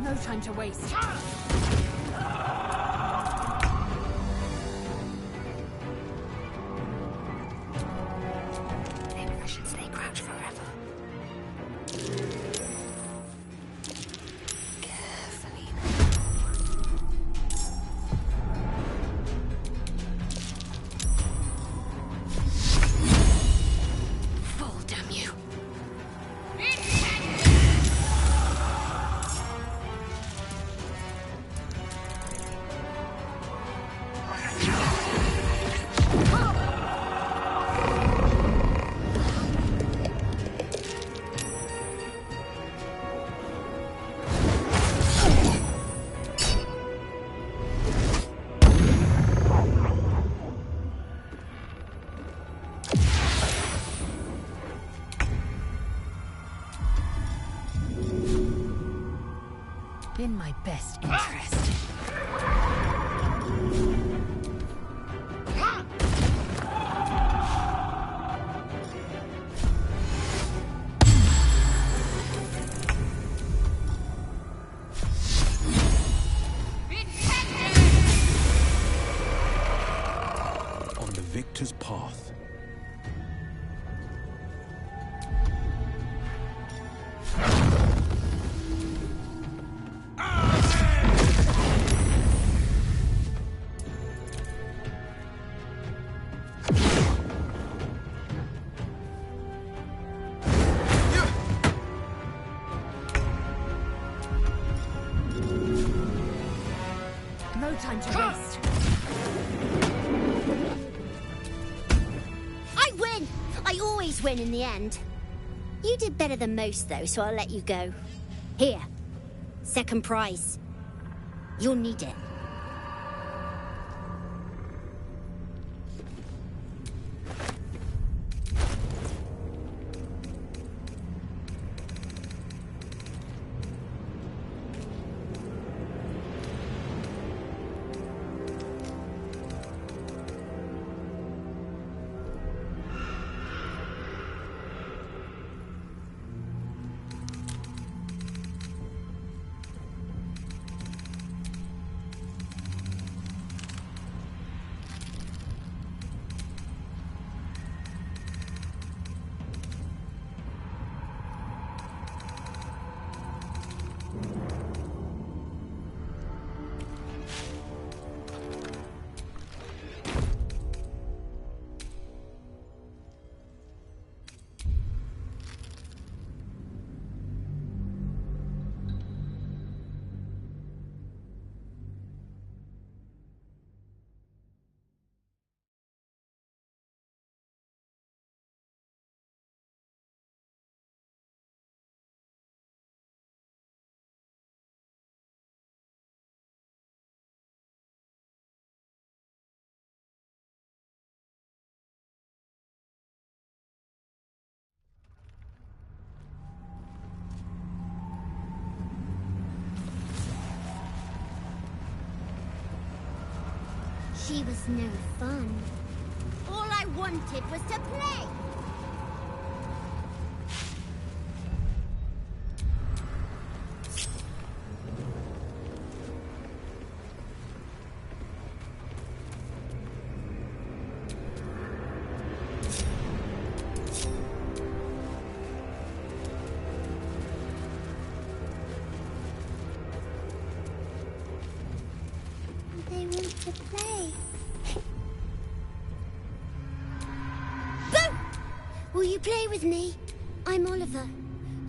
No time to waste. Maybe I should stay crouched forever. Carefully. Fall, damn you. In my best interest. On the victor's path. No time to waste. always win in the end. You did better than most, though, so I'll let you go. Here. Second prize. You'll need it. She was no fun. All I wanted was to play. They want to play. Boo! Will you play with me? I'm Oliver.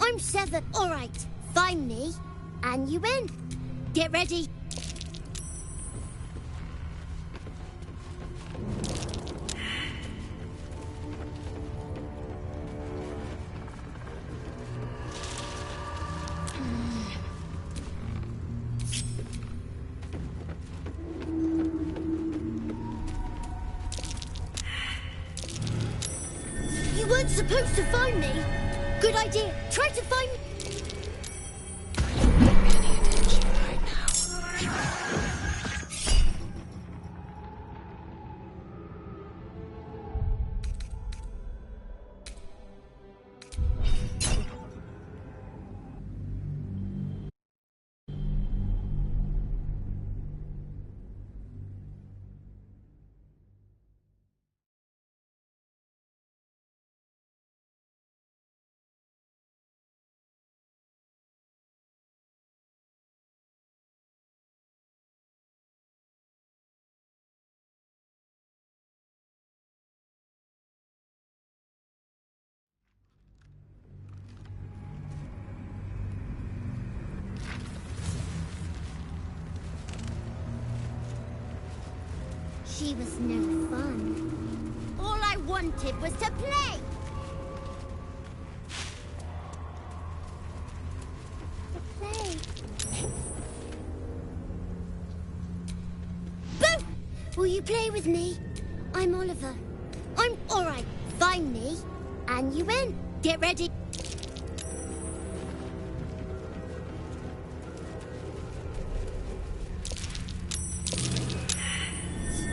I'm 7. All right, find me, and you win. Get ready. You weren't supposed to find me. Good idea. Try to find me. She was no fun. All I wanted was to play. To play. Boo! Will you play with me? I'm Oliver. I'm all right. Find me, and you win. Get ready.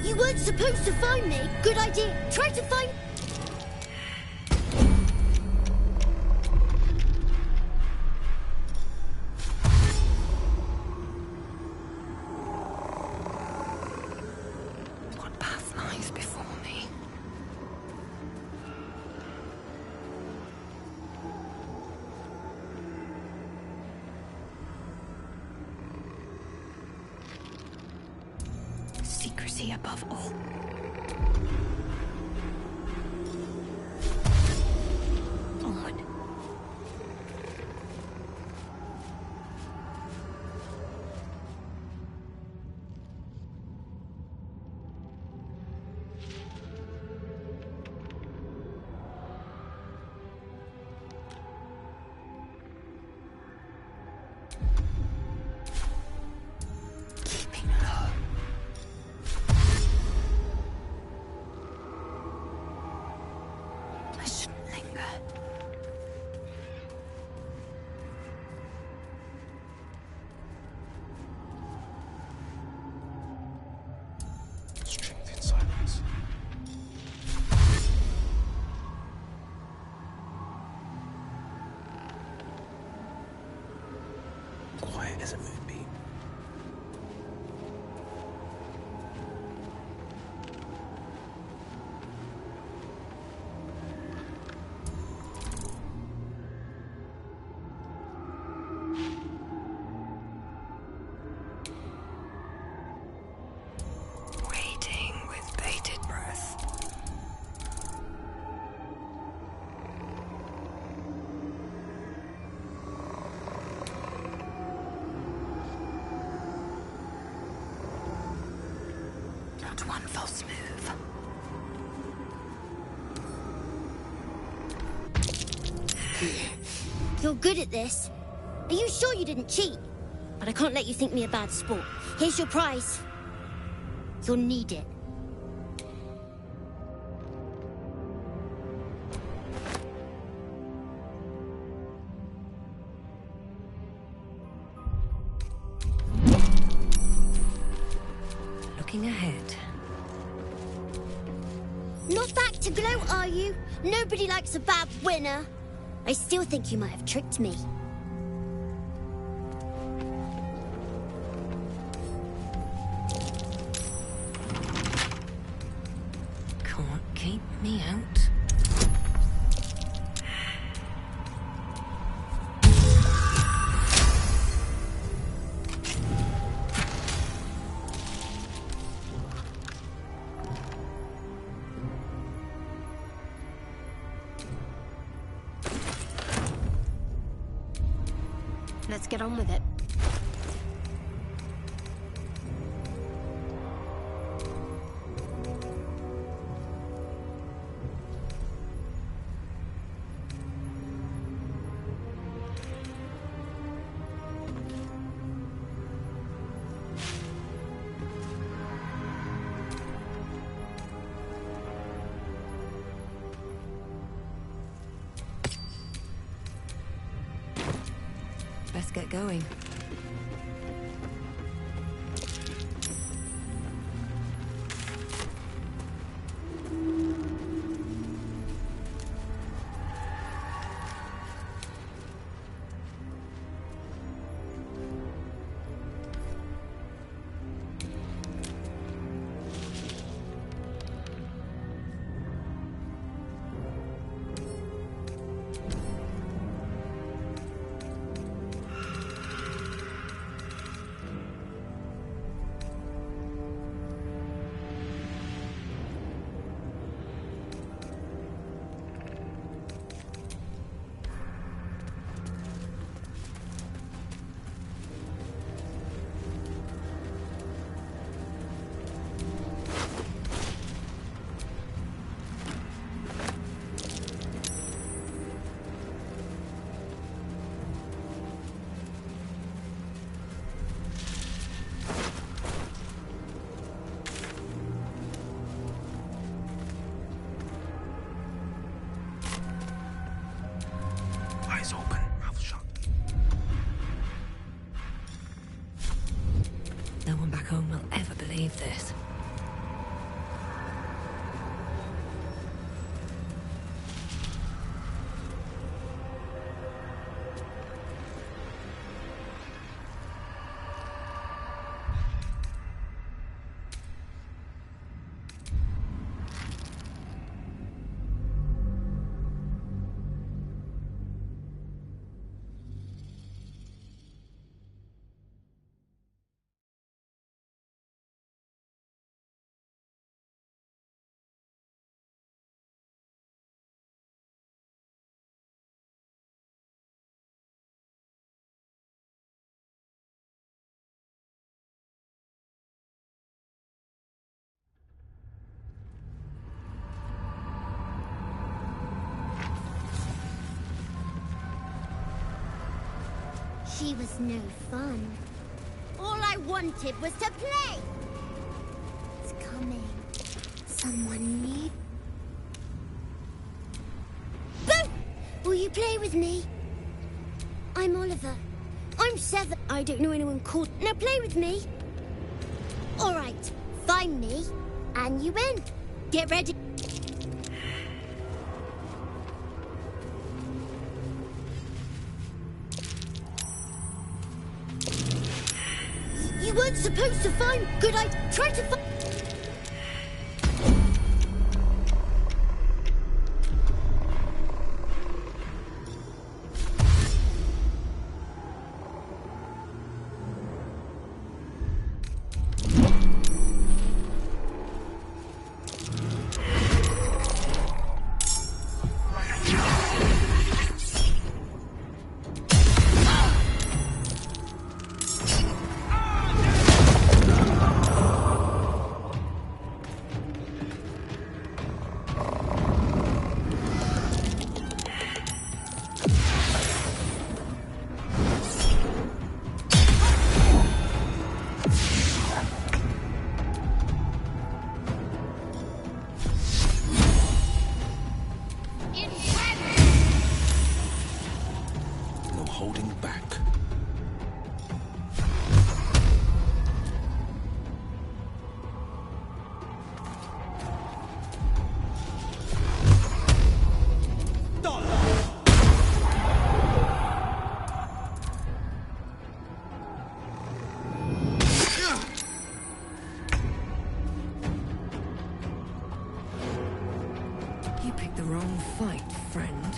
You weren't supposed to find me. Good idea. Try to find... What path lies before me? Secrecy above all. Onward. Not one false move. You're good at this. Are you sure you didn't cheat? But I can't let you think me a bad sport. Here's your prize. You'll need it. Looking ahead. Not back to gloat, are you? Nobody likes a bad winner. I still think you might have tricked me. Can't keep me out. Let's get on with it. Best get going. Eyes open, mouth shut. No one back home will ever believe this. She was no fun. All I wanted was to play. It's coming. Someone need... Boo! Will you play with me? I'm Oliver. I'm 7. I don't know anyone called... Now play with me. All right. Find me, and you win. Get ready. You weren't supposed to find... Good, I tried to find... Wrong fight, friend.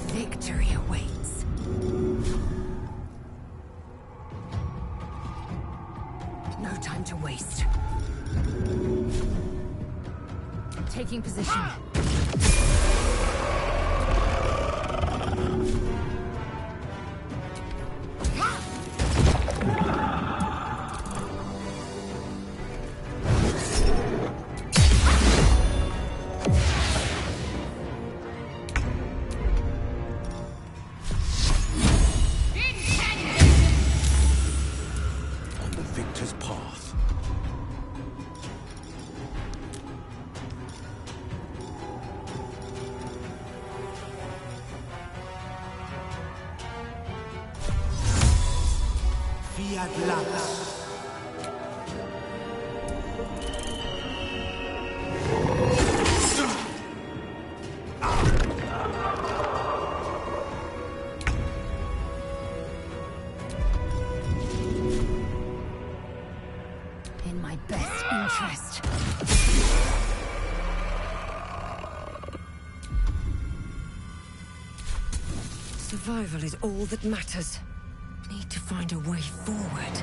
Victory awaits. No time to waste. Taking position. On the victor's path. Fiat Lux. In my best interest. Survival is all that matters. Need to find a way forward.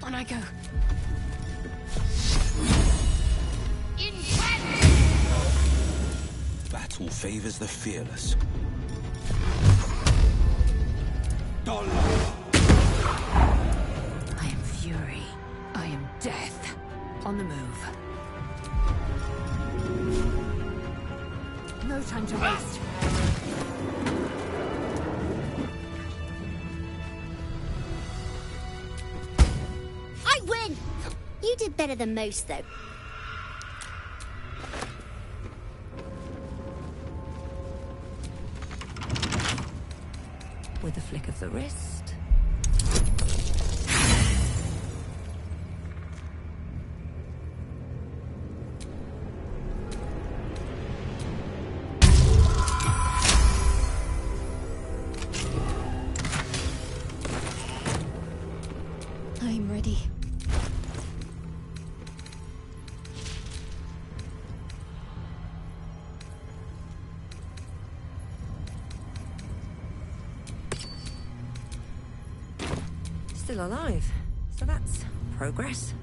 On I go. Battle favors the fearless. I am fury. I am death. On the move. No time to waste. I win! You did better than most, though. With a flick of the wrist. I'm ready. Still alive. So that's progress.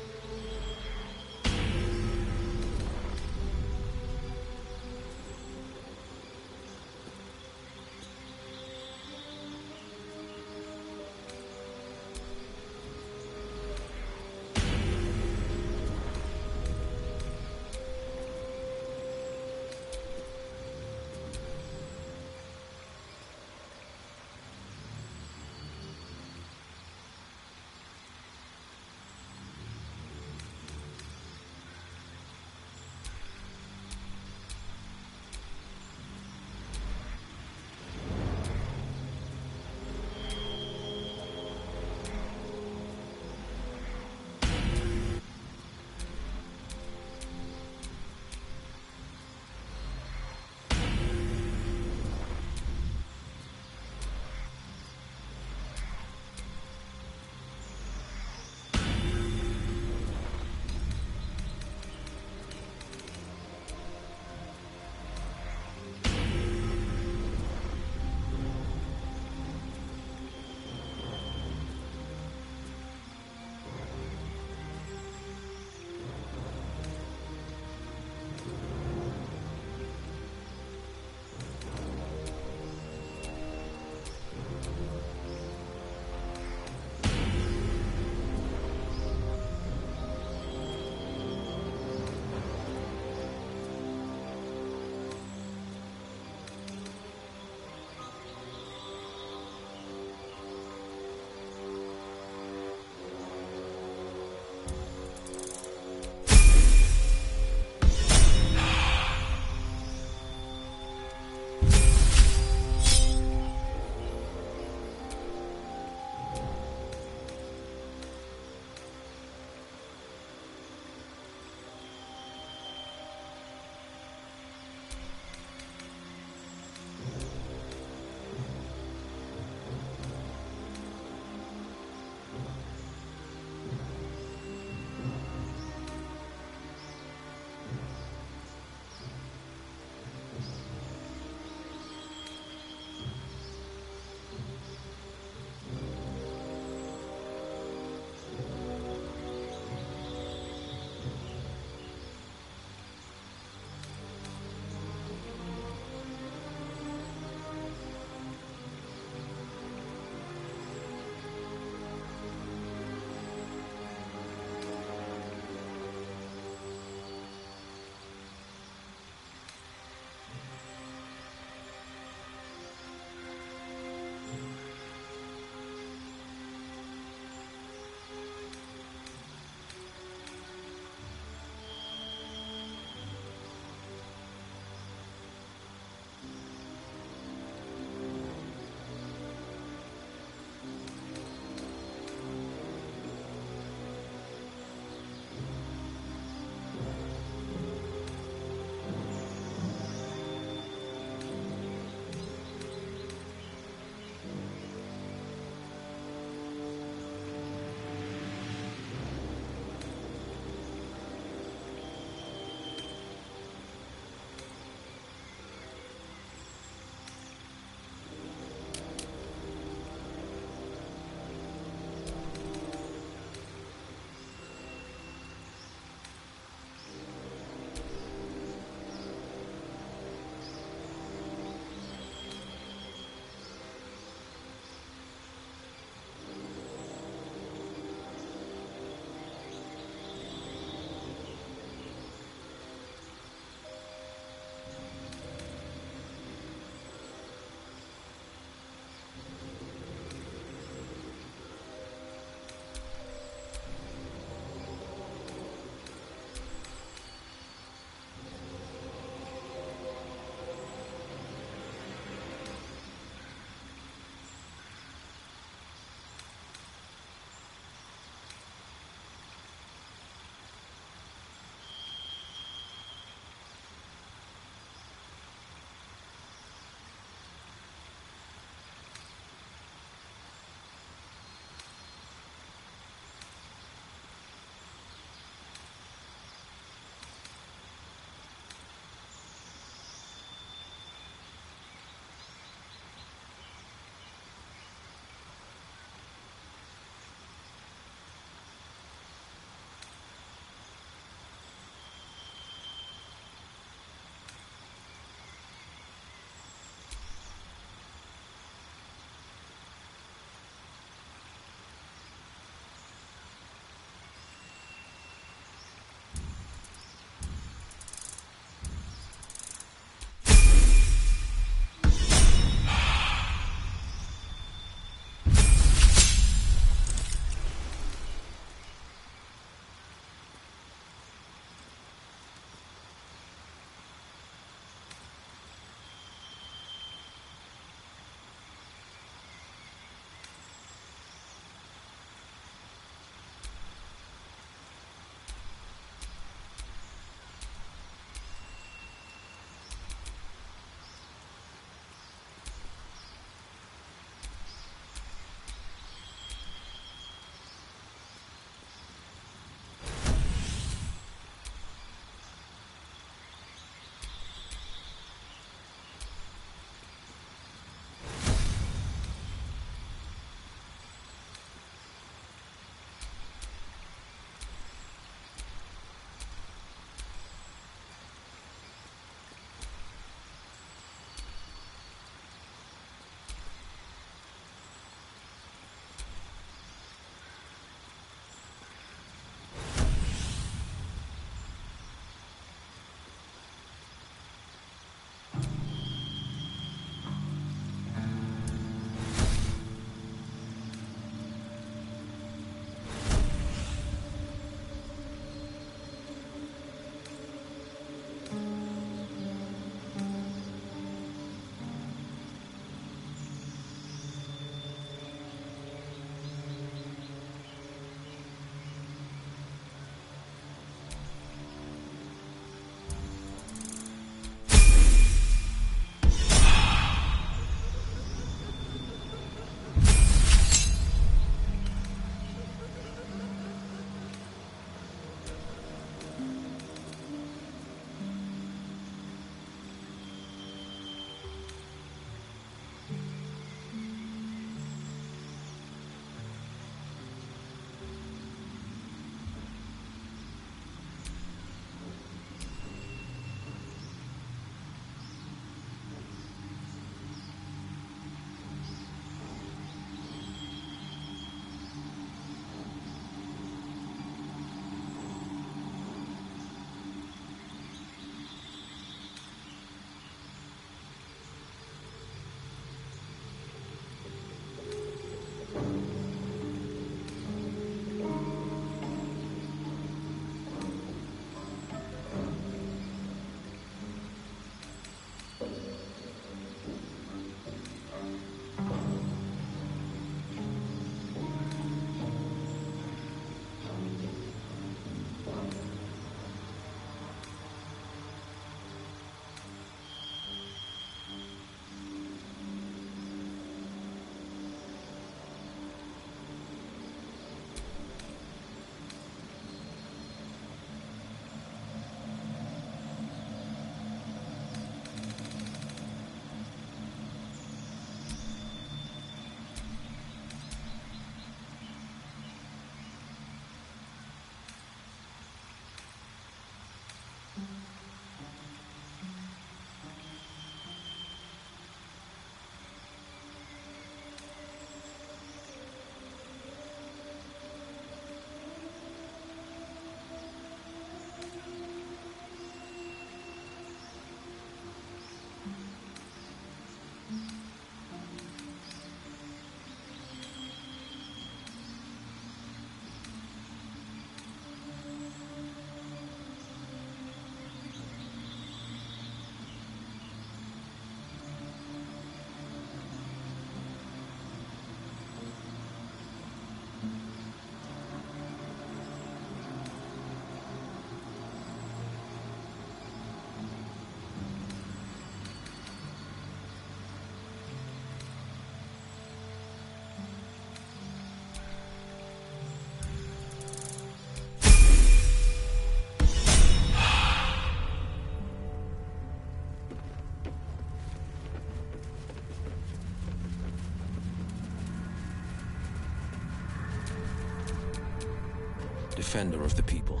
defender of the people.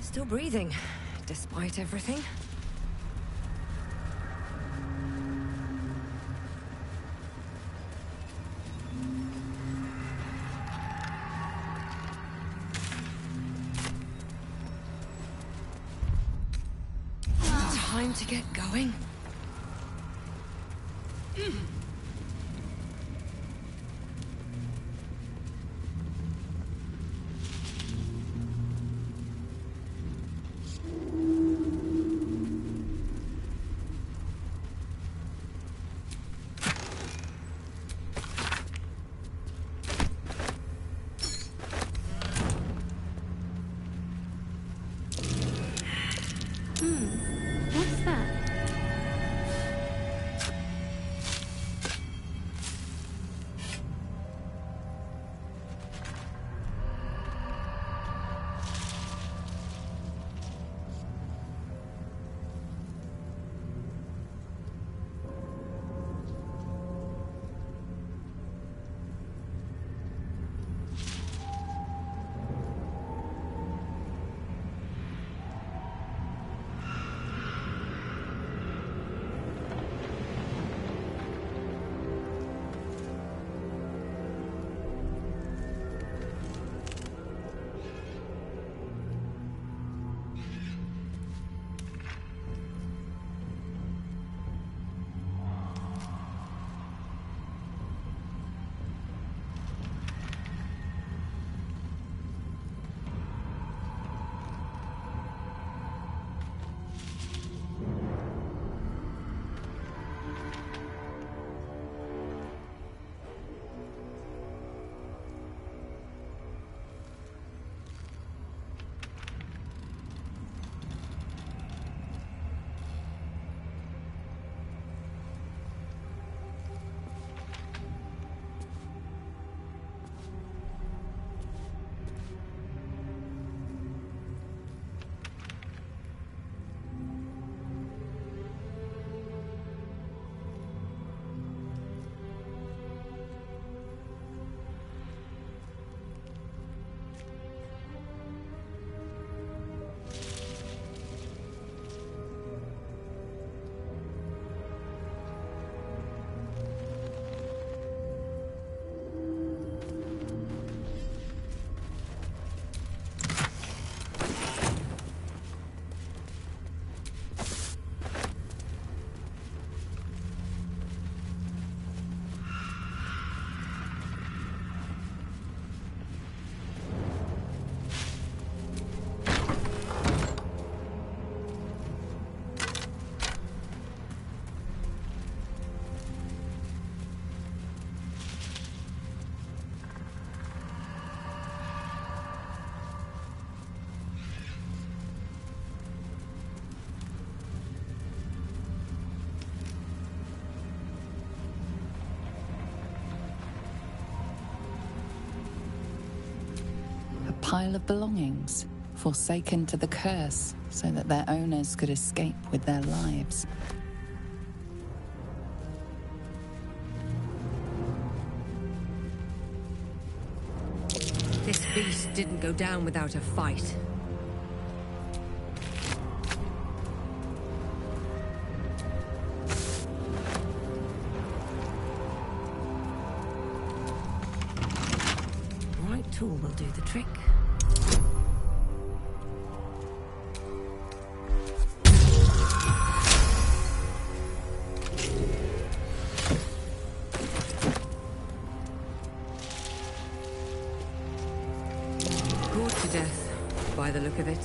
Still breathing, despite everything. Time to get going. What's that? Pile of belongings, forsaken to the curse so that their owners could escape with their lives. beast didn't go down without a fight. Right tool will do the trick. Bored to death, by the look of it.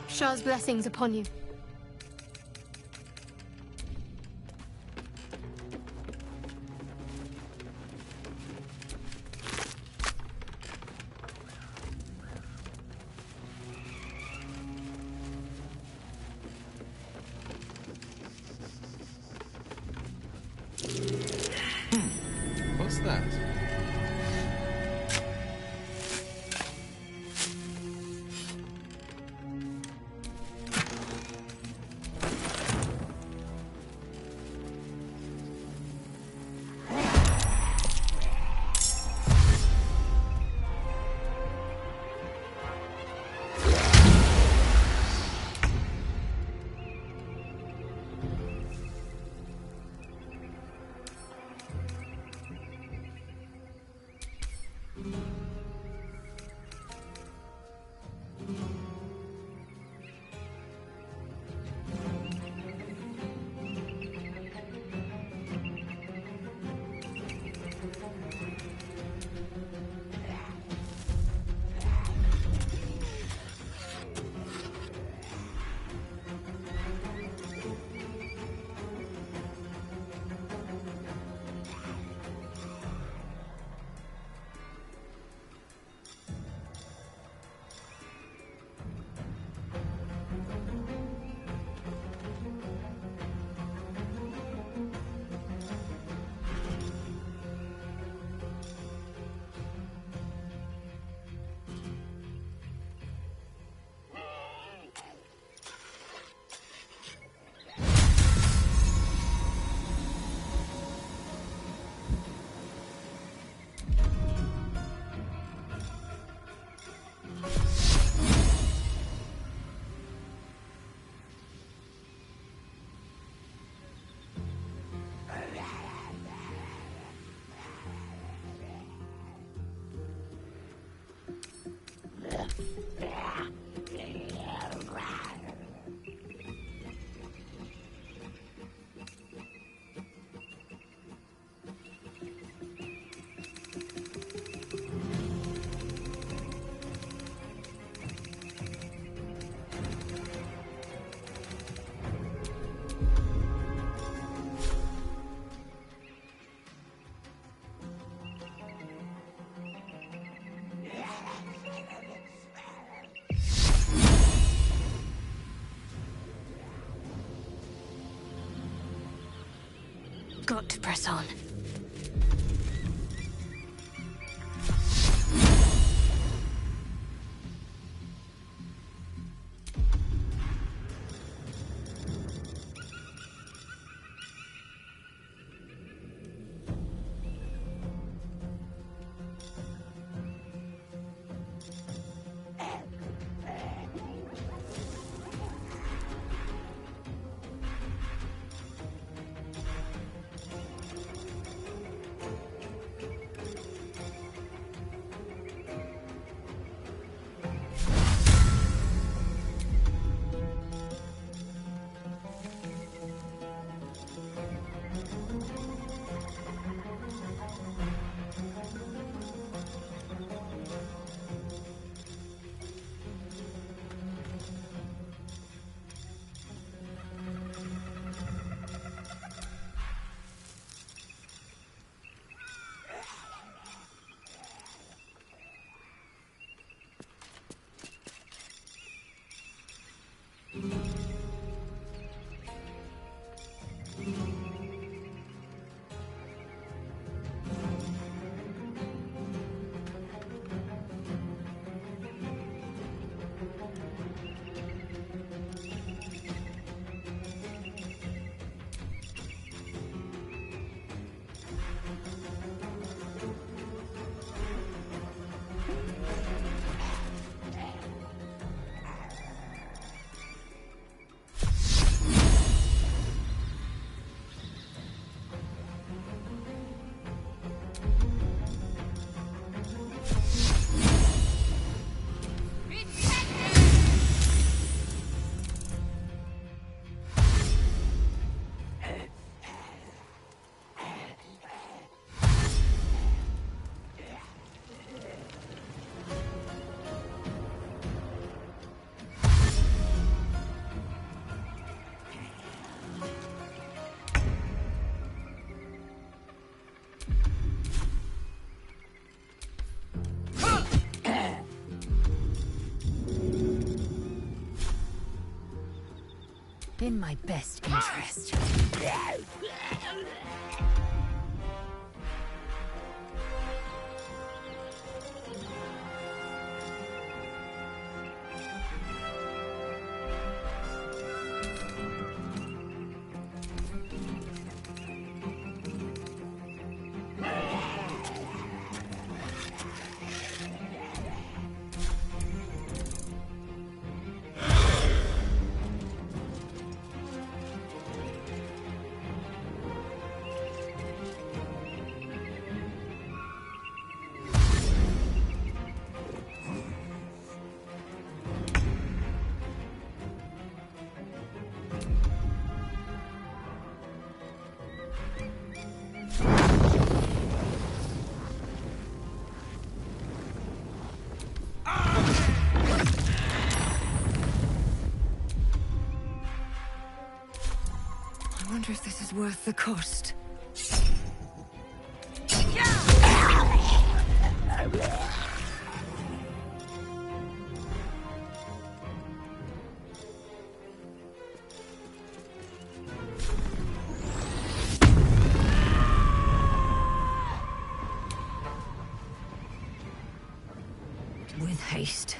Shah's blessings upon you. What's that? Got to press on. In my best interest. I wonder if this is worth the cost. With haste.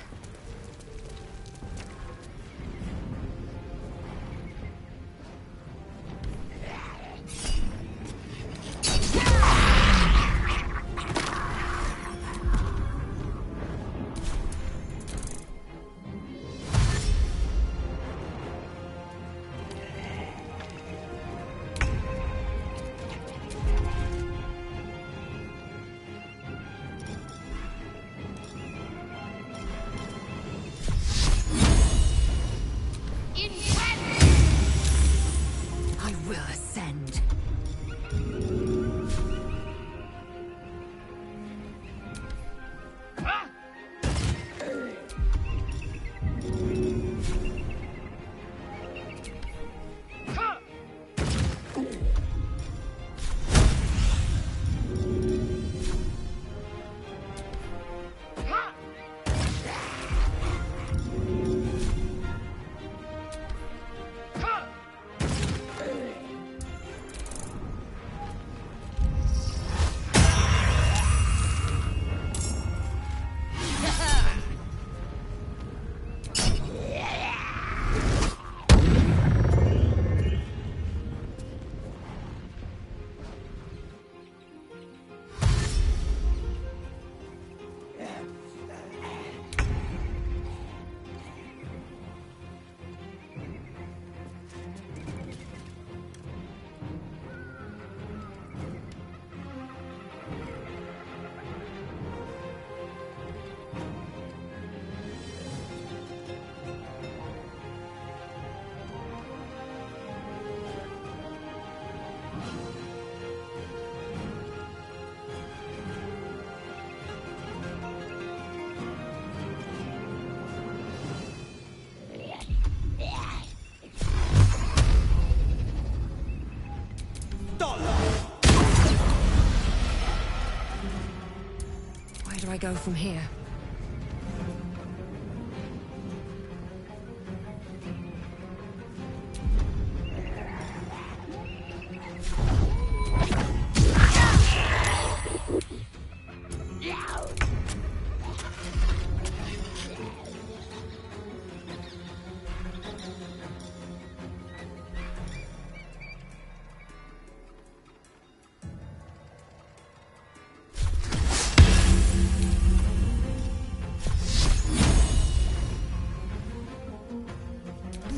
I go from here?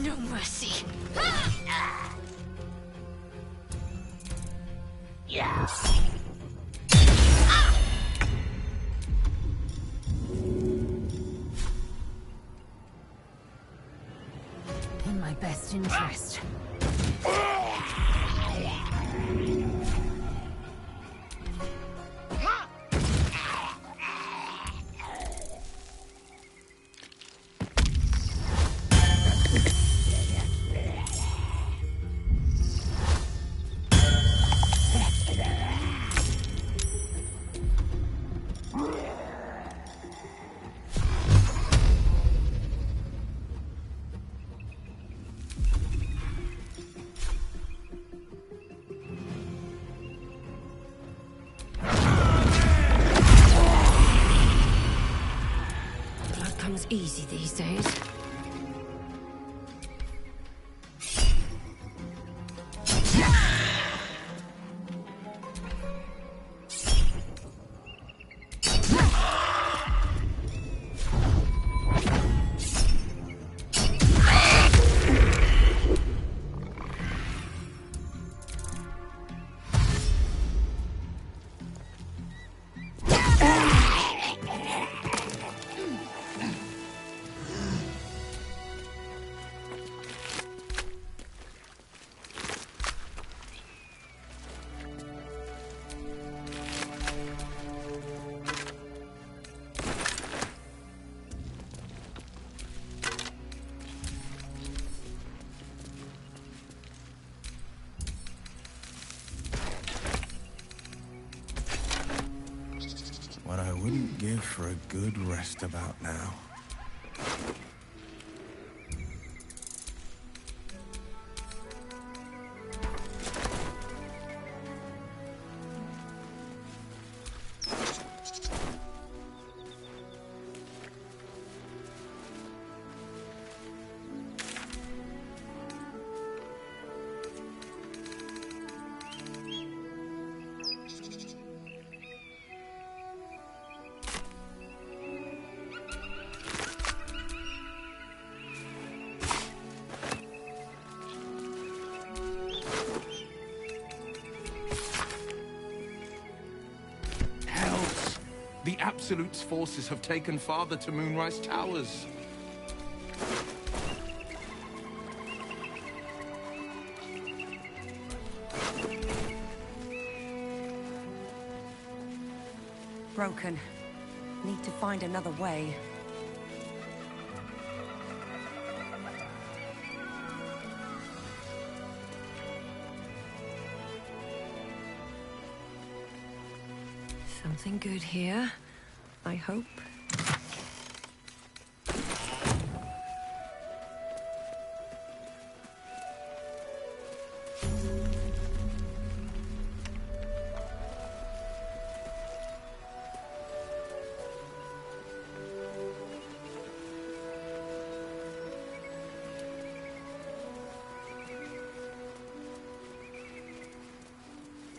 No mercy. In my best interest. Blood comes easy these days. What I wouldn't give for a good rest about now. The Absolute's forces have taken Father to Moonrise Towers. Broken. Need to find another way. Something good here, I hope.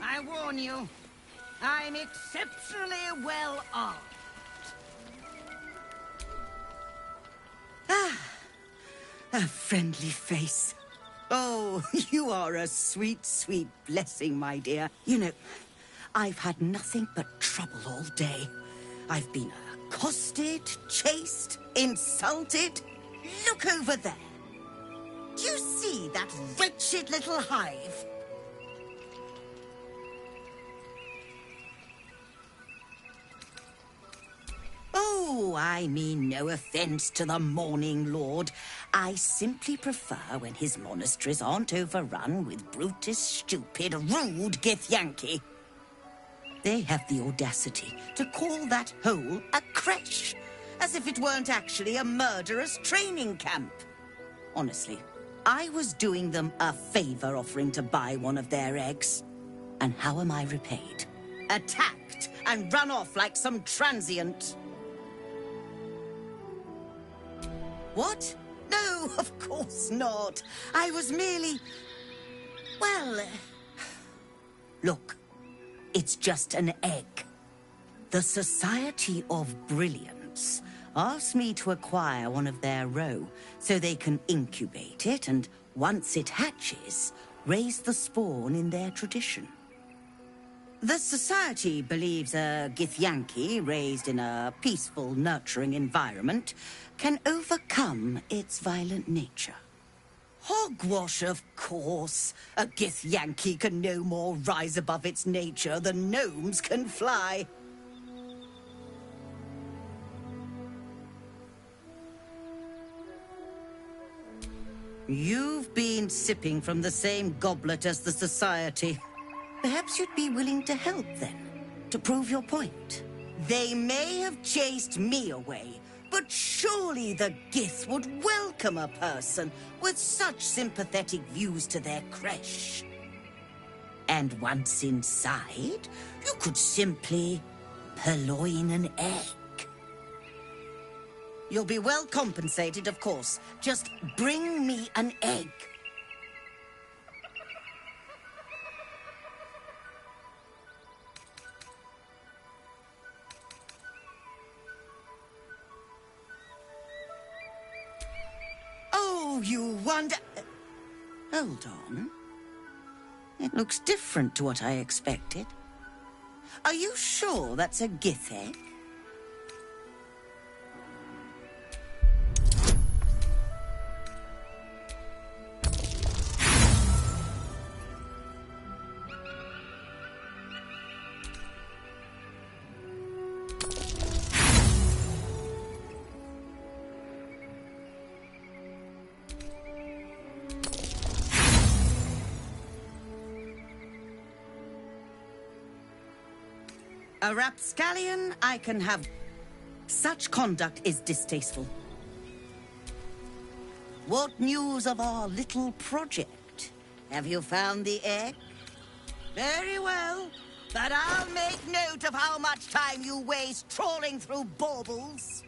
I warn you, I'm exceptionally well armed. A friendly face. Oh, you are a sweet, sweet blessing, my dear. You know, I've had nothing but trouble all day. I've been accosted, chased, insulted. Look over there. Do you see that wretched little hive? Oh, I mean no offense to the Morning Lord. I simply prefer when his monasteries aren't overrun with Brutus' stupid, rude Githyanki. They have the audacity to call that hole a creche, as if it weren't actually a murderous training camp. Honestly, I was doing them a favor offering to buy one of their eggs. And how am I repaid? Attacked and run off like some transient. What? No, of course not. I was merely... well... Look, it's just an egg. The Society of Brilliance asked me to acquire one of their roe so they can incubate it and, once it hatches, raise the spawn in their tradition. The Society believes a Githyanki raised in a peaceful, nurturing environment can overcome its violent nature. Hogwash, of course. A Githyanki can no more rise above its nature than gnomes can fly. You've been sipping from the same goblet as the Society. Perhaps you'd be willing to help, then, to prove your point. They may have chased me away, but surely the Gith would welcome a person with such sympathetic views to their creche. And once inside, you could simply purloin an egg. You'll be well compensated, of course. Just bring me an egg. Oh, you wonder... Hold on. It looks different to what I expected. Are you sure that's a Gith egg? A rapscallion I can have. Such conduct is distasteful. What news of our little project? Have you found the egg? Very well, but I'll make note of how much time you waste trawling through baubles.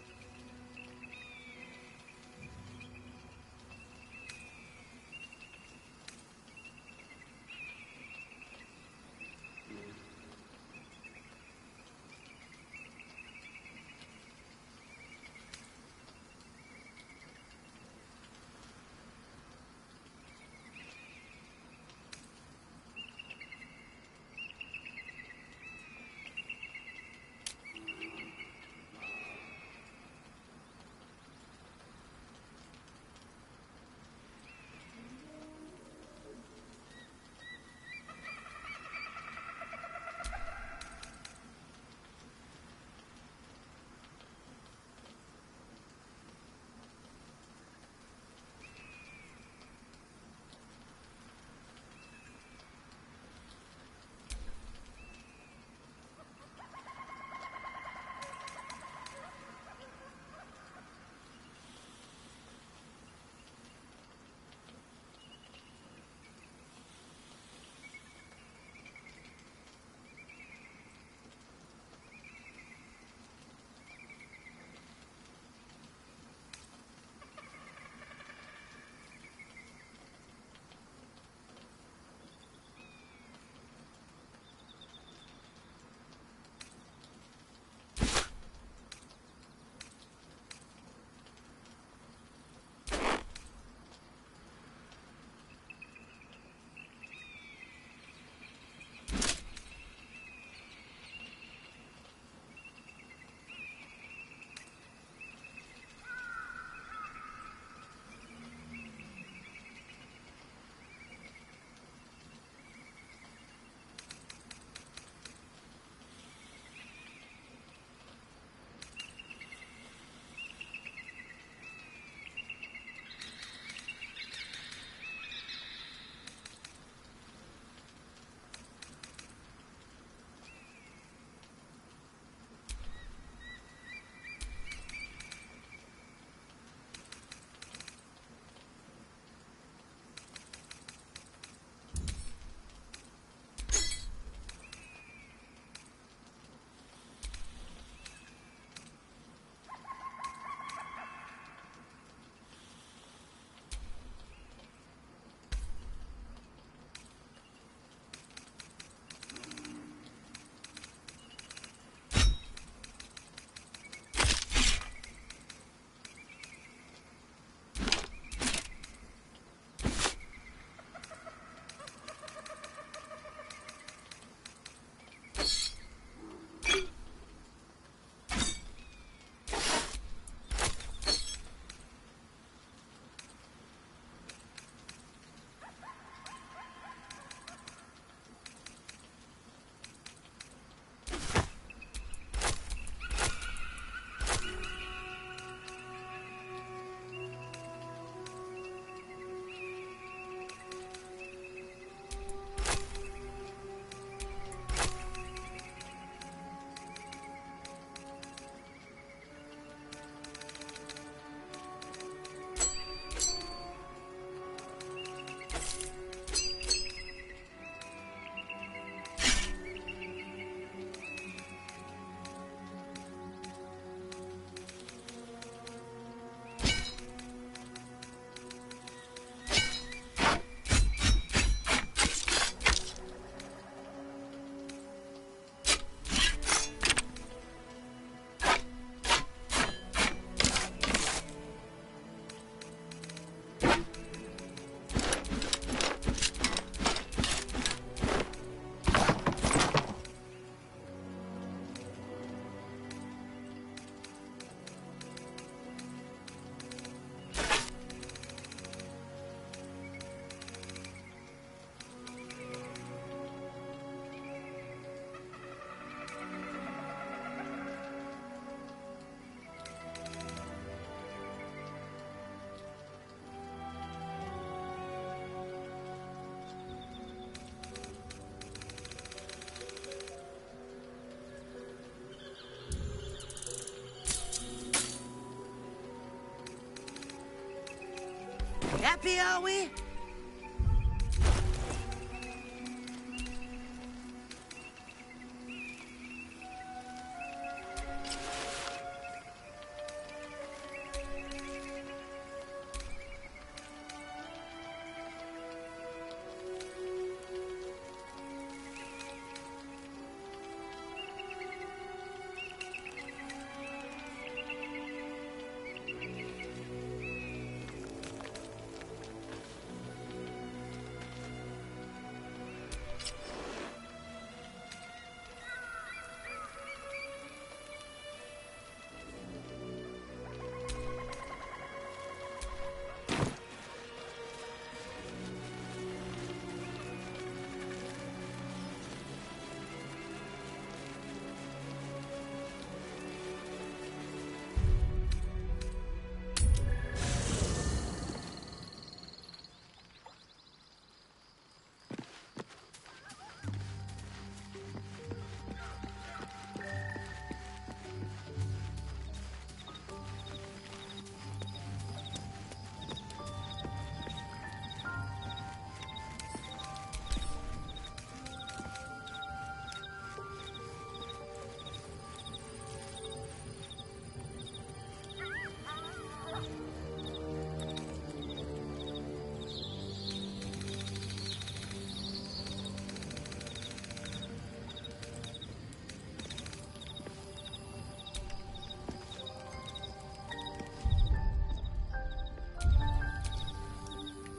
happy, are we?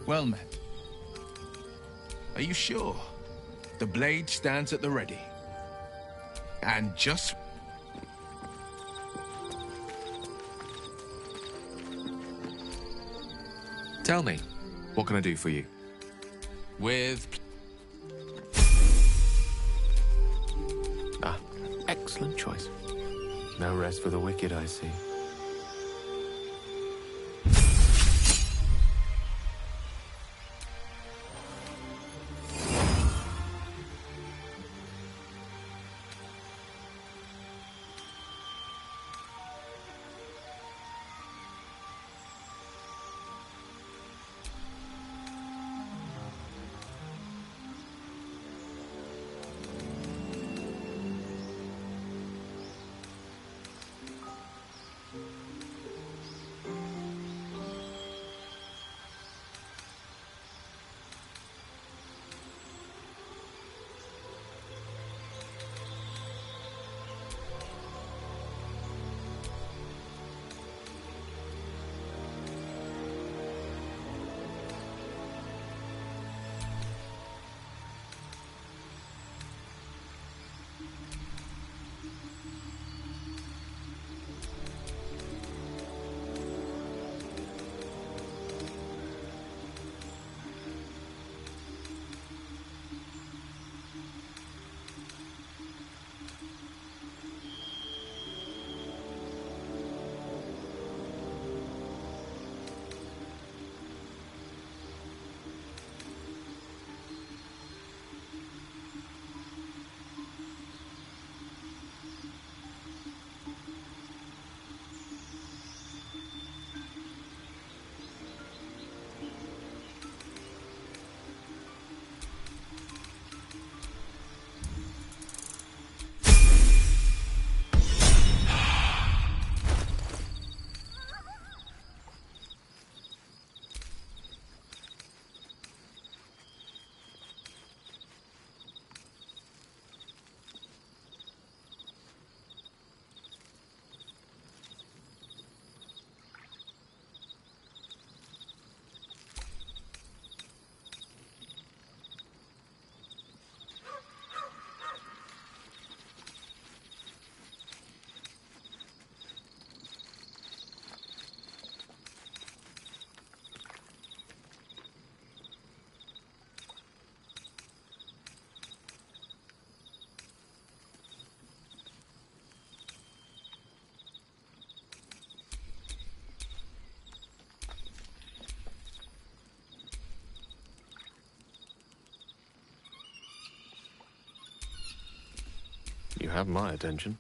Well met. Are you sure? The blade stands at the ready. And just... Tell me, what can I do for you? With... Ah, excellent choice. No rest for the wicked, I see. You have my attention.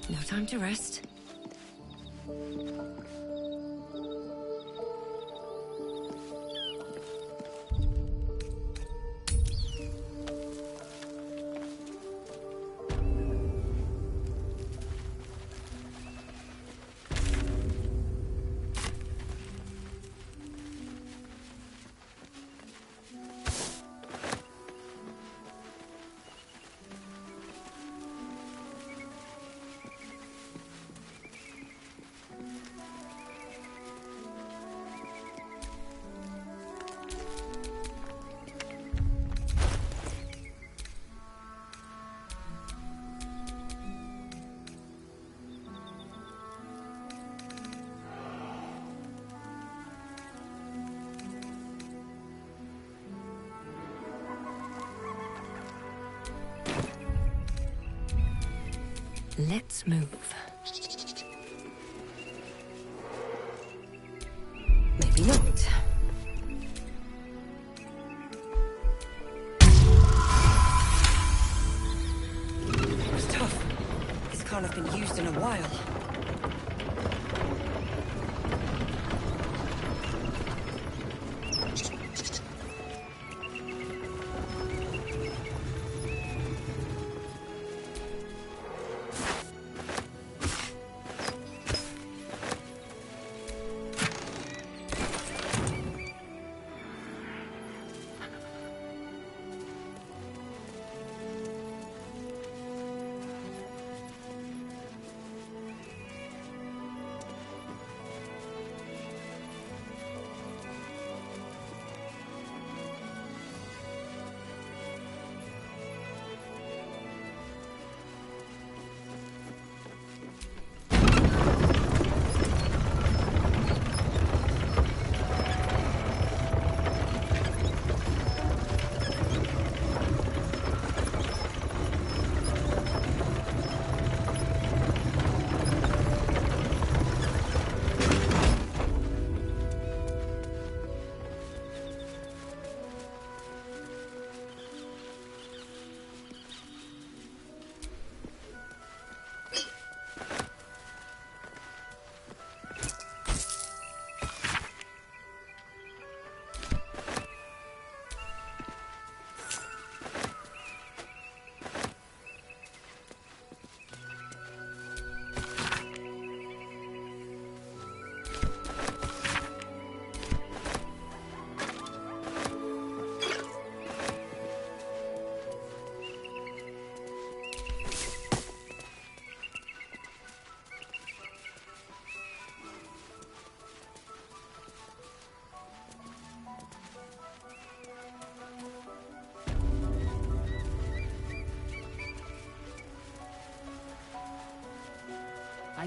No time to rest. Let's move. Maybe not. It was tough. This can't have been used in a while.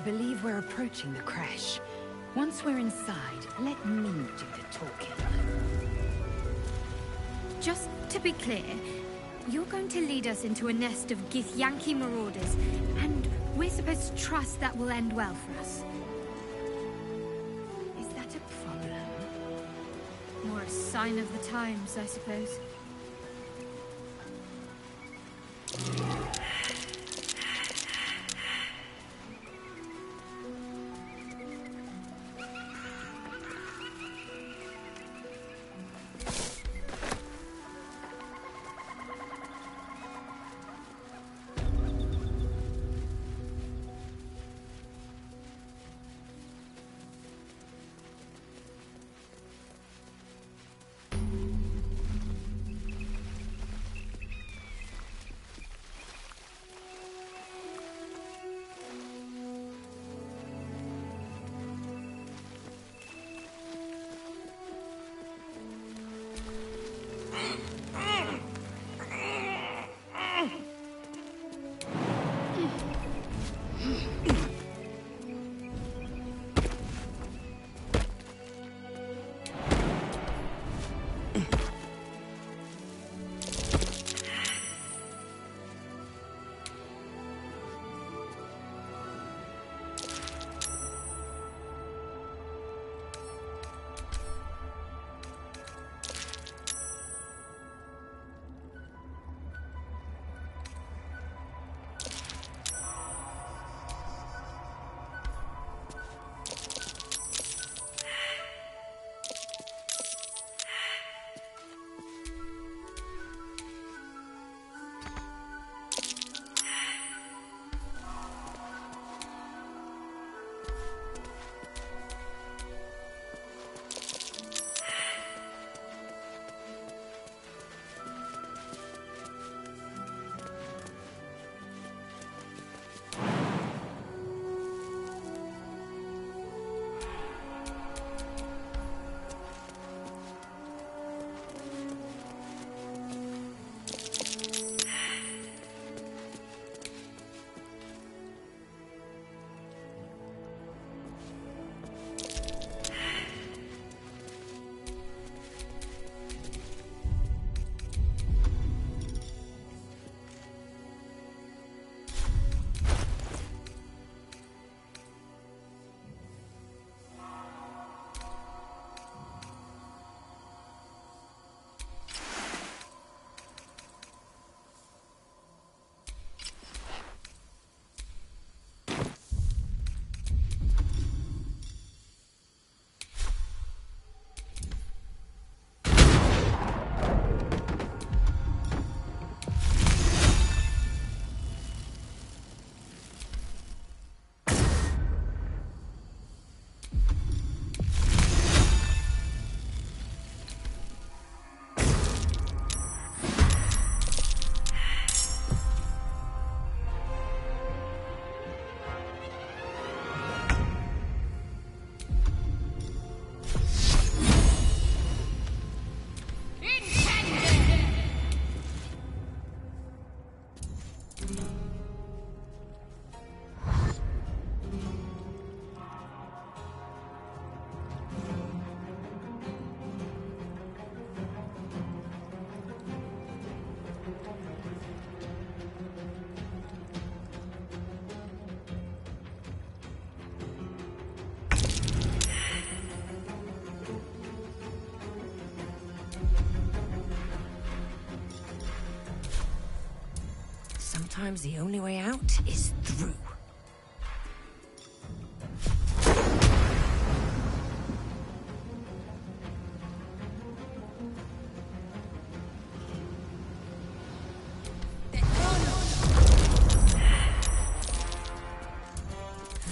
believe we're approaching the crash. Once we're inside, let me do the talking. Just to be clear, you're going to lead us into a nest of Githyanki marauders, and we're supposed to trust that will end well for us. Is that a problem? More a sign of the times, I suppose. Sometimes the only way out is through.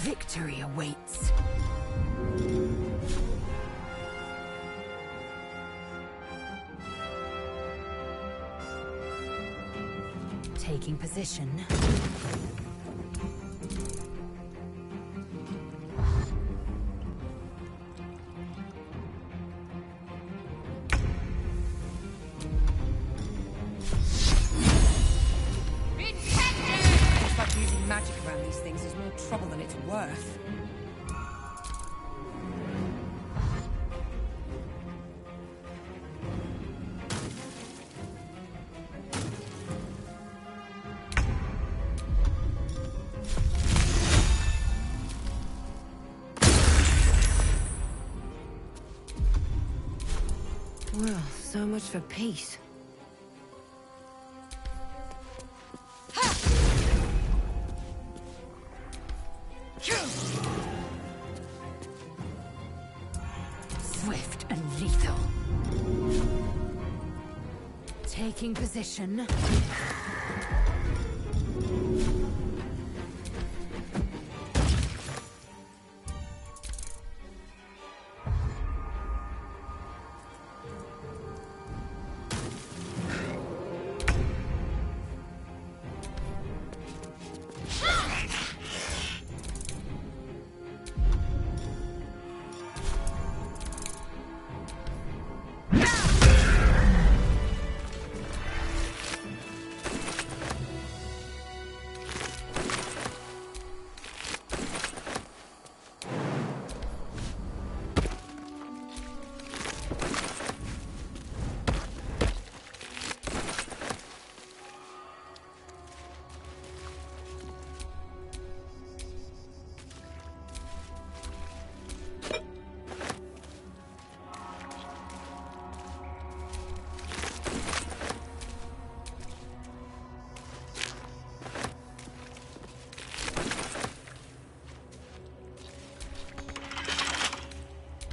Victory awaits. Taking position. Stop using magic around these things is more trouble than it's worth. worth. Well, so much for peace. Swift and lethal. Taking position.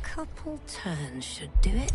Couple turns should do it.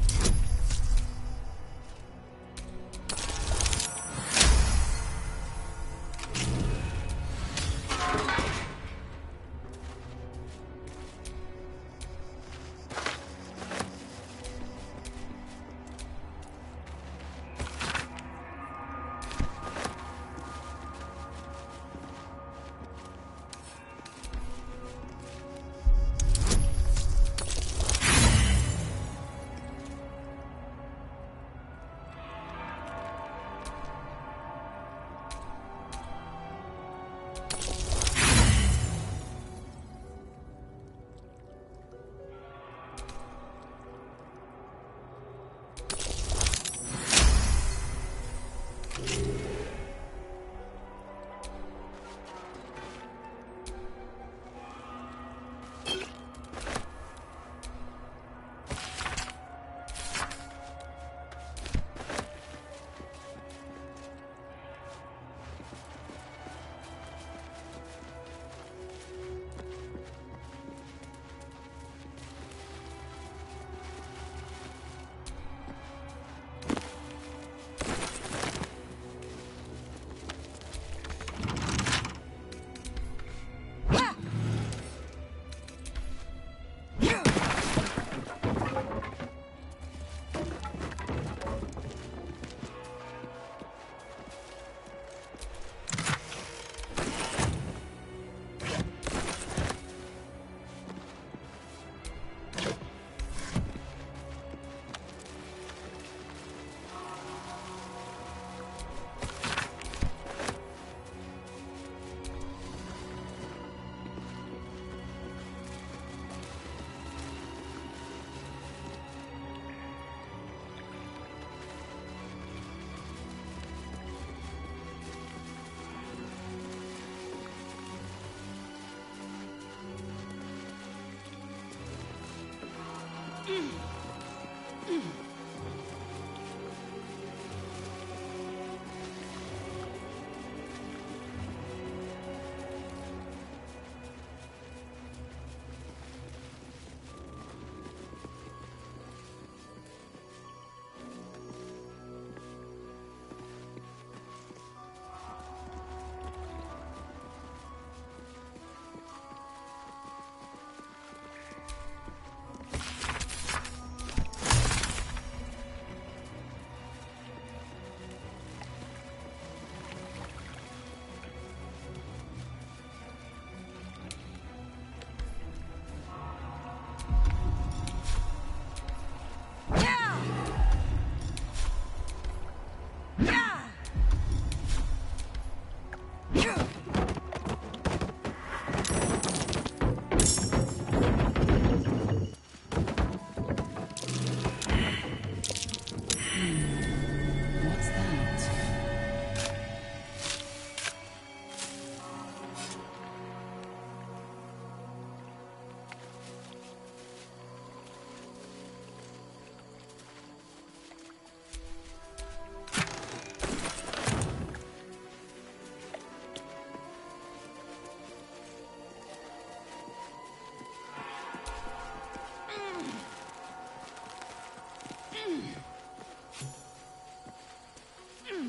A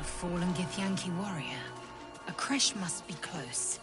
fallen Githyanki warrior. A creche must be close.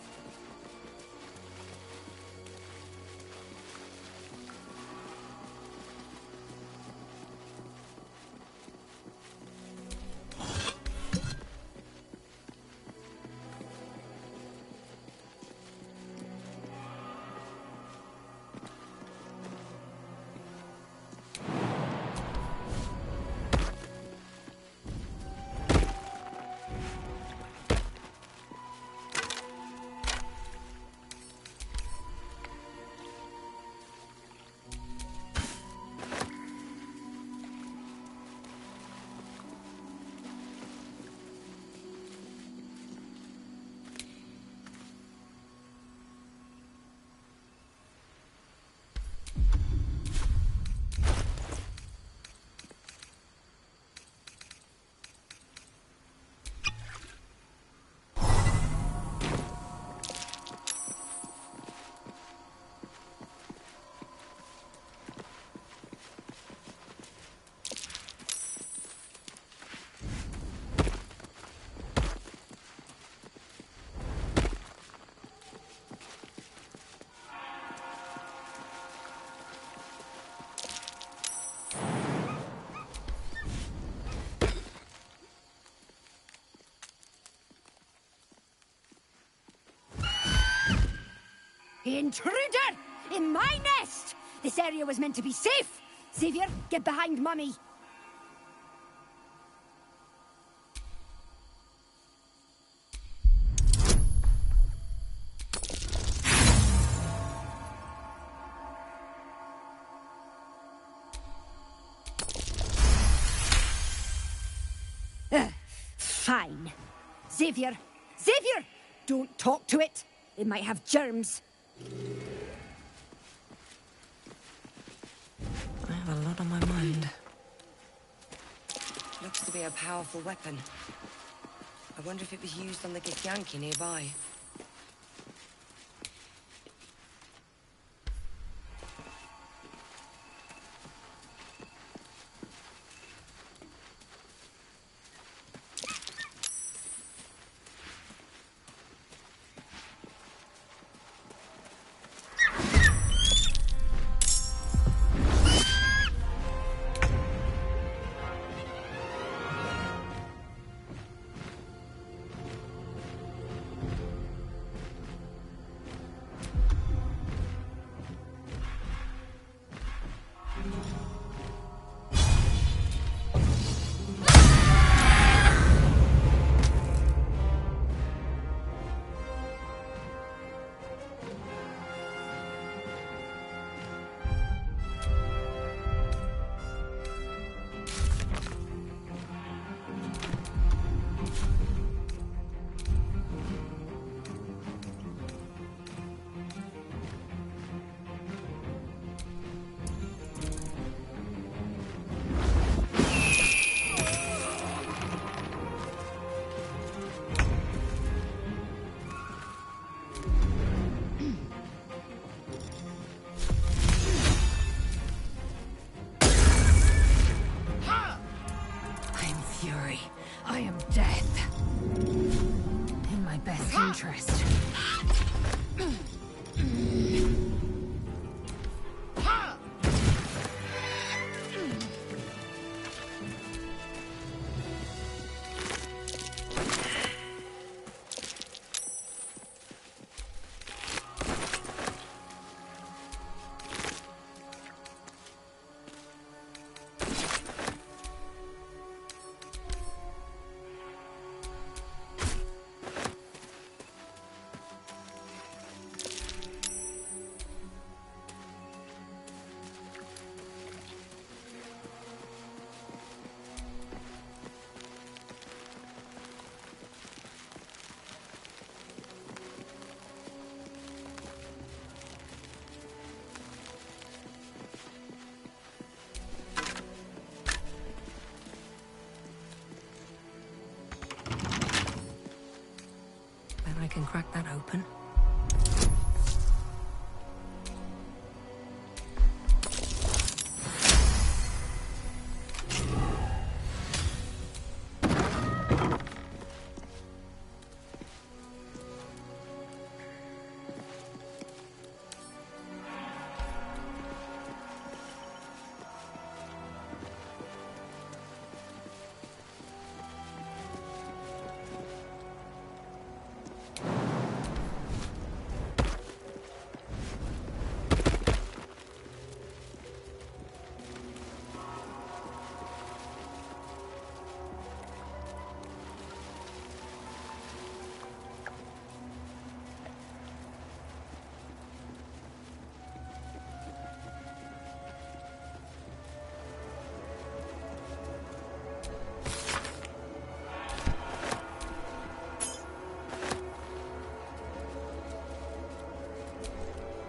Intruder! In my nest! This area was meant to be safe! Xavier, get behind Mummy! Fine. Xavier! Xavier! Don't talk to it! It might have germs. I have a lot on my mind. Looks to be a powerful weapon. I wonder if it was used on the Githyanki nearby.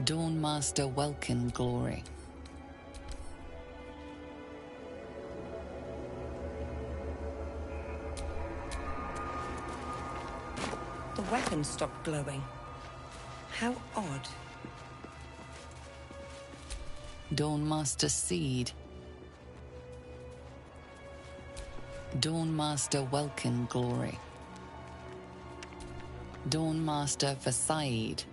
Dawnmaster Welkin Glory. The weapon stopped glowing. How odd. Dawnmaster Seed. Dawnmaster Welkin Glory. Dawnmaster Versailles.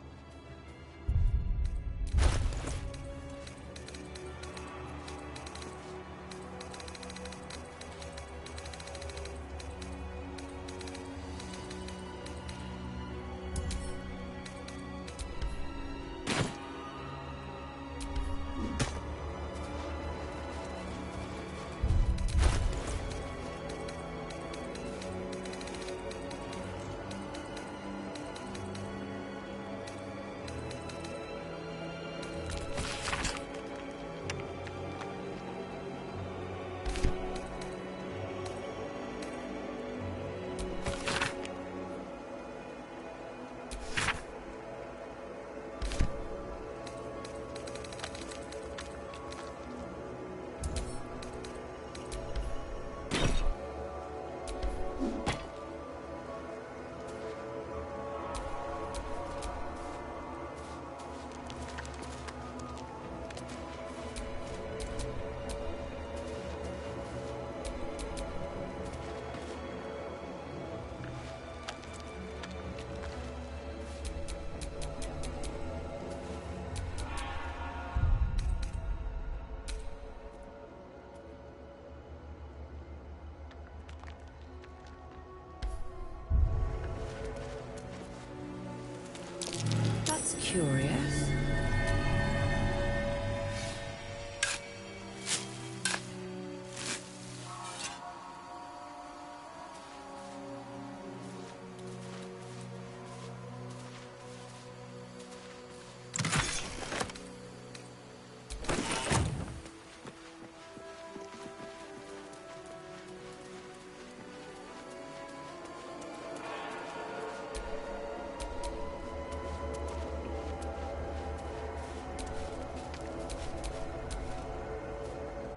That's curious.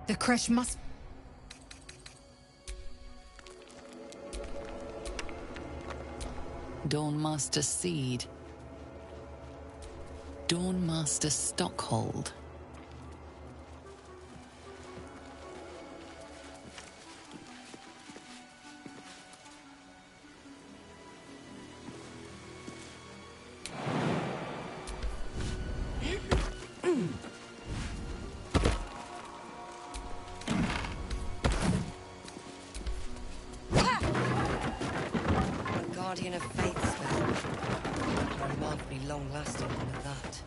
The crash must... Dawnmaster Seed. Dawnmaster Stockhold. Guardian of Faith spell. Remarkably long-lasting one at that.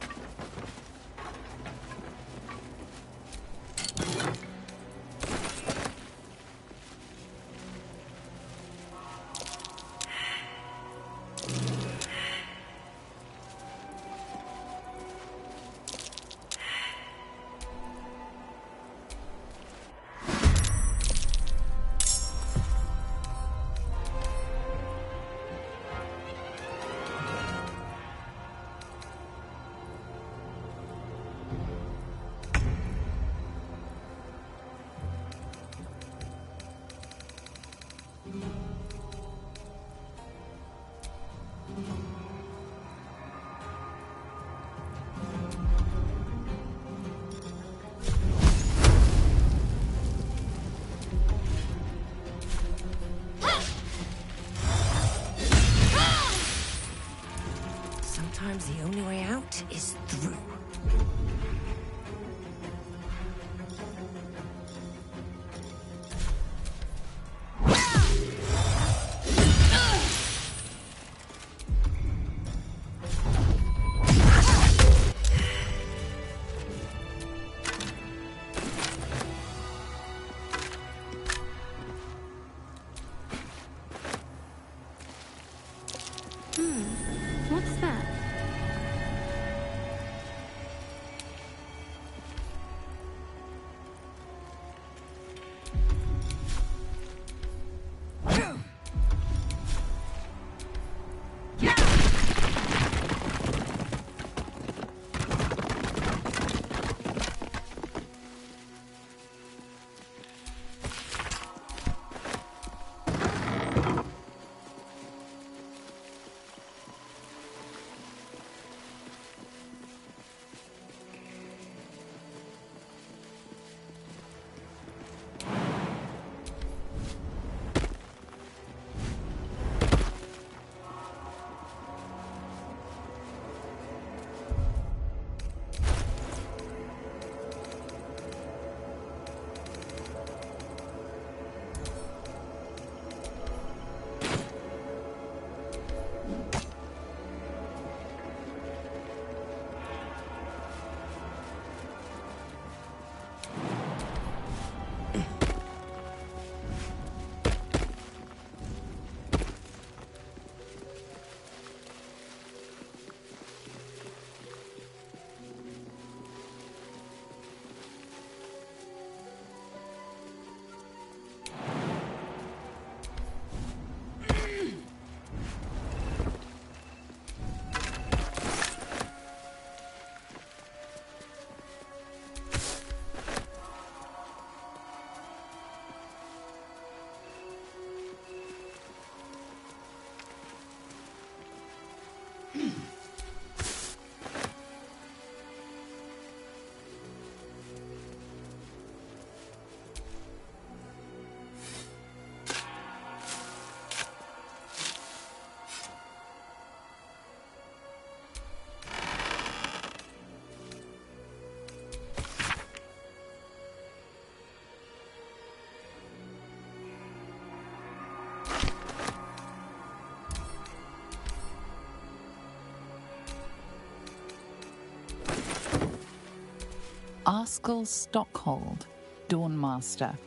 Arskel Stockhold, Dawnmaster.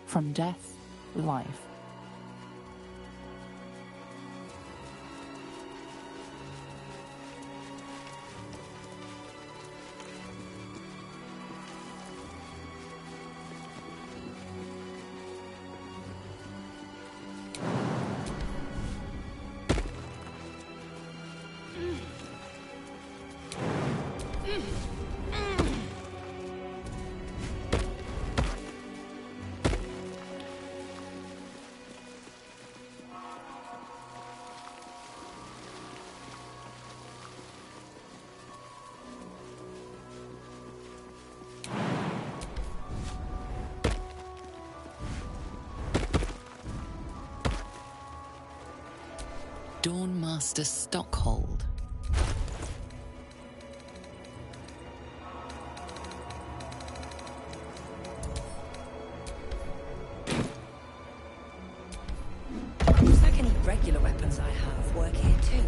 From death, life. Dawnmaster Stockhold. Looks like any regular weapons I have work here too.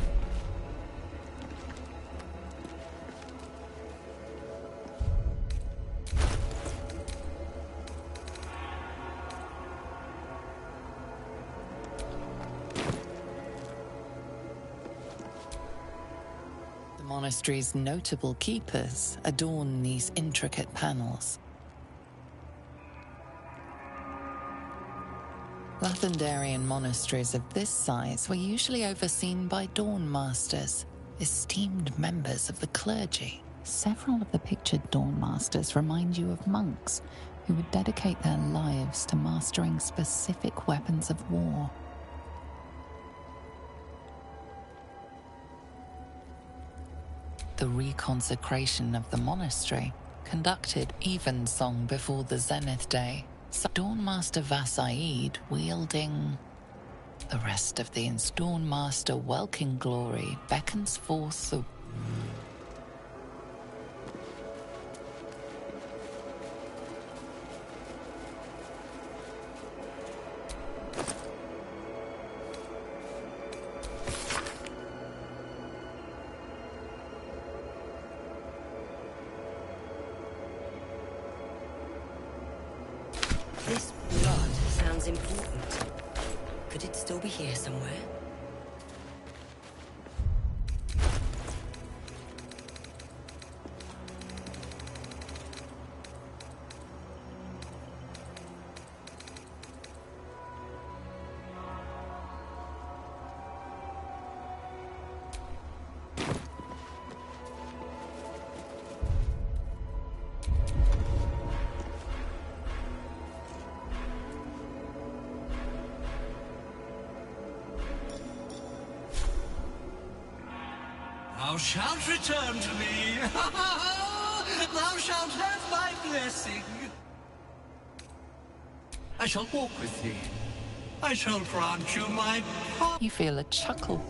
The monastery's notable keepers adorn these intricate panels. Lathendarian monasteries of this size were usually overseen by Dawnmasters, esteemed members of the clergy. Several of the pictured Dawnmasters remind you of monks who would dedicate their lives to mastering specific weapons of war. The reconsecration of the monastery, conducted evensong before the Zenith Day, saw Dawnmaster Vassaid wielding. The rest of the Dawnmaster Welkin glory beckons forth the... This blood sounds important. Could it still be here somewhere? Thou shalt return to me. Thou shalt have my blessing. I shall walk with thee. I shall grant you my... You feel a chuckle